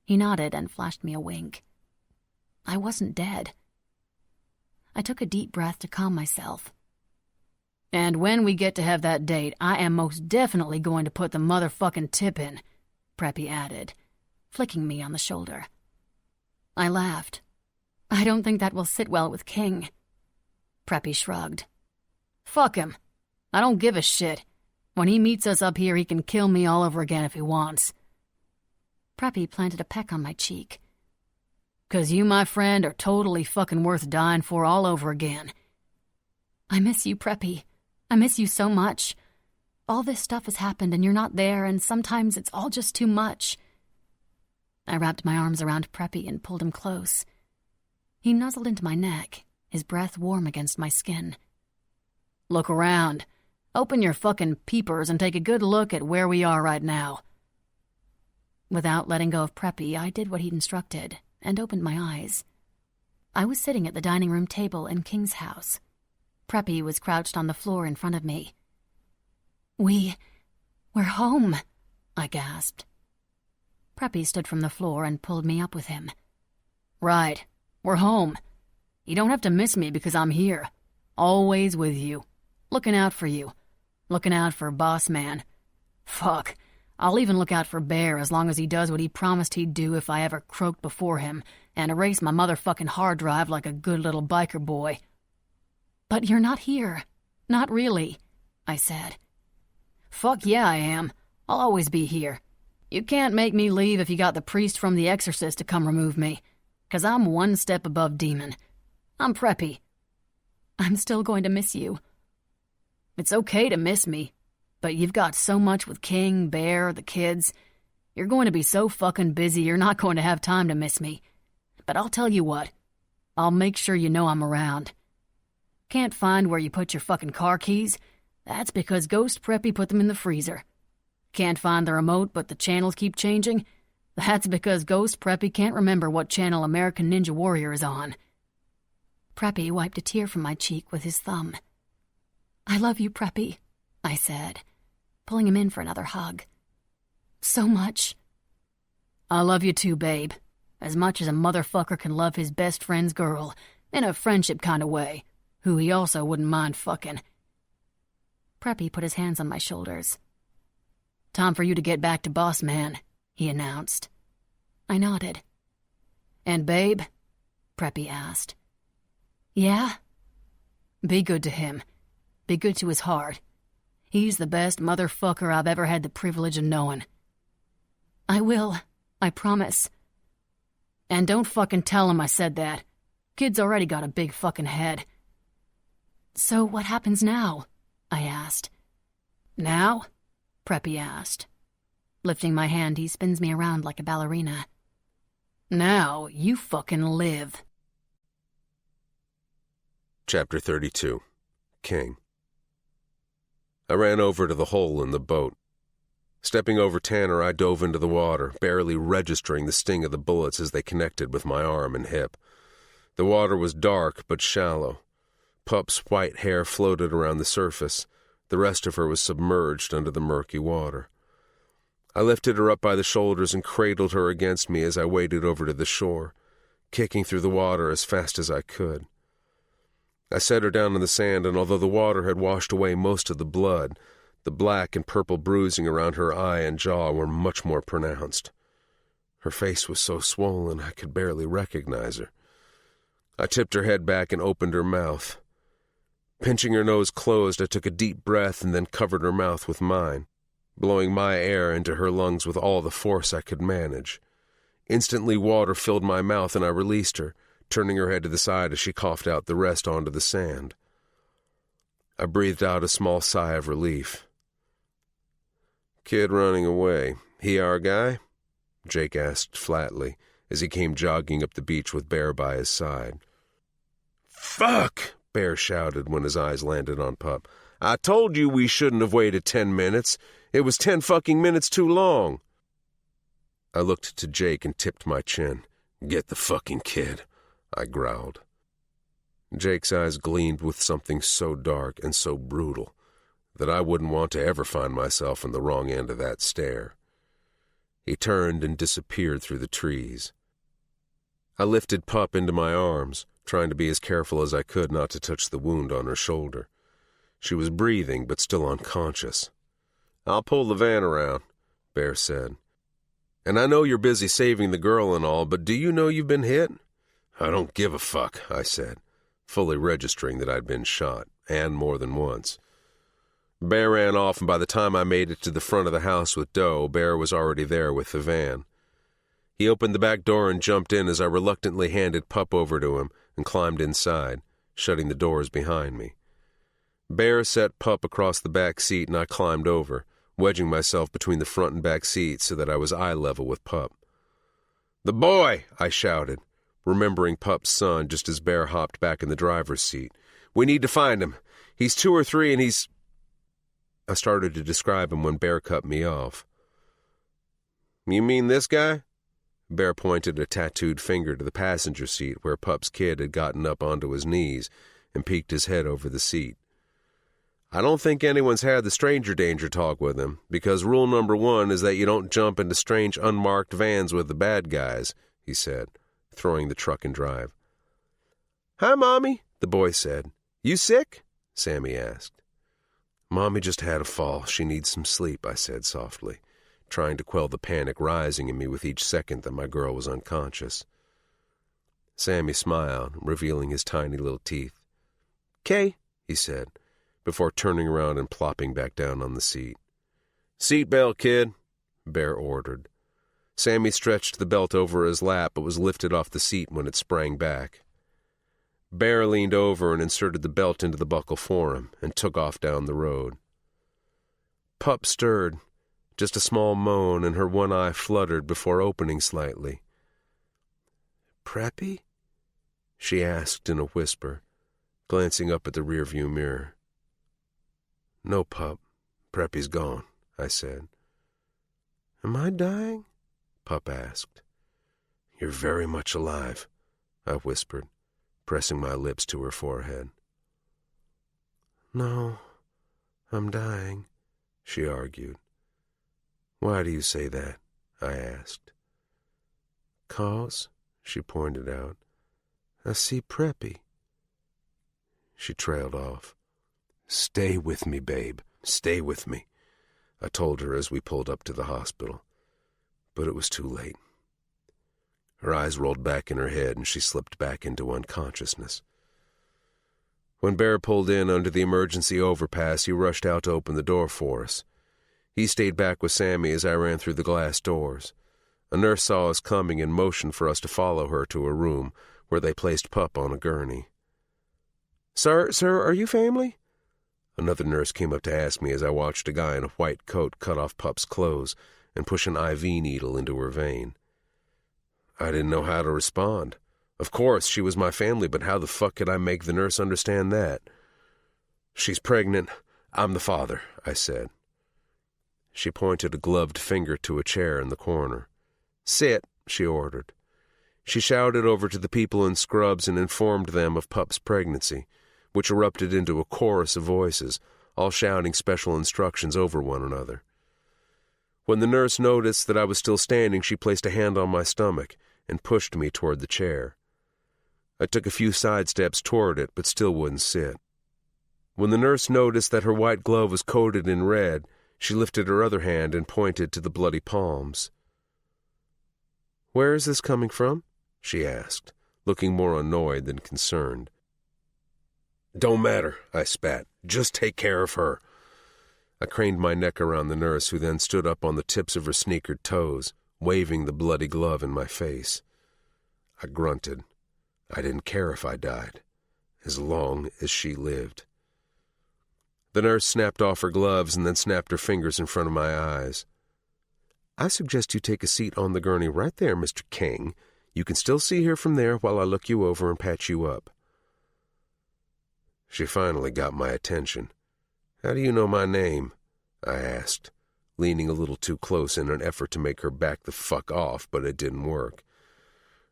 He nodded and flashed me a wink. I wasn't dead. I took a deep breath to calm myself. "And when we get to have that date, I am most definitely going to put the motherfucking tip in," Preppy added, flicking me on the shoulder. I laughed. "I don't think that will sit well with King." Preppy shrugged. "Fuck him. I don't give a shit. When he meets us up here, he can kill me all over again if he wants." Preppy planted a peck on my cheek. "'Cause you, my friend, are totally fucking worth dying for all over again." "I miss you, Preppy. I miss you so much. All this stuff has happened and you're not there, and sometimes it's all just too much." I wrapped my arms around Preppy and pulled him close. He nuzzled into my neck, his breath warm against my skin. "Look around. Open your fucking peepers and take a good look at where we are right now." Without letting go of Preppy, I did what he'd instructed and opened my eyes. I was sitting at the dining room table in King's house. Preppy was crouched on the floor in front of me. We're home," I gasped. Preppy stood from the floor and pulled me up with him. "Right. We're home. You don't have to miss me because I'm here. Always with you. Looking out for you. Looking out for Boss Man. Fuck. I'll even look out for Bear as long as he does what he promised he'd do if I ever croaked before him and erase my motherfucking hard drive like a good little biker boy." "But you're not here. Not really," I said. "Fuck yeah, I am. I'll always be here. You can't make me leave if you got the priest from The Exorcist to come remove me, 'cause I'm one step above demon. I'm Preppy." "I'm still going to miss you." "It's okay to miss me, but you've got so much with King, Bear, the kids. You're going to be so fucking busy you're not going to have time to miss me. But I'll tell you what. I'll make sure you know I'm around. Can't find where you put your fucking car keys? That's because Ghost Preppy put them in the freezer. Can't find the remote but the channels keep changing? That's because Ghost Preppy can't remember what channel American Ninja Warrior is on." Preppy wiped a tear from my cheek with his thumb. "I love you, Preppy," I said, pulling him in for another hug. "So much." "I love you too, babe. As much as a motherfucker can love his best friend's girl, in a friendship kind of way, who he also wouldn't mind fucking." Preppy put his hands on my shoulders. "Time for you to get back to Boss Man," he announced. I nodded. "And babe?" Preppy asked. "Yeah?" "Be good to him. Be good to his heart. He's the best motherfucker I've ever had the privilege of knowing." "I will. I promise." "And don't fucking tell him I said that. Kid's already got a big fucking head." "So what happens now?" I asked. "Now?" Preppy asked. Lifting my hand, he spins me around like a ballerina. "Now you fucking live." Chapter 32. King. I ran over to the hole in the boat. Stepping over Tanner, I dove into the water, barely registering the sting of the bullets as they connected with my arm and hip. The water was dark but shallow. Pup's white hair floated around the surface. The rest of her was submerged under the murky water. I lifted her up by the shoulders and cradled her against me as I waded over to the shore, kicking through the water as fast as I could. I set her down in the sand, and although the water had washed away most of the blood, the black and purple bruising around her eye and jaw were much more pronounced. Her face was so swollen I could barely recognize her. I tipped her head back and opened her mouth. Pinching her nose closed, I took a deep breath and then covered her mouth with mine, blowing my air into her lungs with all the force I could manage. Instantly, water filled my mouth and I released her, turning her head to the side as she coughed out the rest onto the sand. I breathed out a small sigh of relief. "Kid running away. He our guy?" Jake asked flatly as he came jogging up the beach with Bear by his side. "Fuck!" Bear shouted when his eyes landed on Pup. "I told you we shouldn't have waited 10 minutes. It was 10 fucking minutes too long." I looked to Jake and tipped my chin. "Get the fucking kid," I growled. Jake's eyes gleamed with something so dark and so brutal that I wouldn't want to ever find myself on the wrong end of that stare. He turned and disappeared through the trees. I lifted Pup into my arms, trying to be as careful as I could not to touch the wound on her shoulder. She was breathing, but still unconscious. "I'll pull the van around," Bear said. "And I know you're busy saving the girl and all, but do you know you've been hit?" "I don't give a fuck," I said, fully registering that I'd been shot, and more than once. Bear ran off, and by the time I made it to the front of the house with Doe, Bear was already there with the van. He opened the back door and jumped in as I reluctantly handed Pup over to him and climbed inside, shutting the doors behind me. Bear set Pup across the back seat and I climbed over, wedging myself between the front and back seats so that I was eye level with Pup. "The boy!" I shouted, remembering Pup's son just as Bear hopped back in the driver's seat. "We need to find him. He's 2 or 3 and he's—" I started to describe him when Bear cut me off. "You mean this guy?" Bear pointed a tattooed finger to the passenger seat where Pup's kid had gotten up onto his knees and peeked his head over the seat. "I don't think anyone's had the stranger danger talk with him, because rule number 1 is that you don't jump into strange unmarked vans with the bad guys," he said, throwing the truck in drive. "Hi, Mommy," the boy said. "You sick?" Sammy asked. "Mommy just had a fall. She needs some sleep," I said softly, trying to quell the panic rising in me with each second that my girl was unconscious. Sammy smiled, revealing his tiny little teeth. "'Kay," he said, before turning around and plopping back down on the seat. "Seatbelt, kid," Bear ordered. Sammy stretched the belt over his lap but was lifted off the seat when it sprang back. Bear leaned over and inserted the belt into the buckle for him and took off down the road. Pup stirred, just a small moan, and her one eye fluttered before opening slightly. "Preppy?" she asked in a whisper, glancing up at the rearview mirror. "No, Pup. Preppy's gone," I said. "Am I dying?" Pup asked. "You're very much alive," I whispered, pressing my lips to her forehead. "No, I'm dying," she argued. "Why do you say that?" I asked. "'Cause," she pointed out, "I see Preppy." She trailed off. "Stay with me, babe. Stay with me," I told her as we pulled up to the hospital. But it was too late. Her eyes rolled back in her head and she slipped back into unconsciousness. When Bear pulled in under the emergency overpass, he rushed out to open the door for us. He stayed back with Sammy as I ran through the glass doors. A nurse saw us coming and motioned for us to follow her to a room where they placed Pup on a gurney. Sir, are you family?" Another nurse came up to ask me as I watched a guy in a white coat cut off Pup's clothes and push an IV needle into her vein. I didn't know how to respond. Of course, she was my family, but how the fuck could I make the nurse understand that? "She's pregnant. I'm the father," I said. She pointed a gloved finger to a chair in the corner. "Sit," she ordered. She shouted over to the people in scrubs and informed them of Pup's pregnancy, which erupted into a chorus of voices, all shouting special instructions over one another. When the nurse noticed that I was still standing, she placed a hand on my stomach and pushed me toward the chair. I took a few side steps toward it, but still wouldn't sit. When the nurse noticed that her white glove was coated in red, she lifted her other hand and pointed to the bloody palms. "Where is this coming from?" she asked, looking more annoyed than concerned. "Don't matter," I spat. "Just take care of her." I craned my neck around the nurse, who then stood up on the tips of her sneakered toes, waving the bloody glove in my face. I grunted. I didn't care if I died, as long as she lived. The nurse snapped off her gloves and then snapped her fingers in front of my eyes. "I suggest you take a seat on the gurney right there, Mr. King. You can still see her from there while I look you over and patch you up." She finally got my attention. "How do you know my name?" I asked, leaning a little too close in an effort to make her back the fuck off, but it didn't work.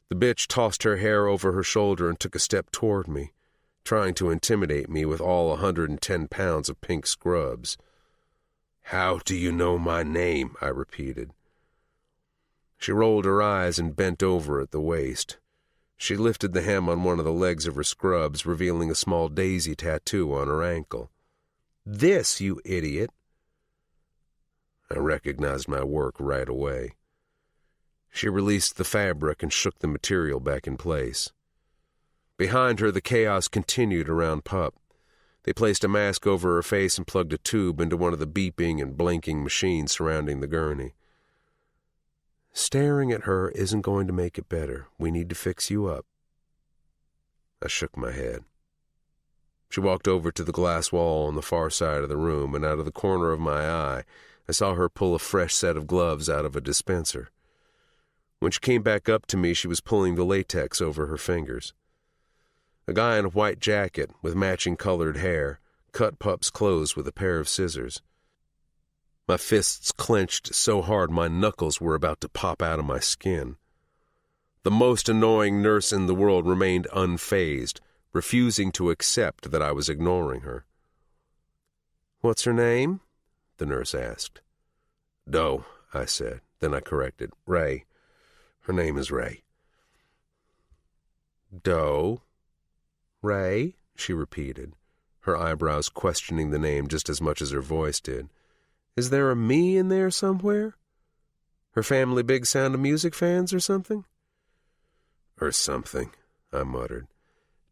The bitch tossed her hair over her shoulder and took a step toward me, trying to intimidate me with all 110 pounds of pink scrubs. "How do you know my name?" I repeated. She rolled her eyes and bent over at the waist. She lifted the hem on one of the legs of her scrubs, revealing a small daisy tattoo on her ankle. "This, you idiot!" I recognized my work right away. She released the fabric and shook the material back in place. Behind her, the chaos continued around Pup. They placed a mask over her face and plugged a tube into one of the beeping and blinking machines surrounding the gurney. "Staring at her isn't going to make it better. We need to fix you up." I shook my head. She walked over to the glass wall on the far side of the room, and out of the corner of my eye, I saw her pull a fresh set of gloves out of a dispenser. When she came back up to me, she was pulling the latex over her fingers. A guy in a white jacket with matching colored hair cut Pup's clothes with a pair of scissors. My fists clenched so hard my knuckles were about to pop out of my skin. The most annoying nurse in the world remained unfazed, refusing to accept that I was ignoring her. "What's her name?" the nurse asked. "Doe," I said. Then I corrected. "Ray. Her name is Ray." "Doe? Ray?" she repeated, her eyebrows questioning the name just as much as her voice did. "Is there a me in there somewhere? Her family big Sound of Music fans or something?" "Or something," I muttered.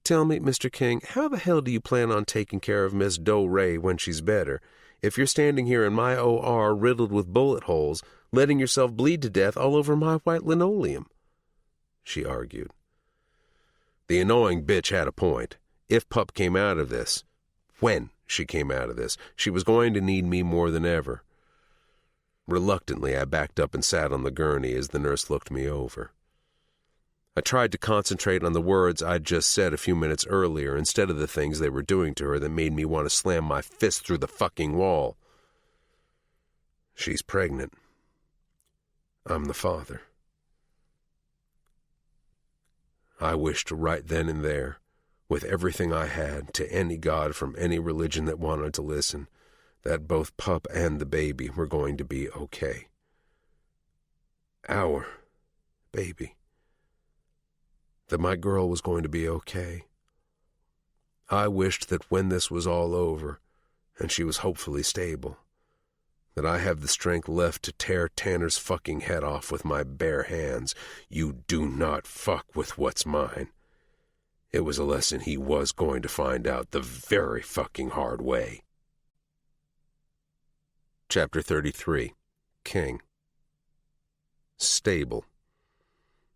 "Tell me, Mr. King, how the hell do you plan on taking care of Miss Doe Ray when she's better, if you're standing here in my OR riddled with bullet holes, letting yourself bleed to death all over my white linoleum?" she argued. The annoying bitch had a point. If Pup came out of this, when she came out of this, she was going to need me more than ever. Reluctantly, I backed up and sat on the gurney as the nurse looked me over. I tried to concentrate on the words I'd just said a few minutes earlier instead of the things they were doing to her that made me want to slam my fist through the fucking wall. She's pregnant. I'm the father. I wished right then and there, with everything I had, to any god from any religion that wanted to listen, that both Pup and the baby were going to be okay. Our baby. That my girl was going to be okay. I wished that when this was all over, and she was hopefully stable, that I have the strength left to tear Tanner's fucking head off with my bare hands. You do not fuck with what's mine. It was a lesson he was going to find out the very fucking hard way. Chapter 33. King. Stable.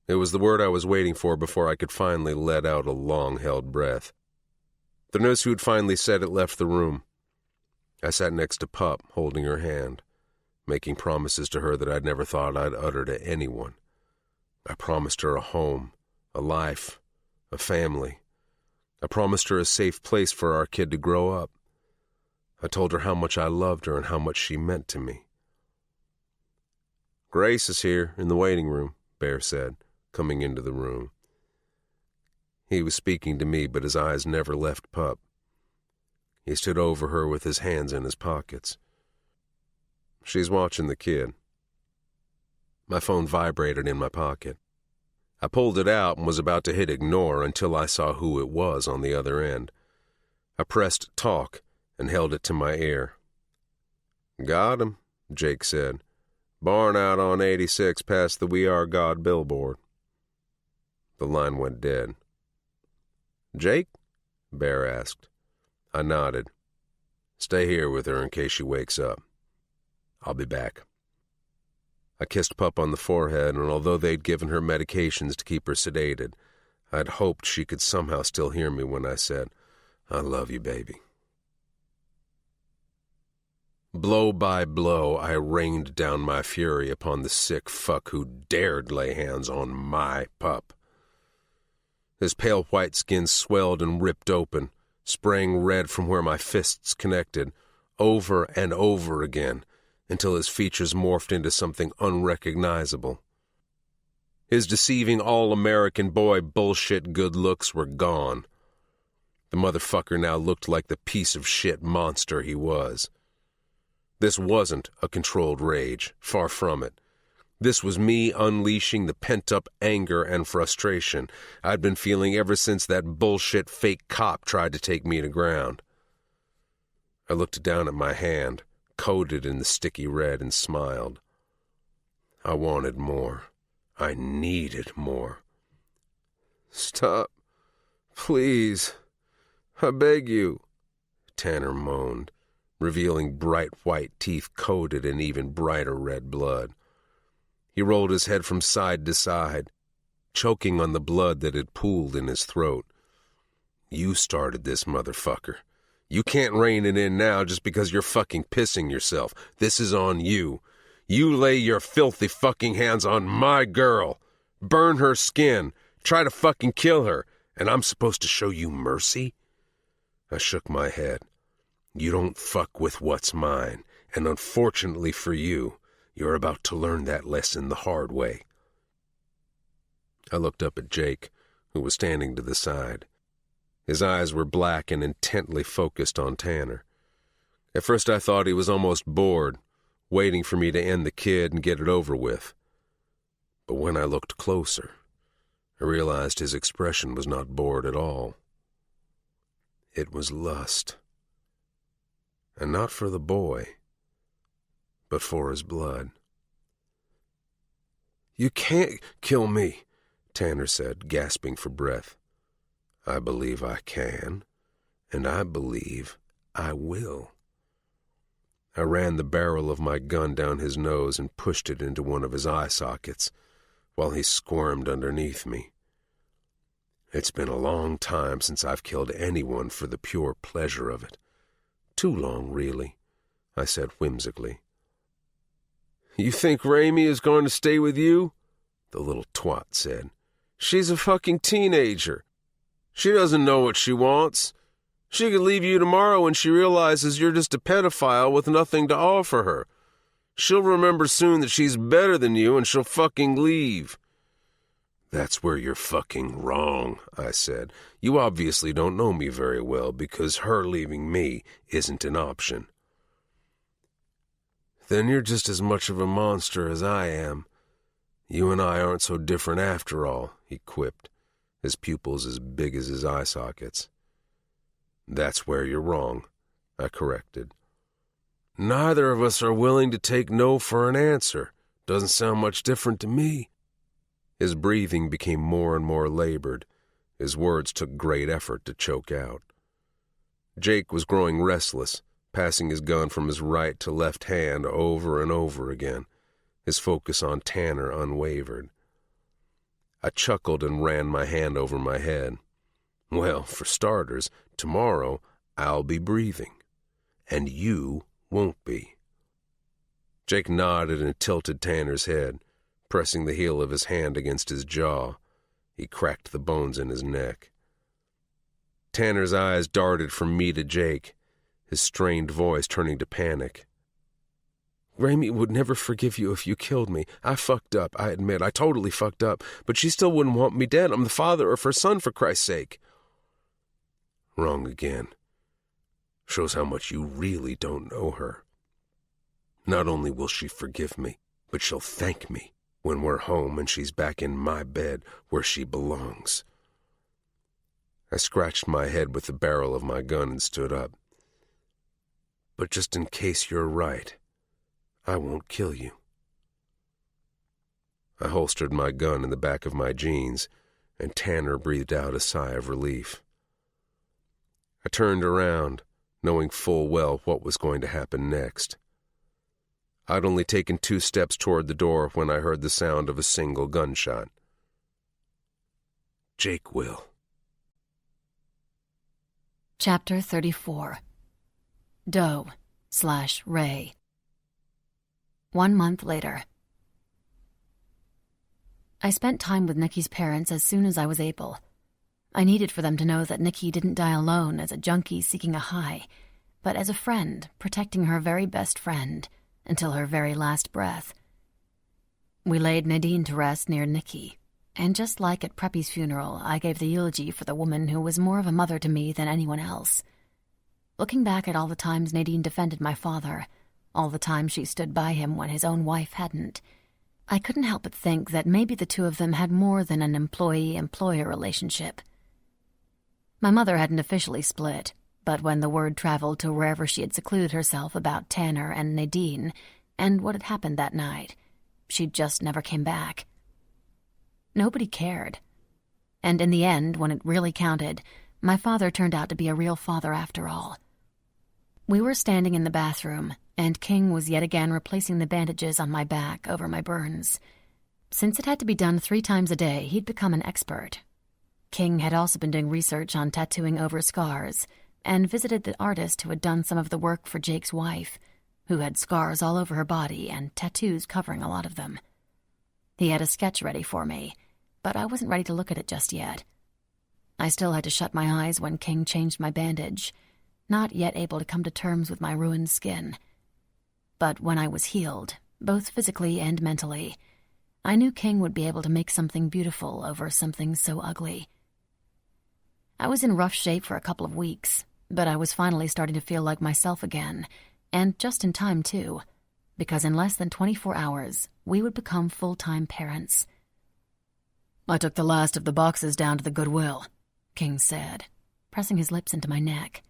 It was the word I was waiting for before I could finally let out a long-held breath. The nurse who had finally said it left the room. I sat next to Pup, holding her hand, making promises to her that I'd never thought I'd utter to anyone. I promised her a home, a life, a family. I promised her a safe place for our kid to grow up. I told her how much I loved her and how much she meant to me. "Grace is here, in the waiting room," Bear said, coming into the room. He was speaking to me, but his eyes never left Pup. He stood over her with his hands in his pockets. She's watching the kid. My phone vibrated in my pocket. I pulled it out and was about to hit ignore until I saw who it was on the other end. I pressed talk and held it to my ear. "Got him," Jake said. "Barn out on 86 past the We Are God billboard." The line went dead. "Jake?" Bear asked. I nodded. "Stay here with her in case she wakes up. I'll be back." I kissed Pup on the forehead, and although they'd given her medications to keep her sedated, I'd hoped she could somehow still hear me when I said, "I love you, baby." Blow by blow, I rained down my fury upon the sick fuck who dared lay hands on my pup. His pale white skin swelled and ripped open, spraying red from where my fists connected, over and over again, until his features morphed into something unrecognizable. His deceiving all-American boy bullshit good looks were gone. The motherfucker now looked like the piece of shit monster he was. This wasn't a controlled rage, far from it. This was me unleashing the pent-up anger and frustration I'd been feeling ever since that bullshit fake cop tried to take me to ground. I looked down at my hand, coated in the sticky red, and smiled. I wanted more. I needed more. "Stop. Please. I beg you," Tanner moaned, revealing bright white teeth coated in even brighter red blood. He rolled his head from side to side, choking on the blood that had pooled in his throat. "You started this, motherfucker. You can't rein it in now just because you're fucking pissing yourself. This is on you. You lay your filthy fucking hands on my girl. Burn her skin. Try to fucking kill her. And I'm supposed to show you mercy?" I shook my head. "You don't fuck with what's mine, and unfortunately for you, you're about to learn that lesson the hard way." I looked up at Jake, who was standing to the side. His eyes were black and intently focused on Tanner. At first I thought he was almost bored, waiting for me to end the kid and get it over with. But when I looked closer, I realized his expression was not bored at all. It was lust. And not for the boy, but for his blood. "You can't kill me," Tanner said, gasping for breath. "I believe I can, and I believe I will." I ran the barrel of my gun down his nose and pushed it into one of his eye sockets, while he squirmed underneath me. It's been a long time since I've killed anyone for the pure pleasure of it. Too long, really, I said whimsically. "You think Raimi is going to stay with you?" the little twat said. "She's a fucking teenager. She doesn't know what she wants. She could leave you tomorrow when she realizes you're just a pedophile with nothing to offer her. She'll remember soon that she's better than you and she'll fucking leave." "That's where you're fucking wrong," I said. "You obviously don't know me very well because her leaving me isn't an option." "Then you're just as much of a monster as I am. You and I aren't so different after all," he quipped, his pupils as big as his eye sockets. "That's where you're wrong," I corrected. "Neither of us are willing to take no for an answer. Doesn't sound much different to me." His breathing became more and more labored. His words took great effort to choke out. Jake was growing restless, passing his gun from his right to left hand over and over again. His focus on Tanner unwavered. I chuckled and ran my hand over my head. "Well, for starters, tomorrow I'll be breathing, and you won't be." Jake nodded and tilted Tanner's head, pressing the heel of his hand against his jaw. He cracked the bones in his neck. Tanner's eyes darted from me to Jake, his strained voice turning to panic. "Raimi would never forgive you if you killed me. I fucked up, I admit. I totally fucked up. But she still wouldn't want me dead. I'm the father of her son, for Christ's sake." Wrong again. Shows how much you really don't know her. Not only will she forgive me, but she'll thank me when we're home and she's back in my bed where she belongs. I scratched my head with the barrel of my gun and stood up. But just in case you're right, I won't kill you. I holstered my gun in the back of my jeans, and Tanner breathed out a sigh of relief. I turned around, knowing full well what was going to happen next. I'd only taken 2 steps toward the door when I heard the sound of a single gunshot. Jake will. Chapter 34. Doe/Ray. 1 month later. I spent time with Nikki's parents as soon as I was able. I needed for them to know that Nikki didn't die alone as a junkie seeking a high, but as a friend protecting her very best friend until her very last breath. We laid Nadine to rest near Nikki, and just like at Preppy's funeral, I gave the eulogy for the woman who was more of a mother to me than anyone else. Looking back at all the times Nadine defended my father, all the times she stood by him when his own wife hadn't, I couldn't help but think that maybe the two of them had more than an employee-employer relationship. My mother hadn't officially split, but when the word traveled to wherever she had secluded herself about Tanner and Nadine and what had happened that night, she just never came back. Nobody cared. And in the end, when it really counted, my father turned out to be a real father after all. We were standing in the bathroom, and King was yet again replacing the bandages on my back over my burns. Since it had to be done 3 times a day, he'd become an expert. King had also been doing research on tattooing over scars, and visited the artist who had done some of the work for Jake's wife, who had scars all over her body and tattoos covering a lot of them. He had a sketch ready for me, but I wasn't ready to look at it just yet. I still had to shut my eyes when King changed my bandage, not yet able to come to terms with my ruined skin. But when I was healed, both physically and mentally, I knew King would be able to make something beautiful over something so ugly. I was in rough shape for a couple of weeks, but I was finally starting to feel like myself again, and just in time, too, because in less than 24 hours, we would become full-time parents. I took the last of the boxes down to the Goodwill, King said, pressing his lips into my neck.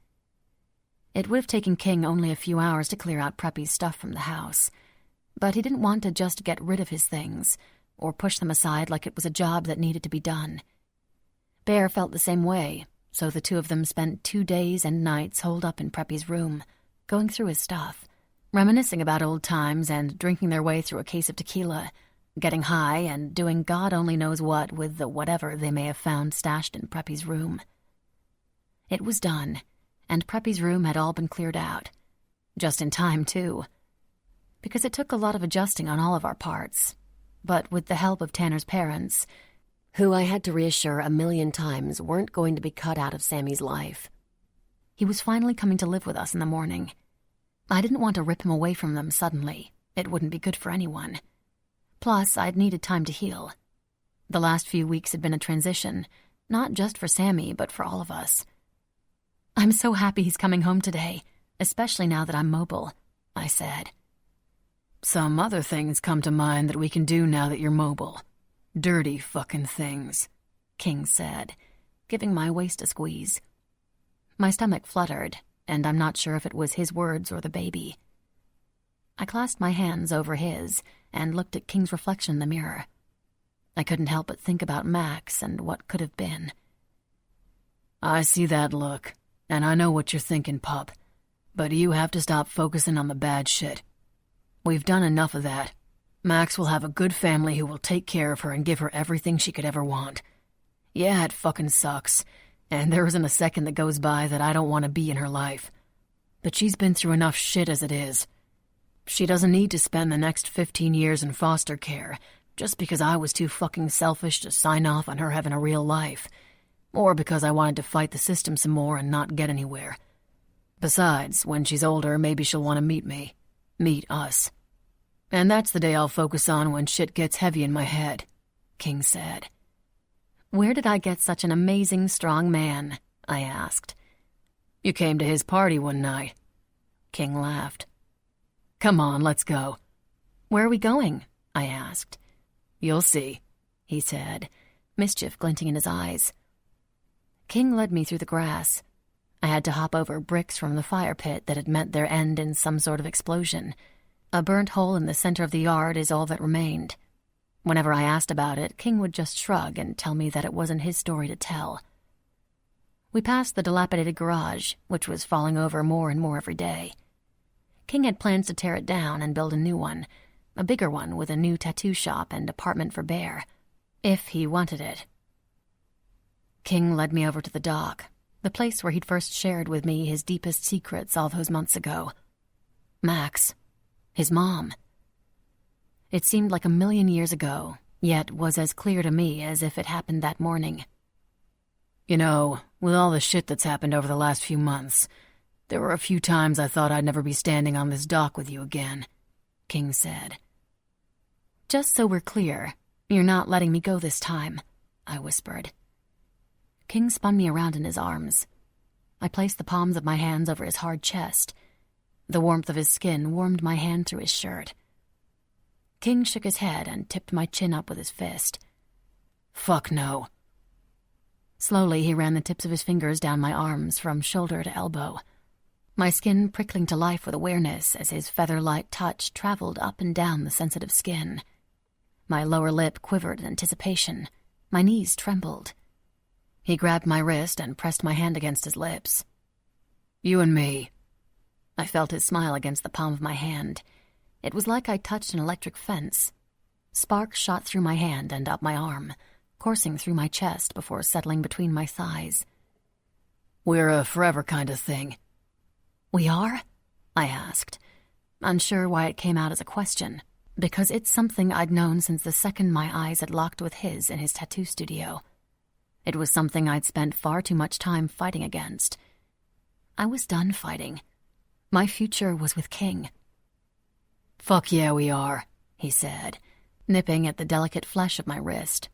It would have taken King only a few hours to clear out Preppy's stuff from the house, but he didn't want to just get rid of his things, or push them aside like it was a job that needed to be done. Bear felt the same way, so the two of them spent 2 days and nights holed up in Preppy's room, going through his stuff, reminiscing about old times and drinking their way through a case of tequila, getting high and doing God only knows what with the whatever they may have found stashed in Preppy's room. It was done, and Preppy's room had all been cleared out. Just in time, too. Because it took a lot of adjusting on all of our parts. But with the help of Tanner's parents, who I had to reassure a million times weren't going to be cut out of Sammy's life, he was finally coming to live with us in the morning. I didn't want to rip him away from them suddenly. It wouldn't be good for anyone. Plus, I'd needed time to heal. The last few weeks had been a transition, not just for Sammy, but for all of us. I'm so happy he's coming home today, especially now that I'm mobile, I said. Some other things come to mind that we can do now that you're mobile. Dirty fucking things, King said, giving my waist a squeeze. My stomach fluttered, and I'm not sure if it was his words or the baby. I clasped my hands over his and looked at King's reflection in the mirror. I couldn't help but think about Max and what could have been. I see that look, and I know what you're thinking, pup, but you have to stop focusing on the bad shit. We've done enough of that. Max will have a good family who will take care of her and give her everything she could ever want. Yeah, it fucking sucks, and there isn't a second that goes by that I don't want to be in her life. But she's been through enough shit as it is. She doesn't need to spend the next 15 years in foster care just because I was too fucking selfish to sign off on her having a real life, or because I wanted to fight the system some more and not get anywhere. Besides, when she's older, maybe she'll want to meet me. Meet us. And that's the day I'll focus on when shit gets heavy in my head, King said. Where did I get such an amazing, strong man? I asked. You came to his party one night." King laughed. "Come on, let's go." "Where are we going?" I asked. "You'll see," he said, mischief glinting in his eyes. King led me through the grass. I had to hop over bricks from the fire pit that had met their end in some sort of explosion. A burnt hole in the center of the yard is all that remained. Whenever I asked about it, King would just shrug and tell me that it wasn't his story to tell. We passed the dilapidated garage, which was falling over more and more every day. King had plans to tear it down and build a new one, a bigger one with a new tattoo shop and apartment for Bear, if he wanted it. King led me over to the dock, the place where he'd first shared with me his deepest secrets all those months ago. Max, his mom. It seemed like a million years ago, yet was as clear to me as if it happened that morning. "You know, with all the shit that's happened over the last few months, there were a few times I thought I'd never be standing on this dock with you again," King said. "Just so we're clear, you're not letting me go this time," I whispered. King spun me around in his arms. I placed the palms of my hands over his hard chest. The warmth of his skin warmed my hand through his shirt. King shook his head and tipped my chin up with his fist. "Fuck no." Slowly, he ran the tips of his fingers down my arms from shoulder to elbow, my skin prickling to life with awareness as his feather-light touch traveled up and down the sensitive skin. My lower lip quivered in anticipation. My knees trembled. He grabbed my wrist and pressed my hand against his lips. "You and me." I felt his smile against the palm of my hand. It was like I touched an electric fence. Sparks shot through my hand and up my arm, coursing through my chest before settling between my thighs. "We're a forever kind of thing." "We are?" I asked, unsure why it came out as a question, because it's something I'd known since the second my eyes had locked with his in his tattoo studio. It was something I'd spent far too much time fighting against. I was done fighting. My future was with King. "Fuck yeah, we are," he said, nipping at the delicate flesh of my wrist.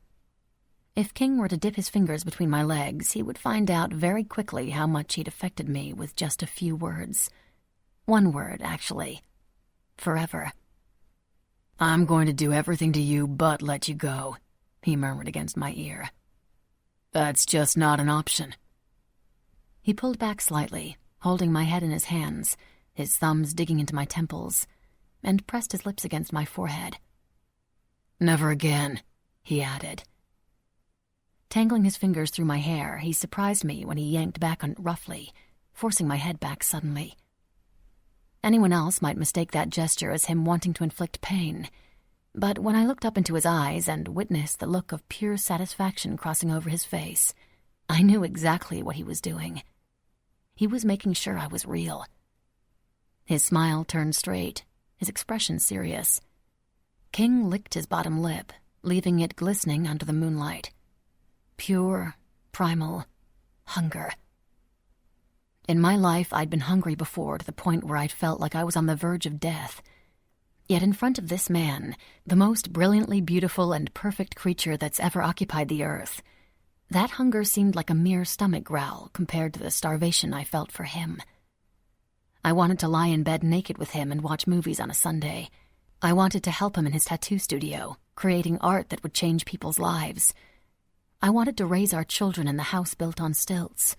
If King were to dip his fingers between my legs, he would find out very quickly how much he'd affected me with just a few words. One word, actually. Forever. "I'm going to do everything to you but let you go," he murmured against my ear. "That's just not an option." He pulled back slightly, holding my head in his hands, his thumbs digging into my temples, and pressed his lips against my forehead. "Never again," he added. Tangling his fingers through my hair, he surprised me when he yanked back on it roughly, forcing my head back suddenly. Anyone else might mistake that gesture as him wanting to inflict pain, but when I looked up into his eyes and witnessed the look of pure satisfaction crossing over his face, I knew exactly what he was doing. He was making sure I was real. His smile turned straight, his expression serious. King licked his bottom lip, leaving it glistening under the moonlight. Pure, primal hunger. In my life, I'd been hungry before to the point where I'd felt like I was on the verge of death. Yet in front of this man, the most brilliantly beautiful and perfect creature that's ever occupied the earth, that hunger seemed like a mere stomach growl compared to the starvation I felt for him. I wanted to lie in bed naked with him and watch movies on a Sunday. I wanted to help him in his tattoo studio, creating art that would change people's lives. I wanted to raise our children in the house built on stilts.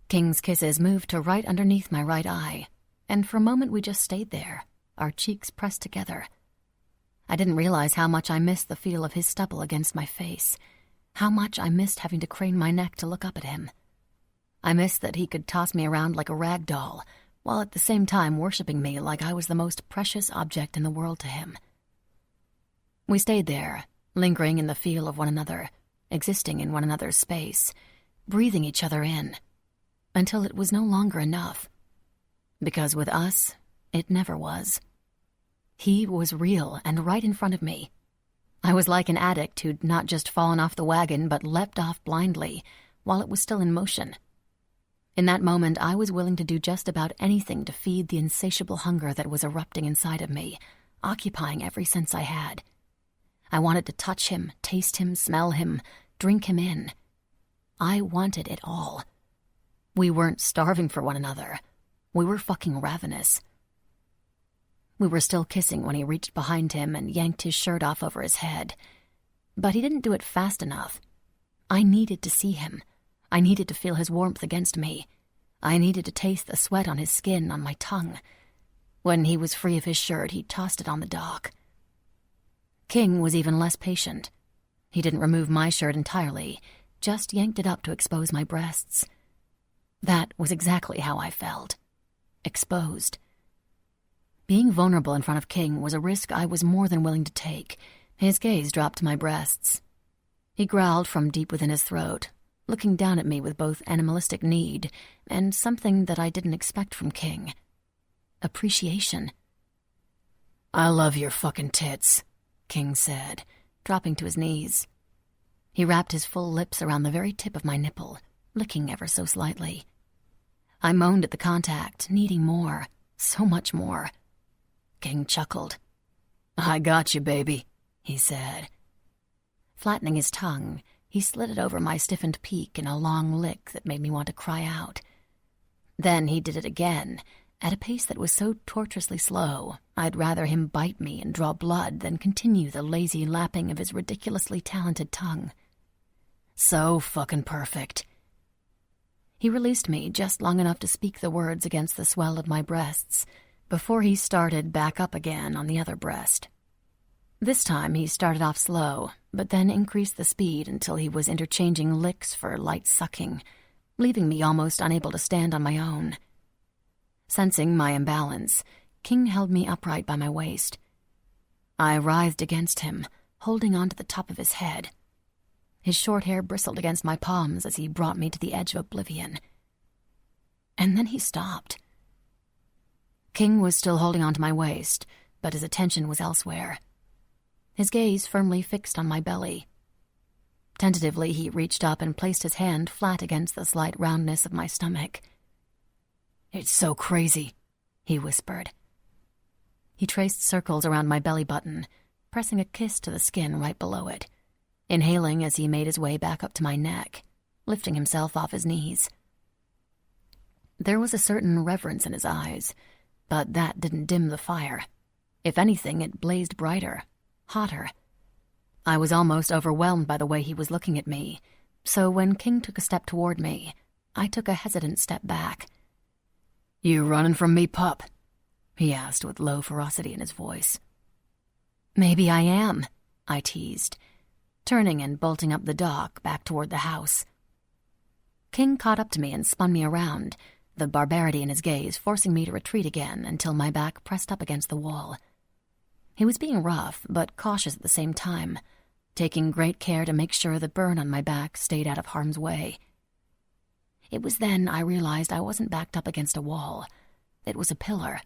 King's kisses moved to right underneath my right eye, and for a moment we just stayed there, our cheeks pressed together. I didn't realize how much I missed the feel of his stubble against my face, how much I missed having to crane my neck to look up at him. I missed that he could toss me around like a rag doll, while at the same time worshiping me like I was the most precious object in the world to him. We stayed there, lingering in the feel of one another, existing in one another's space, breathing each other in, until it was no longer enough. Because with us, it never was. He was real and right in front of me. I was like an addict who'd not just fallen off the wagon but leapt off blindly while it was still in motion. In that moment, I was willing to do just about anything to feed the insatiable hunger that was erupting inside of me, occupying every sense I had. I wanted to touch him, taste him, smell him, drink him in. I wanted it all. We weren't starving for one another. We were fucking ravenous. We were still kissing when he reached behind him and yanked his shirt off over his head. But he didn't do it fast enough. I needed to see him. I needed to feel his warmth against me. I needed to taste the sweat on his skin, on my tongue. When he was free of his shirt, he tossed it on the dock. King was even less patient. He didn't remove my shirt entirely, just yanked it up to expose my breasts. That was exactly how I felt. Exposed. Being vulnerable in front of King was a risk I was more than willing to take. His gaze dropped to my breasts. He growled from deep within his throat, looking down at me with both animalistic need and something that I didn't expect from King. Appreciation. "I love your fucking tits," King said, dropping to his knees. He wrapped his full lips around the very tip of my nipple, licking ever so slightly. I moaned at the contact, needing more, so much more. King chuckled. "I got you, baby," he said. Flattening his tongue, he slid it over my stiffened peak in a long lick that made me want to cry out. Then he did it again, at a pace that was so tortuously slow, I'd rather him bite me and draw blood than continue the lazy lapping of his ridiculously talented tongue. So fucking perfect. He released me just long enough to speak the words against the swell of my breasts, before he started back up again on the other breast. This time he started off slow, but then increased the speed until he was interchanging licks for light sucking, leaving me almost unable to stand on my own. Sensing my imbalance, King held me upright by my waist. I writhed against him, holding on to the top of his head. His short hair bristled against my palms as he brought me to the edge of oblivion. And then he stopped. King was still holding onto my waist, but his attention was elsewhere. His gaze firmly fixed on my belly. Tentatively, he reached up and placed his hand flat against the slight roundness of my stomach. "It's so crazy," he whispered. He traced circles around my belly button, pressing a kiss to the skin right below it, inhaling as he made his way back up to my neck, lifting himself off his knees. There was a certain reverence in his eyes, but that didn't dim the fire. If anything, it blazed brighter, hotter. I was almost overwhelmed by the way he was looking at me, so when King took a step toward me, I took a hesitant step back. "You running from me, pup?" he asked with low ferocity in his voice. "Maybe I am," I teased, turning and bolting up the dock back toward the house. King caught up to me and spun me around, the barbarity in his gaze forcing me to retreat again until my back pressed up against the wall. He was being rough, but cautious at the same time, taking great care to make sure the burn on my back stayed out of harm's way. It was then I realized I wasn't backed up against a wall. It was a pillar.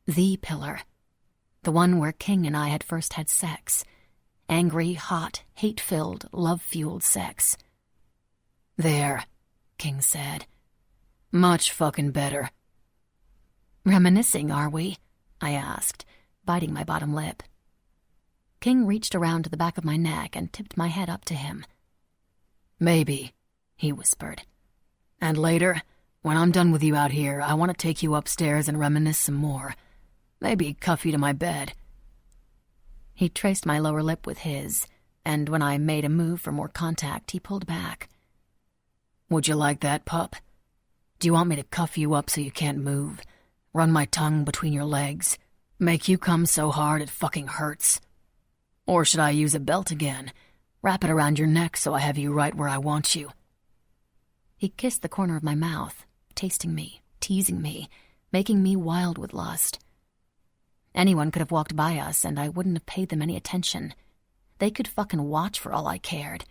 The pillar. The one where King and I had first had sex. Angry, hot, hate-filled, love-fueled sex. "There," King said. "Much fucking better." "Reminiscing, are we?" I asked, biting my bottom lip. King reached around to the back of my neck and tipped my head up to him. "Maybe," he whispered. "And later, when I'm done with you out here, I want to take you upstairs and reminisce some more. Maybe cuff you to my bed." He traced my lower lip with his, and when I made a move for more contact, he pulled back. "Would you like that, pup? Do you want me to cuff you up so you can't move? Run my tongue between your legs? Make you come so hard it fucking hurts? Or should I use a belt again? Wrap it around your neck so I have you right where I want you?" He kissed the corner of my mouth, tasting me, teasing me, making me wild with lust. Anyone could have walked by us and I wouldn't have paid them any attention. They could fucking watch for all I cared.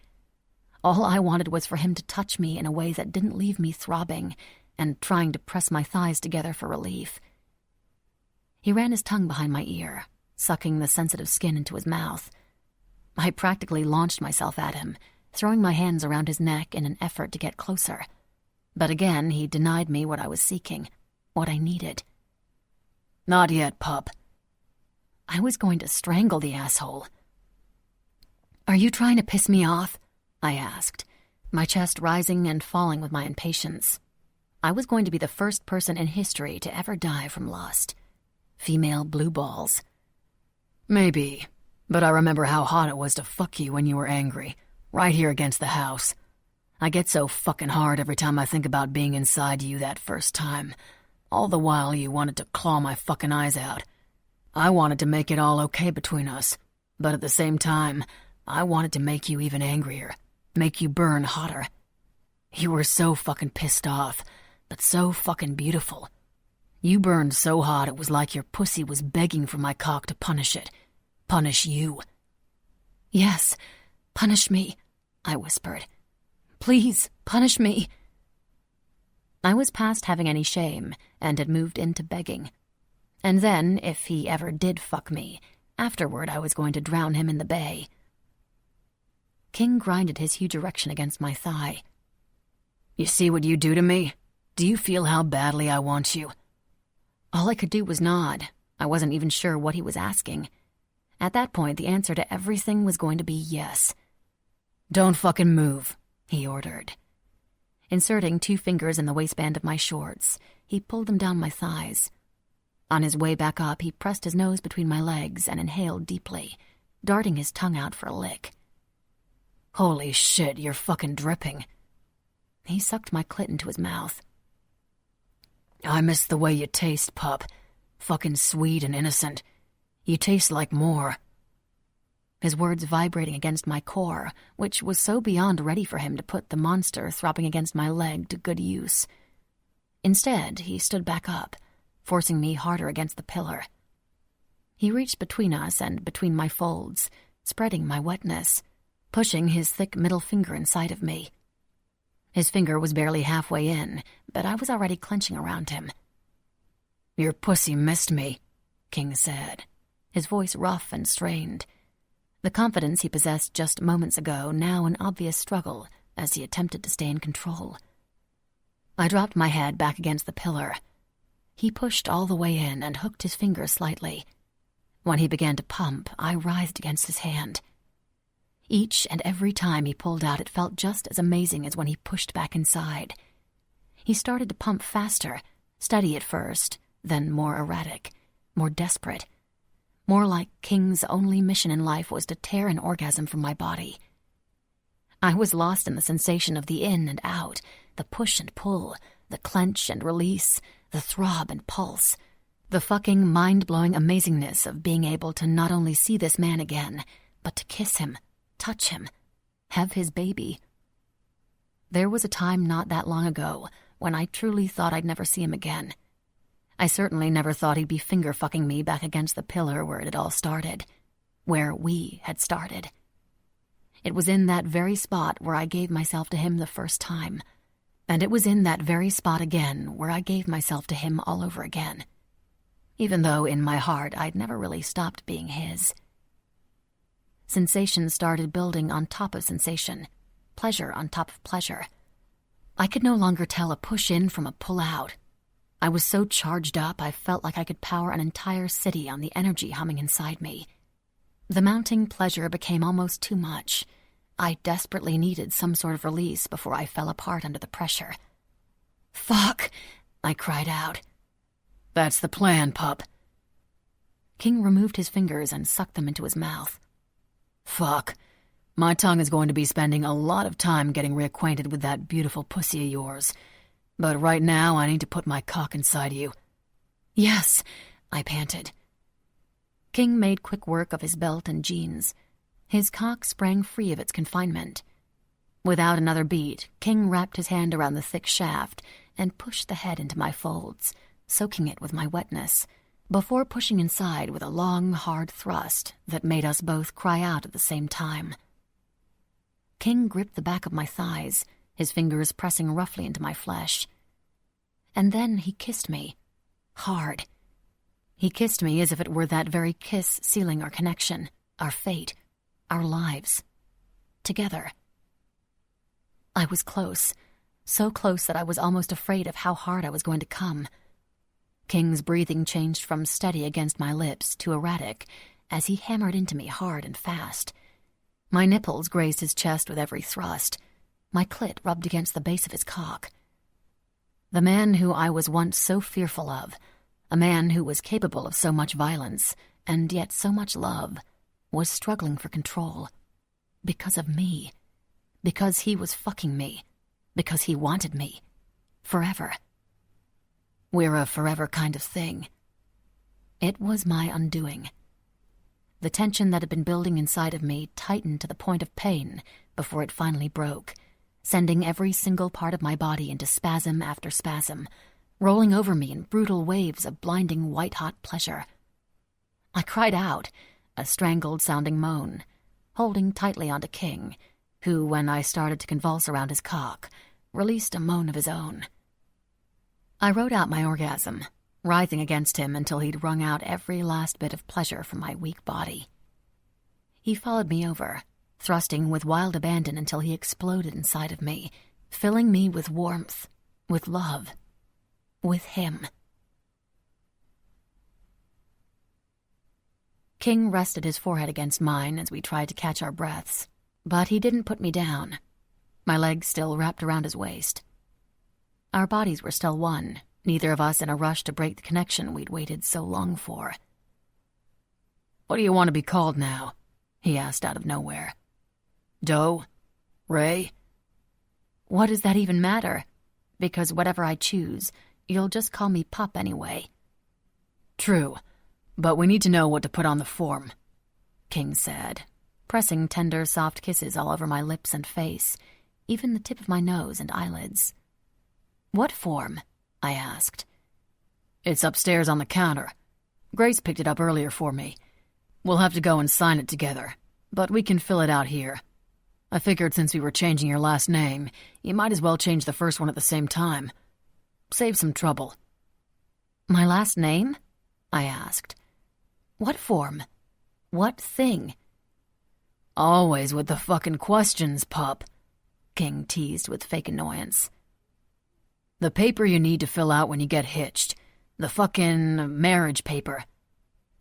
All I wanted was for him to touch me in a way that didn't leave me throbbing and trying to press my thighs together for relief. He ran his tongue behind my ear, sucking the sensitive skin into his mouth. I practically launched myself at him, throwing my hands around his neck in an effort to get closer. But again, he denied me what I was seeking, what I needed. "Not yet, pup." I was going to strangle the asshole. "Are you trying to piss me off?" I asked, my chest rising and falling with my impatience. I was going to be the first person in history to ever die from lust. Female blue balls. Maybe, but I remember how hot it was to fuck you when you were angry, right here against the house. I get so fucking hard every time I think about being inside you that first time. All the while you wanted to claw my fucking eyes out. I wanted to make it all okay between us, but at the same time, I wanted to make you even angrier, make you burn hotter. You were so fucking pissed off, but so fucking beautiful. You burned so hot it was like your pussy was begging for my cock to punish it. Punish you. Yes, punish me, I whispered. Please, punish me. I was past having any shame and had moved into begging. And then, if he ever did fuck me, afterward I was going to drown him in the bay. King grinded his huge erection against my thigh. You see what you do to me? Do you feel how badly I want you? All I could do was nod. I wasn't even sure what he was asking. At that point, the answer to everything was going to be yes. Don't fucking move, he ordered. Inserting 2 fingers in the waistband of my shorts, he pulled them down my thighs. On his way back up, he pressed his nose between my legs and inhaled deeply, darting his tongue out for a lick. Holy shit, you're fucking dripping. He sucked my clit into his mouth. I miss the way you taste, pup. Fucking sweet and innocent. You taste like more. His words vibrating against my core, which was so beyond ready for him to put the monster throbbing against my leg to good use. Instead, he stood back up, forcing me harder against the pillar. He reached between us and between my folds, spreading my wetness, pushing his thick middle finger inside of me. His finger was barely halfway in, but I was already clenching around him. Your pussy missed me, King said, his voice rough and strained. The confidence he possessed just moments ago now an obvious struggle as he attempted to stay in control. I dropped my head back against the pillar. He pushed all the way in and hooked his finger slightly. When he began to pump, I writhed against his hand. Each and every time he pulled out, it felt just as amazing as when he pushed back inside. He started to pump faster, steady at first, then more erratic, more desperate. More like King's only mission in life was to tear an orgasm from my body. I was lost in the sensation of the in and out, the push and pull, the clench and release, the throb and pulse, the fucking mind-blowing amazingness of being able to not only see this man again, but to kiss him, touch him, have his baby. There was a time not that long ago when I truly thought I'd never see him again. I certainly never thought he'd be finger-fucking me back against the pillar where it had all started, where we had started. It was in that very spot where I gave myself to him the first time, and it was in that very spot again where I gave myself to him all over again, even though in my heart I'd never really stopped being his. Sensation started building on top of sensation, pleasure on top of pleasure. I could no longer tell a push-in from a pull-out. I was so charged up I felt like I could power an entire city on the energy humming inside me. The mounting pleasure became almost too much. I desperately needed some sort of release before I fell apart under the pressure. "Fuck!" I cried out. "That's the plan, pup." King removed his fingers and sucked them into his mouth. "Fuck. My tongue is going to be spending a lot of time getting reacquainted with that beautiful pussy of yours. But right now I need to put my cock inside you." "Yes," I panted. King made quick work of his belt and jeans. His cock sprang free of its confinement. Without another beat, King wrapped his hand around the thick shaft and pushed the head into my folds, soaking it with my wetness, before pushing inside with a long, hard thrust that made us both cry out at the same time. King gripped the back of my thighs, his fingers pressing roughly into my flesh. And then he kissed me. Hard. He kissed me as if it were that very kiss sealing our connection, our fate, our lives. Together. I was close, so close that I was almost afraid of how hard I was going to come. King's breathing changed from steady against my lips to erratic as he hammered into me hard and fast. My nipples grazed his chest with every thrust. My clit rubbed against the base of his cock. The man who I was once so fearful of, a man who was capable of so much violence and yet so much love, was struggling for control. Because of me. Because he was fucking me. Because he wanted me. Forever. We're a forever kind of thing. It was my undoing. The tension that had been building inside of me tightened to the point of pain before it finally broke, sending every single part of my body into spasm after spasm, rolling over me in brutal waves of blinding white-hot pleasure. I cried out, a strangled-sounding moan, holding tightly onto King, who, when I started to convulse around his cock, released a moan of his own. I rode out my orgasm, writhing against him until he'd wrung out every last bit of pleasure from my weak body. He followed me over, thrusting with wild abandon until he exploded inside of me, filling me with warmth, with love, with him. King rested his forehead against mine as we tried to catch our breaths, but he didn't put me down, my legs still wrapped around his waist. Our bodies were still one, neither of us in a rush to break the connection we'd waited so long for. "What do you want to be called now?" he asked out of nowhere. "Doe? Ray?" What does that even matter? Because whatever I choose, you'll just call me Pup anyway. "True, but we need to know what to put on the form," King said, pressing tender, soft kisses all over my lips and face, even the tip of my nose and eyelids. What form? I asked. "It's upstairs on the counter. Grace picked it up earlier for me. We'll have to go and sign it together, but we can fill it out here. I figured since we were changing your last name, you might as well change the first one at the same time. Save some trouble." My last name? I asked. What form? What thing? "Always with the fucking questions, pup," King teased with fake annoyance. "The paper you need to fill out when you get hitched. The fucking marriage paper,"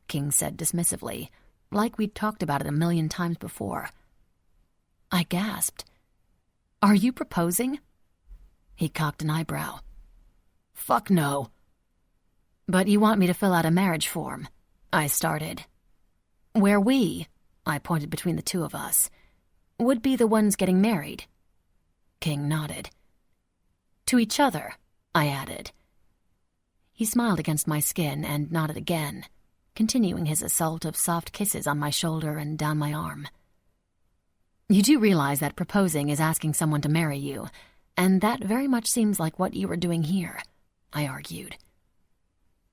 King said dismissively, like we'd talked about it a million times before. I gasped. Are you proposing? He cocked an eyebrow. "Fuck no." "But you want me to fill out a marriage form," I started. "Where we," I pointed between the two of us, "would be the ones getting married." King nodded. "To each other," I added. He smiled against my skin and nodded again, continuing his assault of soft kisses on my shoulder and down my arm. "You do realize that proposing is asking someone to marry you, and that very much seems like what you were doing here," I argued.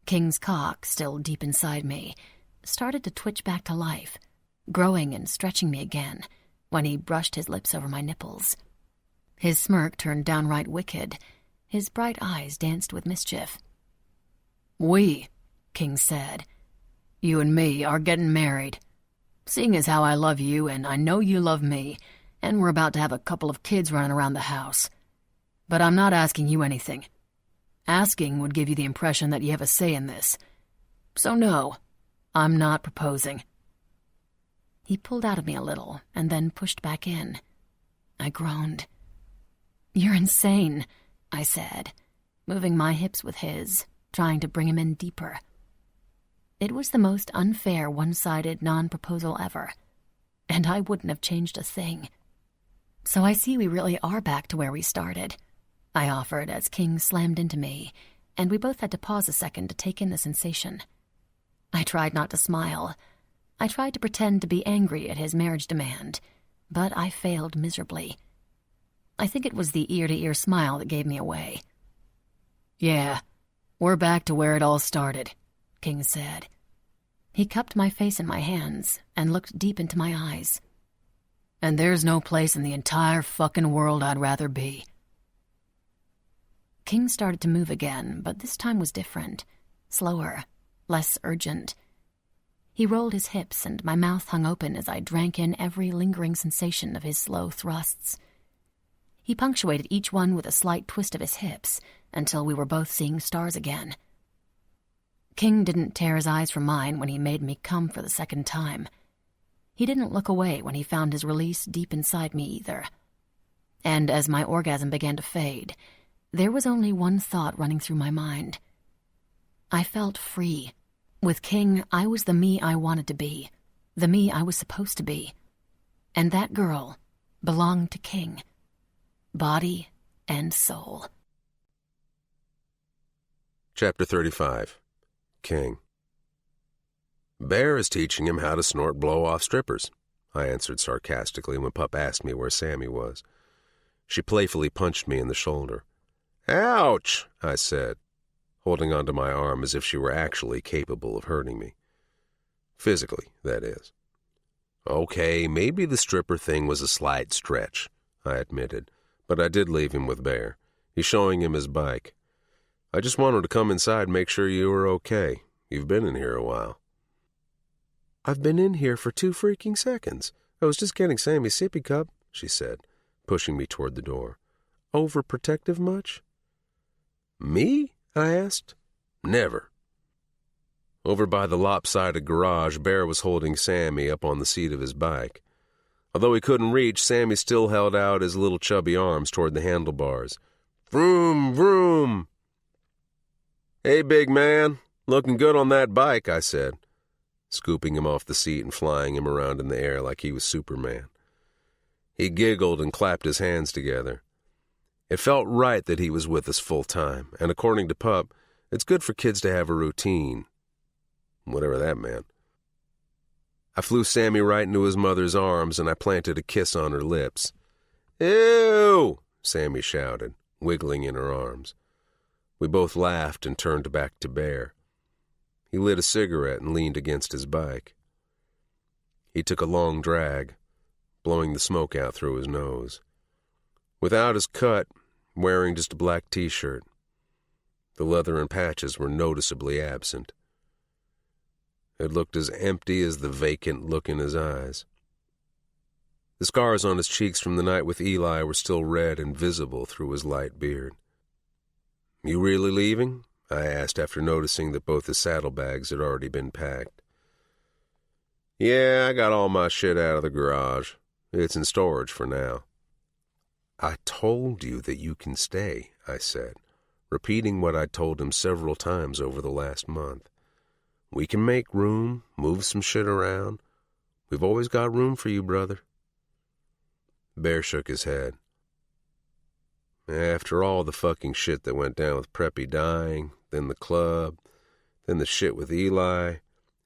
King's cock, still deep inside me, started to twitch back to life, growing and stretching me again when he brushed his lips over my nipples. His smirk turned downright wicked. His bright eyes danced with mischief. "We," King said, "you and me are getting married. Seeing as how I love you and I know you love me, and we're about to have a couple of kids running around the house. But I'm not asking you anything. Asking would give you the impression that you have a say in this. So no, I'm not proposing." He pulled out of me a little and then pushed back in. I groaned. "You're insane," I said, moving my hips with his, trying to bring him in deeper. It was the most unfair, one-sided non-proposal ever, and I wouldn't have changed a thing. "So I see we really are back to where we started," I offered as King slammed into me, and we both had to pause a second to take in the sensation. I tried not to smile. I tried to pretend to be angry at his marriage demand, but I failed miserably. I think it was the ear-to-ear smile that gave me away. "Yeah, we're back to where it all started," King said. He cupped my face in my hands and looked deep into my eyes. "And there's no place in the entire fucking world I'd rather be." King started to move again, but this time was different, slower, less urgent. He rolled his hips and my mouth hung open as I drank in every lingering sensation of his slow thrusts. He punctuated each one with a slight twist of his hips until we were both seeing stars again. King didn't tear his eyes from mine when he made me come for the second time. He didn't look away when he found his release deep inside me either. And as my orgasm began to fade, there was only one thought running through my mind. I felt free. With King, I was the me I wanted to be, the me I was supposed to be. And that girl belonged to King, body and soul. Chapter 35. King. Bear is teaching him how to snort blow-off strippers, I answered sarcastically when Pup asked me where Sammy was. She playfully punched me in the shoulder. Ouch, I said, holding onto my arm as if she were actually capable of hurting me. Physically, that is. Okay, maybe the stripper thing was a slight stretch, I admitted, but I did leave him with Bear. He's showing him his bike. I just wanted to come inside and make sure you were okay. You've been in here a while. I've been in here for 2 freaking seconds. I was just getting Sammy's sippy cup, she said, pushing me toward the door. Overprotective much? Me? I asked. Never. Over by the lopsided garage, Bear was holding Sammy up on the seat of his bike. Although he couldn't reach, Sammy still held out his little chubby arms toward the handlebars. Vroom, vroom. Hey, big man. Looking good on that bike, I said, scooping him off the seat and flying him around in the air like he was Superman. He giggled and clapped his hands together. It felt right that he was with us full time, and according to Pup, it's good for kids to have a routine. Whatever that meant. I flew Sammy right into his mother's arms, and I planted a kiss on her lips. Ew! Sammy shouted, wiggling in her arms. We both laughed and turned back to Bear. He lit a cigarette and leaned against his bike. He took a long drag, blowing the smoke out through his nose. Without his cut, wearing just a black t-shirt. The leather and patches were noticeably absent. It looked as empty as the vacant look in his eyes. The scars on his cheeks from the night with Eli were still red and visible through his light beard. You really leaving? I asked after noticing that both his saddlebags had already been packed. Yeah, I got all my shit out of the garage. It's in storage for now. I told you that you can stay, I said, repeating what I'd told him several times over the last month. We can make room, move some shit around. We've always got room for you, brother. Bear shook his head. After all the fucking shit that went down with Preppy dying, then the club, then the shit with Eli,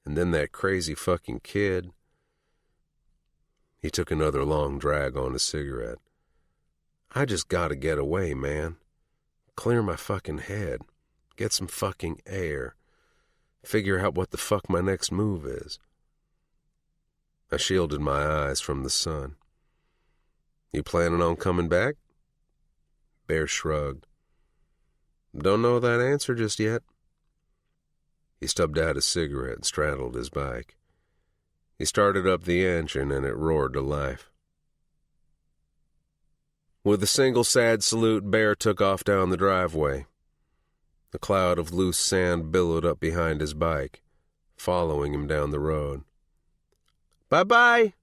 and then that crazy fucking kid. He took another long drag on his cigarette. I just gotta get away, man. Clear my fucking head. Get some fucking air. Figure out what the fuck my next move is. I shielded my eyes from the sun. You planning on coming back? Bear shrugged. Don't know that answer just yet. He stubbed out a cigarette and straddled his bike. He started up the engine and it roared to life. With a single sad salute, Bear took off down the driveway. A cloud of loose sand billowed up behind his bike, following him down the road. Bye-bye,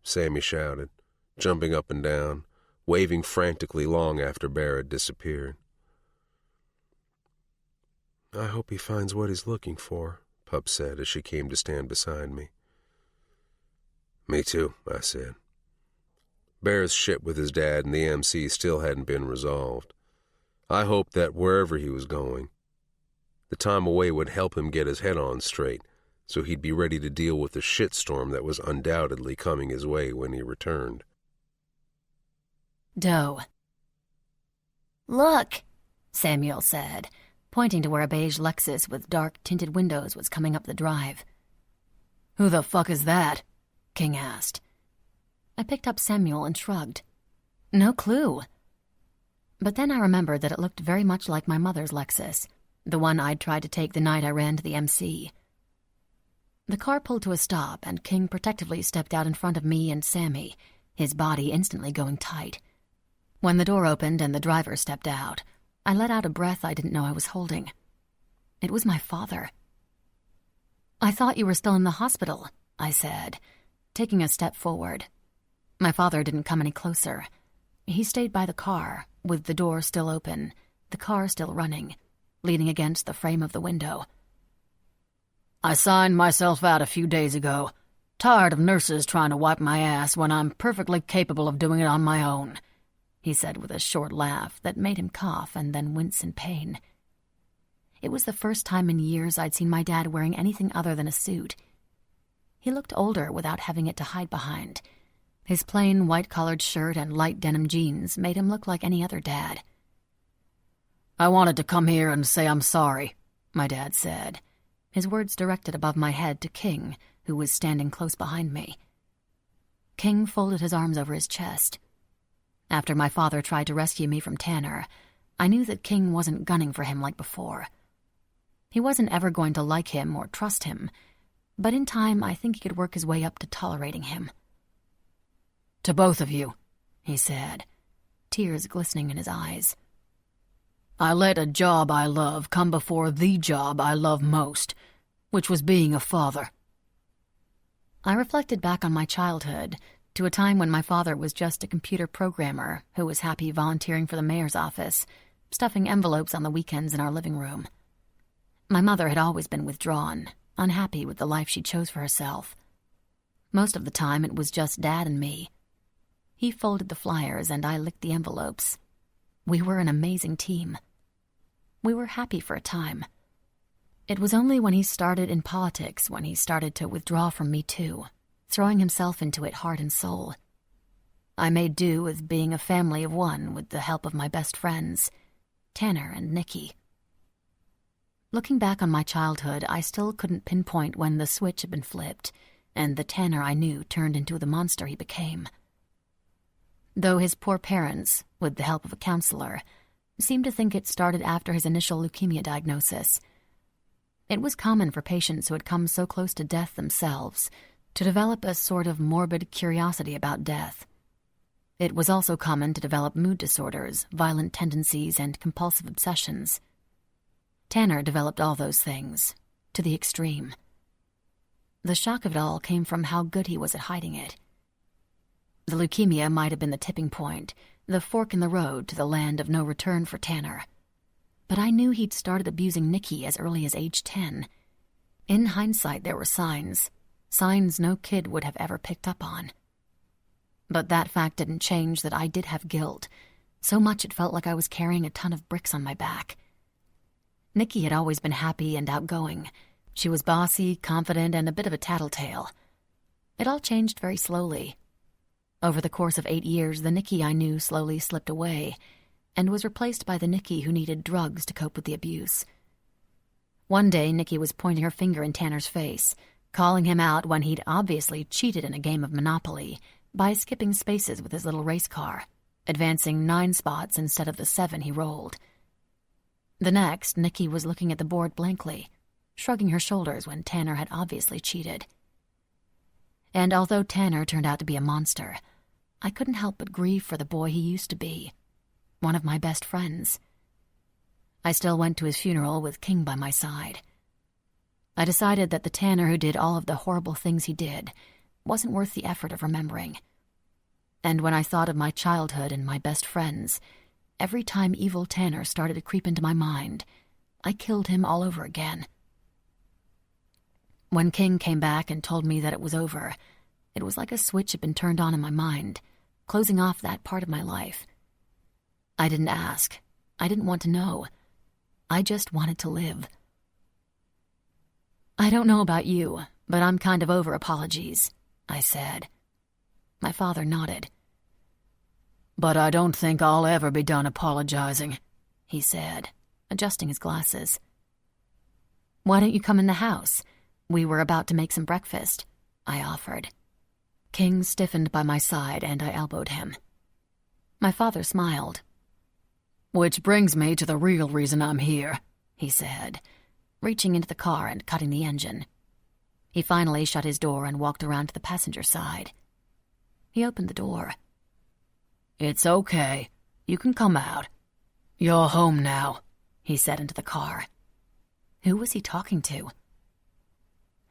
Sammy shouted, jumping up and down, waving frantically long after Bear had disappeared. I hope he finds what he's looking for, Pup said as she came to stand beside me. Me too, I said. Bear's shit with his dad and the MC still hadn't been resolved. I hoped that wherever he was going, the time away would help him get his head on straight, so he'd be ready to deal with the shitstorm that was undoubtedly coming his way when he returned. Doe. Look, Samuel said, pointing to where a beige Lexus with dark tinted windows was coming up the drive. Who the fuck is that? King asked. I picked up Samuel and shrugged. No clue. But then I remembered that it looked very much like my mother's Lexus, the one I'd tried to take the night I ran to the MC. The car pulled to a stop, and King protectively stepped out in front of me and Sammy, his body instantly going tight. When the door opened and the driver stepped out, I let out a breath I didn't know I was holding. It was my father. I thought you were still in the hospital, I said, taking a step forward. My father didn't come any closer. He stayed by the car, with the door still open, the car still running, leaning against the frame of the window. "I signed myself out a few days ago. Tired of nurses trying to wipe my ass when I'm perfectly capable of doing it on my own," he said with a short laugh that made him cough and then wince in pain. It was the first time in years I'd seen my dad wearing anything other than a suit. He looked older without having it to hide behind. His plain white-collared shirt and light denim jeans made him look like any other dad. "I wanted to come here and say I'm sorry," my dad said, his words directed above my head to King, who was standing close behind me. King folded his arms over his chest. After my father tried to rescue me from Tanner, I knew that King wasn't gunning for him like before. He wasn't ever going to like him or trust him, but in time I think he could work his way up to tolerating him. "To both of you," he said, tears glistening in his eyes. "I let a job I love come before the job I love most, which was being a father." I reflected back on my childhood, to a time when my father was just a computer programmer who was happy volunteering for the mayor's office, stuffing envelopes on the weekends in our living room. My mother had always been withdrawn, unhappy with the life she chose for herself. Most of the time it was just Dad and me. He folded the flyers and I licked the envelopes. We were an amazing team. We were happy for a time. It was only when he started in politics when he started to withdraw from me too, throwing himself into it heart and soul. I made do with being a family of one with the help of my best friends, Tanner and Nikki. Looking back on my childhood, I still couldn't pinpoint when the switch had been flipped, and the Tanner I knew turned into the monster he became. Though his poor parents, with the help of a counselor, seemed to think it started after his initial leukemia diagnosis. It was common for patients who had come so close to death themselves to develop a sort of morbid curiosity about death. It was also common to develop mood disorders, violent tendencies, and compulsive obsessions. Tanner developed all those things, to the extreme. The shock of it all came from how good he was at hiding it. The leukemia might have been the tipping point, the fork in the road to the land of no return for Tanner. But I knew he'd started abusing Nikki as early as age 10. In hindsight, there were signs no kid would have ever picked up on. But that fact didn't change that I did have guilt, so much it felt like I was carrying a ton of bricks on my back. Nikki had always been happy and outgoing. She was bossy, confident, and a bit of a tattletale. It all changed very slowly. Over the course of 8 years, the Nikki I knew slowly slipped away and was replaced by the Nikki who needed drugs to cope with the abuse. One day, Nikki was pointing her finger in Tanner's face, calling him out when he'd obviously cheated in a game of Monopoly by skipping spaces with his little race car, advancing 9 spots instead of the 7 he rolled. The next, Nikki was looking at the board blankly, shrugging her shoulders when Tanner had obviously cheated. And although Tanner turned out to be a monster, I couldn't help but grieve for the boy he used to be, one of my best friends. I still went to his funeral with King by my side. I decided that the Tanner who did all of the horrible things he did wasn't worth the effort of remembering. And when I thought of my childhood and my best friends, every time evil Tanner started to creep into my mind, I killed him all over again. When King came back and told me that it was over, it was like a switch had been turned on in my mind, closing off that part of my life. I didn't ask. I didn't want to know. I just wanted to live. "I don't know about you, but I'm kind of over apologies," I said. My father nodded. "But I don't think I'll ever be done apologizing," he said, adjusting his glasses. "Why don't you come in the house? We were about to make some breakfast," I offered. King stiffened by my side and I elbowed him. My father smiled. "Which brings me to the real reason I'm here," he said, reaching into the car and cutting the engine. He finally shut his door and walked around to the passenger side. He opened the door. "It's okay. You can come out. You're home now," he said into the car. Who was he talking to?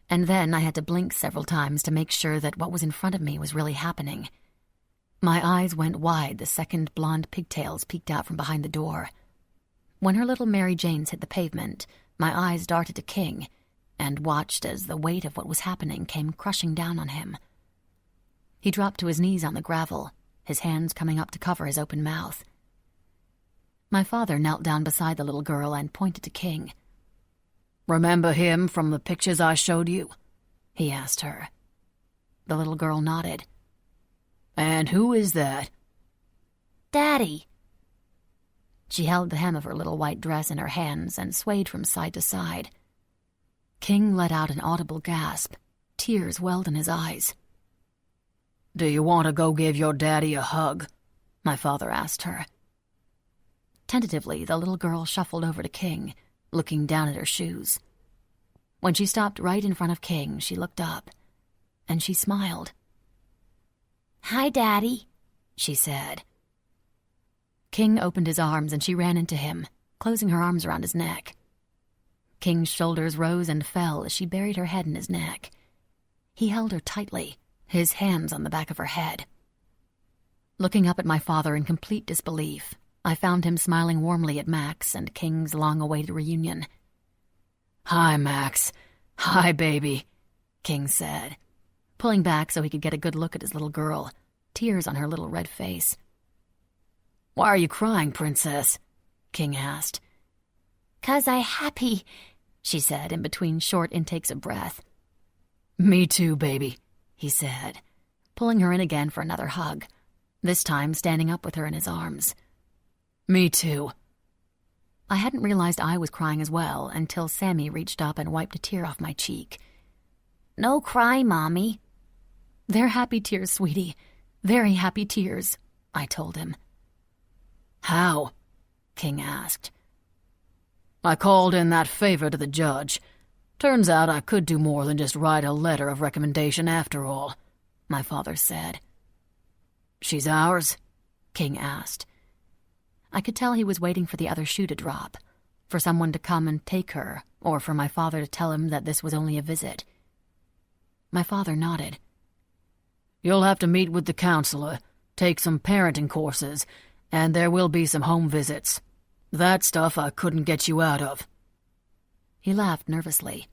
And then I had to blink several times to make sure that what was in front of me was really happening. My eyes went wide the second blonde pigtails peeked out from behind the door. When her little Mary Janes hit the pavement, my eyes darted to King and watched as the weight of what was happening came crushing down on him. He dropped to his knees on the gravel, his hands coming up to cover his open mouth. My father knelt down beside the little girl and pointed to King. "Remember him from the pictures I showed you?" he asked her. The little girl nodded. "And who is that?" Daddy. She held the hem of her little white dress in her hands and swayed from side to side. King let out an audible gasp. Tears welled in his eyes. "Do you want to go give your daddy a hug?" my father asked her. Tentatively, the little girl shuffled over to King, looking down at her shoes. When she stopped right in front of King, she looked up, and she smiled. Hi, Daddy, she said. King opened his arms and she ran into him, closing her arms around his neck. King's shoulders rose and fell as she buried her head in his neck. He held her tightly, his hands on the back of her head. Looking up at my father in complete disbelief, I found him smiling warmly at Max and King's long-awaited reunion. "Hi, Max. Hi, baby," King said, pulling back so he could get a good look at his little girl, tears on her little red face. "Why are you crying, princess?" King asked. "'Cause I happy," she said in between short intakes of breath. "Me too, baby," he said, pulling her in again for another hug, this time standing up with her in his arms. "Me too." I hadn't realized I was crying as well until Sammy reached up and wiped a tear off my cheek. "No cry, Mommy." "They're happy tears, sweetie. Very happy tears," I told him. "How?" King asked. "I called in that favor to the judge. Turns out I could do more than just write a letter of recommendation after all," my father said. "She's ours?" King asked. I could tell he was waiting for the other shoe to drop, for someone to come and take her, or for my father to tell him that this was only a visit. My father nodded. "You'll have to meet with the counselor, take some parenting courses, and there will be some home visits. That stuff I couldn't get you out of." He laughed nervously.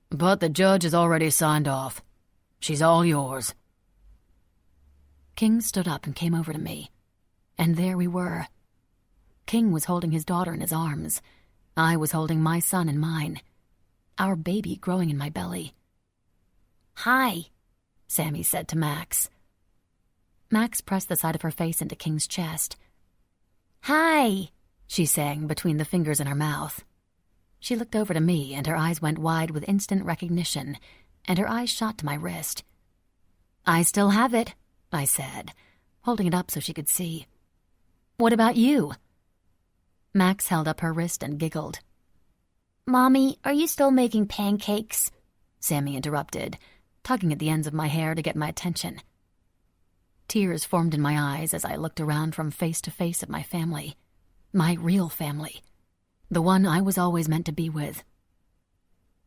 "But the judge has already signed off. She's all yours." King stood up and came over to me, and there we were. King was holding his daughter in his arms. I was holding my son in mine, our baby growing in my belly. "Hi," Sammy said to Max. Max pressed the side of her face into King's chest. "Hi," she sang between the fingers in her mouth. She looked over to me, and her eyes went wide with instant recognition, and her eyes shot to my wrist. "I still have it," I said, holding it up so she could see. "What about you?" Max held up her wrist and giggled. "Mommy, are you still making pancakes?" Sammy interrupted, tugging at the ends of my hair to get my attention. Tears formed in my eyes as I looked around from face to face at my family, my real family, the one I was always meant to be with.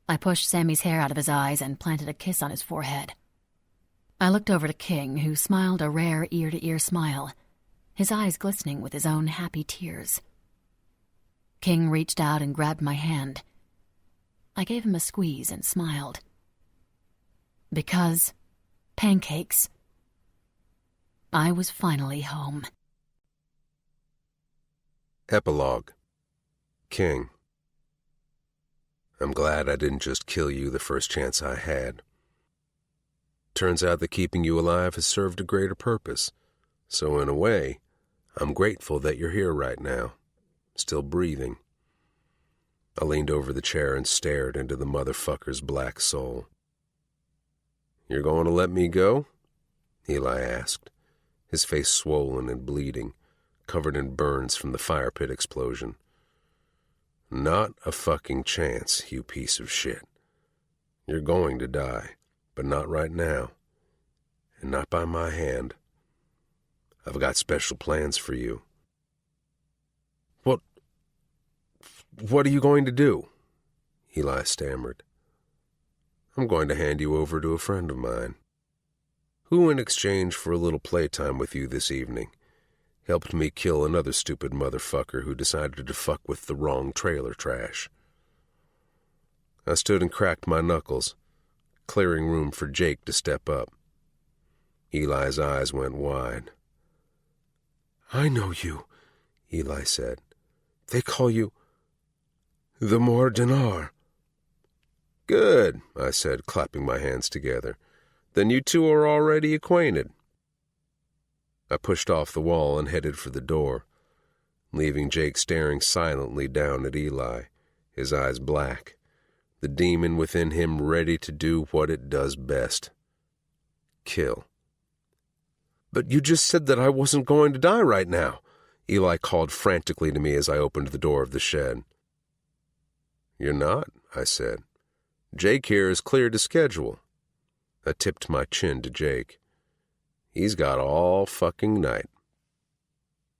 I pushed Sammy's hair out of his eyes and planted a kiss on his forehead. I looked over to King, who smiled a rare ear-to-ear smile, his eyes glistening with his own happy tears. King reached out and grabbed my hand. I gave him a squeeze and smiled. Because pancakes. I was finally home. Epilogue. King. I'm glad I didn't just kill you the first chance I had. Turns out that keeping you alive has served a greater purpose. So in a way, I'm grateful that you're here right now, still breathing. I leaned over the chair and stared into the motherfucker's black soul. "You're going to let me go?" Eli asked, his face swollen and bleeding, covered in burns from the fire pit explosion. "Not a fucking chance, you piece of shit. You're going to die, but not right now, and not by my hand. I've got special plans for you." What are you going to do?" Eli stammered. "I'm going to hand you over to a friend of mine, who in exchange for a little playtime with you this evening, Helped me kill another stupid motherfucker who decided to fuck with the wrong trailer trash. I stood and cracked my knuckles, clearing room for Jake to step up. Eli's eyes went wide. "I know you," Eli said. "They call you the Mordinar." "Good," I said, clapping my hands together. "Then you two are already acquainted." I pushed off the wall and headed for the door, leaving Jake staring silently down at Eli, his eyes black, the demon within him ready to do what it does best: kill. "But you just said that I wasn't going to die right now," Eli called frantically to me as I opened the door of the shed. "You're not," I said. "Jake here is cleared to schedule." I tipped my chin to Jake. He's got all fucking night.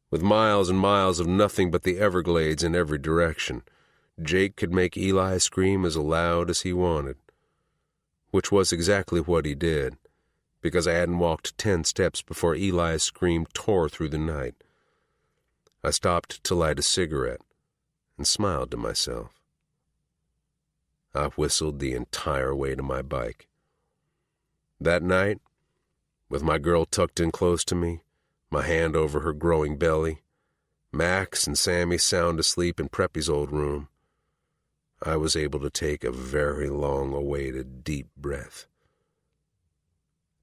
With miles and miles of nothing but the Everglades in every direction, Jake could make Eli scream as loud as he wanted. Which was exactly what he did, because I hadn't walked 10 steps before Eli's scream tore through the night. I stopped to light a cigarette and smiled to myself. I whistled the entire way to my bike. That night, with my girl tucked in close to me, my hand over her growing belly, Max and Sammy sound asleep in Preppy's old room, I was able to take a very long-awaited deep breath.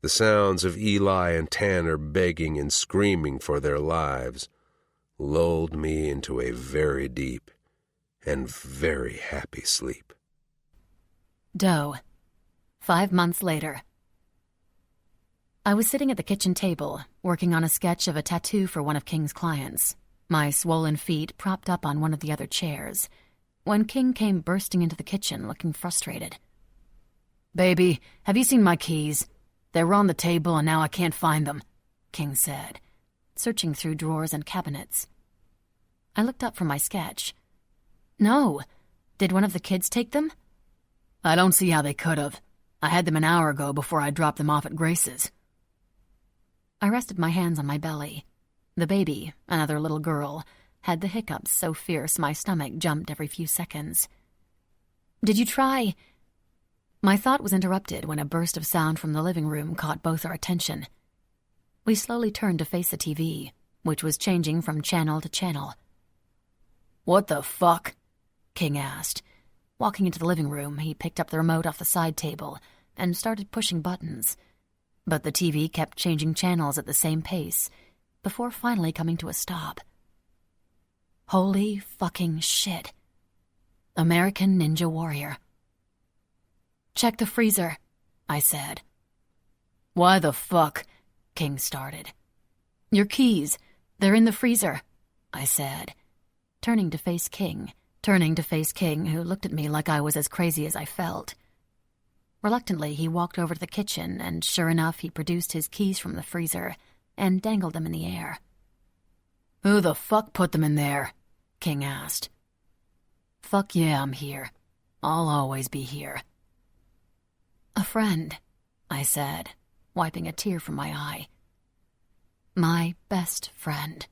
The sounds of Eli and Tanner begging and screaming for their lives lulled me into a very deep and very happy sleep. Doe. 5 months later. I was sitting at the kitchen table, working on a sketch of a tattoo for one of King's clients, my swollen feet propped up on one of the other chairs, when King came bursting into the kitchen looking frustrated. "Baby, have you seen my keys? They were on the table and now I can't find them," King said, searching through drawers and cabinets. I looked up from my sketch. "No. Did one of the kids take them?" "I don't see how they could have. I had them an hour ago before I dropped them off at Grace's." I rested my hands on my belly. The baby, another little girl, had the hiccups so fierce my stomach jumped every few seconds. "Did you try—" My thought was interrupted when a burst of sound from the living room caught both our attention. We slowly turned to face the TV, which was changing from channel to channel. "What the fuck?" King asked. Walking into the living room, he picked up the remote off the side table and started pushing buttons. But the TV kept changing channels at the same pace, before finally coming to a stop. Holy fucking shit. American Ninja Warrior. "Check the freezer," I said. "Why the fuck?" King started. "Your keys. They're in the freezer," I said, turning to face King, who looked at me like I was as crazy as I felt. Reluctantly, he walked over to the kitchen, and sure enough, he produced his keys from the freezer and dangled them in the air. "Who the fuck put them in there?" King asked. "Fuck yeah, I'm here. I'll always be here." "A friend," I said, wiping a tear from my eye. "My best friend."